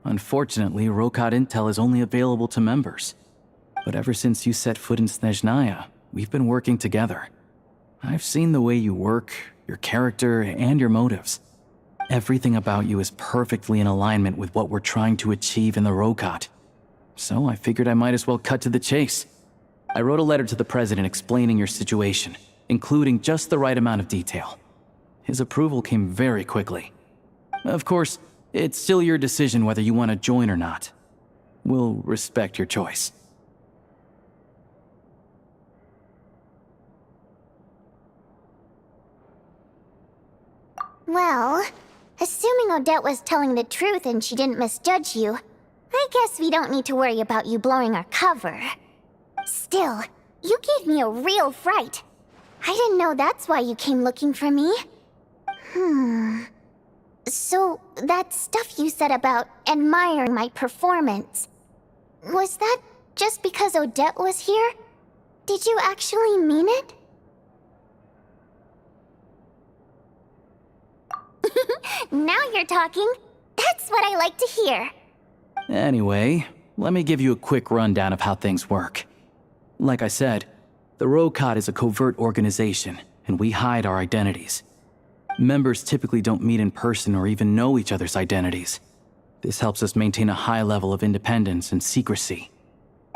Unfortunately, Rokot intel is only available to members. But ever since you set foot in Snezhnaya, we've been working together. I've seen the way you work, your character, and your motives. Everything about you is perfectly in alignment with what we're trying to achieve in the Rokot. So I figured I might as well cut to the chase. I wrote a letter to the president explaining your situation, including just the right amount of detail. His approval came very quickly. Of course, it's still your decision whether you want to join or not. We'll respect your choice. Well, assuming Odette was telling the truth and she didn't misjudge you, I guess we don't need to worry about you blowing our cover. Still, you gave me a real fright. I didn't know that's why you came looking for me. So, that stuff you said about admiring my performance, was that just because Odette was here? Did you actually mean it? Now you're talking. That's what I like to hear. Anyway, let me give you a quick rundown of how things work. Like I said, the Rokot is a covert organization, and we hide our identities. Members typically don't meet in person or even know each other's identities. This helps us maintain a high level of independence and secrecy.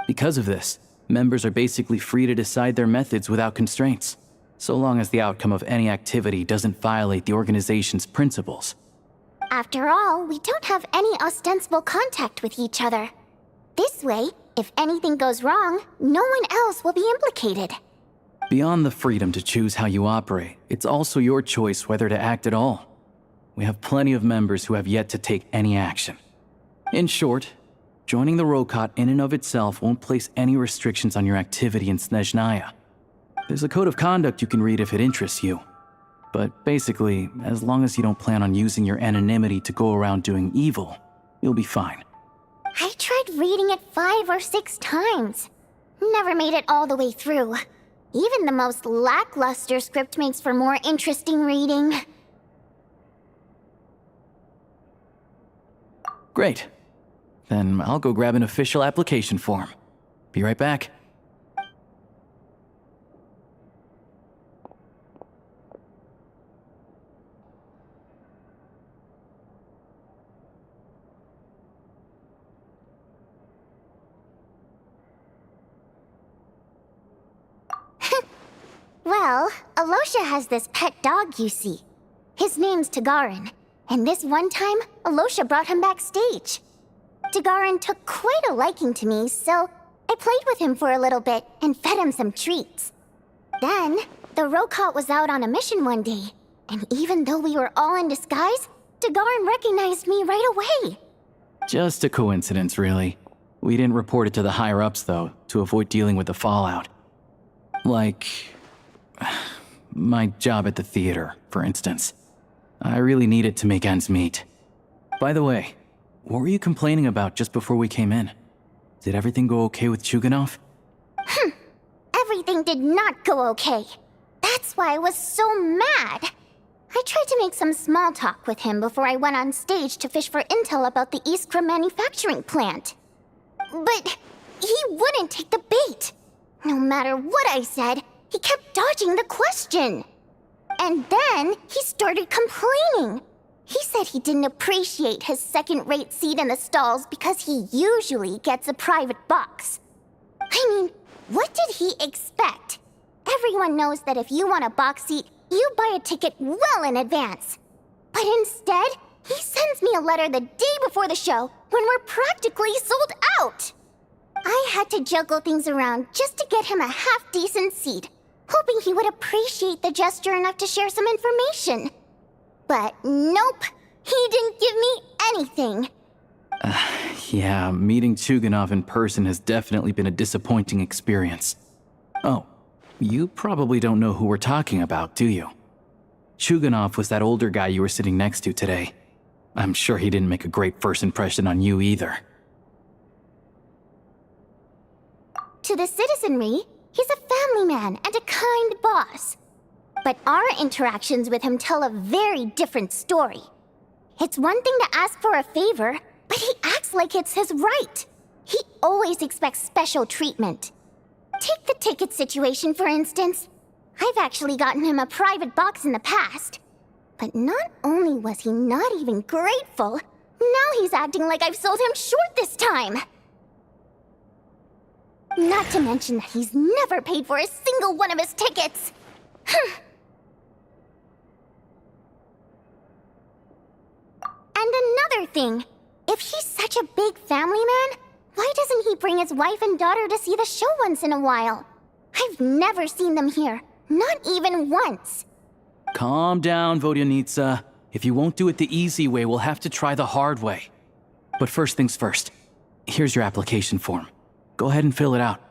Because of this, members are basically free to decide their methods without constraints, so long as the outcome of any activity doesn't violate the organization's principles. After all, we don't have any ostensible contact with each other. This way, if anything goes wrong, no one else will be implicated. Beyond the freedom to choose how you operate, it's also your choice whether to act at all. We have plenty of members who have yet to take any action. In short, joining the Rokot in and of itself won't place any restrictions on your activity in Snezhnaya. There's a code of conduct you can read if it interests you. But basically, as long as you don't plan on using your anonymity to go around doing evil, you'll be fine. I tried reading it 5 or 6 times. Never made it all the way through. Even the most lackluster script makes for more interesting reading. Great. Then I'll go grab an official application form. Be right back. Well, Alosha has this pet dog, you see. His name's Tagarin, and this one time, Alosha brought him backstage. Tagarin took quite a liking to me, so I played with him for a little bit and fed him some treats. Then, the Rokot was out on a mission one day, and even though we were all in disguise, Tagarin recognized me right away. Just a coincidence, really. We didn't report it to the higher-ups, though, to avoid dealing with the fallout. Like my job at the theater, for instance. I really needed to make ends meet. By the way, what were you complaining about just before we came in? Did everything go okay with Chuganov? Everything did not go okay. That's why I was so mad. I tried to make some small talk with him before I went on stage to fish for intel about the Iskra manufacturing plant. But he wouldn't take the bait. No matter what I said, he kept dodging the question. And then he started complaining. He said he didn't appreciate his second-rate seat in the stalls because he usually gets a private box. I mean, what did he expect? Everyone knows that if you want a box seat, you buy a ticket well in advance. But instead, he sends me a letter the day before the show when we're practically sold out. I had to juggle things around just to get him a half-decent seat, hoping he would appreciate the gesture enough to share some information. But nope, he didn't give me anything. Yeah, meeting Chuganov in person has definitely been a disappointing experience. Oh, you probably don't know who we're talking about, do you? Chuganov was that older guy you were sitting next to today. I'm sure he didn't make a great first impression on you either. To the citizenry, he's a family man and a kind boss. But our interactions with him tell a very different story. It's one thing to ask for a favor, but he acts like it's his right. He always expects special treatment. Take the ticket situation, for instance. I've actually gotten him a private box in the past. But not only was he not even grateful, now he's acting like I've sold him short this time! Not to mention that he's never paid for a single one of his tickets! And another thing, if he's such a big family man, why doesn't he bring his wife and daughter to see the show once in a while? I've never seen them here, not even once. Calm down, Vodyanitsa. If you won't do it the easy way, we'll have to try the hard way. But first things first, here's your application form. Go ahead and fill it out.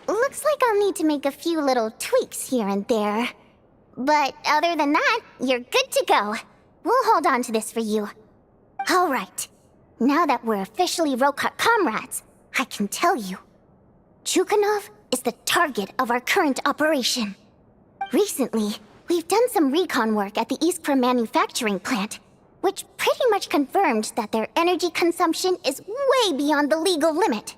Looks like I'll need to make a few little tweaks here and there. But other than that, you're good to go. We'll hold on to this for you. Alright. Now that we're officially Rokat comrades, I can tell you. Chukhanov is the target of our current operation. Recently, we've done some recon work at the Iskra manufacturing plant, which pretty much confirmed that their energy consumption is way beyond the legal limit.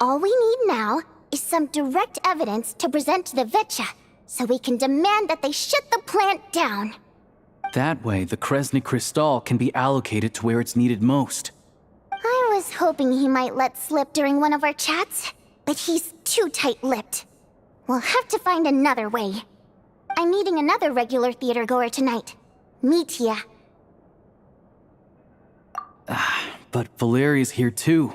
All we need now is some direct evidence to present to the VII, so we can demand that they shut the plant down. That way, the Kresny Crystal can be allocated to where it's needed most. I was hoping he might let slip during one of our chats, but he's too tight-lipped. We'll have to find another way. I'm meeting another regular theater-goer tonight, Mitya. But Valeri's here too,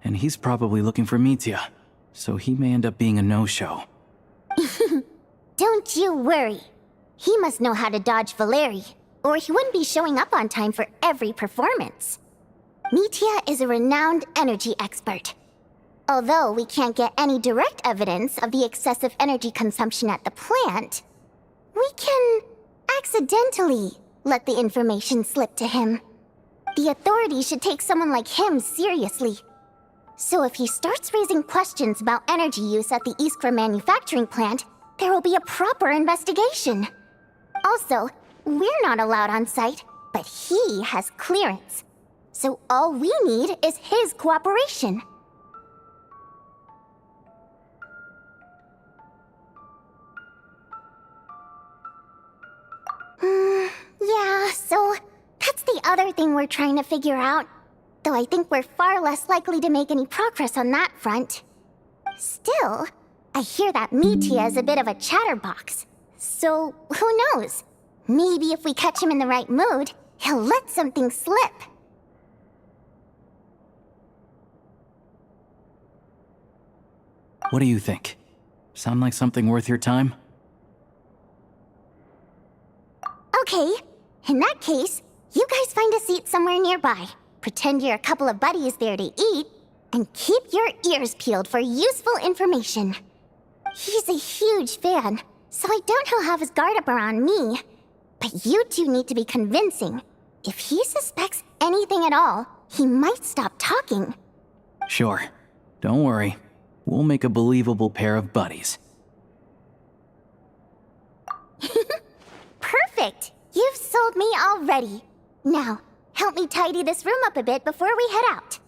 and he's probably looking for Mitya, so he may end up being a no-show. Don't you worry. He must know how to dodge Valeri, or he wouldn't be showing up on time for every performance. Mitya is a renowned energy expert. Although we can't get any direct evidence of the excessive energy consumption at the plant, we can accidentally let the information slip to him. The authorities should take someone like him seriously. So if he starts raising questions about energy use at the Iskra manufacturing plant, there will be a proper investigation. Also, we're not allowed on site, but he has clearance. So all we need is his cooperation. Yeah, so that's the other thing we're trying to figure out. Though I think we're far less likely to make any progress on that front. Still, I hear that Mitya is a bit of a chatterbox. So, who knows? Maybe if we catch him in the right mood, he'll let something slip. What do you think? Sound like something worth your time? Okay, in that case, you guys find a seat somewhere nearby. Pretend you're a couple of buddies there to eat, and keep your ears peeled for useful information. He's a huge fan, so I doubt he'll have his guard up around me. But you two need to be convincing. If he suspects anything at all, he might stop talking. Sure. Don't worry. We'll make a believable pair of buddies. Perfect! You've sold me already. Now, help me tidy this room up a bit before we head out.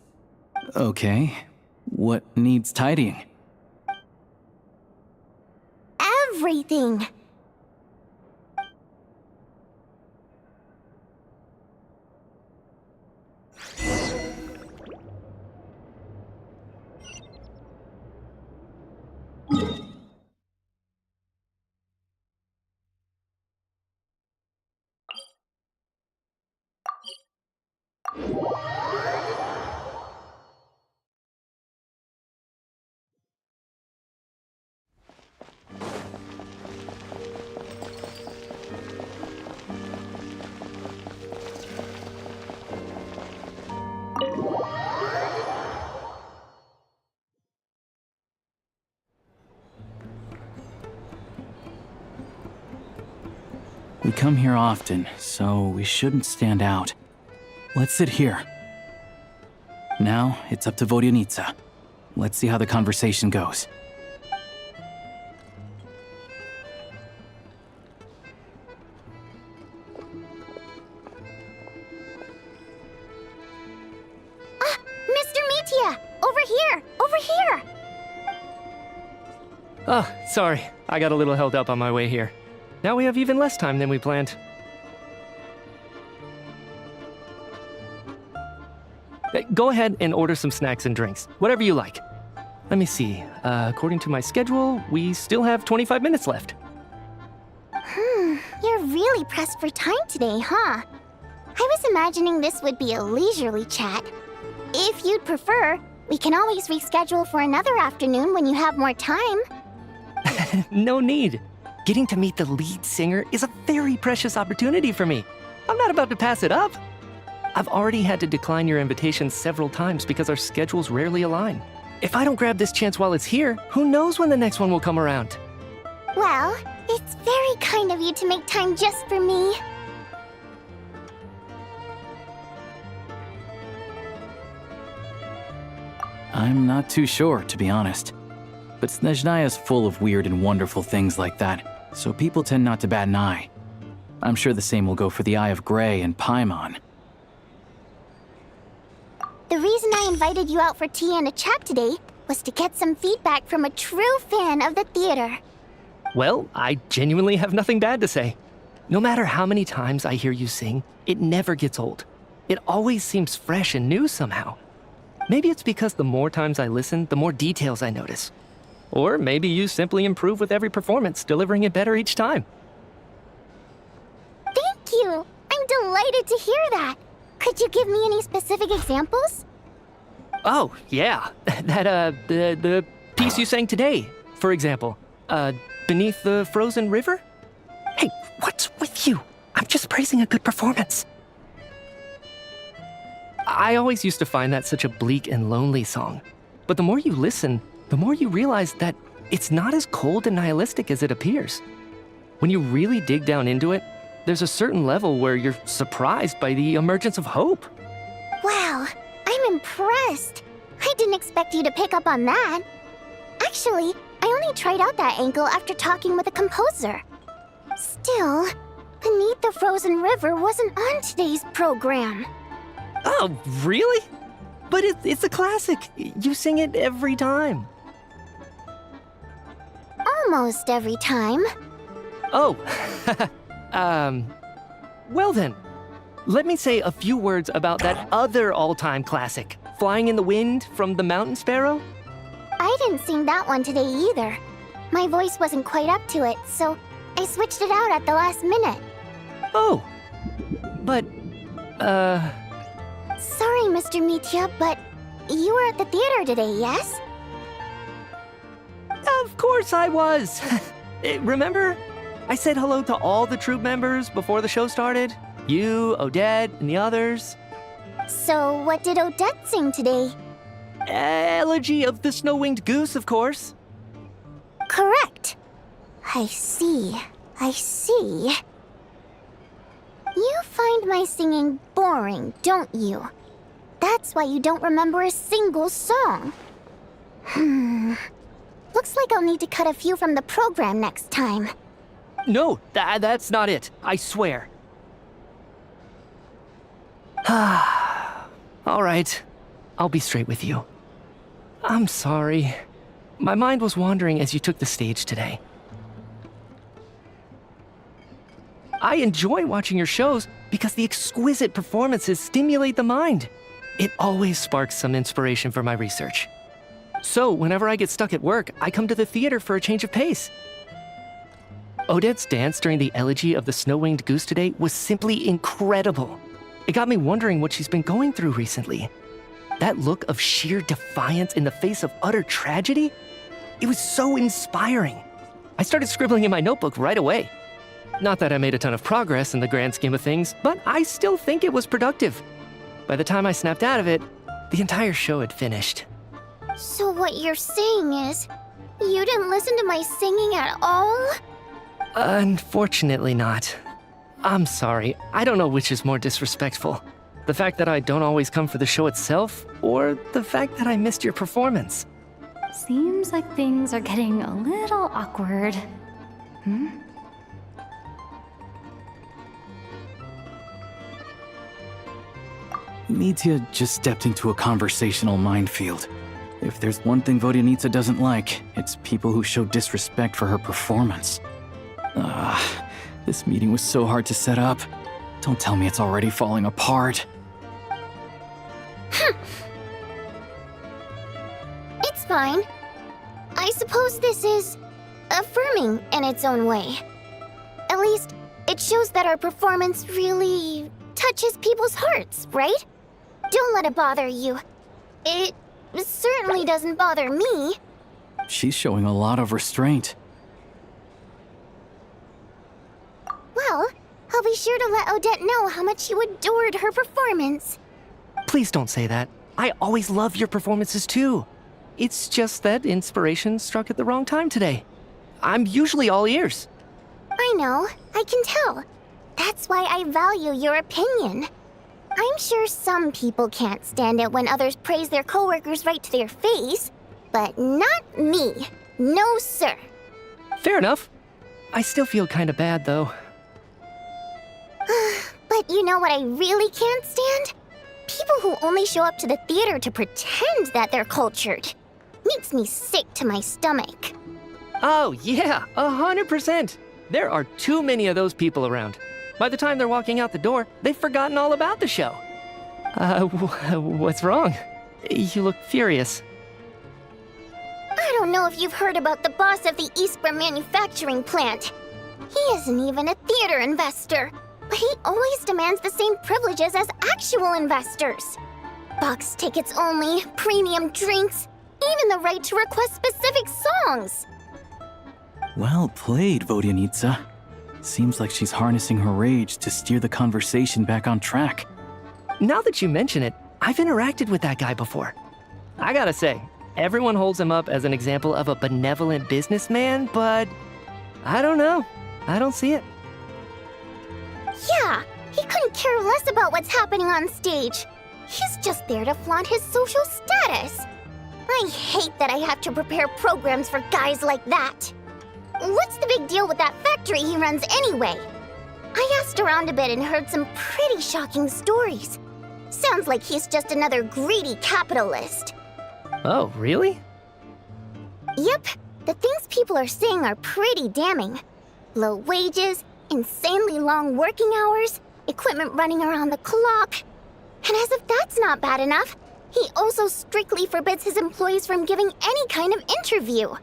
Okay. What needs tidying? Everything! We come here often, so we shouldn't stand out. Let's sit here. Now, it's up to Vodyanica. Let's see how the conversation goes. Mr. Mitya! Over here! Over here! Oh, sorry. I got a little held up on my way here. Now we have even less time than we planned. Go ahead and order some snacks and drinks, whatever you like. Let me see. According to my schedule, we still have 25 minutes left. You're really pressed for time today, huh? I was imagining this would be a leisurely chat. If you'd prefer, we can always reschedule for another afternoon when you have more time. No need. Getting to meet the lead singer is a very precious opportunity for me. I'm not about to pass it up. I've already had to decline your invitation several times because our schedules rarely align. If I don't grab this chance while it's here, who knows when the next one will come around? Well, it's very kind of you to make time just for me. I'm not too sure, to be honest. But Snezhnaya's full of weird and wonderful things like that, so people tend not to bat an eye. I'm sure the same will go for the Eye of Grey and Paimon. The reason I invited you out for tea and a chat today was to get some feedback from a true fan of the theater. Well, I genuinely have nothing bad to say. No matter how many times I hear you sing, it never gets old. It always seems fresh and new somehow. Maybe it's because the more times I listen, the more details I notice. Or maybe you simply improve with every performance, delivering it better each time. Thank you! I'm delighted to hear that! Could you give me any specific examples? Oh, yeah. The piece you sang today, for example. Beneath the Frozen River? Hey, what's with you? I'm just praising a good performance. I always used to find that such a bleak and lonely song. But the more you listen, the more you realize that it's not as cold and nihilistic as it appears. When you really dig down into it, there's a certain level where you're surprised by the emergence of hope. Wow, I'm impressed. I didn't expect you to pick up on that. Actually, I only tried out that angle after talking with a composer. Still, Beneath the Frozen River wasn't on today's program. Oh, really? But it's a classic. You sing it every time. Almost every time. Oh, well then. Let me say a few words about that other all-time classic, Flying in the Wind from the Mountain Sparrow. I didn't sing that one today either. My voice wasn't quite up to it, so I switched it out at the last minute. Oh, but, Sorry, Mr. Mitya, but you were at the theater today, yes? Of course I was. Remember? I said hello to all the troupe members before the show started. You, Odette, and the others. So what did Odette sing today? Elegy of the Snow-Winged Goose, of course. Correct. I see. I see. You find my singing boring, don't you? That's why you don't remember a single song. Looks like I'll need to cut a few from the program next time. No, that's not it. I swear. All right. I'll be straight with you. I'm sorry. My mind was wandering as you took the stage today. I enjoy watching your shows because the exquisite performances stimulate the mind. It always sparks some inspiration for my research. So, whenever I get stuck at work, I come to the theater for a change of pace. Odette's dance during the elegy of the snow-winged goose today was simply incredible. It got me wondering what she's been going through recently. That look of sheer defiance in the face of utter tragedy, it was so inspiring. I started scribbling in my notebook right away. Not that I made a ton of progress in the grand scheme of things, but I still think it was productive. By the time I snapped out of it, the entire show had finished. So what you're saying is, you didn't listen to my singing at all? Unfortunately not. I'm sorry, I don't know which is more disrespectful. The fact that I don't always come for the show itself, or the fact that I missed your performance. Seems like things are getting a little awkward. Nitya just stepped into a conversational minefield. If there's one thing Vodyanitsa doesn't like, it's people who show disrespect for her performance. This meeting was so hard to set up. Don't tell me it's already falling apart. It's fine. I suppose this is affirming in its own way. At least, it shows that our performance really touches people's hearts, right? Don't let it bother you. It certainly doesn't bother me. She's showing a lot of restraint. Well, I'll be sure to let Odette know how much you adored her performance. Please don't say that. I always love your performances too. It's just that inspiration struck at the wrong time today. I'm usually all ears. I know, I can tell. That's why I value your opinion. I'm sure some people can't stand it when others praise their coworkers right to their face, but not me. No, sir. Fair enough. I still feel kinda bad though. But you know what I really can't stand? People who only show up to the theater to pretend that they're cultured. Makes me sick to my stomach. Oh yeah, 100%. There are too many of those people around. By the time they're walking out the door, they've forgotten all about the show. What's wrong? You look furious. I don't know if you've heard about the boss of the Eastborough manufacturing plant. He isn't even a theater investor, but he always demands the same privileges as actual investors. Box tickets only, premium drinks, even the right to request specific songs. Well played, Vodyanitsa. Seems like she's harnessing her rage to steer the conversation back on track. Now that you mention it, I've interacted with that guy before. I gotta say, everyone holds him up as an example of a benevolent businessman, but I don't know. I don't see it. Yeah, he couldn't care less about what's happening on stage. He's just there to flaunt his social status. I hate that I have to prepare programs for guys like that. What's the big deal with that factory he runs anyway? I asked around a bit and heard some pretty shocking stories. Sounds like he's just another greedy capitalist. Oh, really? Yep, the things people are saying are pretty damning. Low wages, insanely long working hours, equipment running around the clock. And as if that's not bad enough, he also strictly forbids his employees from giving any kind of interview.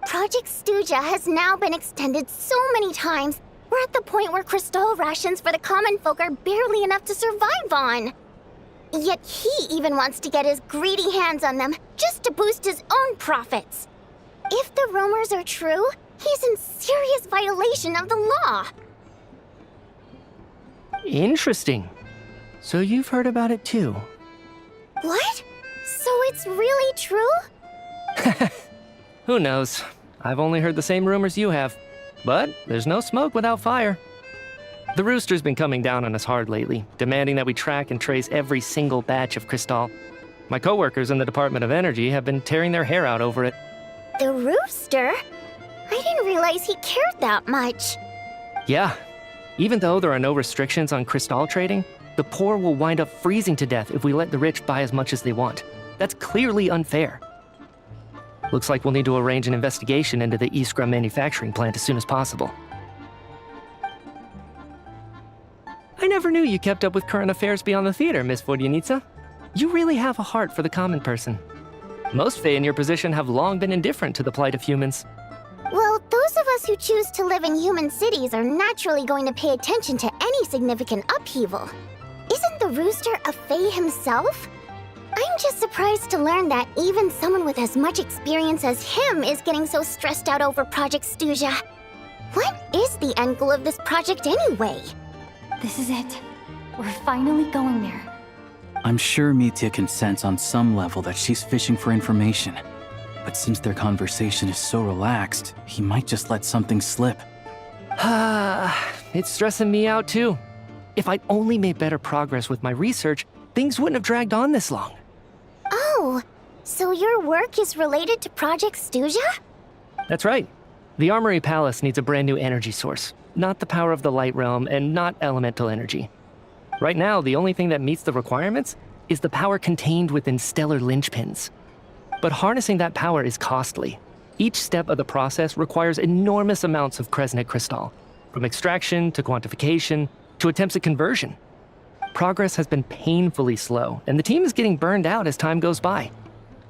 Project Stuja has now been extended so many times, we're at the point where crystal rations for the common folk are barely enough to survive on. Yet he even wants to get his greedy hands on them just to boost his own profits. If the rumors are true, he's in serious violation of the law. Interesting. So you've heard about it too? What? So it's really true? Who knows? I've only heard the same rumors you have. But there's no smoke without fire. The rooster's been coming down on us hard lately, demanding that we track and trace every single batch of Crystal. My coworkers in the Department of Energy have been tearing their hair out over it. The rooster? I didn't realize he cared that much. Yeah. Even though there are no restrictions on Crystal trading, the poor will wind up freezing to death if we let the rich buy as much as they want. That's clearly unfair. Looks like we'll need to arrange an investigation into the Iskra manufacturing plant as soon as possible. I never knew you kept up with current affairs beyond the theater, Miss Vodyanica. You really have a heart for the common person. Most Fae in your position have long been indifferent to the plight of humans. Well, those of us who choose to live in human cities are naturally going to pay attention to any significant upheaval. Isn't the rooster a Fae himself? I'm just surprised to learn that even someone with as much experience as him is getting so stressed out over Project Stuzha. What is the end goal of this project anyway? This is it. We're finally going there. I'm sure Mitya can sense on some level that she's fishing for information. But since their conversation is so relaxed, he might just let something slip. It's stressing me out too. If I'd only made better progress with my research, things wouldn't have dragged on this long. Oh, so your work is related to Project Stuzha? That's right. The Armory Palace needs a brand new energy source. Not the power of the Light Realm, and not elemental energy. Right now, the only thing that meets the requirements is the power contained within stellar linchpins. But harnessing that power is costly. Each step of the process requires enormous amounts of Kresnik crystal, from extraction to quantification to attempts at conversion. Progress has been painfully slow, and the team is getting burned out as time goes by.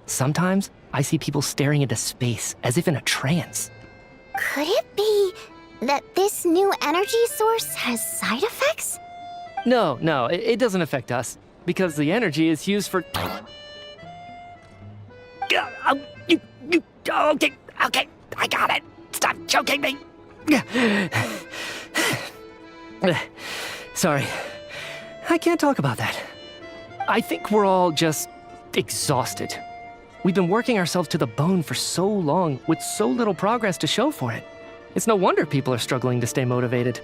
Sometimes, I see people staring into space as if in a trance. Could it be that this new energy source has side effects? No, it doesn't affect us, because the energy is used for... Okay, I got it. Stop choking me. Sorry, I can't talk about that. I think we're all just exhausted. We've been working ourselves to the bone for so long with so little progress to show for it. It's no wonder people are struggling to stay motivated.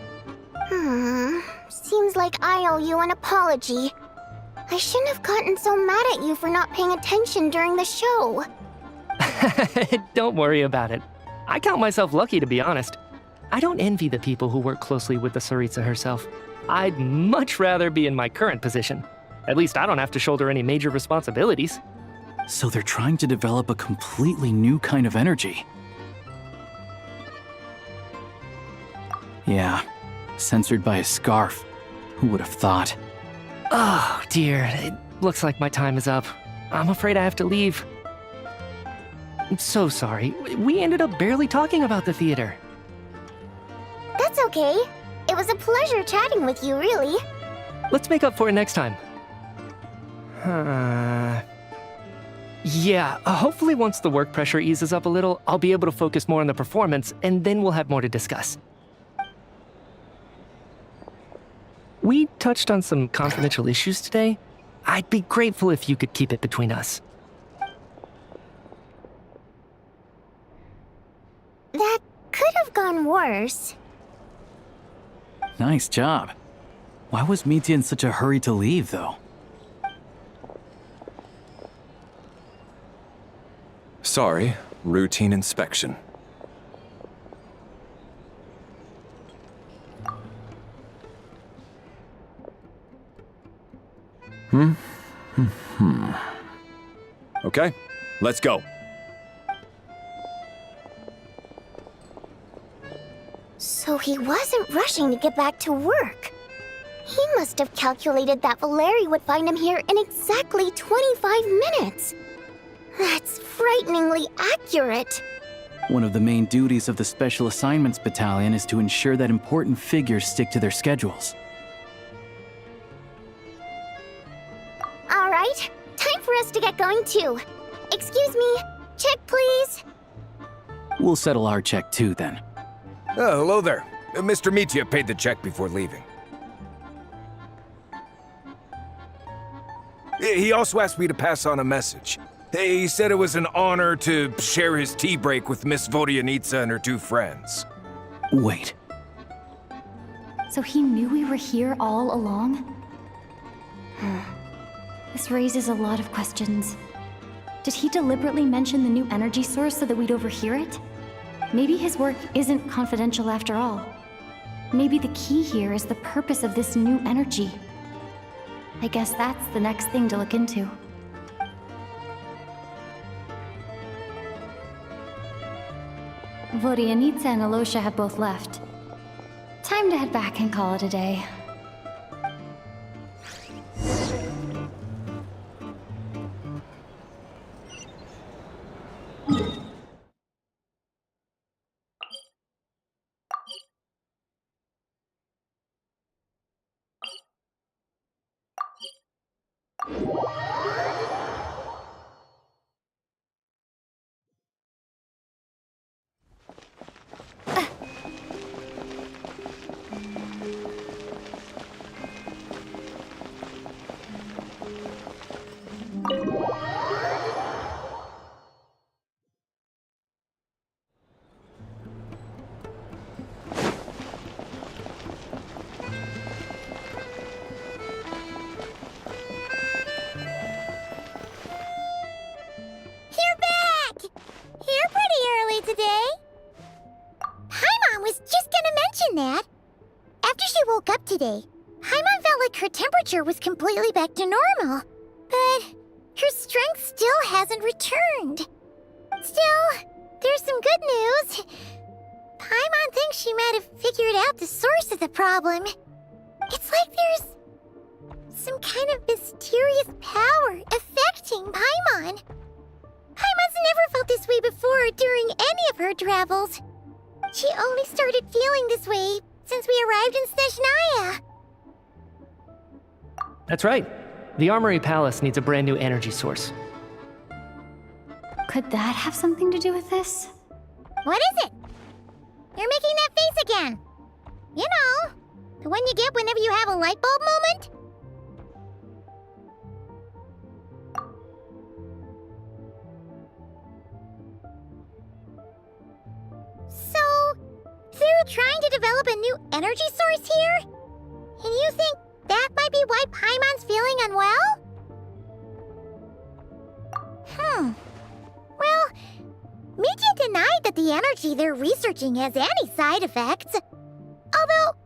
Seems like I owe you an apology. I shouldn't have gotten so mad at you for not paying attention during the show. Don't worry about it. I count myself lucky, to be honest. I don't envy the people who work closely with the Tsaritsa herself. I'd much rather be in my current position. At least I don't have to shoulder any major responsibilities. So they're trying to develop a completely new kind of energy. Yeah, censored by a scarf. Who would have thought? Oh, dear. It looks like my time is up. I'm afraid I have to leave. I'm so sorry. We ended up barely talking about the theater. That's okay. It was a pleasure chatting with you, really. Let's make up for it next time. Yeah, hopefully once the work pressure eases up a little, I'll be able to focus more on the performance, and then we'll have more to discuss. We touched on some confidential issues today. I'd be grateful if you could keep it between us. That could have gone worse. Nice job. Why was Mitya in such a hurry to leave, though? Sorry, routine inspection. Okay, let's go. So he wasn't rushing to get back to work. He must have calculated that Valeri would find him here in exactly 25 minutes. That's frighteningly accurate. One of the main duties of the Special Assignments Battalion is to ensure that important figures stick to their schedules. All right, time for us to get going too. Excuse me, check please. We'll settle our check too, then. Oh, hello there. Mr. Mitya paid the check before leaving. He also asked me to pass on a message. He said it was an honor to share his tea break with Miss Vodyanica and her two friends. Wait. So he knew we were here all along? This raises a lot of questions. Did he deliberately mention the new energy source so that we'd overhear it? Maybe his work isn't confidential after all. Maybe the key here is the purpose of this new energy. I guess that's the next thing to look into. Vodianitsa and Alosha have both left. Time to head back and call it a day. Today, Paimon felt like her temperature was completely back to normal, but her strength still hasn't returned. Still, there's some good news. Paimon thinks she might have figured out the source of the problem. It's like there's some kind of mysterious power affecting Paimon. Paimon's never felt this way before during any of her travels. She only started feeling this way since we arrived in Snezhnaya. That's right. The Armory Palace needs a brand new energy source. Could that have something to do with this? What is it? You're making that face again. You know, the one you get whenever you have a light bulb moment? They're trying to develop a new energy source here? And you think that might be why Paimon's feeling unwell? Well, Michi denied that the energy they're researching has any side effects. Although,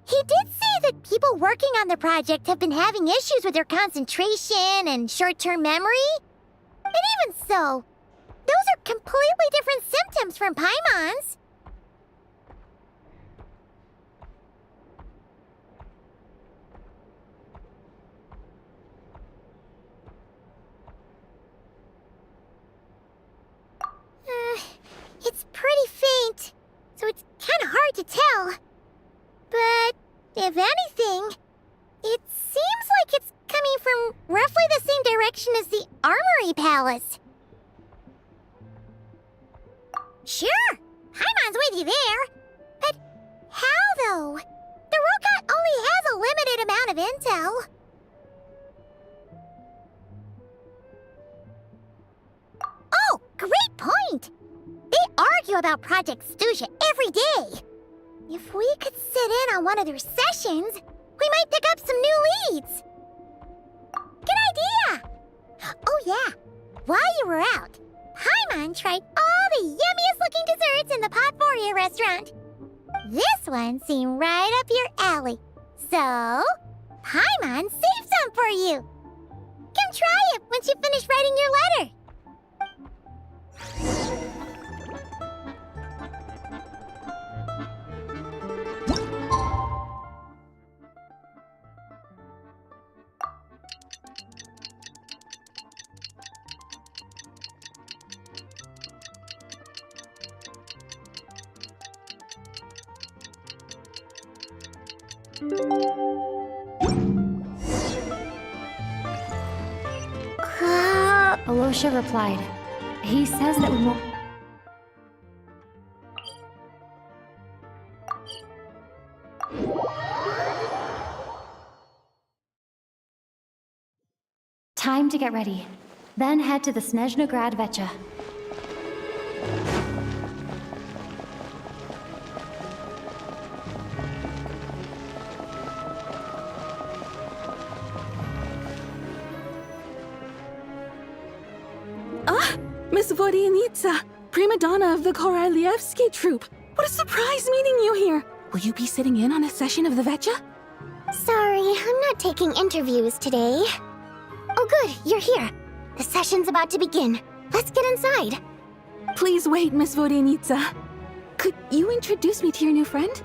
he did say that people working on the project have been having issues with their concentration and short-term memory. And even so, those are completely different symptoms from Paimon's. It's pretty faint, so it's kind of hard to tell. But if anything, it seems like it's coming from roughly the same direction as the Armory Palace. Sure, Paimon's with you there. But how, though? The robot only has a limited amount of intel. Oh, great point! They argue about Project Stuja every day. If we could sit in on one of their sessions, we might pick up some new leads. Good idea! Oh yeah, while you were out, Paimon tried all the yummiest looking desserts in the Potpourri restaurant. This one seemed right up your alley. So, Paimon saved some for you. Come try it once you finish writing your letter. Alosha replied. He says that we won't... Time to get ready. Then head to the Snezhnaya Negeri. Miss Vodyanitsa, prima donna of the Korolievsky troupe. What a surprise meeting you here. Will you be sitting in on a session of the Vetcha? Sorry, I'm not taking interviews today. Oh good, you're here. The session's about to begin. Let's get inside. Please wait, Miss Vodyanitsa. Could you introduce me to your new friend?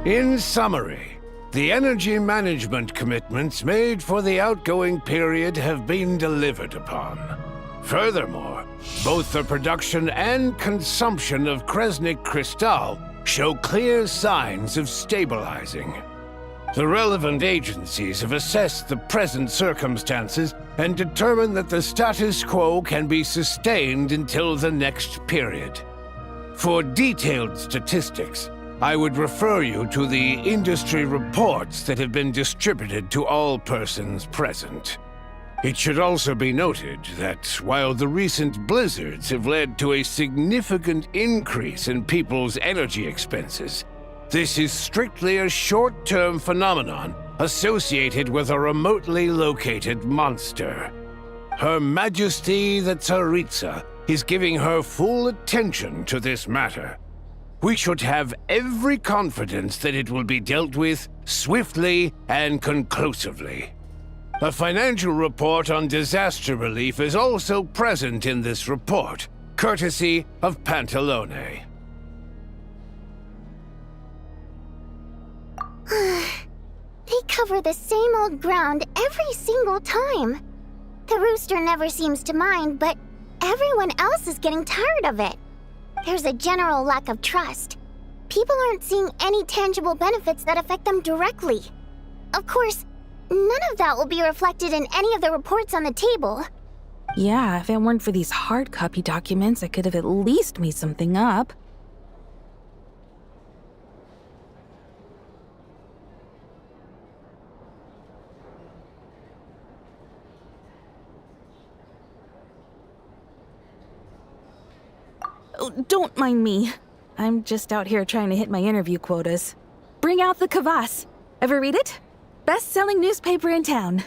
In summary, the energy management commitments made for the outgoing period have been delivered upon. Furthermore, both the production and consumption of Kresnik Crystal show clear signs of stabilizing. The relevant agencies have assessed the present circumstances and determined that the status quo can be sustained until the next period. For detailed statistics, I would refer you to the industry reports that have been distributed to all persons present. It should also be noted that while the recent blizzards have led to a significant increase in people's energy expenses, this is strictly a short-term phenomenon associated with a remotely located monster. Her Majesty the Tsaritsa is giving her full attention to this matter. We should have every confidence that it will be dealt with swiftly and conclusively. A financial report on disaster relief is also present in this report, courtesy of Pantalone. They cover the same old ground every single time. The rooster never seems to mind, but everyone else is getting tired of it. There's a general lack of trust. People aren't seeing any tangible benefits that affect them directly. Of course, none of that will be reflected in any of the reports on the table. Yeah, if it weren't for these hard copy documents, I could have at least made something up. Oh, don't mind me. I'm just out here trying to hit my interview quotas. Bring out the kvass. Ever read it? Best-selling newspaper in town.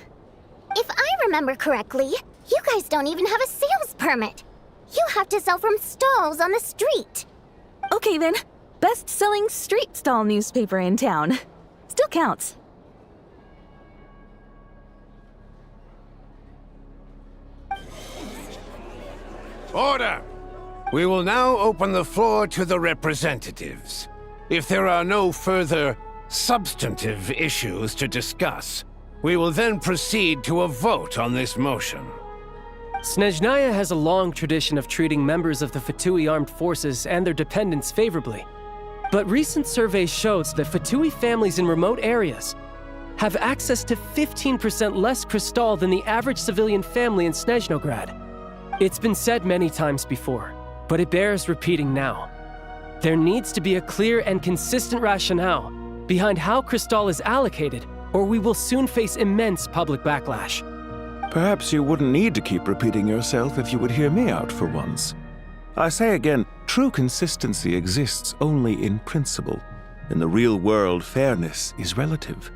If I remember correctly, you guys don't even have a sales permit. You have to sell from stalls on the street. Okay then, best-selling street stall newspaper in town. Still counts. Order! We will now open the floor to the representatives. If there are no further substantive issues to discuss, we will then proceed to a vote on this motion. Snezhnaya has a long tradition of treating members of the Fatui armed forces and their dependents favorably. But recent surveys shows that Fatui families in remote areas have access to 15% less crystal than the average civilian family in Snezhnograd. It's been said many times before, but it bears repeating now. There needs to be a clear and consistent rationale behind how crystal is allocated, or we will soon face immense public backlash. Perhaps you wouldn't need to keep repeating yourself if you would hear me out for once. I say again, true consistency exists only in principle. In the real world, fairness is relative.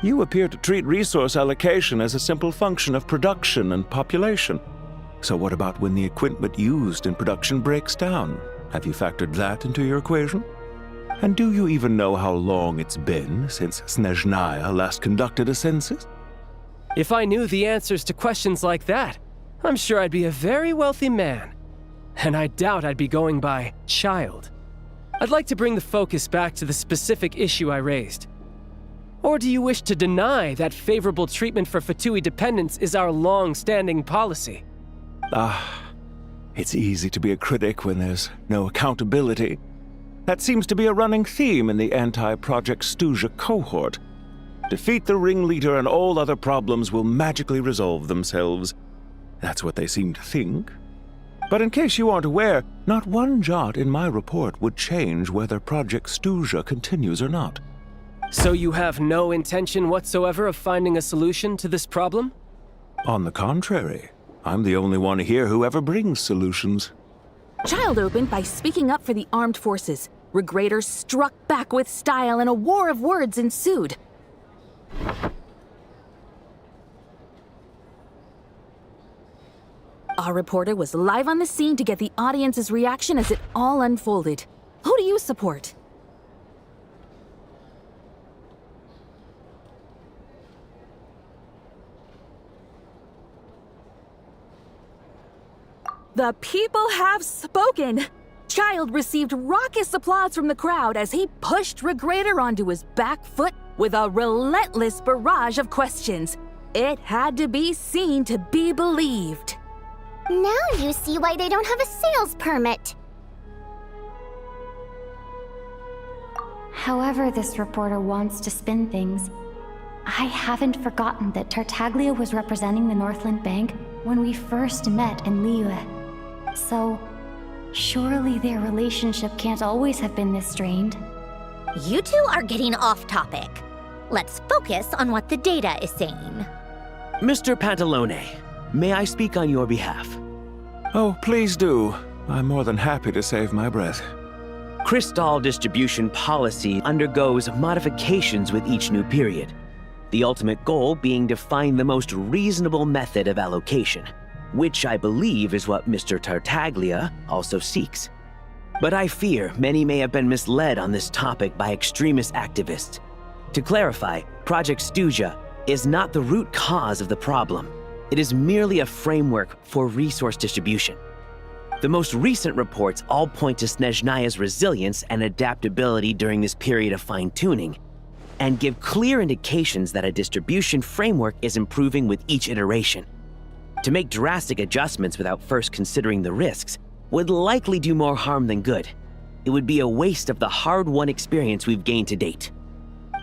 You appear to treat resource allocation as a simple function of production and population. So what about when the equipment used in production breaks down? Have you factored that into your equation? And do you even know how long it's been since Snezhnaya last conducted a census? If I knew the answers to questions like that, I'm sure I'd be a very wealthy man. And I doubt I'd be going by child. I'd like to bring the focus back to the specific issue I raised. Or do you wish to deny that favorable treatment for Fatui dependents is our long-standing policy? It's easy to be a critic when there's no accountability. That seems to be a running theme in the anti-Project Stuja cohort. Defeat the ringleader and all other problems will magically resolve themselves. That's what they seem to think. But in case you aren't aware, not one jot in my report would change whether Project Stuja continues or not. So you have no intention whatsoever of finding a solution to this problem? On the contrary, I'm the only one here who ever brings solutions. Child opened by speaking up for the armed forces. Regraders struck back with style and a war of words ensued. Our reporter was live on the scene to get the audience's reaction as it all unfolded. Who do you support? The people have spoken! Child received raucous applause from the crowd as he pushed Regrader onto his back foot with a relentless barrage of questions. It had to be seen to be believed. Now you see why they don't have a sales permit. However this reporter wants to spin things, I haven't forgotten that Tartaglia was representing the Northland Bank when we first met in Liyue. So, surely their relationship can't always have been this strained. You two are getting off topic. Let's focus on what the data is saying. Mr. Pantalone, may I speak on your behalf? Oh, please do. I'm more than happy to save my breath. Crystal distribution policy undergoes modifications with each new period. The ultimate goal being to find the most reasonable method of allocation, which I believe is what Mr. Tartaglia also seeks. But I fear many may have been misled on this topic by extremist activists. To clarify, Project Stuja is not the root cause of the problem. It is merely a framework for resource distribution. The most recent reports all point to Snezhnaya's resilience and adaptability during this period of fine-tuning, and give clear indications that a distribution framework is improving with each iteration. To make drastic adjustments without first considering the risks would likely do more harm than good. It would be a waste of the hard-won experience we've gained to date.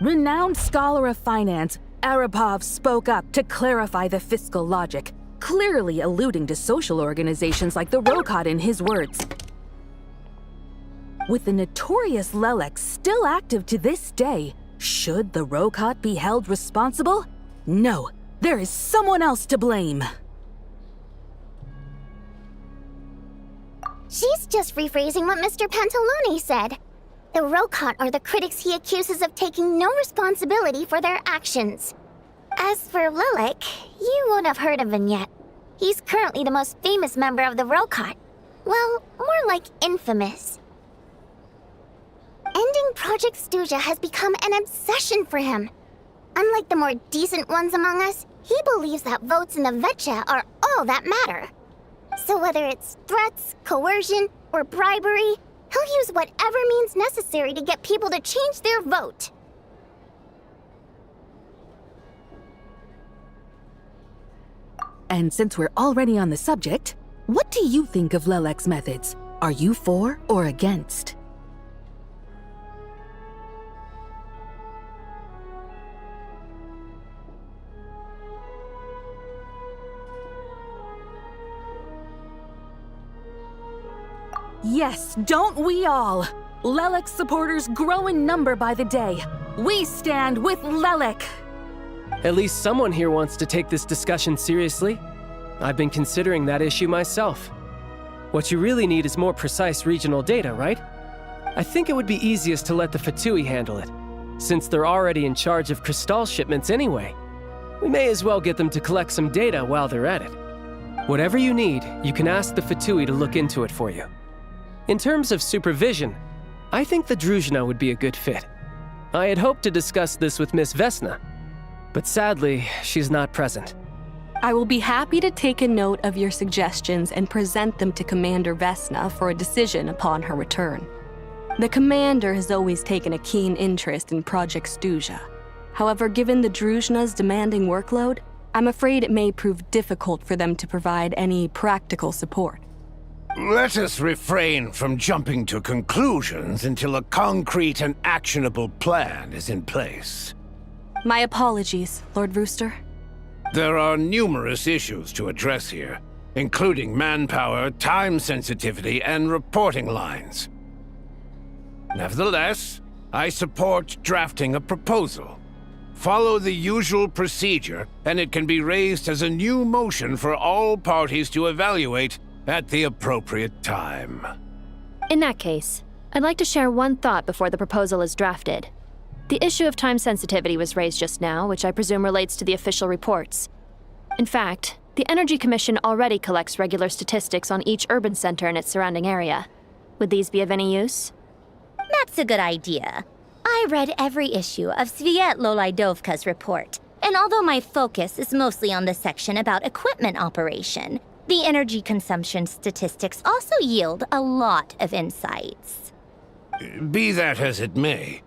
Renowned scholar of finance, Arapov spoke up to clarify the fiscal logic, clearly alluding to social organizations like the Rokot in his words. With the notorious Lelek still active to this day, should the Rokot be held responsible? No, there is someone else to blame. She's just rephrasing what Mr. Pantalone said. The Rokot are the critics he accuses of taking no responsibility for their actions. As for Lilik, you won't have heard of him yet. He's currently the most famous member of the Rokot. Well, more like infamous. Ending Project Stuja has become an obsession for him. Unlike the more decent ones among us, he believes that votes in the Vetcha are all that matter. So whether it's threats, coercion, or bribery, he'll use whatever means necessary to get people to change their vote. And since we're already on the subject, what do you think of Lelek's methods? Are you for or against? Yes, don't we all? Lelek supporters grow in number by the day. We stand with Lelek. At least someone here wants to take this discussion seriously. I've been considering that issue myself. What you really need is more precise regional data, right? I think it would be easiest to let the Fatui handle it, since they're already in charge of Crystal shipments anyway. We may as well get them to collect some data while they're at it. Whatever you need, you can ask the Fatui to look into it for you. In terms of supervision, I think the Druzhna would be a good fit. I had hoped to discuss this with Miss Vesna, but sadly, she's not present. I will be happy to take a note of your suggestions and present them to Commander Vesna for a decision upon her return. The Commander has always taken a keen interest in Project Stuja. However, given the Druzhna's demanding workload, I'm afraid it may prove difficult for them to provide any practical support. Let us refrain from jumping to conclusions until a concrete and actionable plan is in place. My apologies, Lord Rooster. There are numerous issues to address here. including manpower, time sensitivity, and reporting lines. Nevertheless, I support drafting a proposal. Follow the usual procedure, and it can be raised as a new motion for all parties to evaluate at the appropriate time. In that case, I'd like to share one thought before the proposal is drafted. The issue of time sensitivity was raised just now, which I presume relates to the official reports. In fact, the Energy Commission already collects regular statistics on each urban center and its surrounding area. Would these be of any use? That's a good idea. I read every issue of Svietlolajdovka's report, and although my focus is mostly on the section about equipment operation, the energy consumption statistics also yield a lot of insights. Be that as it may,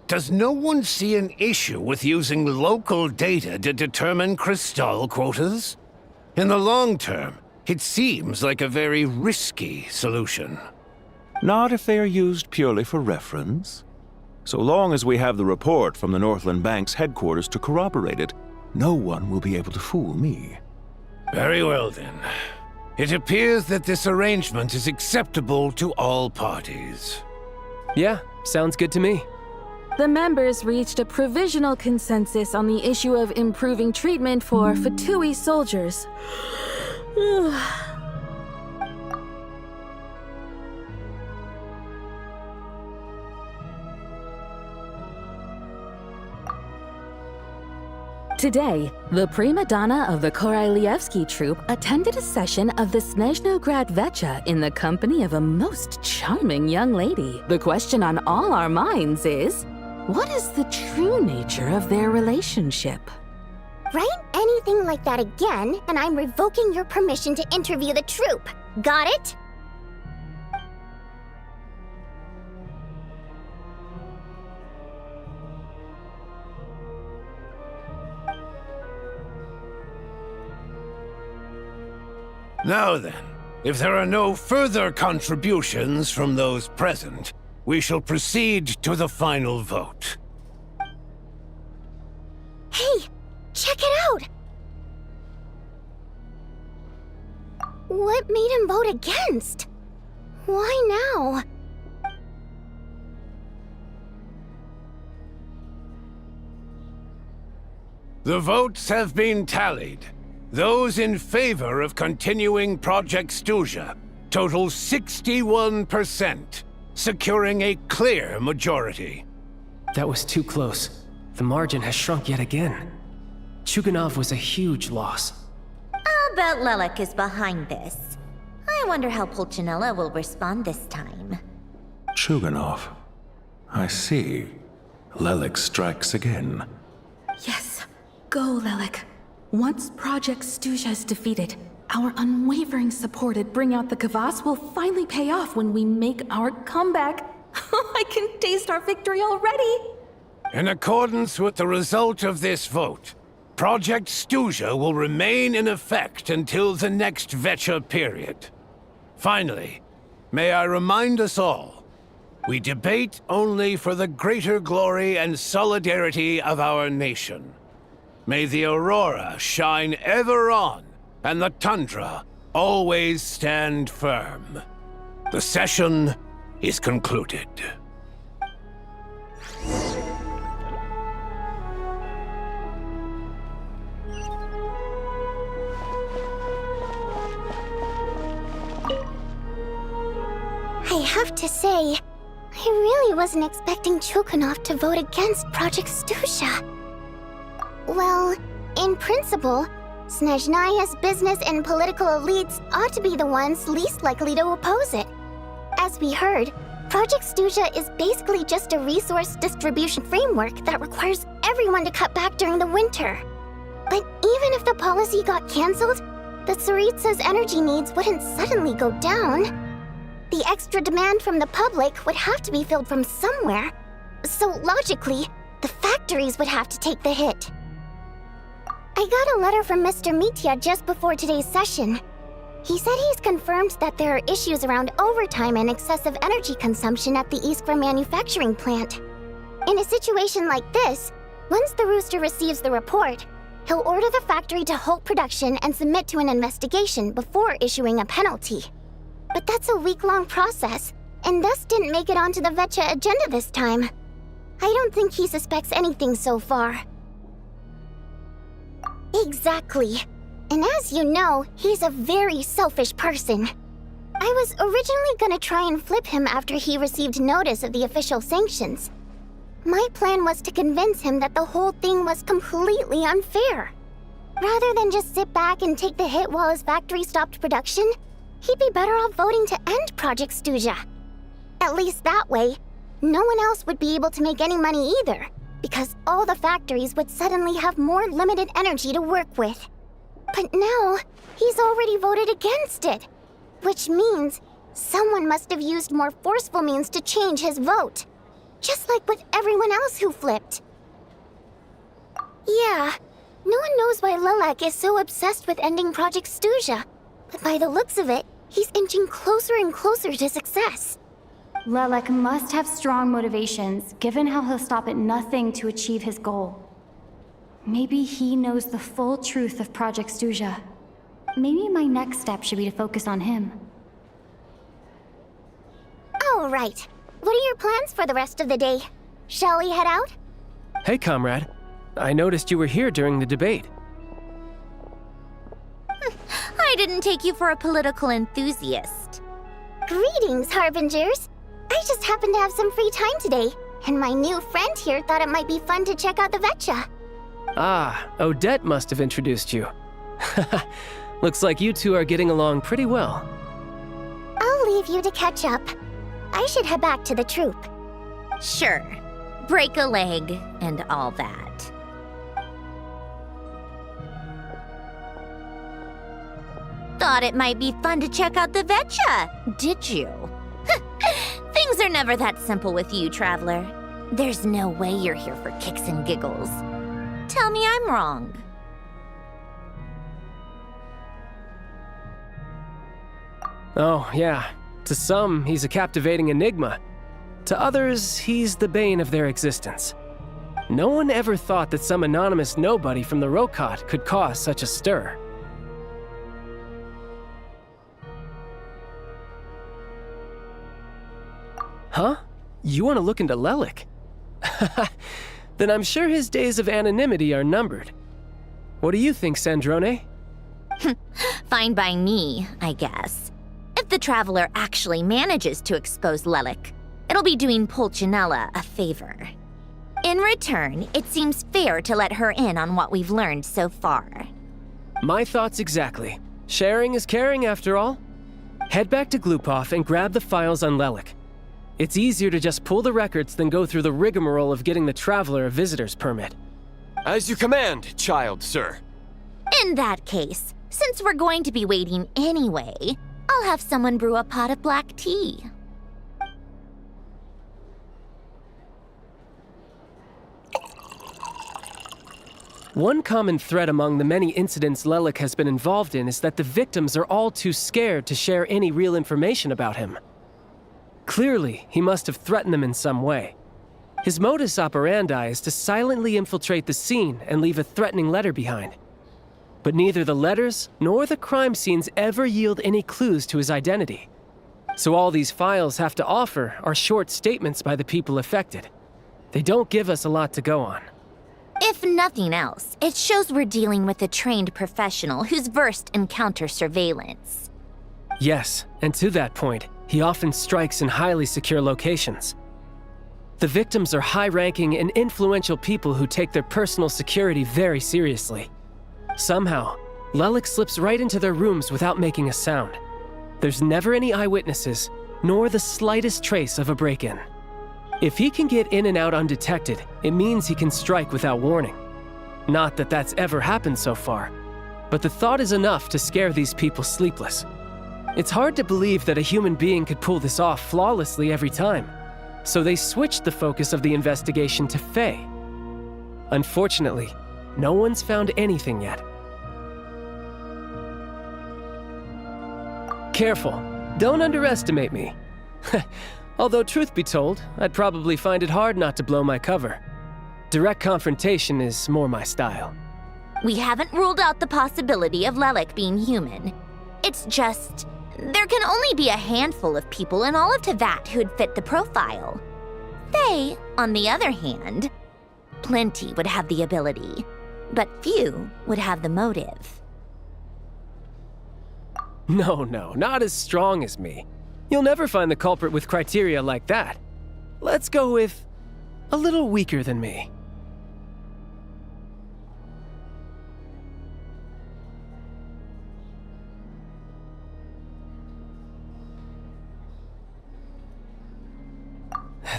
does no one see an issue with using local data to determine crystal quotas? In the long term, it seems like a very risky solution. Not if they are used purely for reference. So long as we have the report from the Northland Bank's headquarters to corroborate it, no one will be able to fool me. Very well then. It appears that this arrangement is acceptable to all parties. Yeah, sounds good to me. The members reached a provisional consensus on the issue of improving treatment for Fatui soldiers. Today, the prima donna of the Korailievsky troupe attended a session of the Snezhnograd Vecha in the company of a most charming young lady. The question on all our minds is, what is the true nature of their relationship? Write anything like that again, and I'm revoking your permission to interview the troupe. Got it? Now then, if there are no further contributions from those present, we shall proceed to the final vote. Hey, check it out! What made him vote against? Why now? The votes have been tallied. Those in favor of continuing Project Stuja total 61%, securing a clear majority. That was too close. The margin has shrunk yet again. Chuganov was a huge loss. I'll bet Lelik is behind this. I wonder how Pulcinella will respond this time. Chuganov. I see. Lelik strikes again. Yes, go, Lelik. Once Project Stuja is defeated, our unwavering support at Bring Out the Kvass will finally pay off when we make our comeback. I can taste our victory already! In accordance with the result of this vote, Project Stuja will remain in effect until the next Vecha period. Finally, may I remind us all, we debate only for the greater glory and solidarity of our nation. May the aurora shine ever on, and the tundra always stand firm. The session is concluded. I have to say, I really wasn't expecting Chuganov to vote against Project Stuja. Well, in principle, Snezhnaya's business and political elites ought to be the ones least likely to oppose it. As we heard, Project Stuja is basically just a resource distribution framework that requires everyone to cut back during the winter. But even if the policy got cancelled, the Tsaritsa's energy needs wouldn't suddenly go down. The extra demand from the public would have to be filled from somewhere. So logically, the factories would have to take the hit. I got a letter from Mr. Mitya just before today's session. He said he's confirmed that there are issues around overtime and excessive energy consumption at the Iskra manufacturing plant. In a situation like this, once the Rooster receives the report, He'll order the factory to halt production and submit to an investigation before issuing a penalty. But that's a week-long process, and thus didn't make it onto the VII agenda this time. I don't think he suspects anything so far. Exactly. And as you know, he's a very selfish person. I was originally gonna try and flip him after he received notice of the official sanctions. My plan was to convince him that the whole thing was completely unfair. Rather than just sit back and take the hit while his factory stopped production, he'd be better off voting to end Project Stuja. At least that way, no one else would be able to make any money either, because all the factories would suddenly have more limited energy to work with. But now, he's already voted against it, which means someone must have used more forceful means to change his vote. Just like with everyone else who flipped. Yeah, no one knows why Lilac is so obsessed with ending Project Stuja, but by the looks of it, he's inching closer and closer to success. Lilac must have strong motivations, given how he'll stop at nothing to achieve his goal. Maybe he knows the full truth of Project Stuja. Maybe my next step should be to focus on him. All right. What are your plans for the rest of the day? Shall we head out? Hey, comrade. I noticed you were here during the debate. I didn't take you for a political enthusiast. Greetings, Harbingers. I just happened to have some free time today, and my new friend here thought it might be fun to check out the VII. Ah, Odette must have introduced you. Looks like you two are getting along pretty well. I'll leave you to catch up. I should head back to the troop. Sure. Break a leg and all that. Thought it might be fun to check out the VII, did you? Things are never that simple with you, Traveler. There's no way you're here for kicks and giggles. Tell me I'm wrong. Oh, yeah. To some, he's a captivating enigma. To others, he's the bane of their existence. No one ever thought that some anonymous nobody from the Rokot could cause such a stir. Huh? You want to look into Lelik? Then I'm sure his days of anonymity are numbered. What do you think, Snezhnaya? Fine by me, I guess. If the Traveler actually manages to expose Lelik, it'll be doing Pulcinella a favor. In return, it seems fair to let her in on what we've learned so far. My thoughts exactly. Sharing is caring, after all. Head back to Glupov and grab the files on Lelik. It's easier to just pull the records than go through the rigmarole of getting the Traveler a visitor's permit. As you command, child, sir. In that case, since we're going to be waiting anyway, I'll have someone brew a pot of black tea. One common thread among the many incidents Lelik has been involved in is that the victims are all too scared to share any real information about him. Clearly, he must have threatened them in some way. His modus operandi is to silently infiltrate the scene and leave a threatening letter behind. But neither the letters nor the crime scenes ever yield any clues to his identity. So all these files have to offer are short statements by the people affected. They don't give us a lot to go on. If nothing else, it shows we're dealing with a trained professional who's versed in counter-surveillance. Yes, and to that point, he often strikes in highly secure locations. The victims are high-ranking and influential people who take their personal security very seriously. Somehow, Lelik slips right into their rooms without making a sound. There's never any eyewitnesses, nor the slightest trace of a break-in. If he can get in and out undetected, it means he can strike without warning. Not that that's ever happened so far, but the thought is enough to scare these people sleepless. It's hard to believe that a human being could pull this off flawlessly every time, so they switched the focus of the investigation to Faye. Unfortunately, no one's found anything yet. Careful, don't underestimate me. Although truth be told, I'd probably find it hard not to blow my cover. Direct confrontation is more my style. We haven't ruled out the possibility of Lelek being human. It's just, there can only be a handful of people in all of Teyvat who'd fit the profile. Faye, on the other hand, plenty would have the ability, but few would have the motive. No, not as strong as me. You'll never find the culprit with criteria like that. Let's go with a little weaker than me.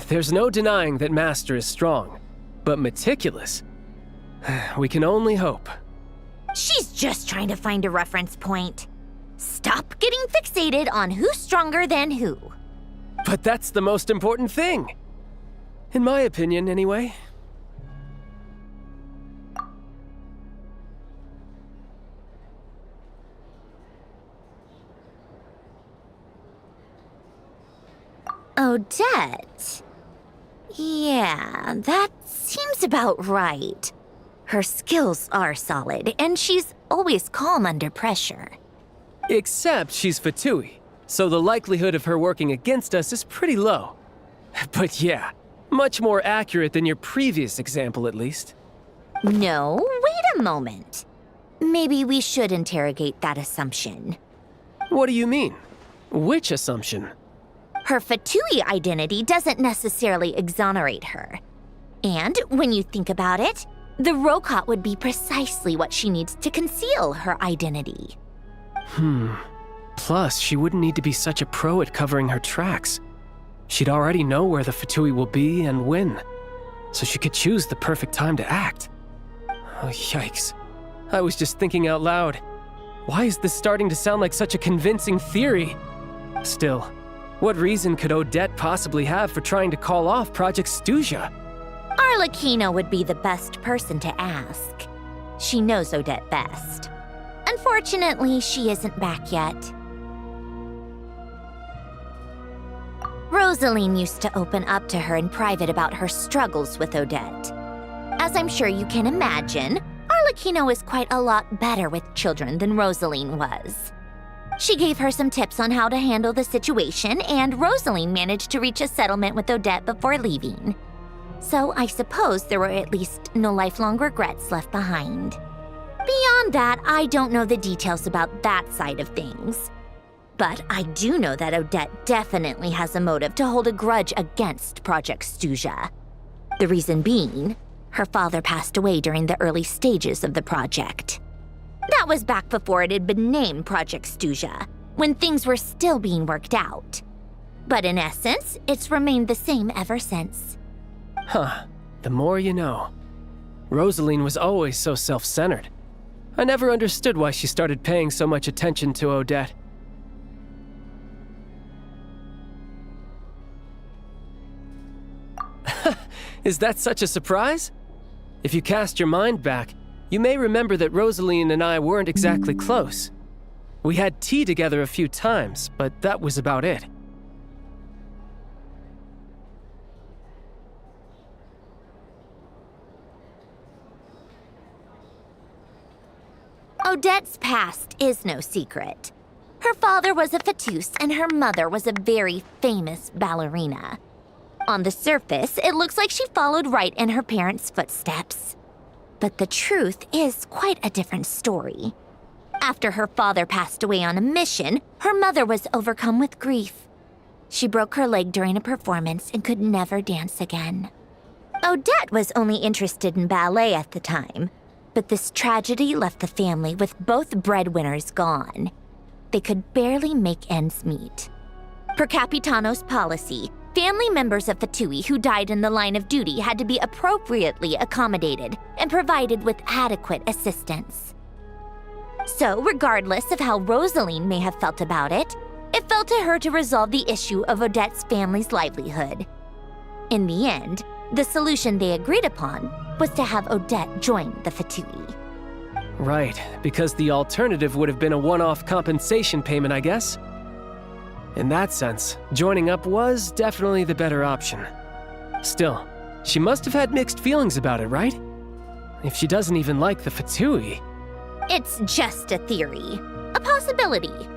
There's no denying that Master is strong, but meticulous. We can only hope. She's just trying to find a reference point. Stop getting fixated on who's stronger than who. But that's the most important thing. In my opinion, anyway. Odette? Yeah, that seems about right. Her skills are solid, and she's always calm under pressure. Except she's Fatui, so the likelihood of her working against us is pretty low. But yeah, much more accurate than your previous example, at least. No, wait a moment. Maybe we should interrogate that assumption. What do you mean? Which assumption? Her Fatui identity doesn't necessarily exonerate her. And when you think about it, the Rokot would be precisely what she needs to conceal her identity. Plus, she wouldn't need to be such a pro at covering her tracks. She'd already know where the Fatui will be and when, so she could choose the perfect time to act. Oh, yikes. I was just thinking out loud. Why is this starting to sound like such a convincing theory? Still, what reason could Odette possibly have for trying to call off Project Stuzha? Arlecchino would be the best person to ask. She knows Odette best. Unfortunately, she isn't back yet. Rosaline used to open up to her in private about her struggles with Odette. As I'm sure you can imagine, Arlecchino is quite a lot better with children than Rosaline was. She gave her some tips on how to handle the situation, and Rosaline managed to reach a settlement with Odette before leaving. So I suppose there were at least no lifelong regrets left behind. Beyond that, I don't know the details about that side of things. But I do know that Odette definitely has a motive to hold a grudge against Project Stuzha. The reason being, her father passed away during the early stages of the project. That was back before it had been named Project Stuzha, when things were still being worked out. But in essence, it's remained the same ever since. The more you know. Rosaline was always so self-centered. I never understood why she started paying so much attention to Odette. Is that such a surprise? If you cast your mind back, you may remember that Rosaline and I weren't exactly close. We had tea together a few times, but that was about it. Odette's past is no secret. Her father was a fatus and her mother was a very famous ballerina. On the surface, it looks like she followed right in her parents' footsteps. But the truth is quite a different story. After her father passed away on a mission, her mother was overcome with grief. She broke her leg during a performance and could never dance again. Odette was only interested in ballet at the time, but this tragedy left the family with both breadwinners gone. They could barely make ends meet. Per Capitano's policy, family members of Fatui who died in the line of duty had to be appropriately accommodated and provided with adequate assistance. So, regardless of how Rosaline may have felt about it, it fell to her to resolve the issue of Odette's family's livelihood. In the end, the solution they agreed upon was to have Odette join the Fatui. Right, because the alternative would have been a one-off compensation payment, I guess. In that sense, joining up was definitely the better option. Still, she must have had mixed feelings about it, right? if she doesn't even like the Fatui? It's just a theory, a possibility.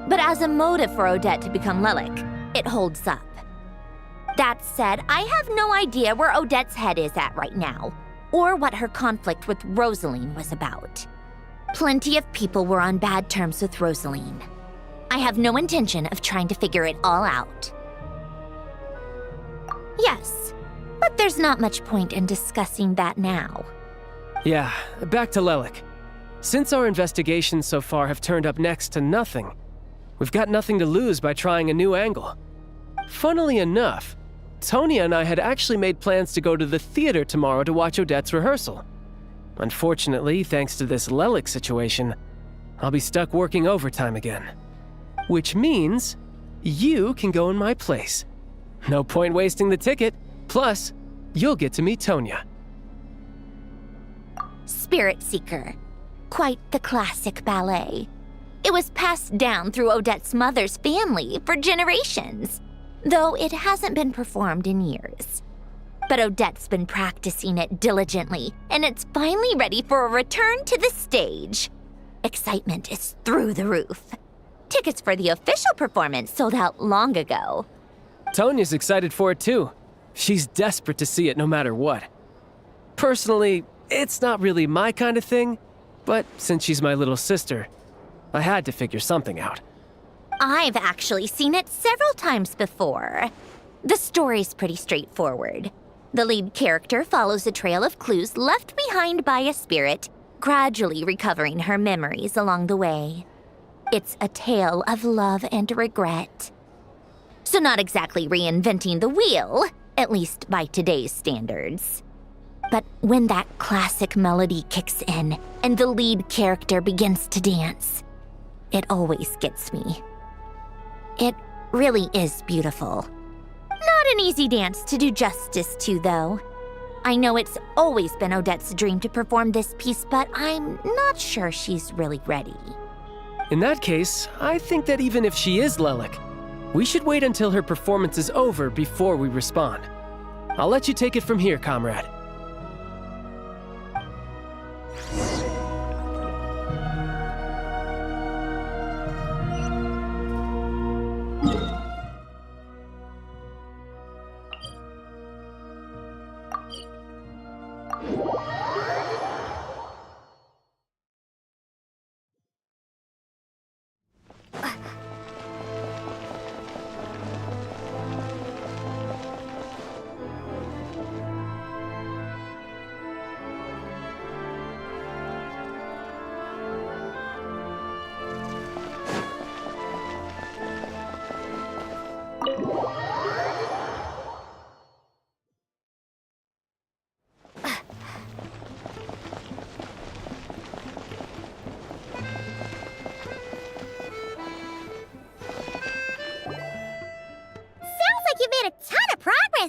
But as a motive for Odette to become Lelik, it holds up. That said, I have no idea where Odette's head is at right now, or what her conflict with Rosaline was about. Plenty of people were on bad terms with Rosaline. I have no intention of trying to figure it all out. Yes, but there's not much point in discussing that now. Yeah, back to Lelik. Since our investigations so far have turned up next to nothing, we've got nothing to lose by trying a new angle. Funnily enough, Tonya and I had actually made plans to go to the theater tomorrow to watch Odette's rehearsal. Unfortunately, thanks to this Lelik situation, I'll be stuck working overtime again. Which means you can go in my place. No point wasting the ticket, plus you'll get to meet Tonya. Spirit Seeker. Quite the classic ballet. It was passed down through Odette's mother's family for generations, though it hasn't been performed in years. But Odette's been practicing it diligently, and it's finally ready for a return to the stage. Excitement is through the roof. Tickets for the official performance sold out long ago. Tonya's excited for it too. She's desperate to see it no matter what. Personally, it's not really my kind of thing, but since she's my little sister, I had to figure something out. I've actually seen it several times before. The story's pretty straightforward. The lead character follows a trail of clues left behind by a spirit, gradually recovering her memories along the way. It's a tale of love and regret. So not exactly reinventing the wheel, at least by today's standards. But when that classic melody kicks in and the lead character begins to dance, it always gets me. It really is beautiful. Not an easy dance to do justice to, though. I know it's always been Odette's dream to perform this piece, but I'm not sure she's really ready. In that case, I think that even if she is Lelik, we should wait until her performance is over before we respond. I'll let you take it from here, comrade.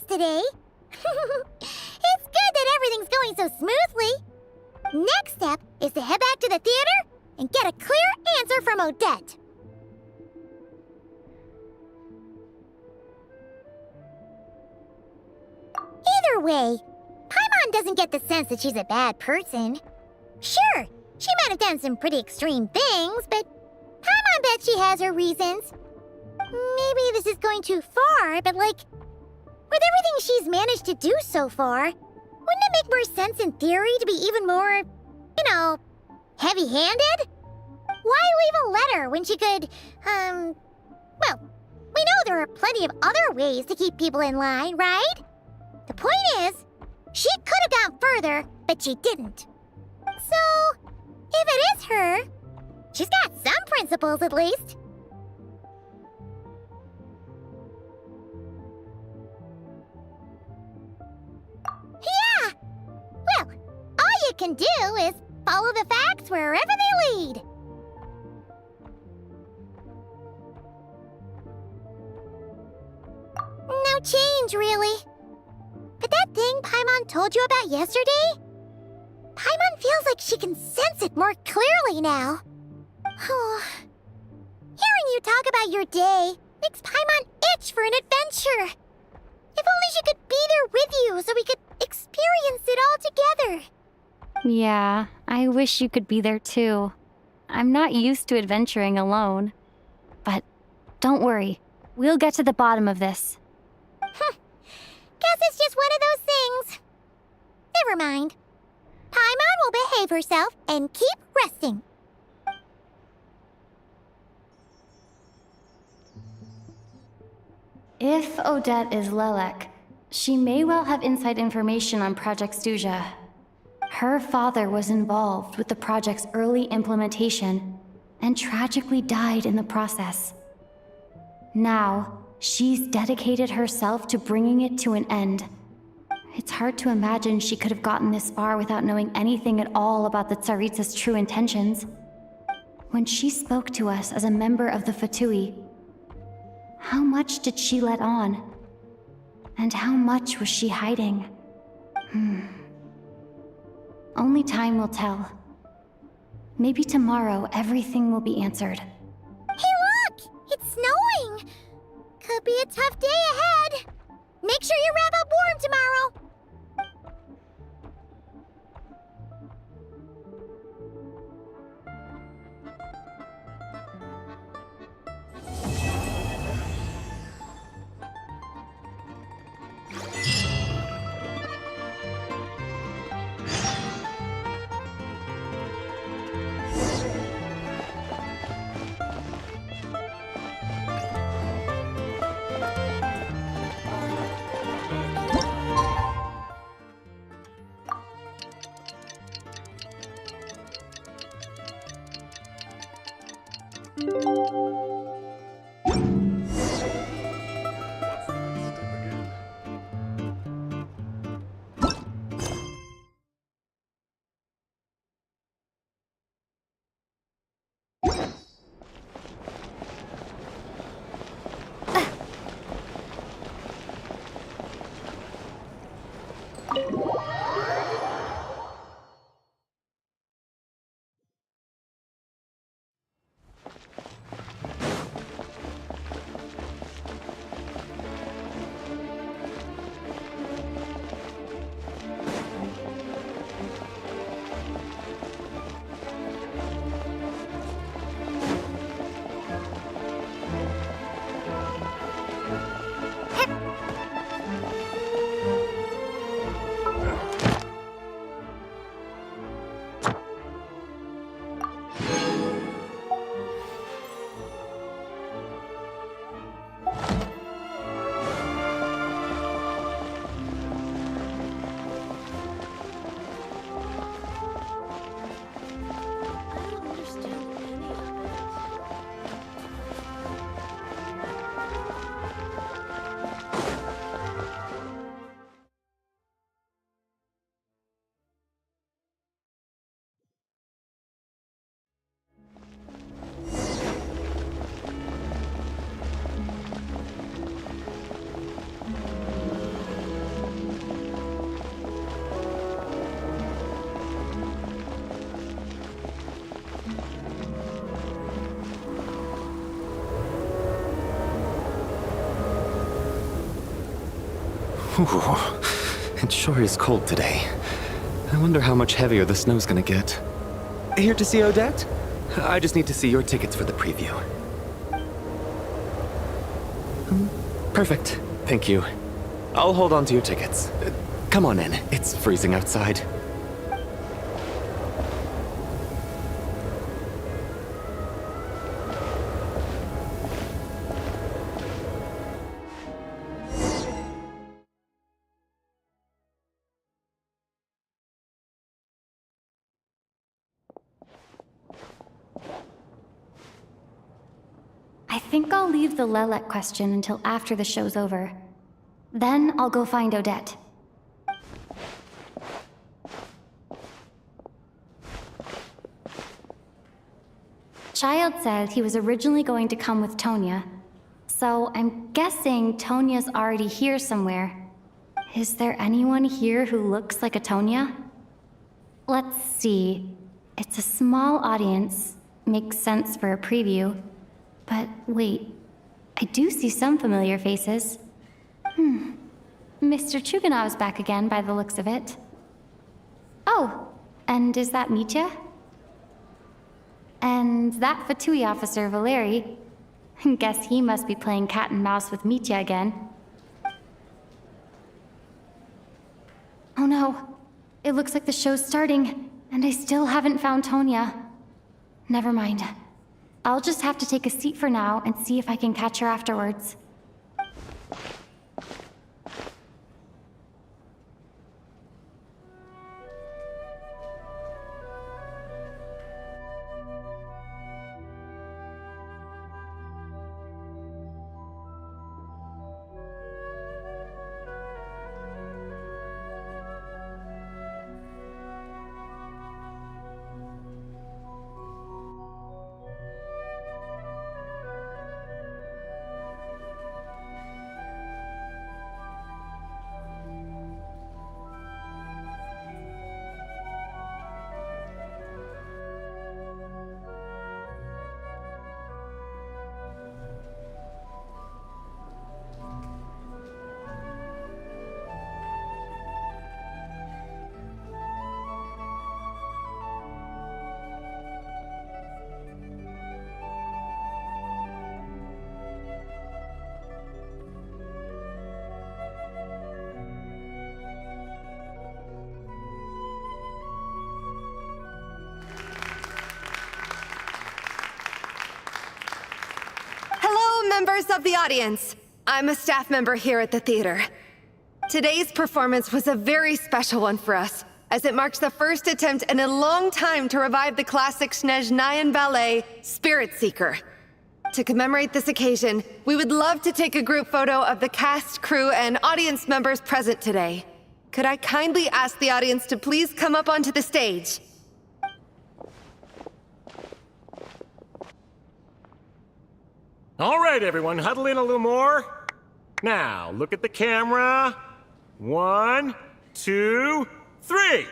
Today. It's good that everything's going so smoothly. Next step is to head back to the theater and get a clear answer from Odette. Either way, Paimon doesn't get the sense that she's a bad person. Sure, she might have done some pretty extreme things, but Paimon bets she has her reasons. Maybe this is going too far, but with everything she's managed to do so far, wouldn't it make more sense in theory to be even more, heavy-handed? Why leave a letter when she could, well, we know there are plenty of other ways to keep people in line, right? The point is, she could have gone further, but she didn't. So, if it is her, she's got some principles at least. Yeah! Well, all you can do is follow the facts wherever they lead. No change, really. But that thing Paimon told you about yesterday? Paimon feels like she can sense it more clearly now. Hearing you talk about your day makes Paimon itch for an adventure. If only she could be there with you so we could experience it all together. Yeah, I wish you could be there too. I'm not used to adventuring alone. But don't worry, we'll get to the bottom of this. Guess it's just one of those things. Never mind. Paimon will behave herself and keep resting. If Odette is Lelek, she may well have inside information on Project Stuja. Her father was involved with the project's early implementation and tragically died in the process. Now, she's dedicated herself to bringing it to an end. It's hard to imagine she could have gotten this far without knowing anything at all about the Tsaritsa's true intentions. When she spoke to us as a member of the Fatui, how much did she let on? And how much was she hiding? Only time will tell. Maybe tomorrow everything will be answered. Hey look! It's snowing! Could be a tough day ahead. Make sure you wrap up warm tomorrow. Ooh, it sure is cold today. I wonder how much heavier the snow's gonna get. Here to see Odette? I just need to see your tickets for the preview. Perfect. Thank you. I'll hold on to your tickets. Come on in. It's freezing outside. I think I'll leave the Lelek question until after the show's over. Then I'll go find Odette. Child said he was originally going to come with Tonya, so I'm guessing Tonya's already here somewhere. Is there anyone here who looks like a Tonya? Let's see. It's a small audience. Makes sense for a preview. But wait, I do see some familiar faces. Mr. Chuganov's back again by the looks of it. Oh, And is that Mitya? And that Fatui officer, Valeri. Guess he must be playing cat and mouse with Mitya again. Oh no. It looks like the show's starting, and I still haven't found Tonya. Never mind. I'll just have to take a seat for now and see if I can catch her afterwards. Members of the audience, I'm a staff member here at the theater. Today's performance was a very special one for us, as it marks the first attempt in a long time to revive the classic Snezhnaya ballet, Spirit Seeker. To commemorate this occasion, we would love to take a group photo of the cast, crew, and audience members present today. Could I kindly ask the audience to please come up onto the stage? All right, everyone, huddle in a little more. Now, look at the camera. 1, 2, 3.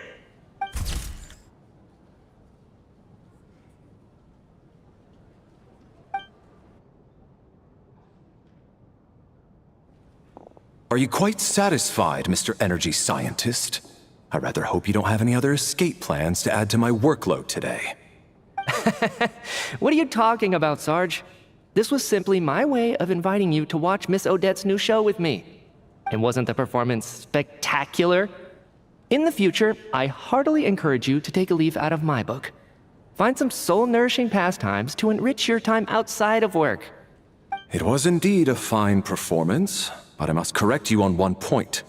Are you quite satisfied, Mr. Energy Scientist? I rather hope you don't have any other escape plans to add to my workload today. What are you talking about, Sarge? This was simply my way of inviting you to watch Miss Odette's new show with me. And wasn't the performance spectacular? In the future, I heartily encourage you to take a leaf out of my book. Find some soul-nourishing pastimes to enrich your time outside of work. It was indeed a fine performance, but I must correct you on one point.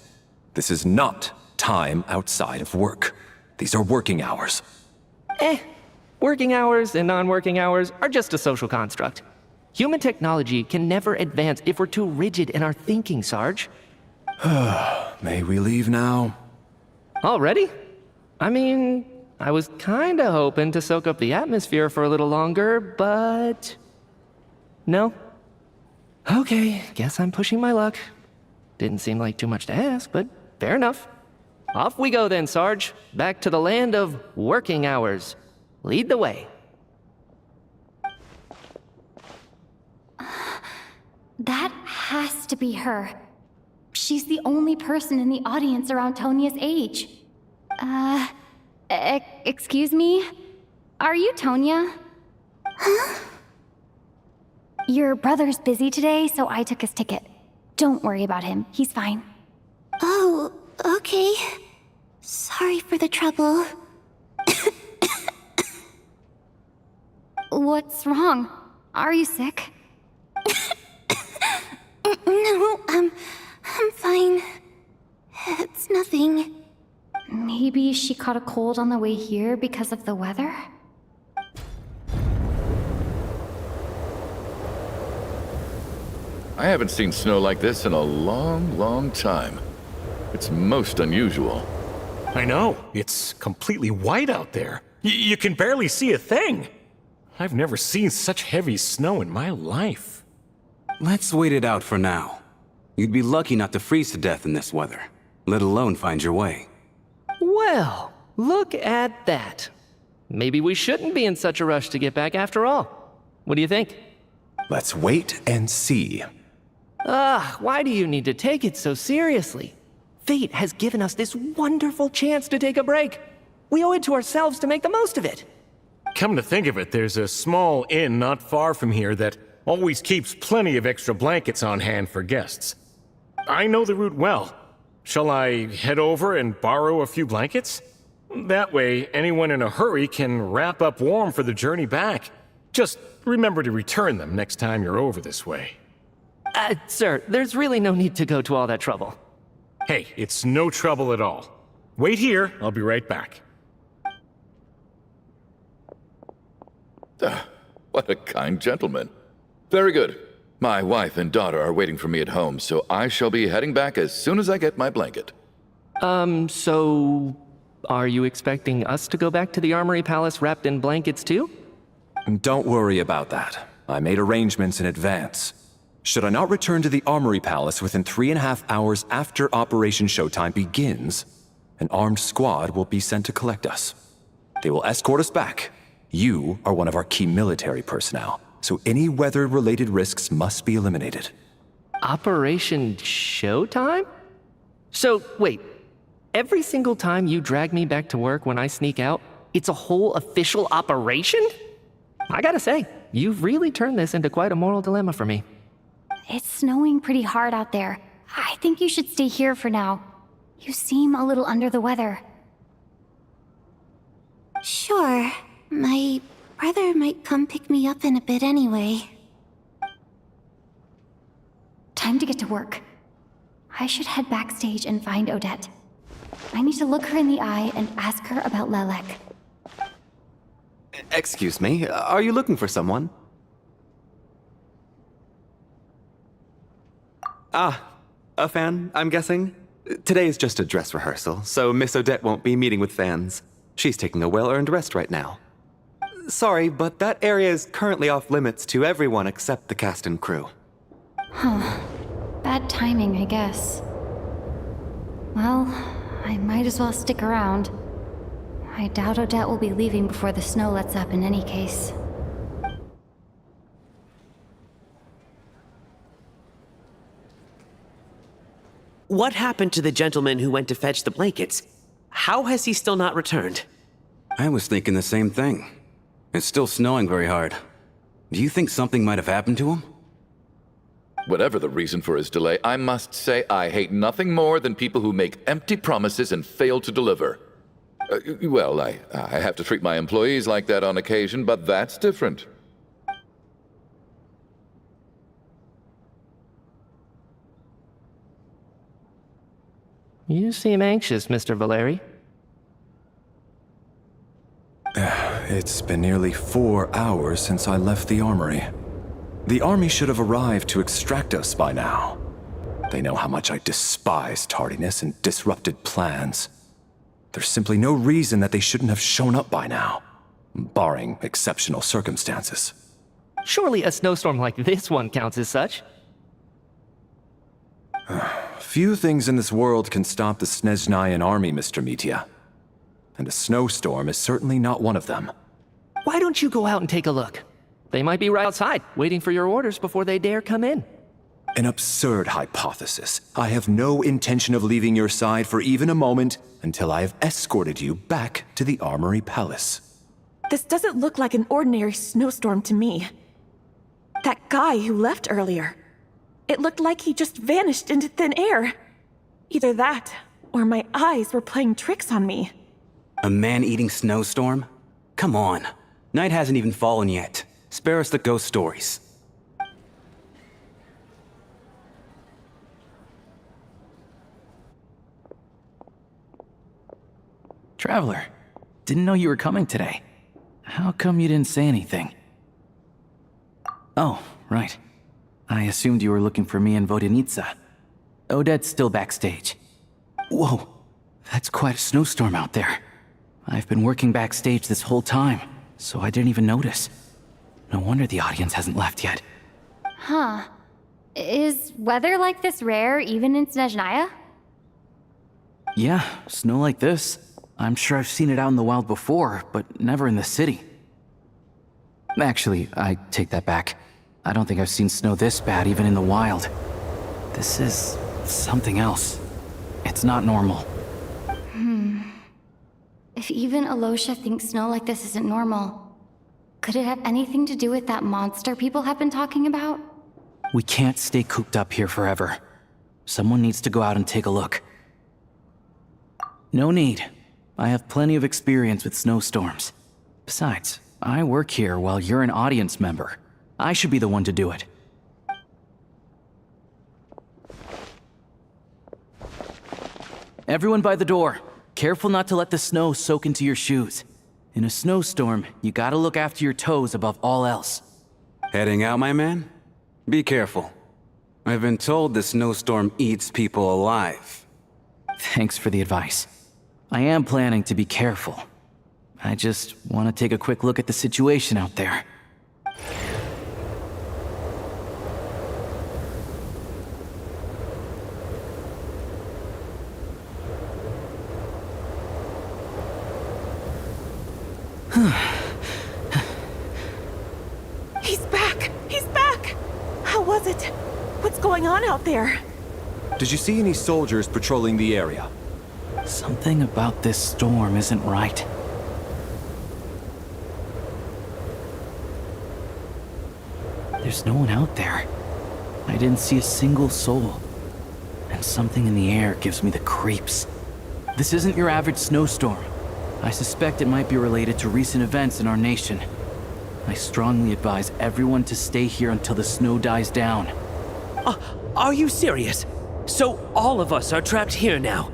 This is not time outside of work. These are working hours. Working hours and non-working hours are just a social construct. Human technology can never advance if we're too rigid in our thinking, Sarge. May we leave now? Already? I mean, I was kinda hoping to soak up the atmosphere for a little longer, but... No? Okay, guess I'm pushing my luck. Didn't seem like too much to ask, but fair enough. Off we go then, Sarge. Back to the land of working hours. Lead the way. That has to be her. She's the only person in the audience around Tonya's age. Excuse me? Are you Tonya? Huh? Your brother's busy today, so I took his ticket. Don't worry about him. He's fine. Oh, okay. Sorry for the trouble. What's wrong? Are you sick? No, I'm fine. It's nothing. Maybe she caught a cold on the way here because of the weather? I haven't seen snow like this in a long, long time. It's most unusual. I know. It's completely white out there. You can barely see a thing. I've never seen such heavy snow in my life. Let's wait it out for now. You'd be lucky not to freeze to death in this weather, let alone find your way. Well, look at that. Maybe we shouldn't be in such a rush to get back after all. What do you think? Let's wait and see. Why do you need to take it so seriously? Fate has given us this wonderful chance to take a break. We owe it to ourselves to make the most of it. Come to think of it, there's a small inn not far from here that always keeps plenty of extra blankets on hand for guests. I know the route well. Shall I head over and borrow a few blankets? That way, anyone in a hurry can wrap up warm for the journey back. Just remember to return them next time you're over this way. Sir, there's really no need to go to all that trouble. Hey, it's no trouble at all. Wait here, I'll be right back. What a kind gentleman. Very good. My wife and daughter are waiting for me at home, so I shall be heading back as soon as I get my blanket. So... are you expecting us to go back to the Armory Palace wrapped in blankets too? Don't worry about that. I made arrangements in advance. Should I not return to the Armory Palace within 3.5 hours after Operation Showtime begins, an armed squad will be sent to collect us. They will escort us back. You are one of our key military personnel, so any weather-related risks must be eliminated. Operation Showtime? So, wait. Every single time you drag me back to work when I sneak out, it's a whole official operation? I gotta say, you've really turned this into quite a moral dilemma for me. It's snowing pretty hard out there. I think you should stay here for now. You seem a little under the weather. Sure. My brother might come pick me up in a bit anyway. Time to get to work. I should head backstage and find Odette. I need to look her in the eye and ask her about Lelek. Excuse me, are you looking for someone? Ah, a fan, I'm guessing? Today is just a dress rehearsal, so Miss Odette won't be meeting with fans. She's taking a well-earned rest right now. Sorry, but that area is currently off limits to everyone except the cast and crew. Huh. Bad timing, I guess. Well, I might as well stick around. I doubt Odette will be leaving before the snow lets up in any case. What happened to the gentleman who went to fetch the blankets? How has he still not returned? I was thinking the same thing. It's still snowing very hard. Do you think something might have happened to him? Whatever the reason for his delay, I must say I hate nothing more than people who make empty promises and fail to deliver. Well, I have to treat my employees like that on occasion, but that's different. You seem anxious, Mr. Valeri. It's been nearly 4 hours since I left the armory. The army should have arrived to extract us by now. They know how much I despise tardiness and disrupted plans. There's simply no reason that they shouldn't have shown up by now, barring exceptional circumstances. Surely a snowstorm like this one counts as such. Few things in this world can stop the Snezhnayan army, Mr. Mitya. And a snowstorm is certainly not one of them. Why don't you go out and take a look? They might be right outside, waiting for your orders before they dare come in. An absurd hypothesis. I have no intention of leaving your side for even a moment until I have escorted you back to the Armory Palace. This doesn't look like an ordinary snowstorm to me. That guy who left earlier. It looked like he just vanished into thin air. Either that, or my eyes were playing tricks on me. A man-eating snowstorm? Come on. Night hasn't even fallen yet. Spare us the ghost stories. Traveler, didn't know you were coming today. How come you didn't say anything? Oh, right. I assumed you were looking for me in Vodenitsa. Odette's still backstage. Whoa, that's quite a snowstorm out there. I've been working backstage this whole time, so I didn't even notice. No wonder the audience hasn't left yet. Huh. Is weather like this rare even in Snezhnaya? Yeah, snow like this. I'm sure I've seen it out in the wild before, but never in the city. Actually, I take that back. I don't think I've seen snow this bad even in the wild. This is something else. It's not normal. Is If even Alosha thinks snow like this isn't normal, could it have anything to do with that monster people have been talking about? We can't stay cooped up here forever. Someone needs to go out and take a look. No need. I have plenty of experience with snowstorms. Besides, I work here while you're an audience member. I should be the one to do it. Everyone by the door. Careful not to let the snow soak into your shoes. In a snowstorm, you gotta look after your toes above all else. Heading out, my man? Be careful. I've been told the snowstorm eats people alive. Thanks for the advice. I am planning to be careful. I just want to take a quick look at the situation out there. He's back! He's back! How was it? What's going on out there? Did you see any soldiers patrolling the area? Something about this storm isn't right. There's no one out there. I didn't see a single soul. And something in the air gives me the creeps. This isn't your average snowstorm. I suspect it might be related to recent events in our nation. I strongly advise everyone to stay here until the snow dies down. Are you serious? So all of us are trapped here now?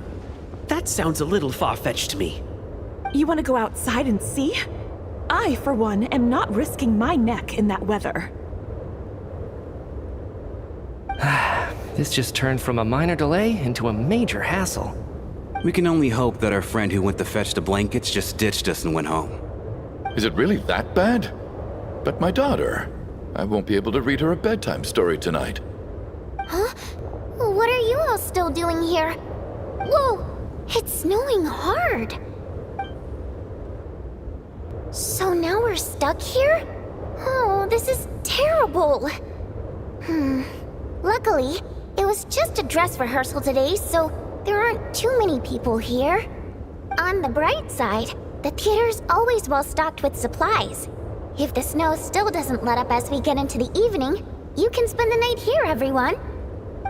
That sounds a little far-fetched to me. You want to go outside and see? I, for one, am not risking my neck in that weather. This just turned from a minor delay into a major hassle. We can only hope that our friend who went to fetch the blankets just ditched us and went home. Is it really that bad? But my daughter, I won't be able to read her a bedtime story tonight. Huh? What are you all still doing here? Whoa! It's snowing hard! So now we're stuck here? Oh, this is terrible! Luckily, it was just a dress rehearsal today, so there aren't too many people here. On the bright side, the theater's always well stocked with supplies. If the snow still doesn't let up as we get into the evening, you can spend the night here, everyone.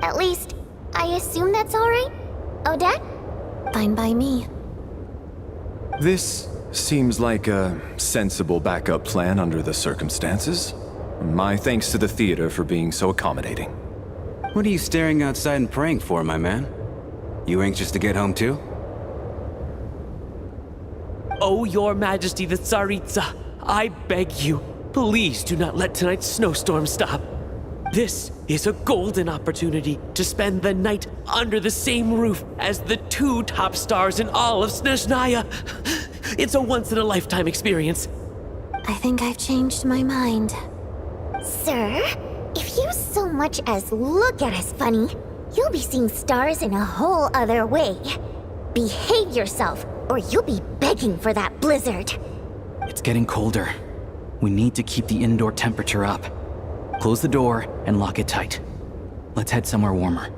At least, I assume that's alright? Odette? Fine by me. This seems like a sensible backup plan under the circumstances. My thanks to the theater for being so accommodating. What are you staring outside and praying for, my man? You anxious to get home too? Oh, your majesty the Tsaritsa, I beg you, please do not let tonight's snowstorm stop. This is a golden opportunity to spend the night under the same roof as the two top stars in all of Snezhnaya. It's a once-in-a-lifetime experience. I think I've changed my mind. Sir, if you so much as look at us funny, you'll be seeing stars in a whole other way. Behave yourself, or you'll be begging for that blizzard. It's getting colder. We need to keep the indoor temperature up. Close the door and lock it tight. Let's head somewhere warmer.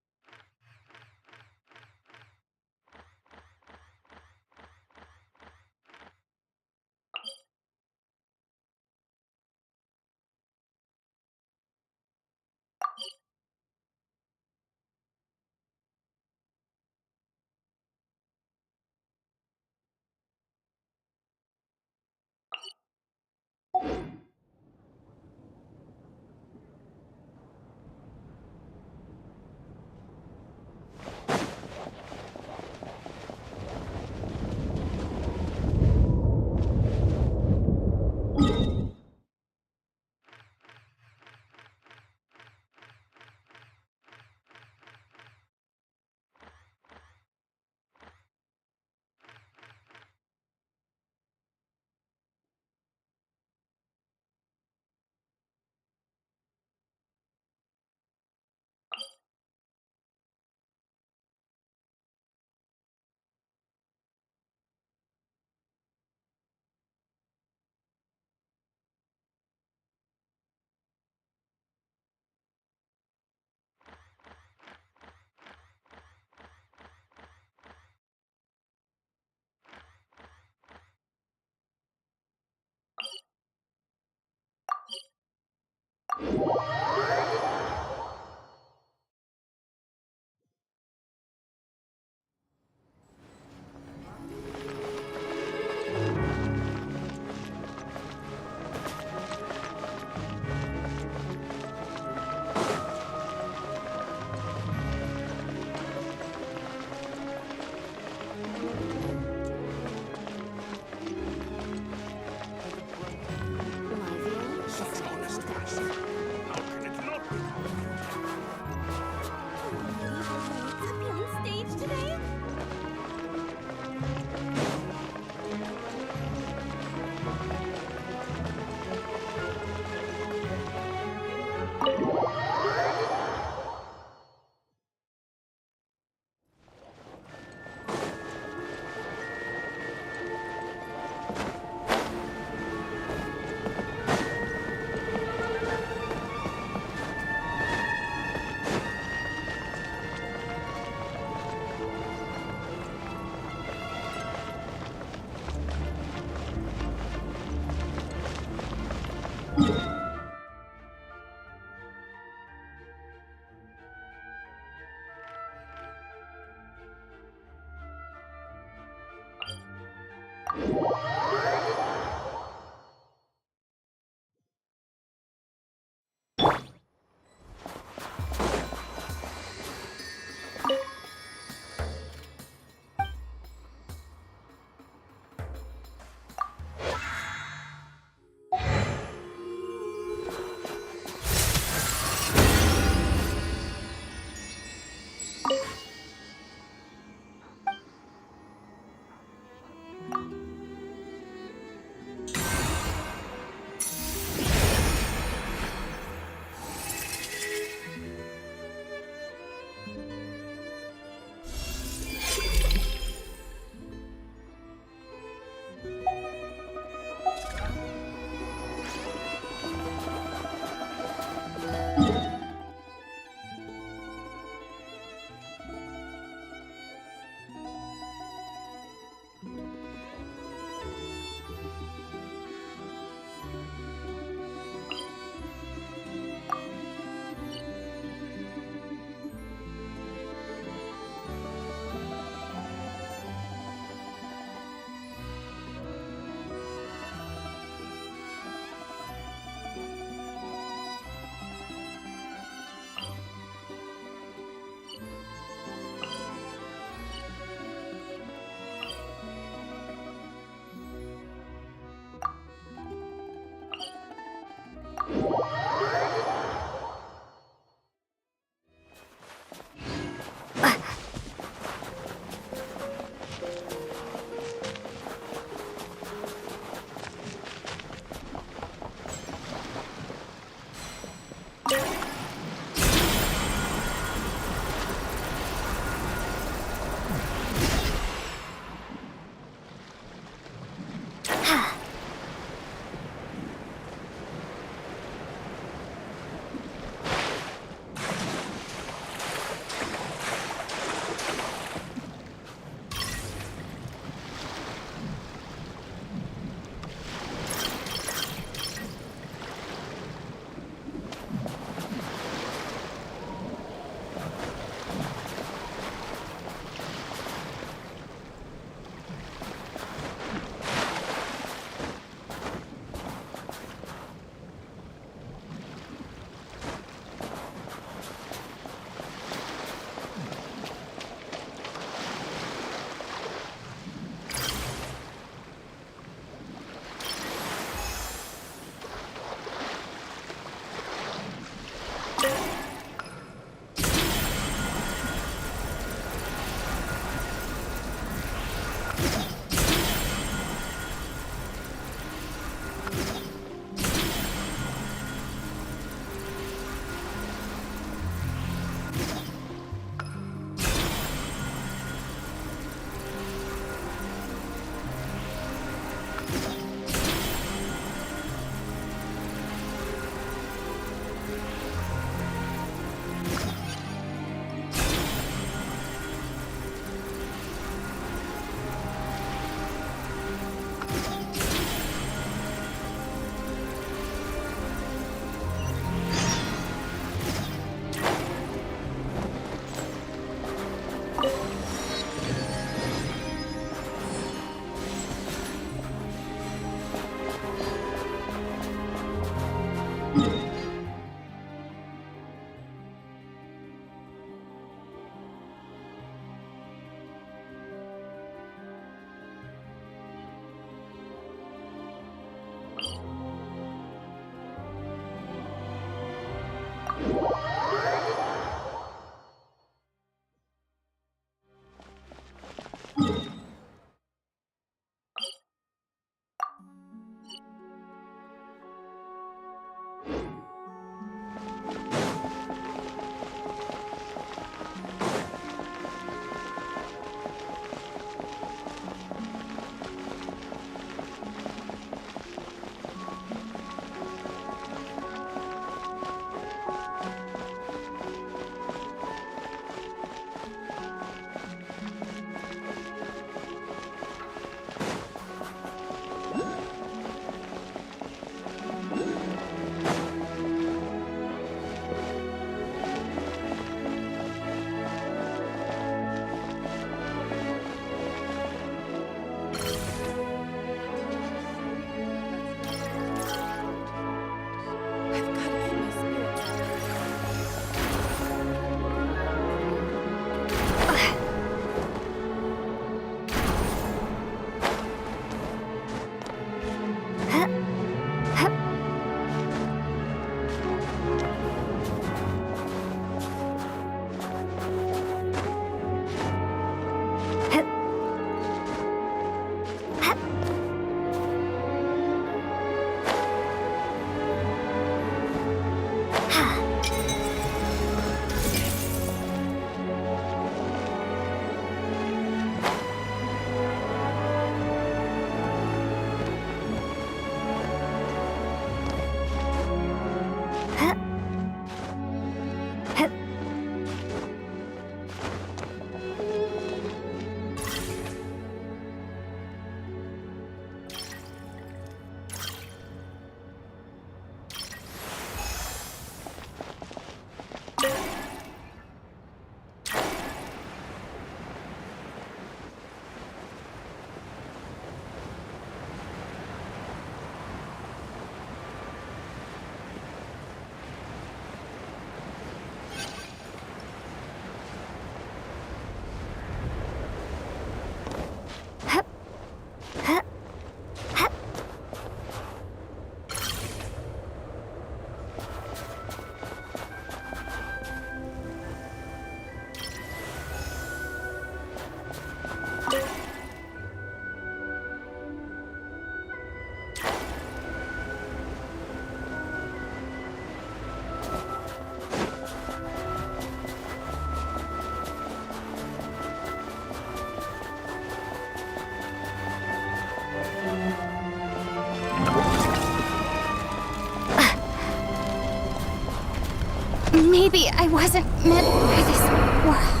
maybe I wasn't meant for this world.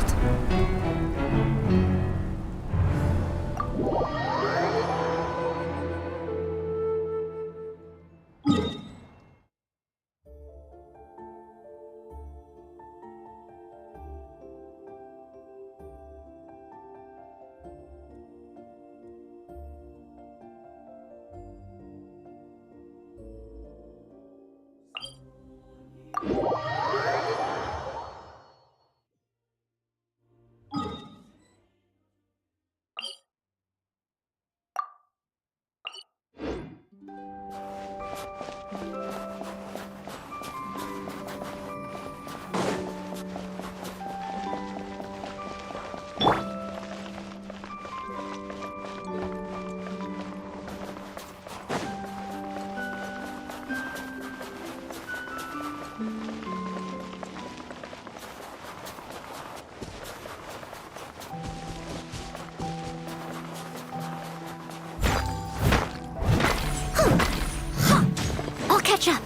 I'll catch up.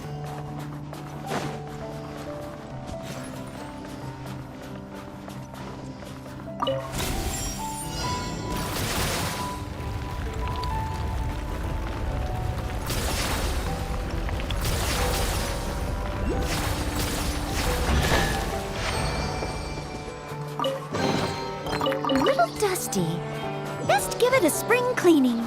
A little dusty. Best give it a spring cleaning.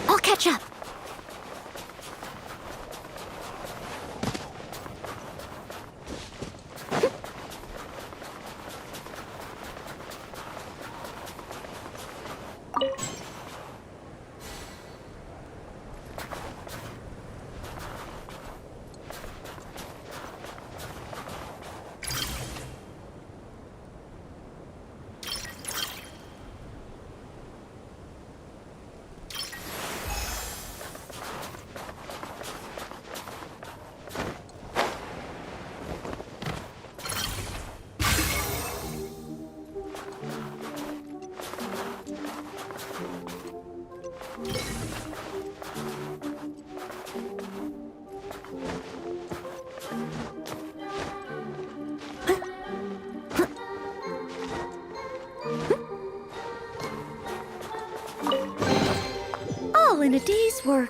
I'll catch up. All in a day's work.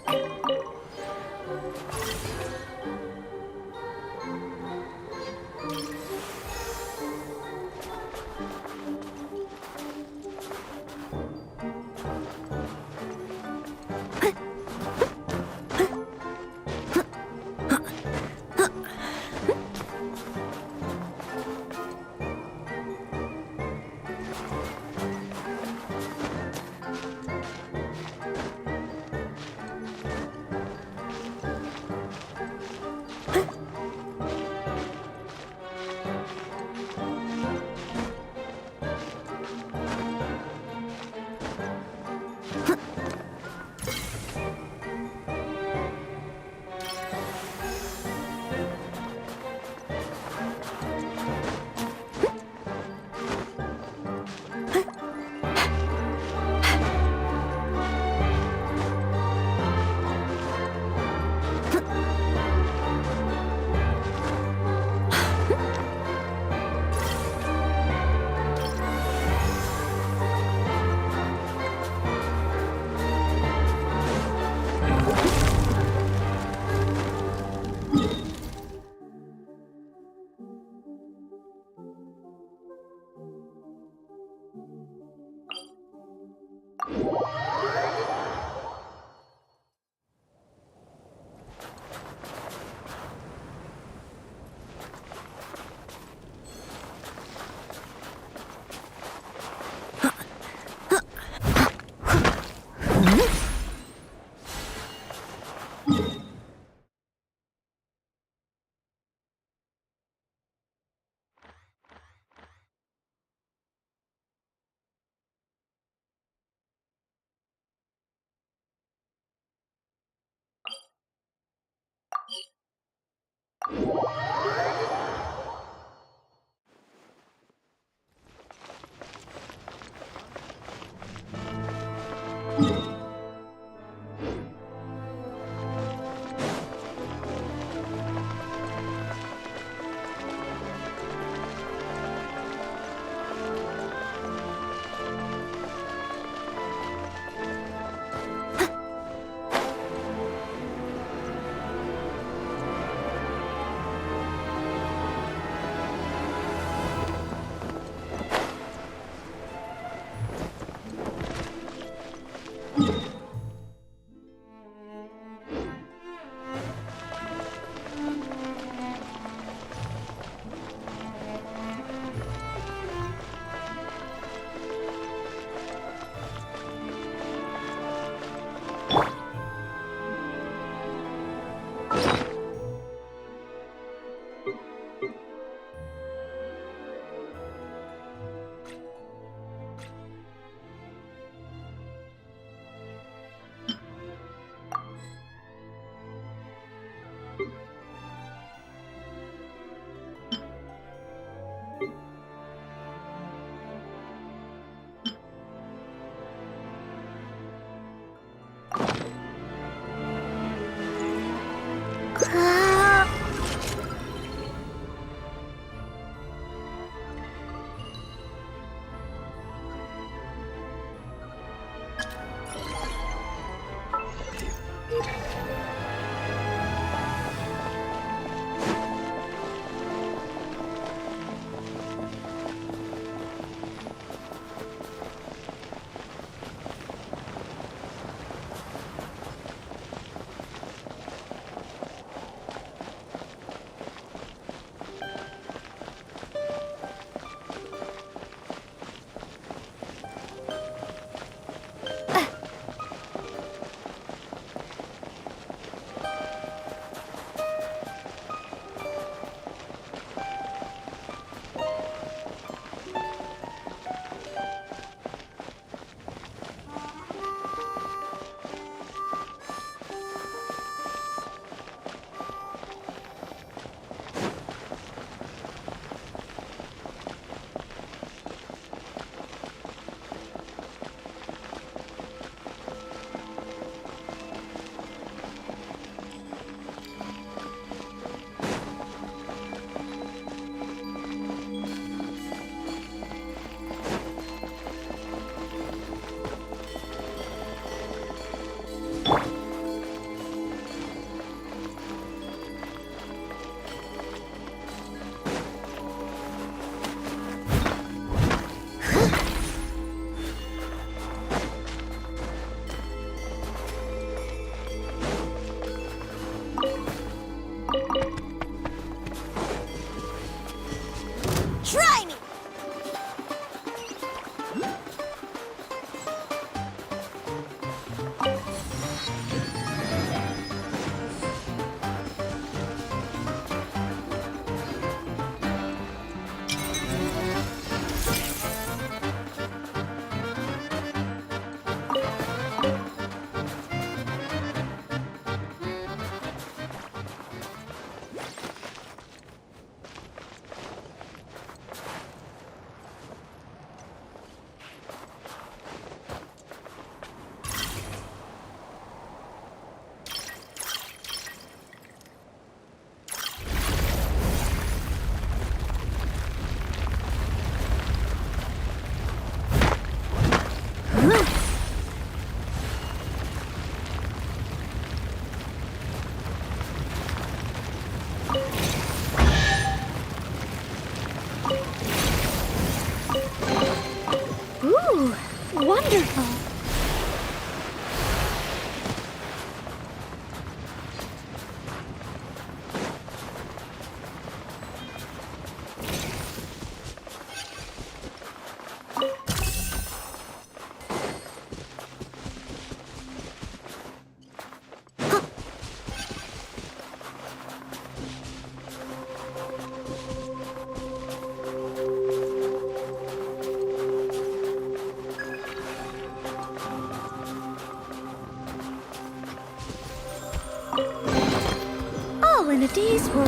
in a day's work.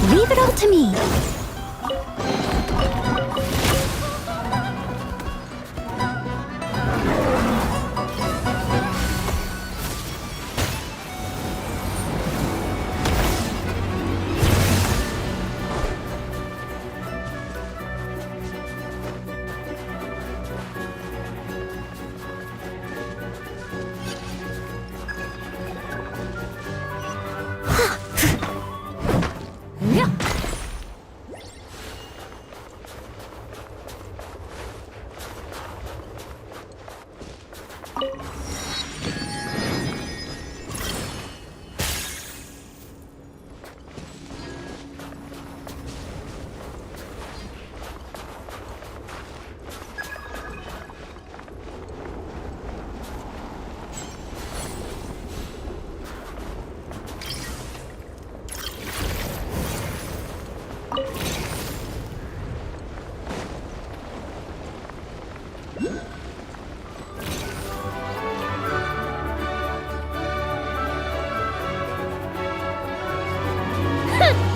Leave it all to me.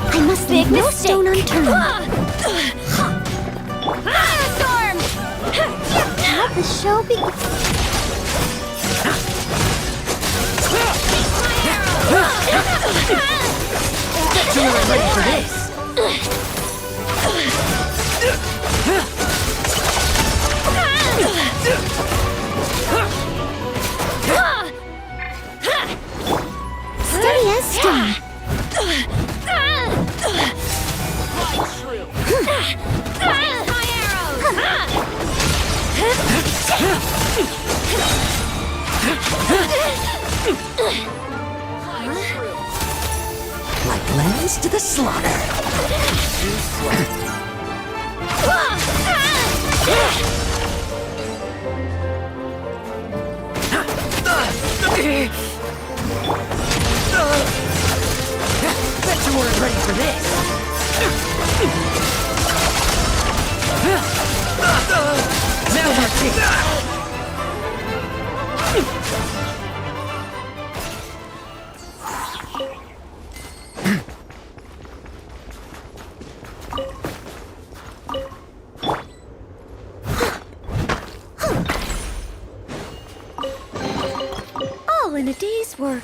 I must leave no stone unturned. Storm! Let the show begin. Bet you weren't ready for this. Steady as stone. Like lambs to the slaughter. Bet you weren't ready for this. Now that's it. All in a day's work.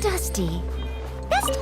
Dusty. Best.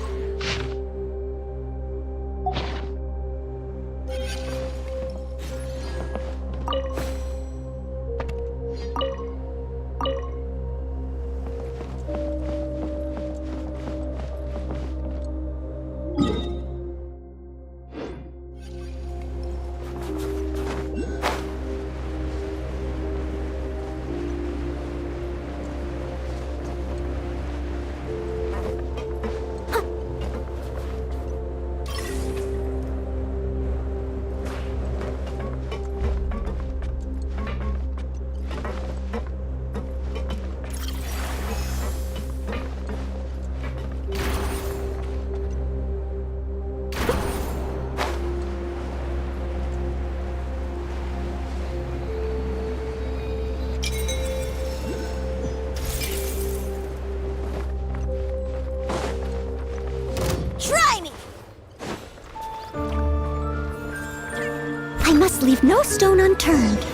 must leave no stone unturned.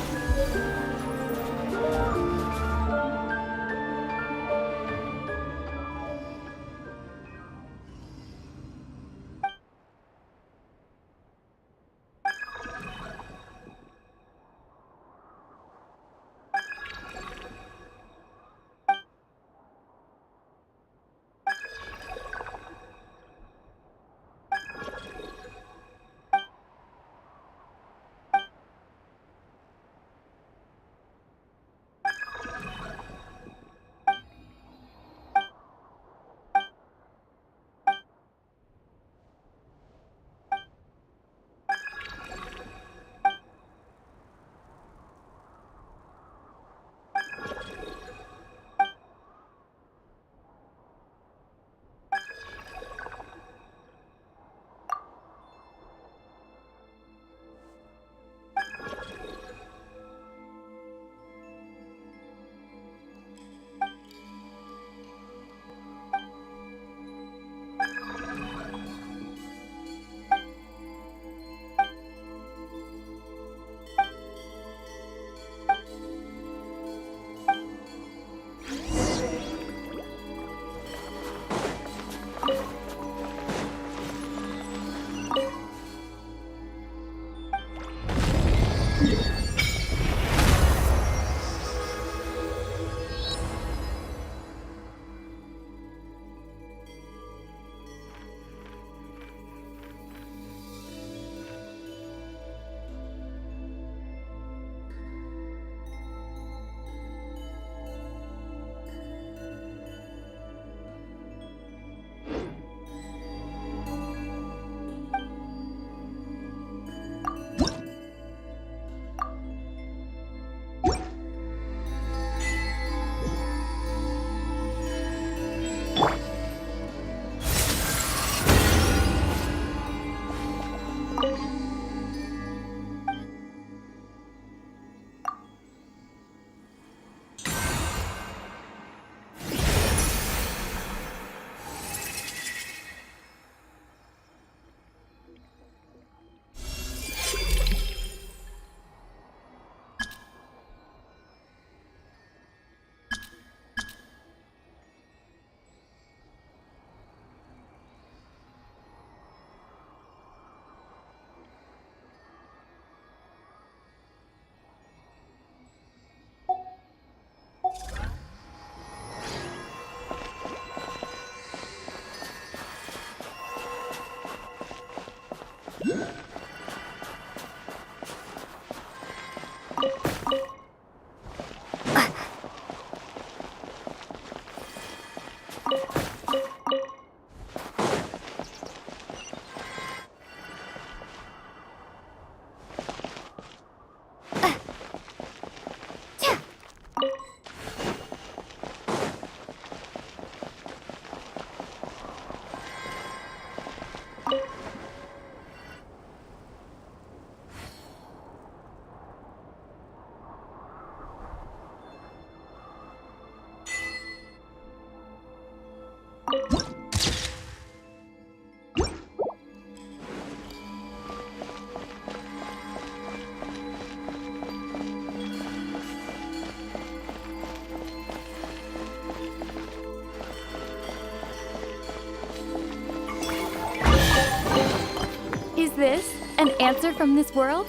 answer from this world?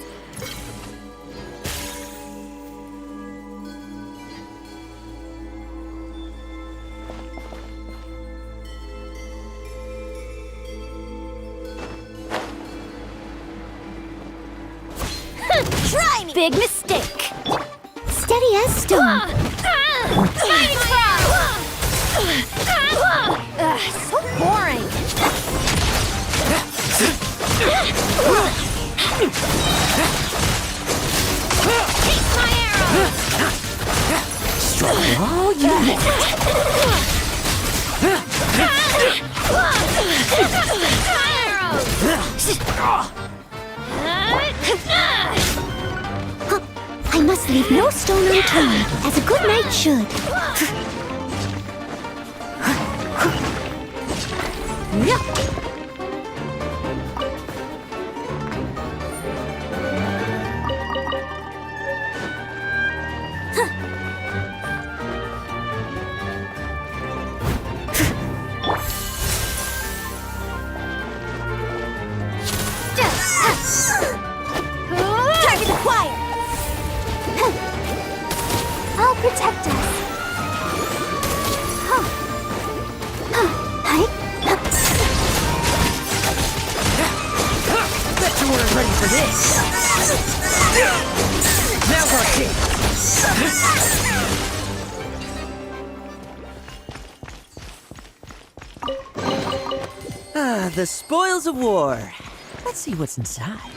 Try me! Big mistake! Steady as stone. Fighting fire! So boring. Take my arrow! Strike all units. I must leave no stone unturned, as a good knight should. Target acquired! I'll protect us. Bet you weren't ready for this. Now watch it. Ah, the spoils of war. Let's see what's inside.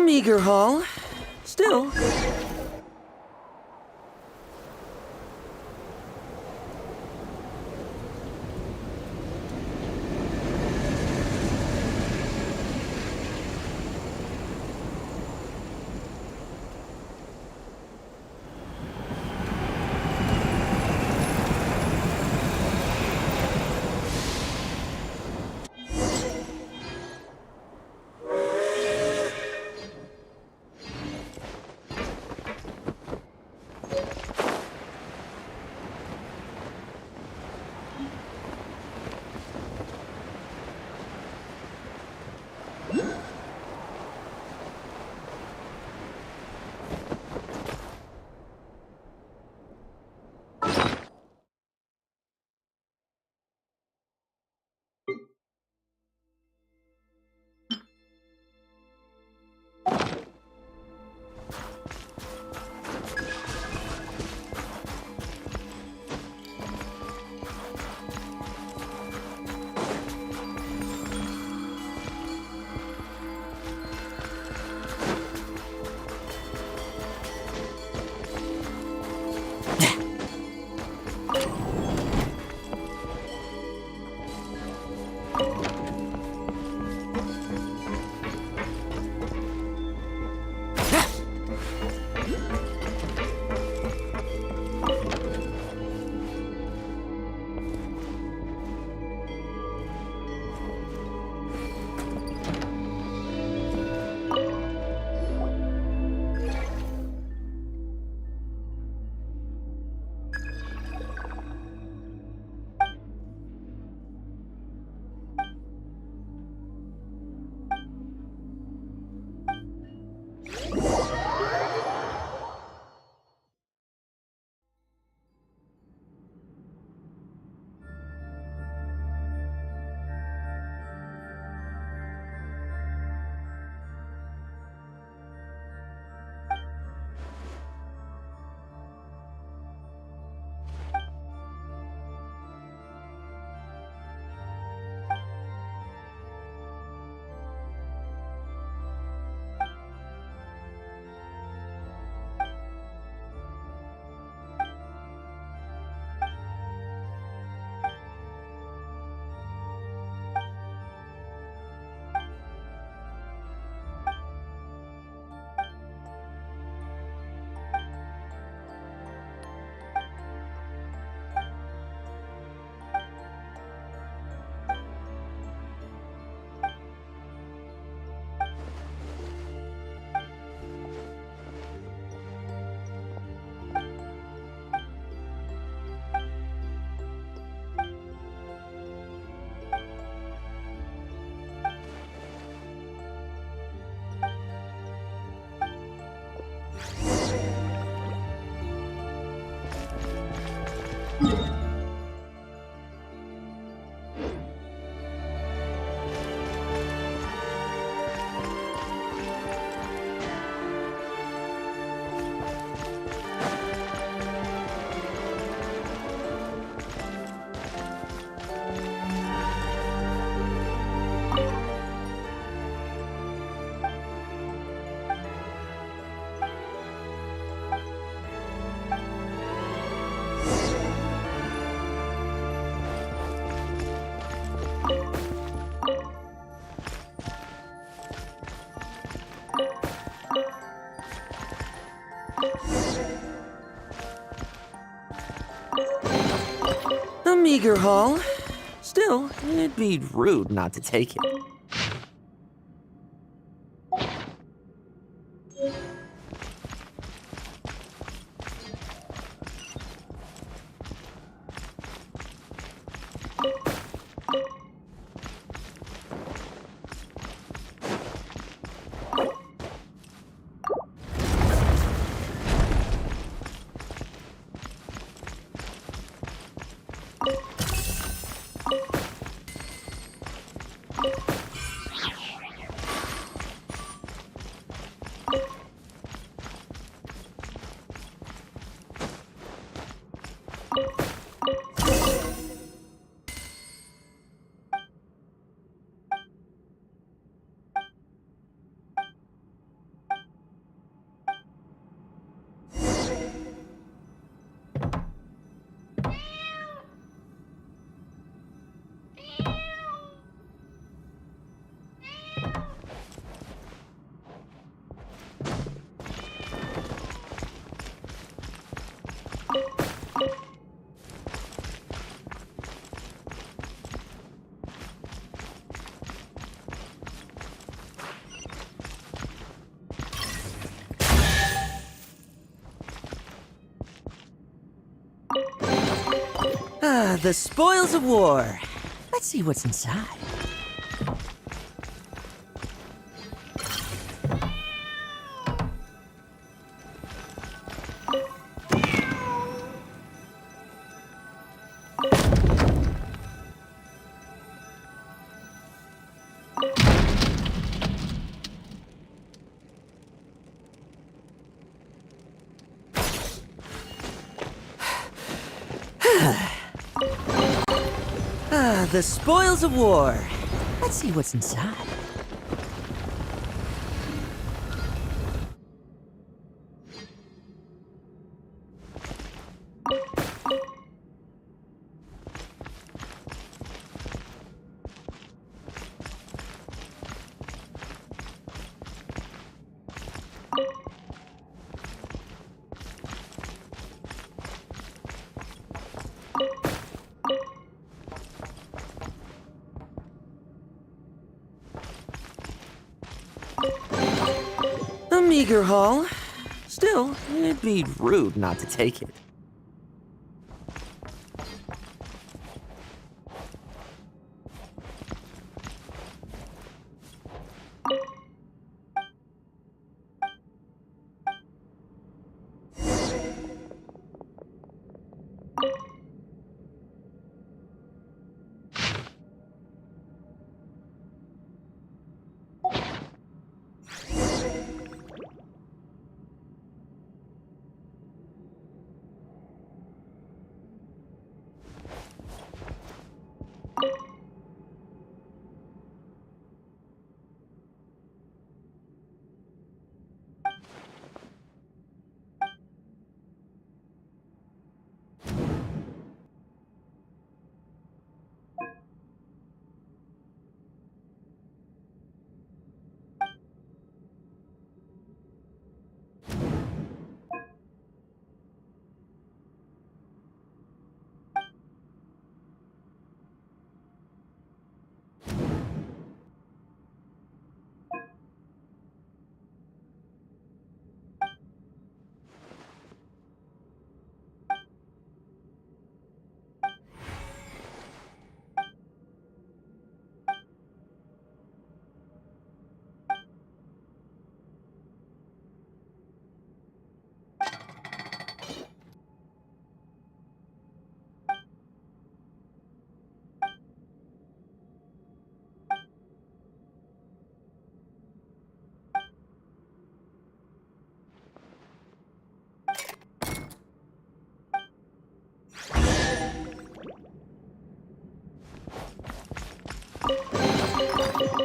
meager haul. Still. A meager haul. Still, it'd be rude not to take it. Ah, the spoils of war. Let's see what's inside. Ah, the spoils of war. Let's see what's inside. A meager haul. Still, it'd be rude not to take it.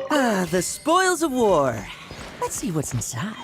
Ah, the spoils of war. Let's see what's inside.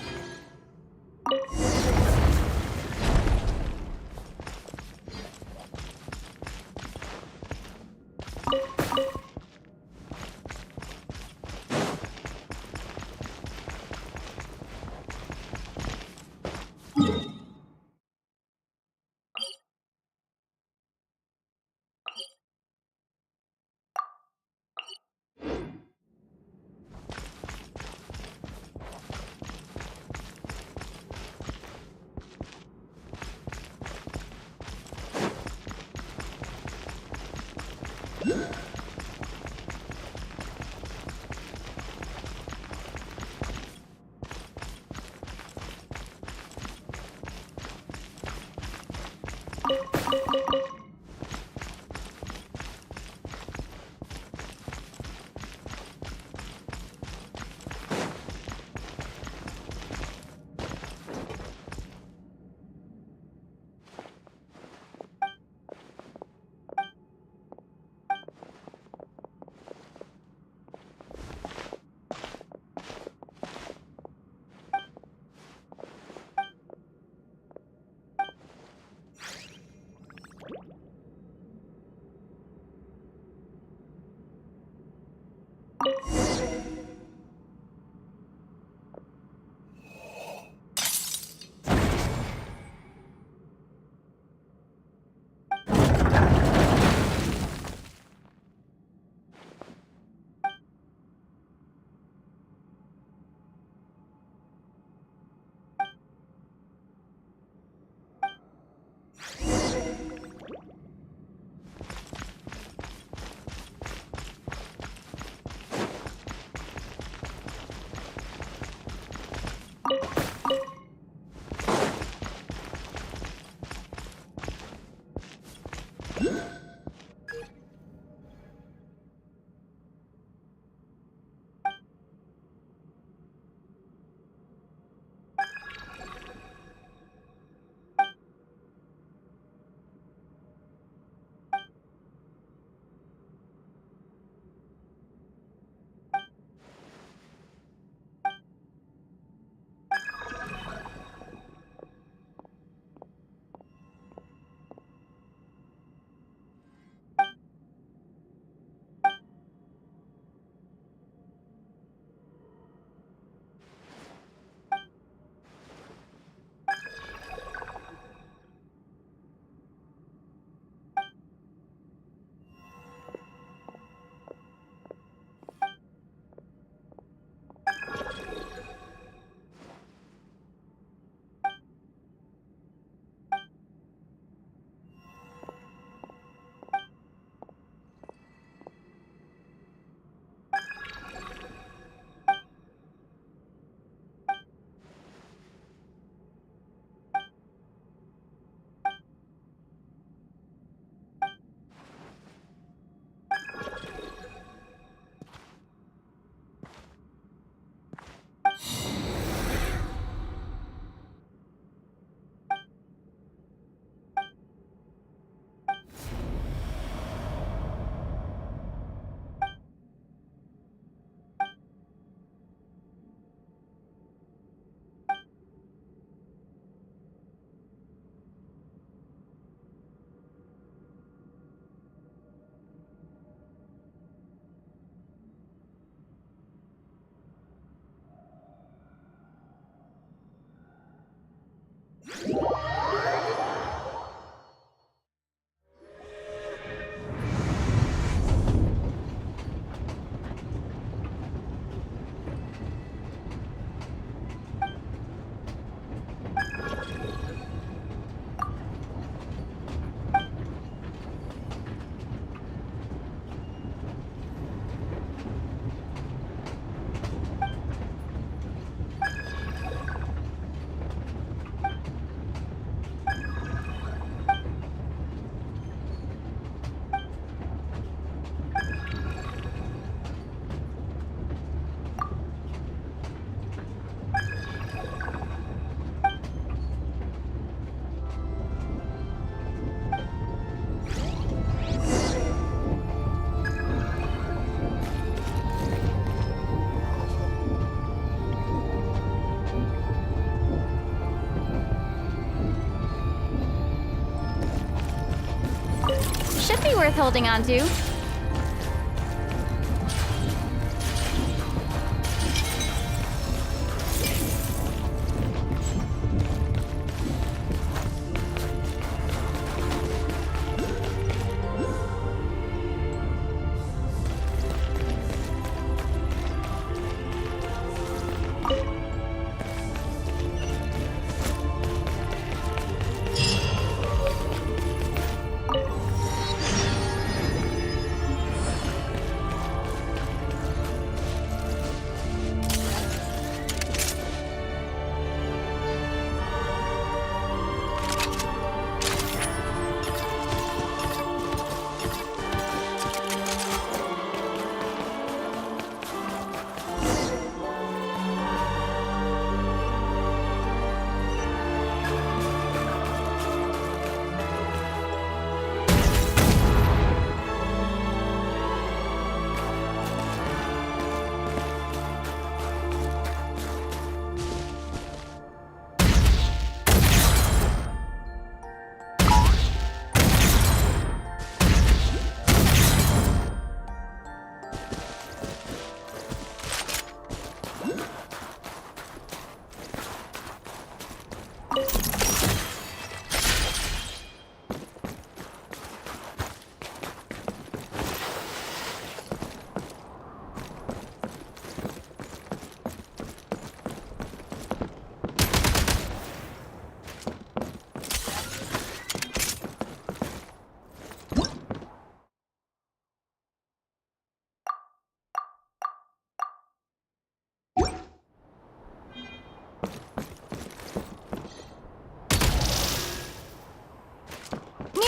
Should be worth holding on to.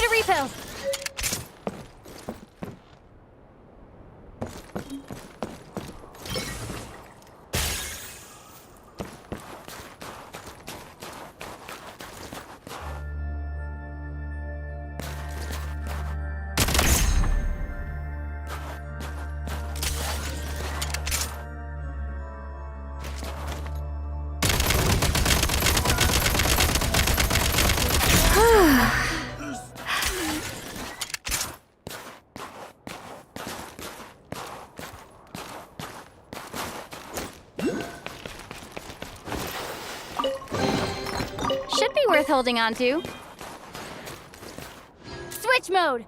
Refill. Should be worth holding on to. Switch mode.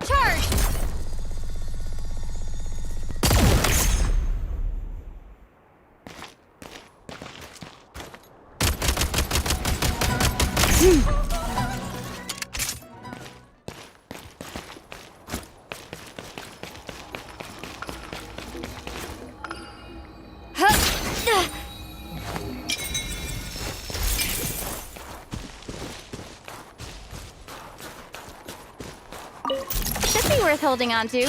Charge. Should be worth holding on to.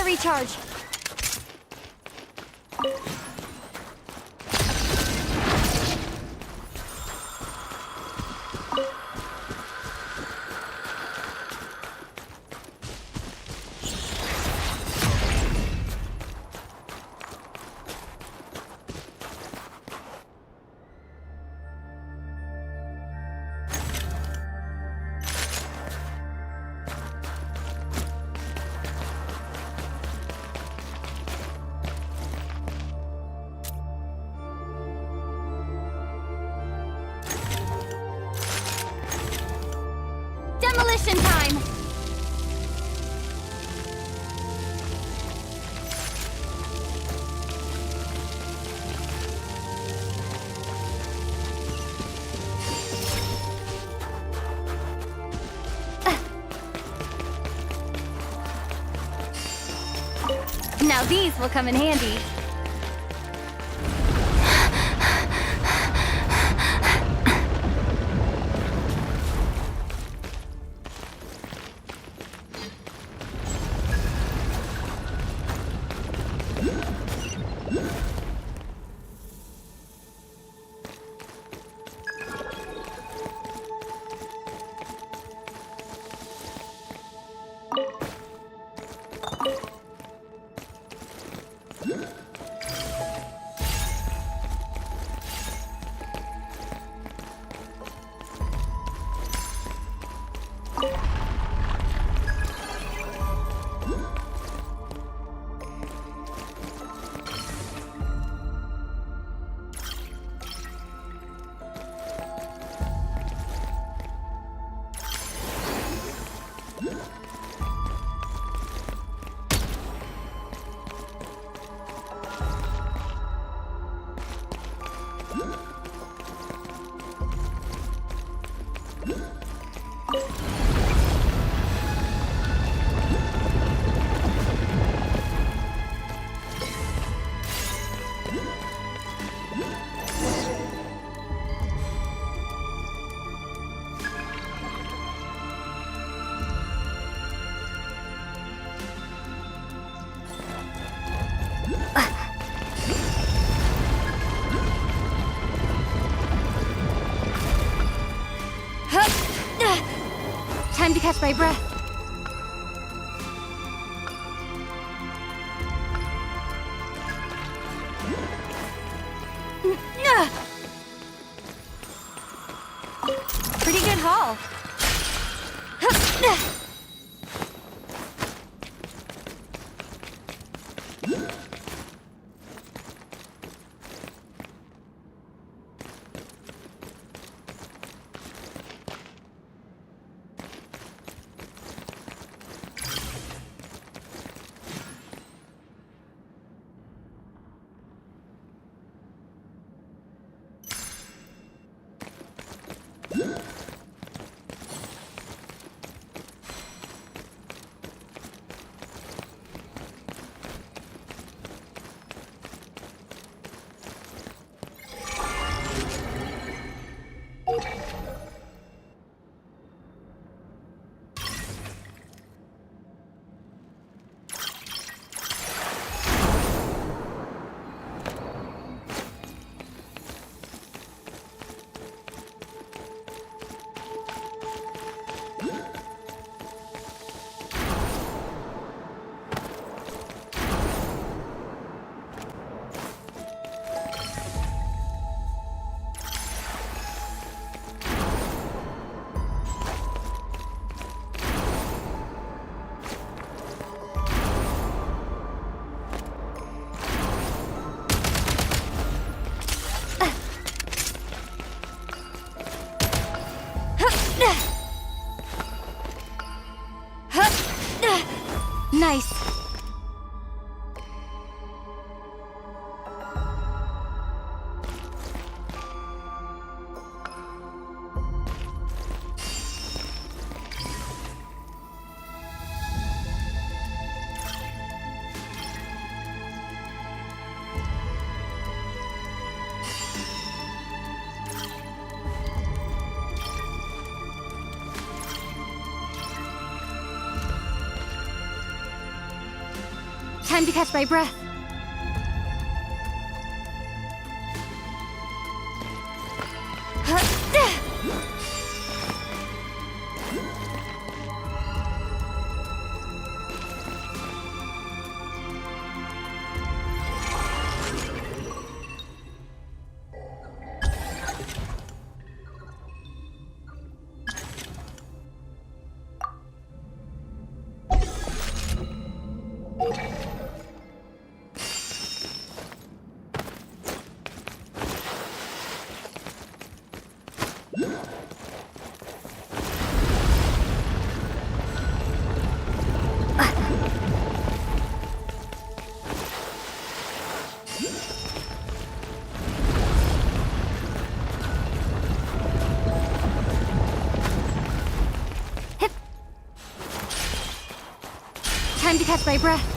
recharge. Demolition time! Now these will come in handy. Time to catch my breath. Pretty good haul. Nice. Time to catch my breath. Time to catch my breath.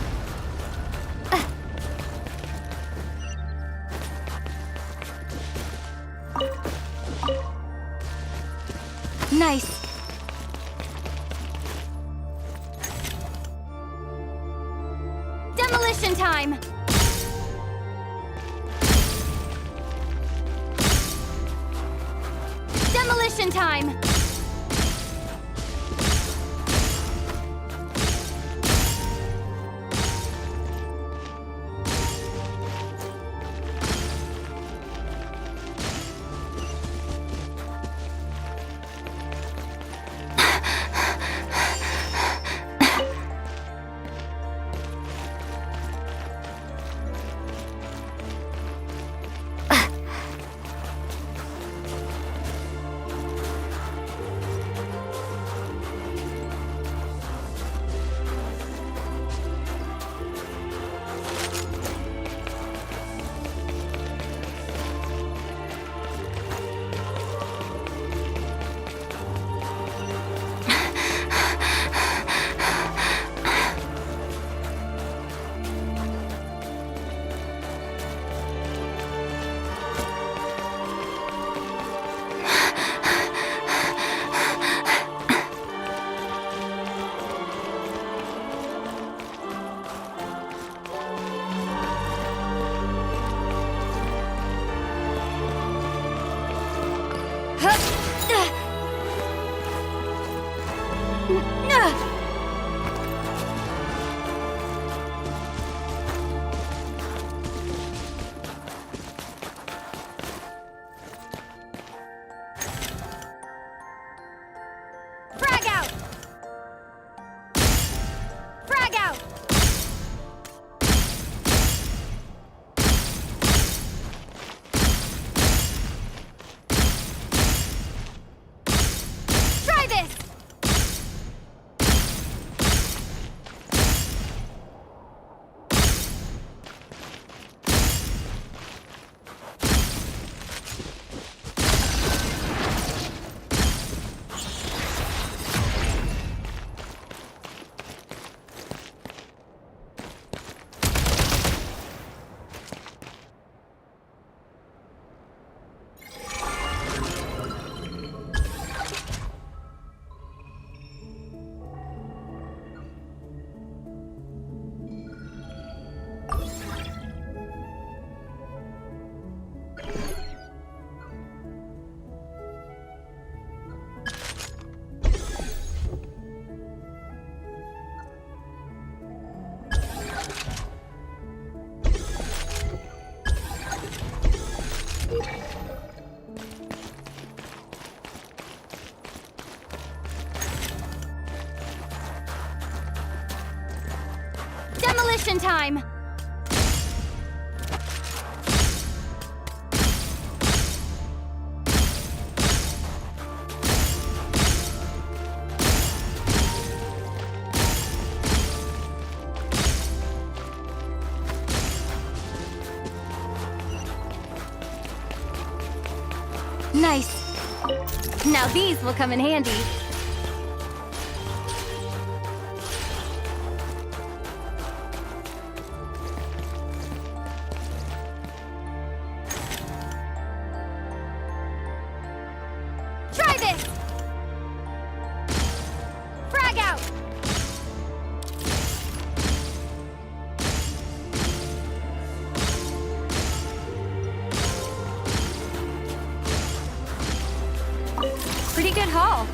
Nice. Demolition time! Demolition time! Frag out! Frag out! Try this! Demolition time! Nice. Now these will come in handy. Try this! Frag out! good haul.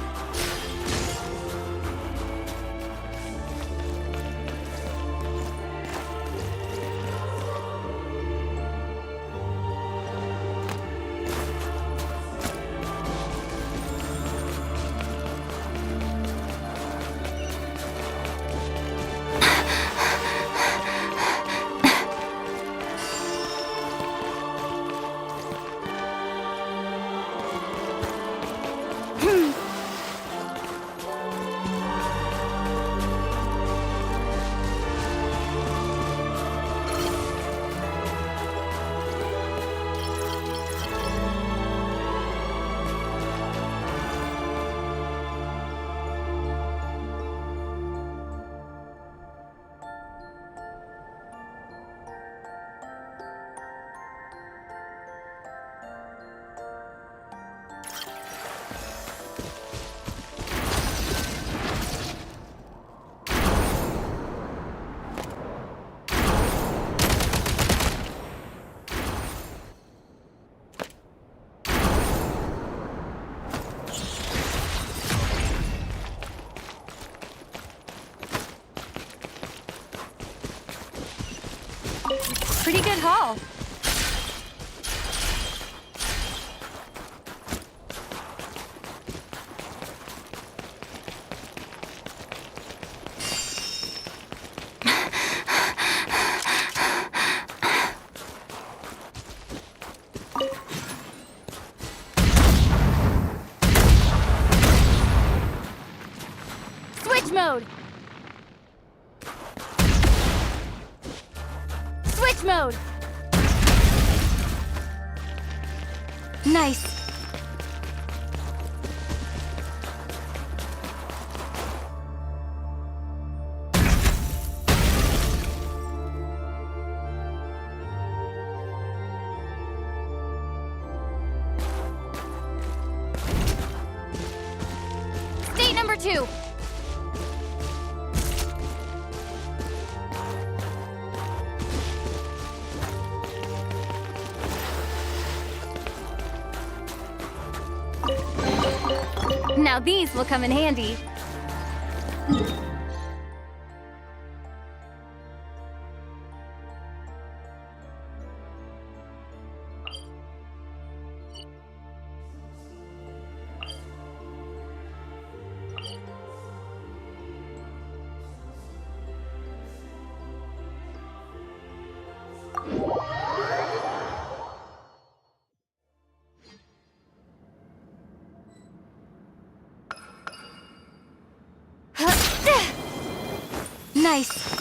Pretty good haul. Switch mode. Switch mode. Nice. State number 2. Now these will come in handy. Nice.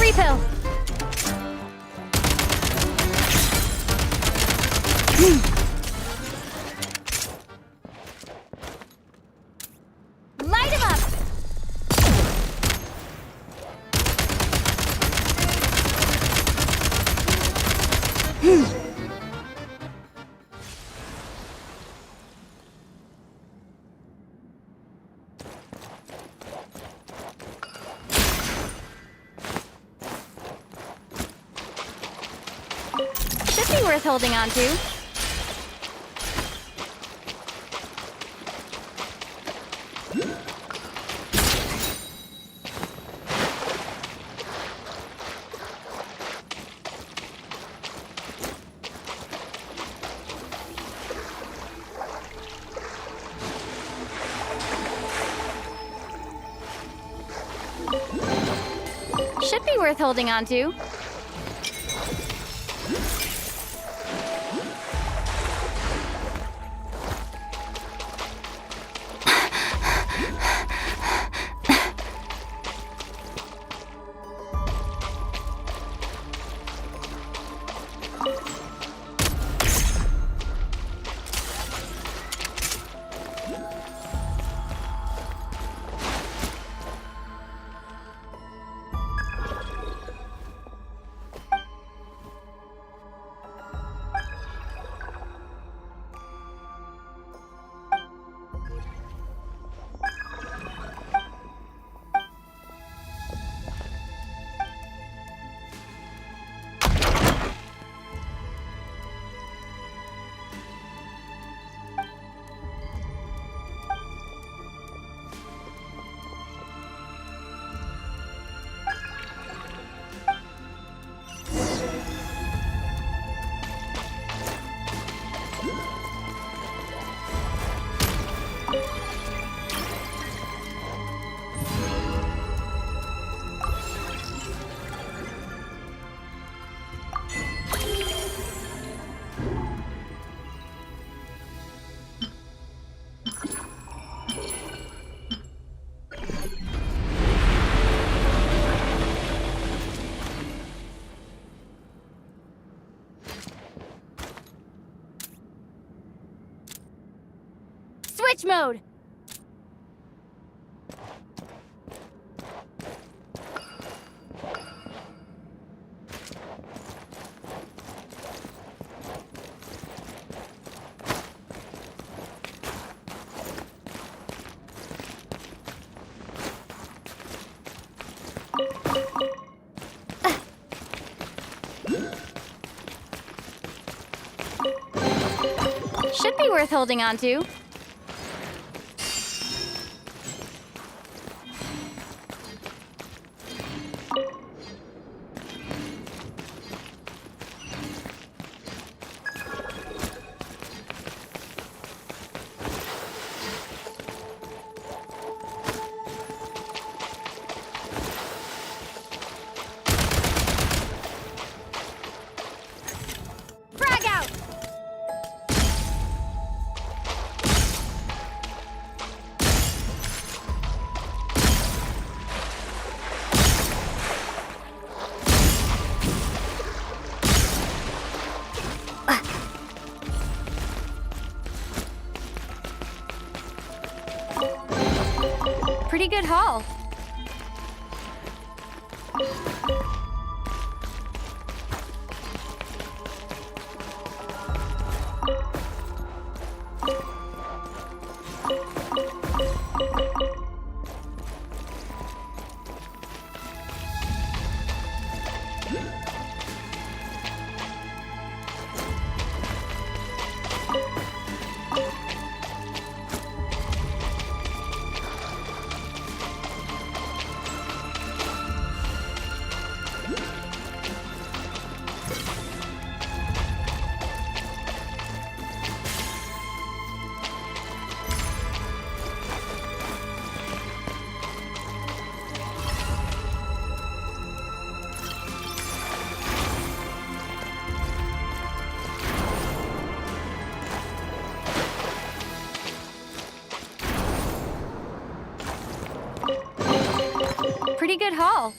refill. Light him up. Should be worth holding on to. Should be worth holding on to. Switch mode! Should be worth holding on to. Frag out! Pretty good haul. Pretty good haul.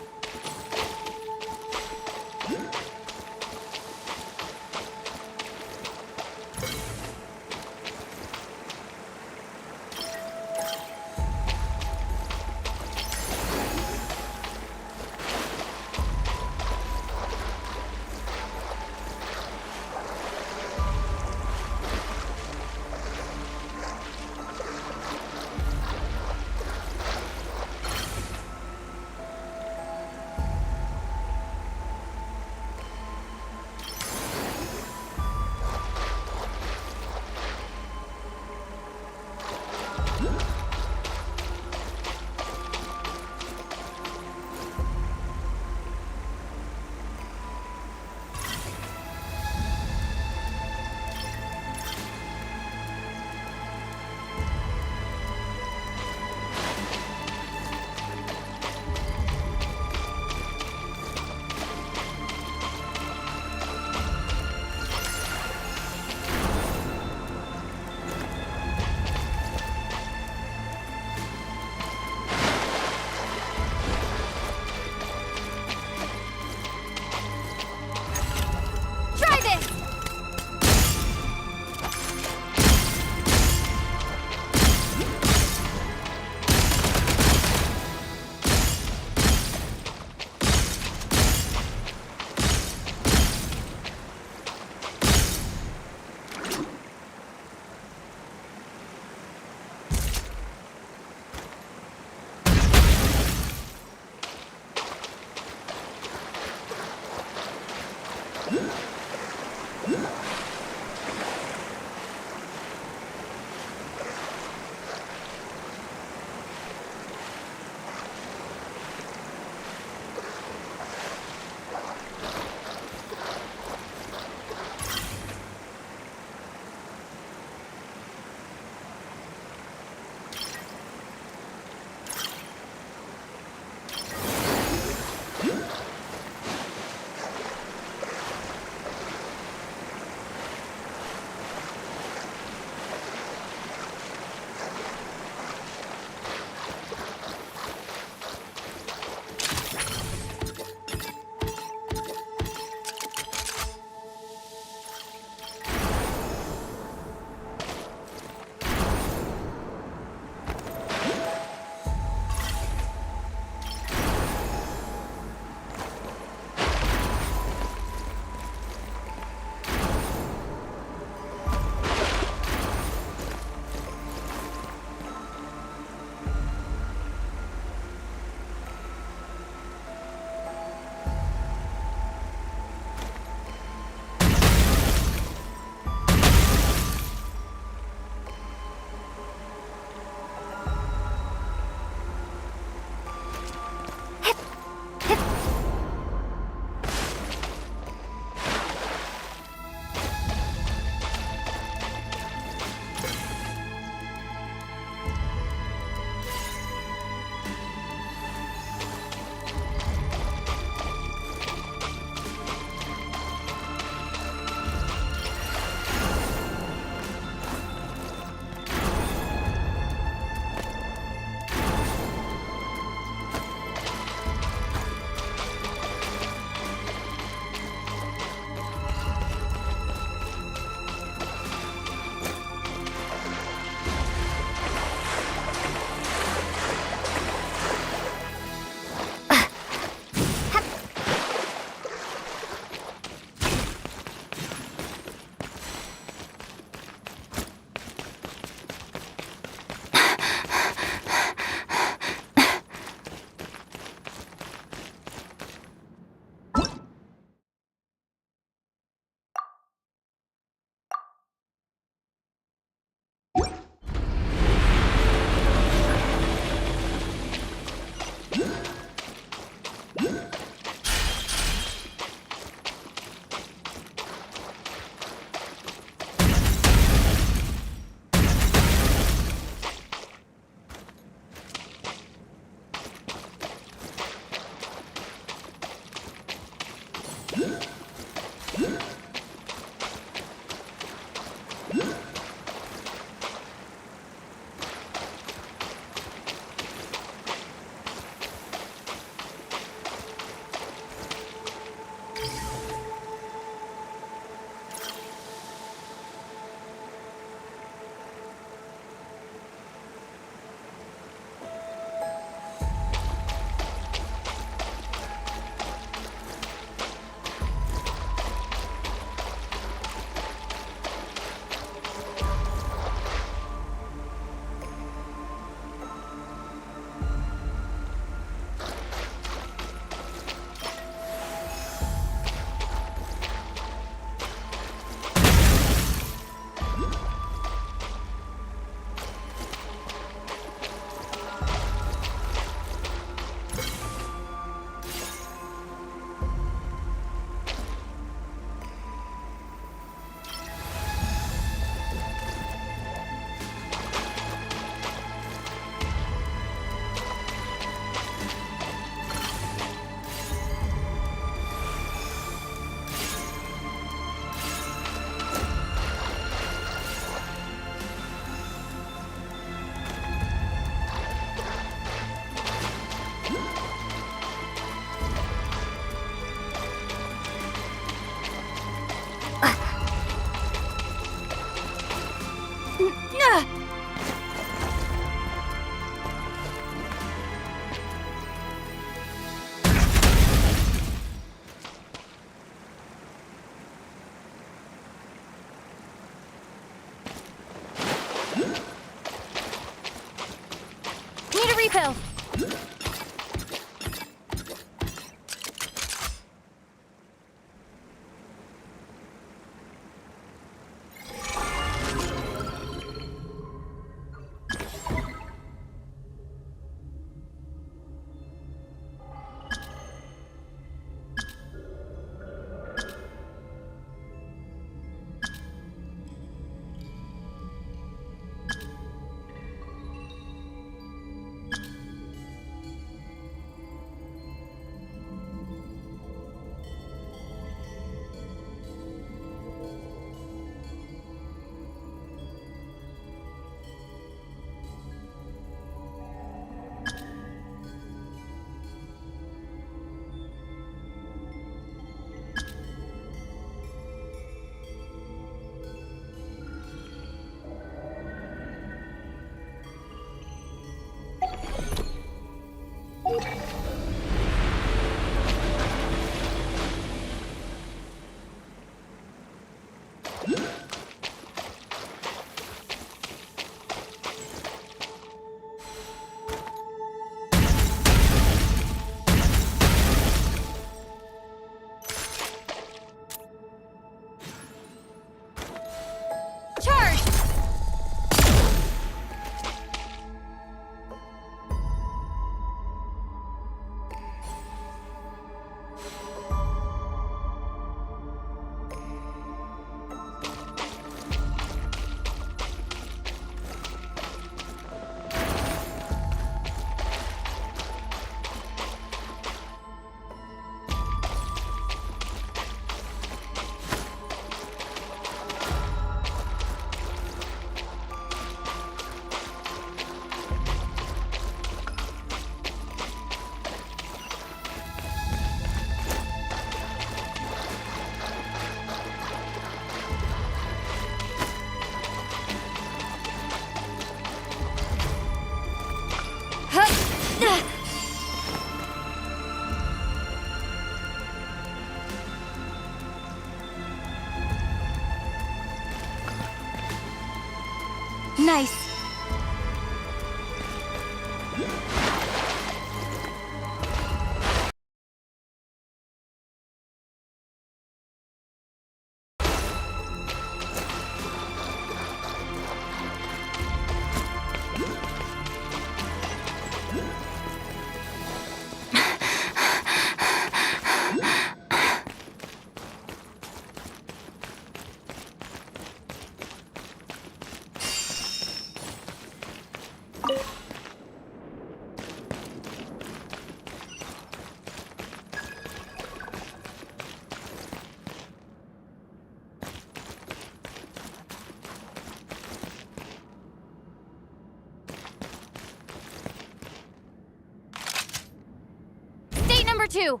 number 2.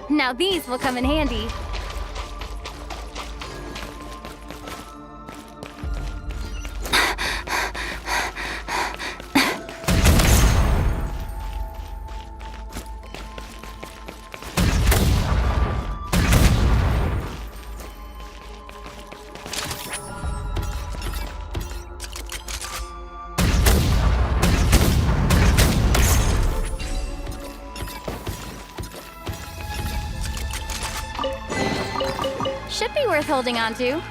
Now these will come in handy. Should be worth holding on to.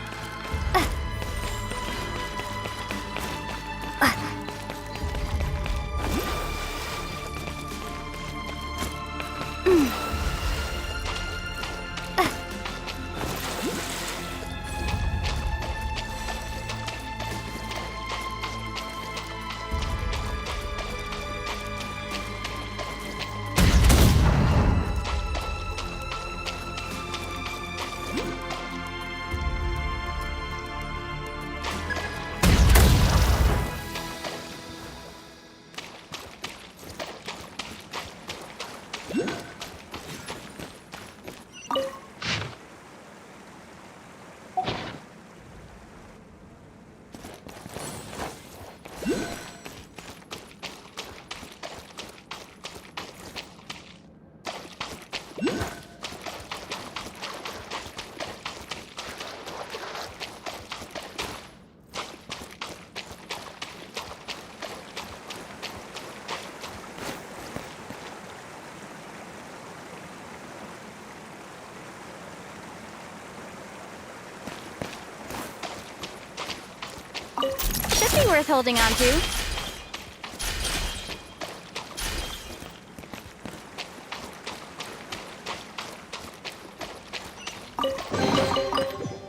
Should be worth holding on to.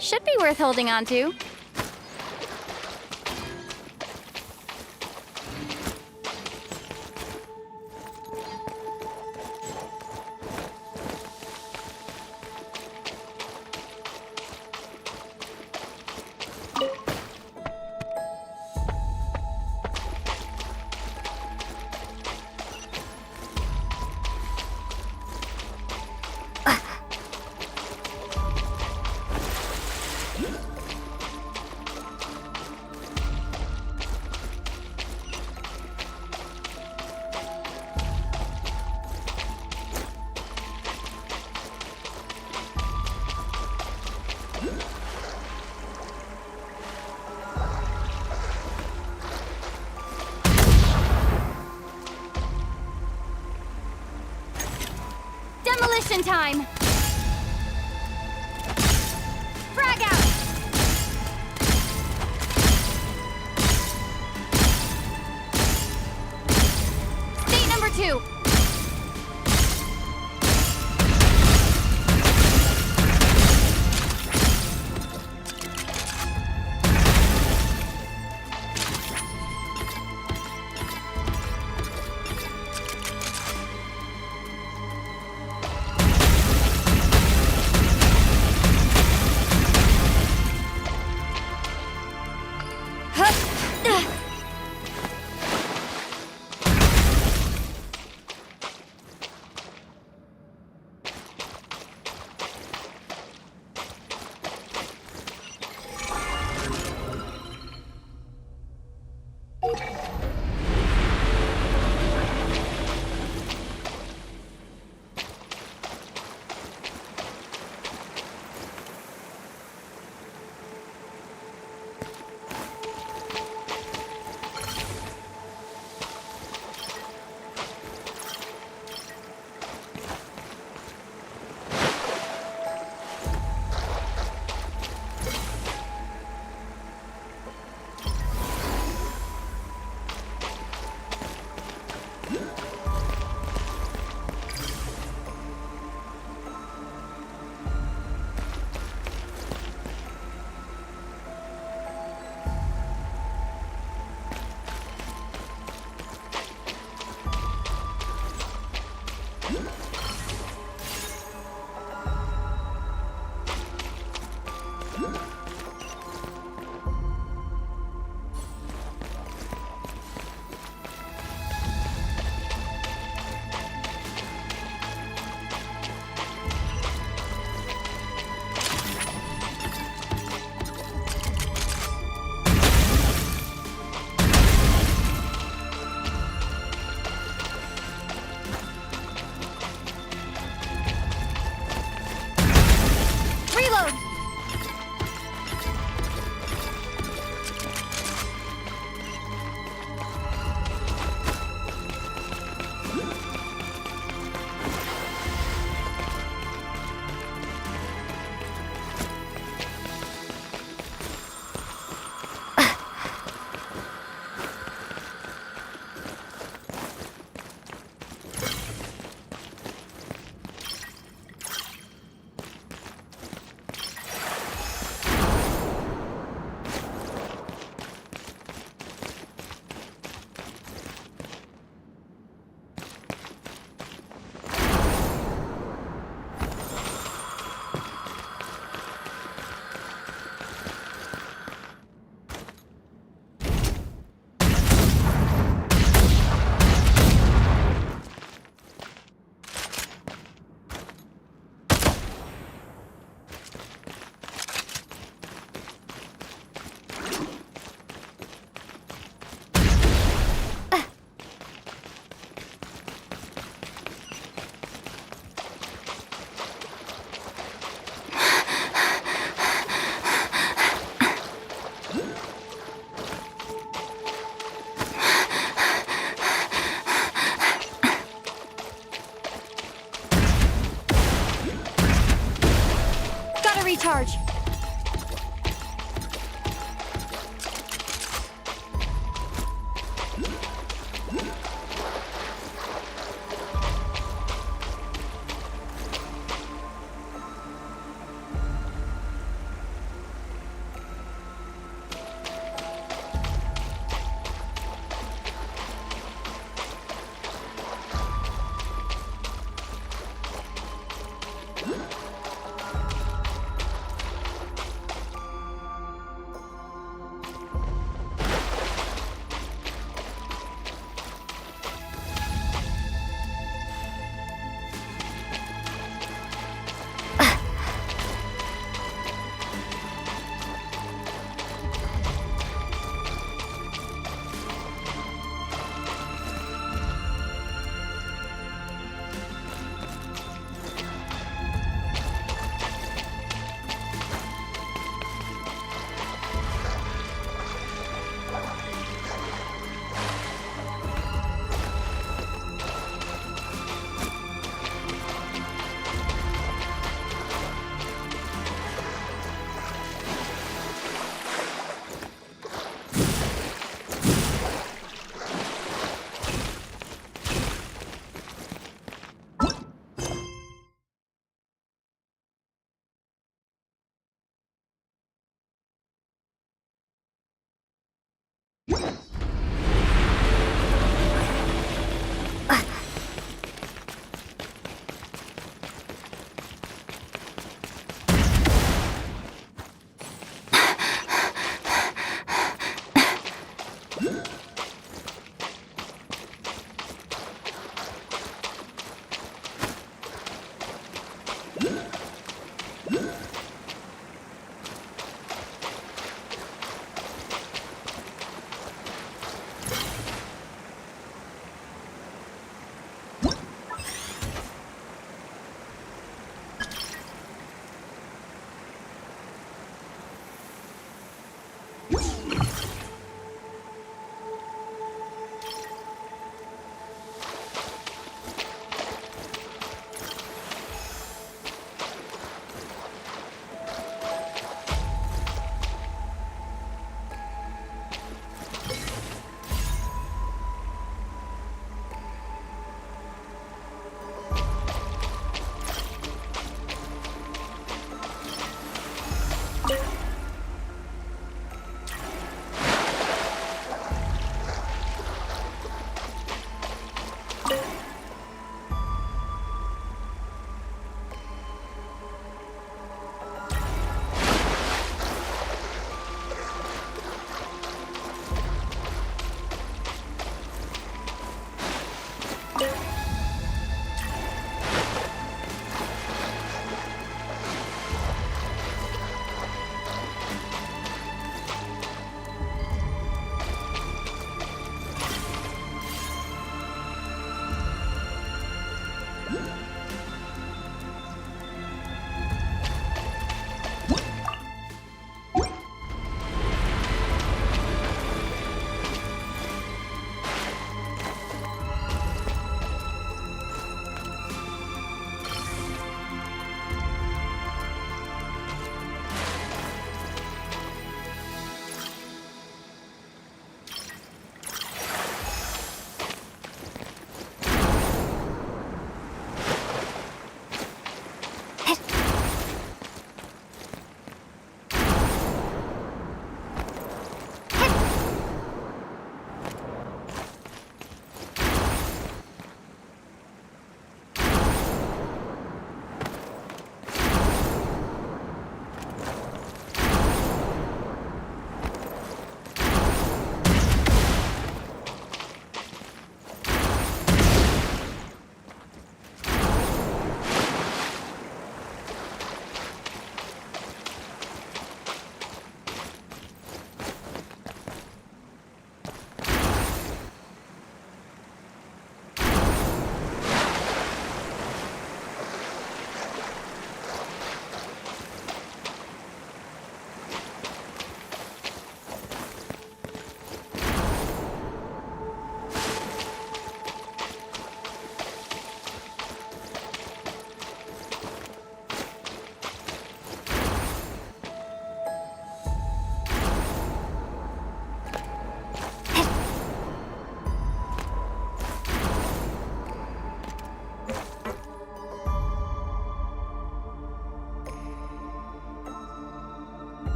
Should be worth holding on to. Demolition time! Frag out! State number 2.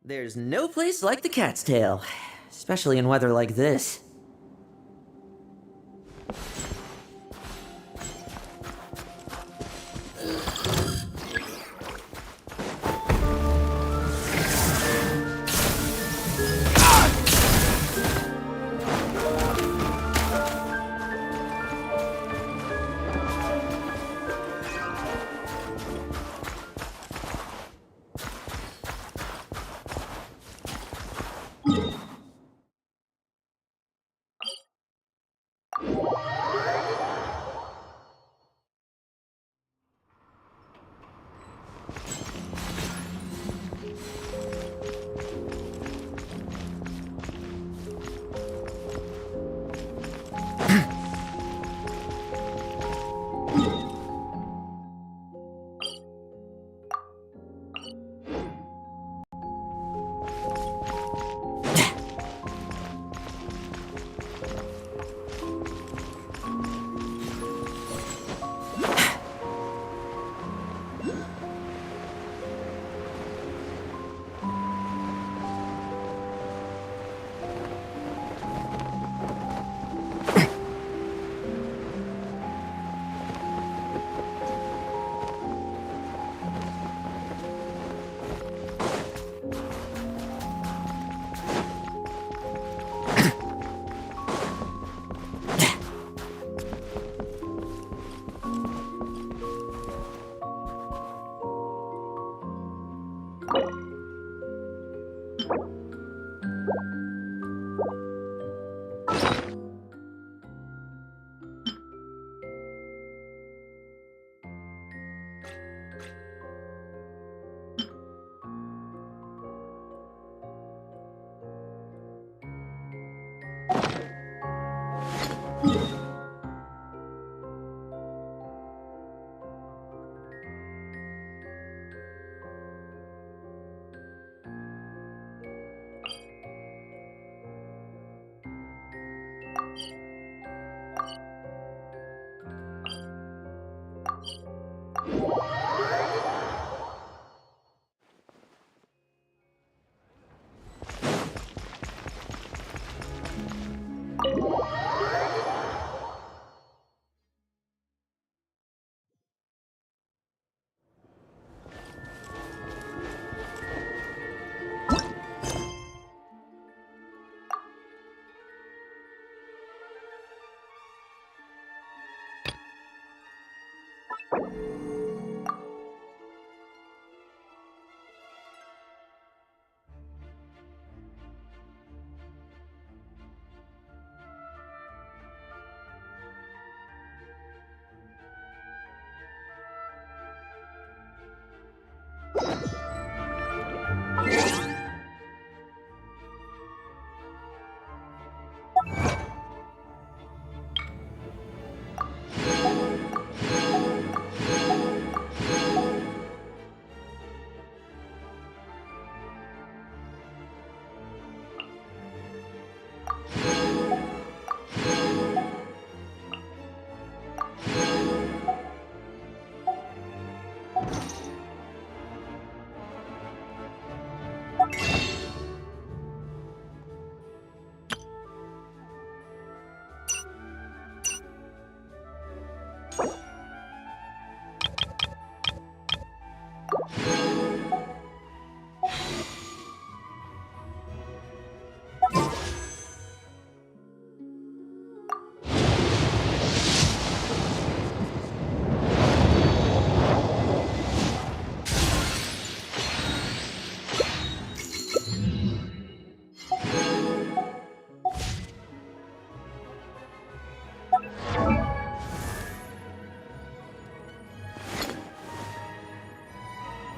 There's no place like the Cat's Tail, especially in weather like this.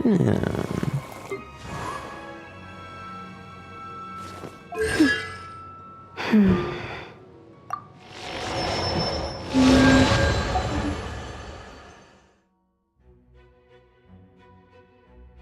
Yeah.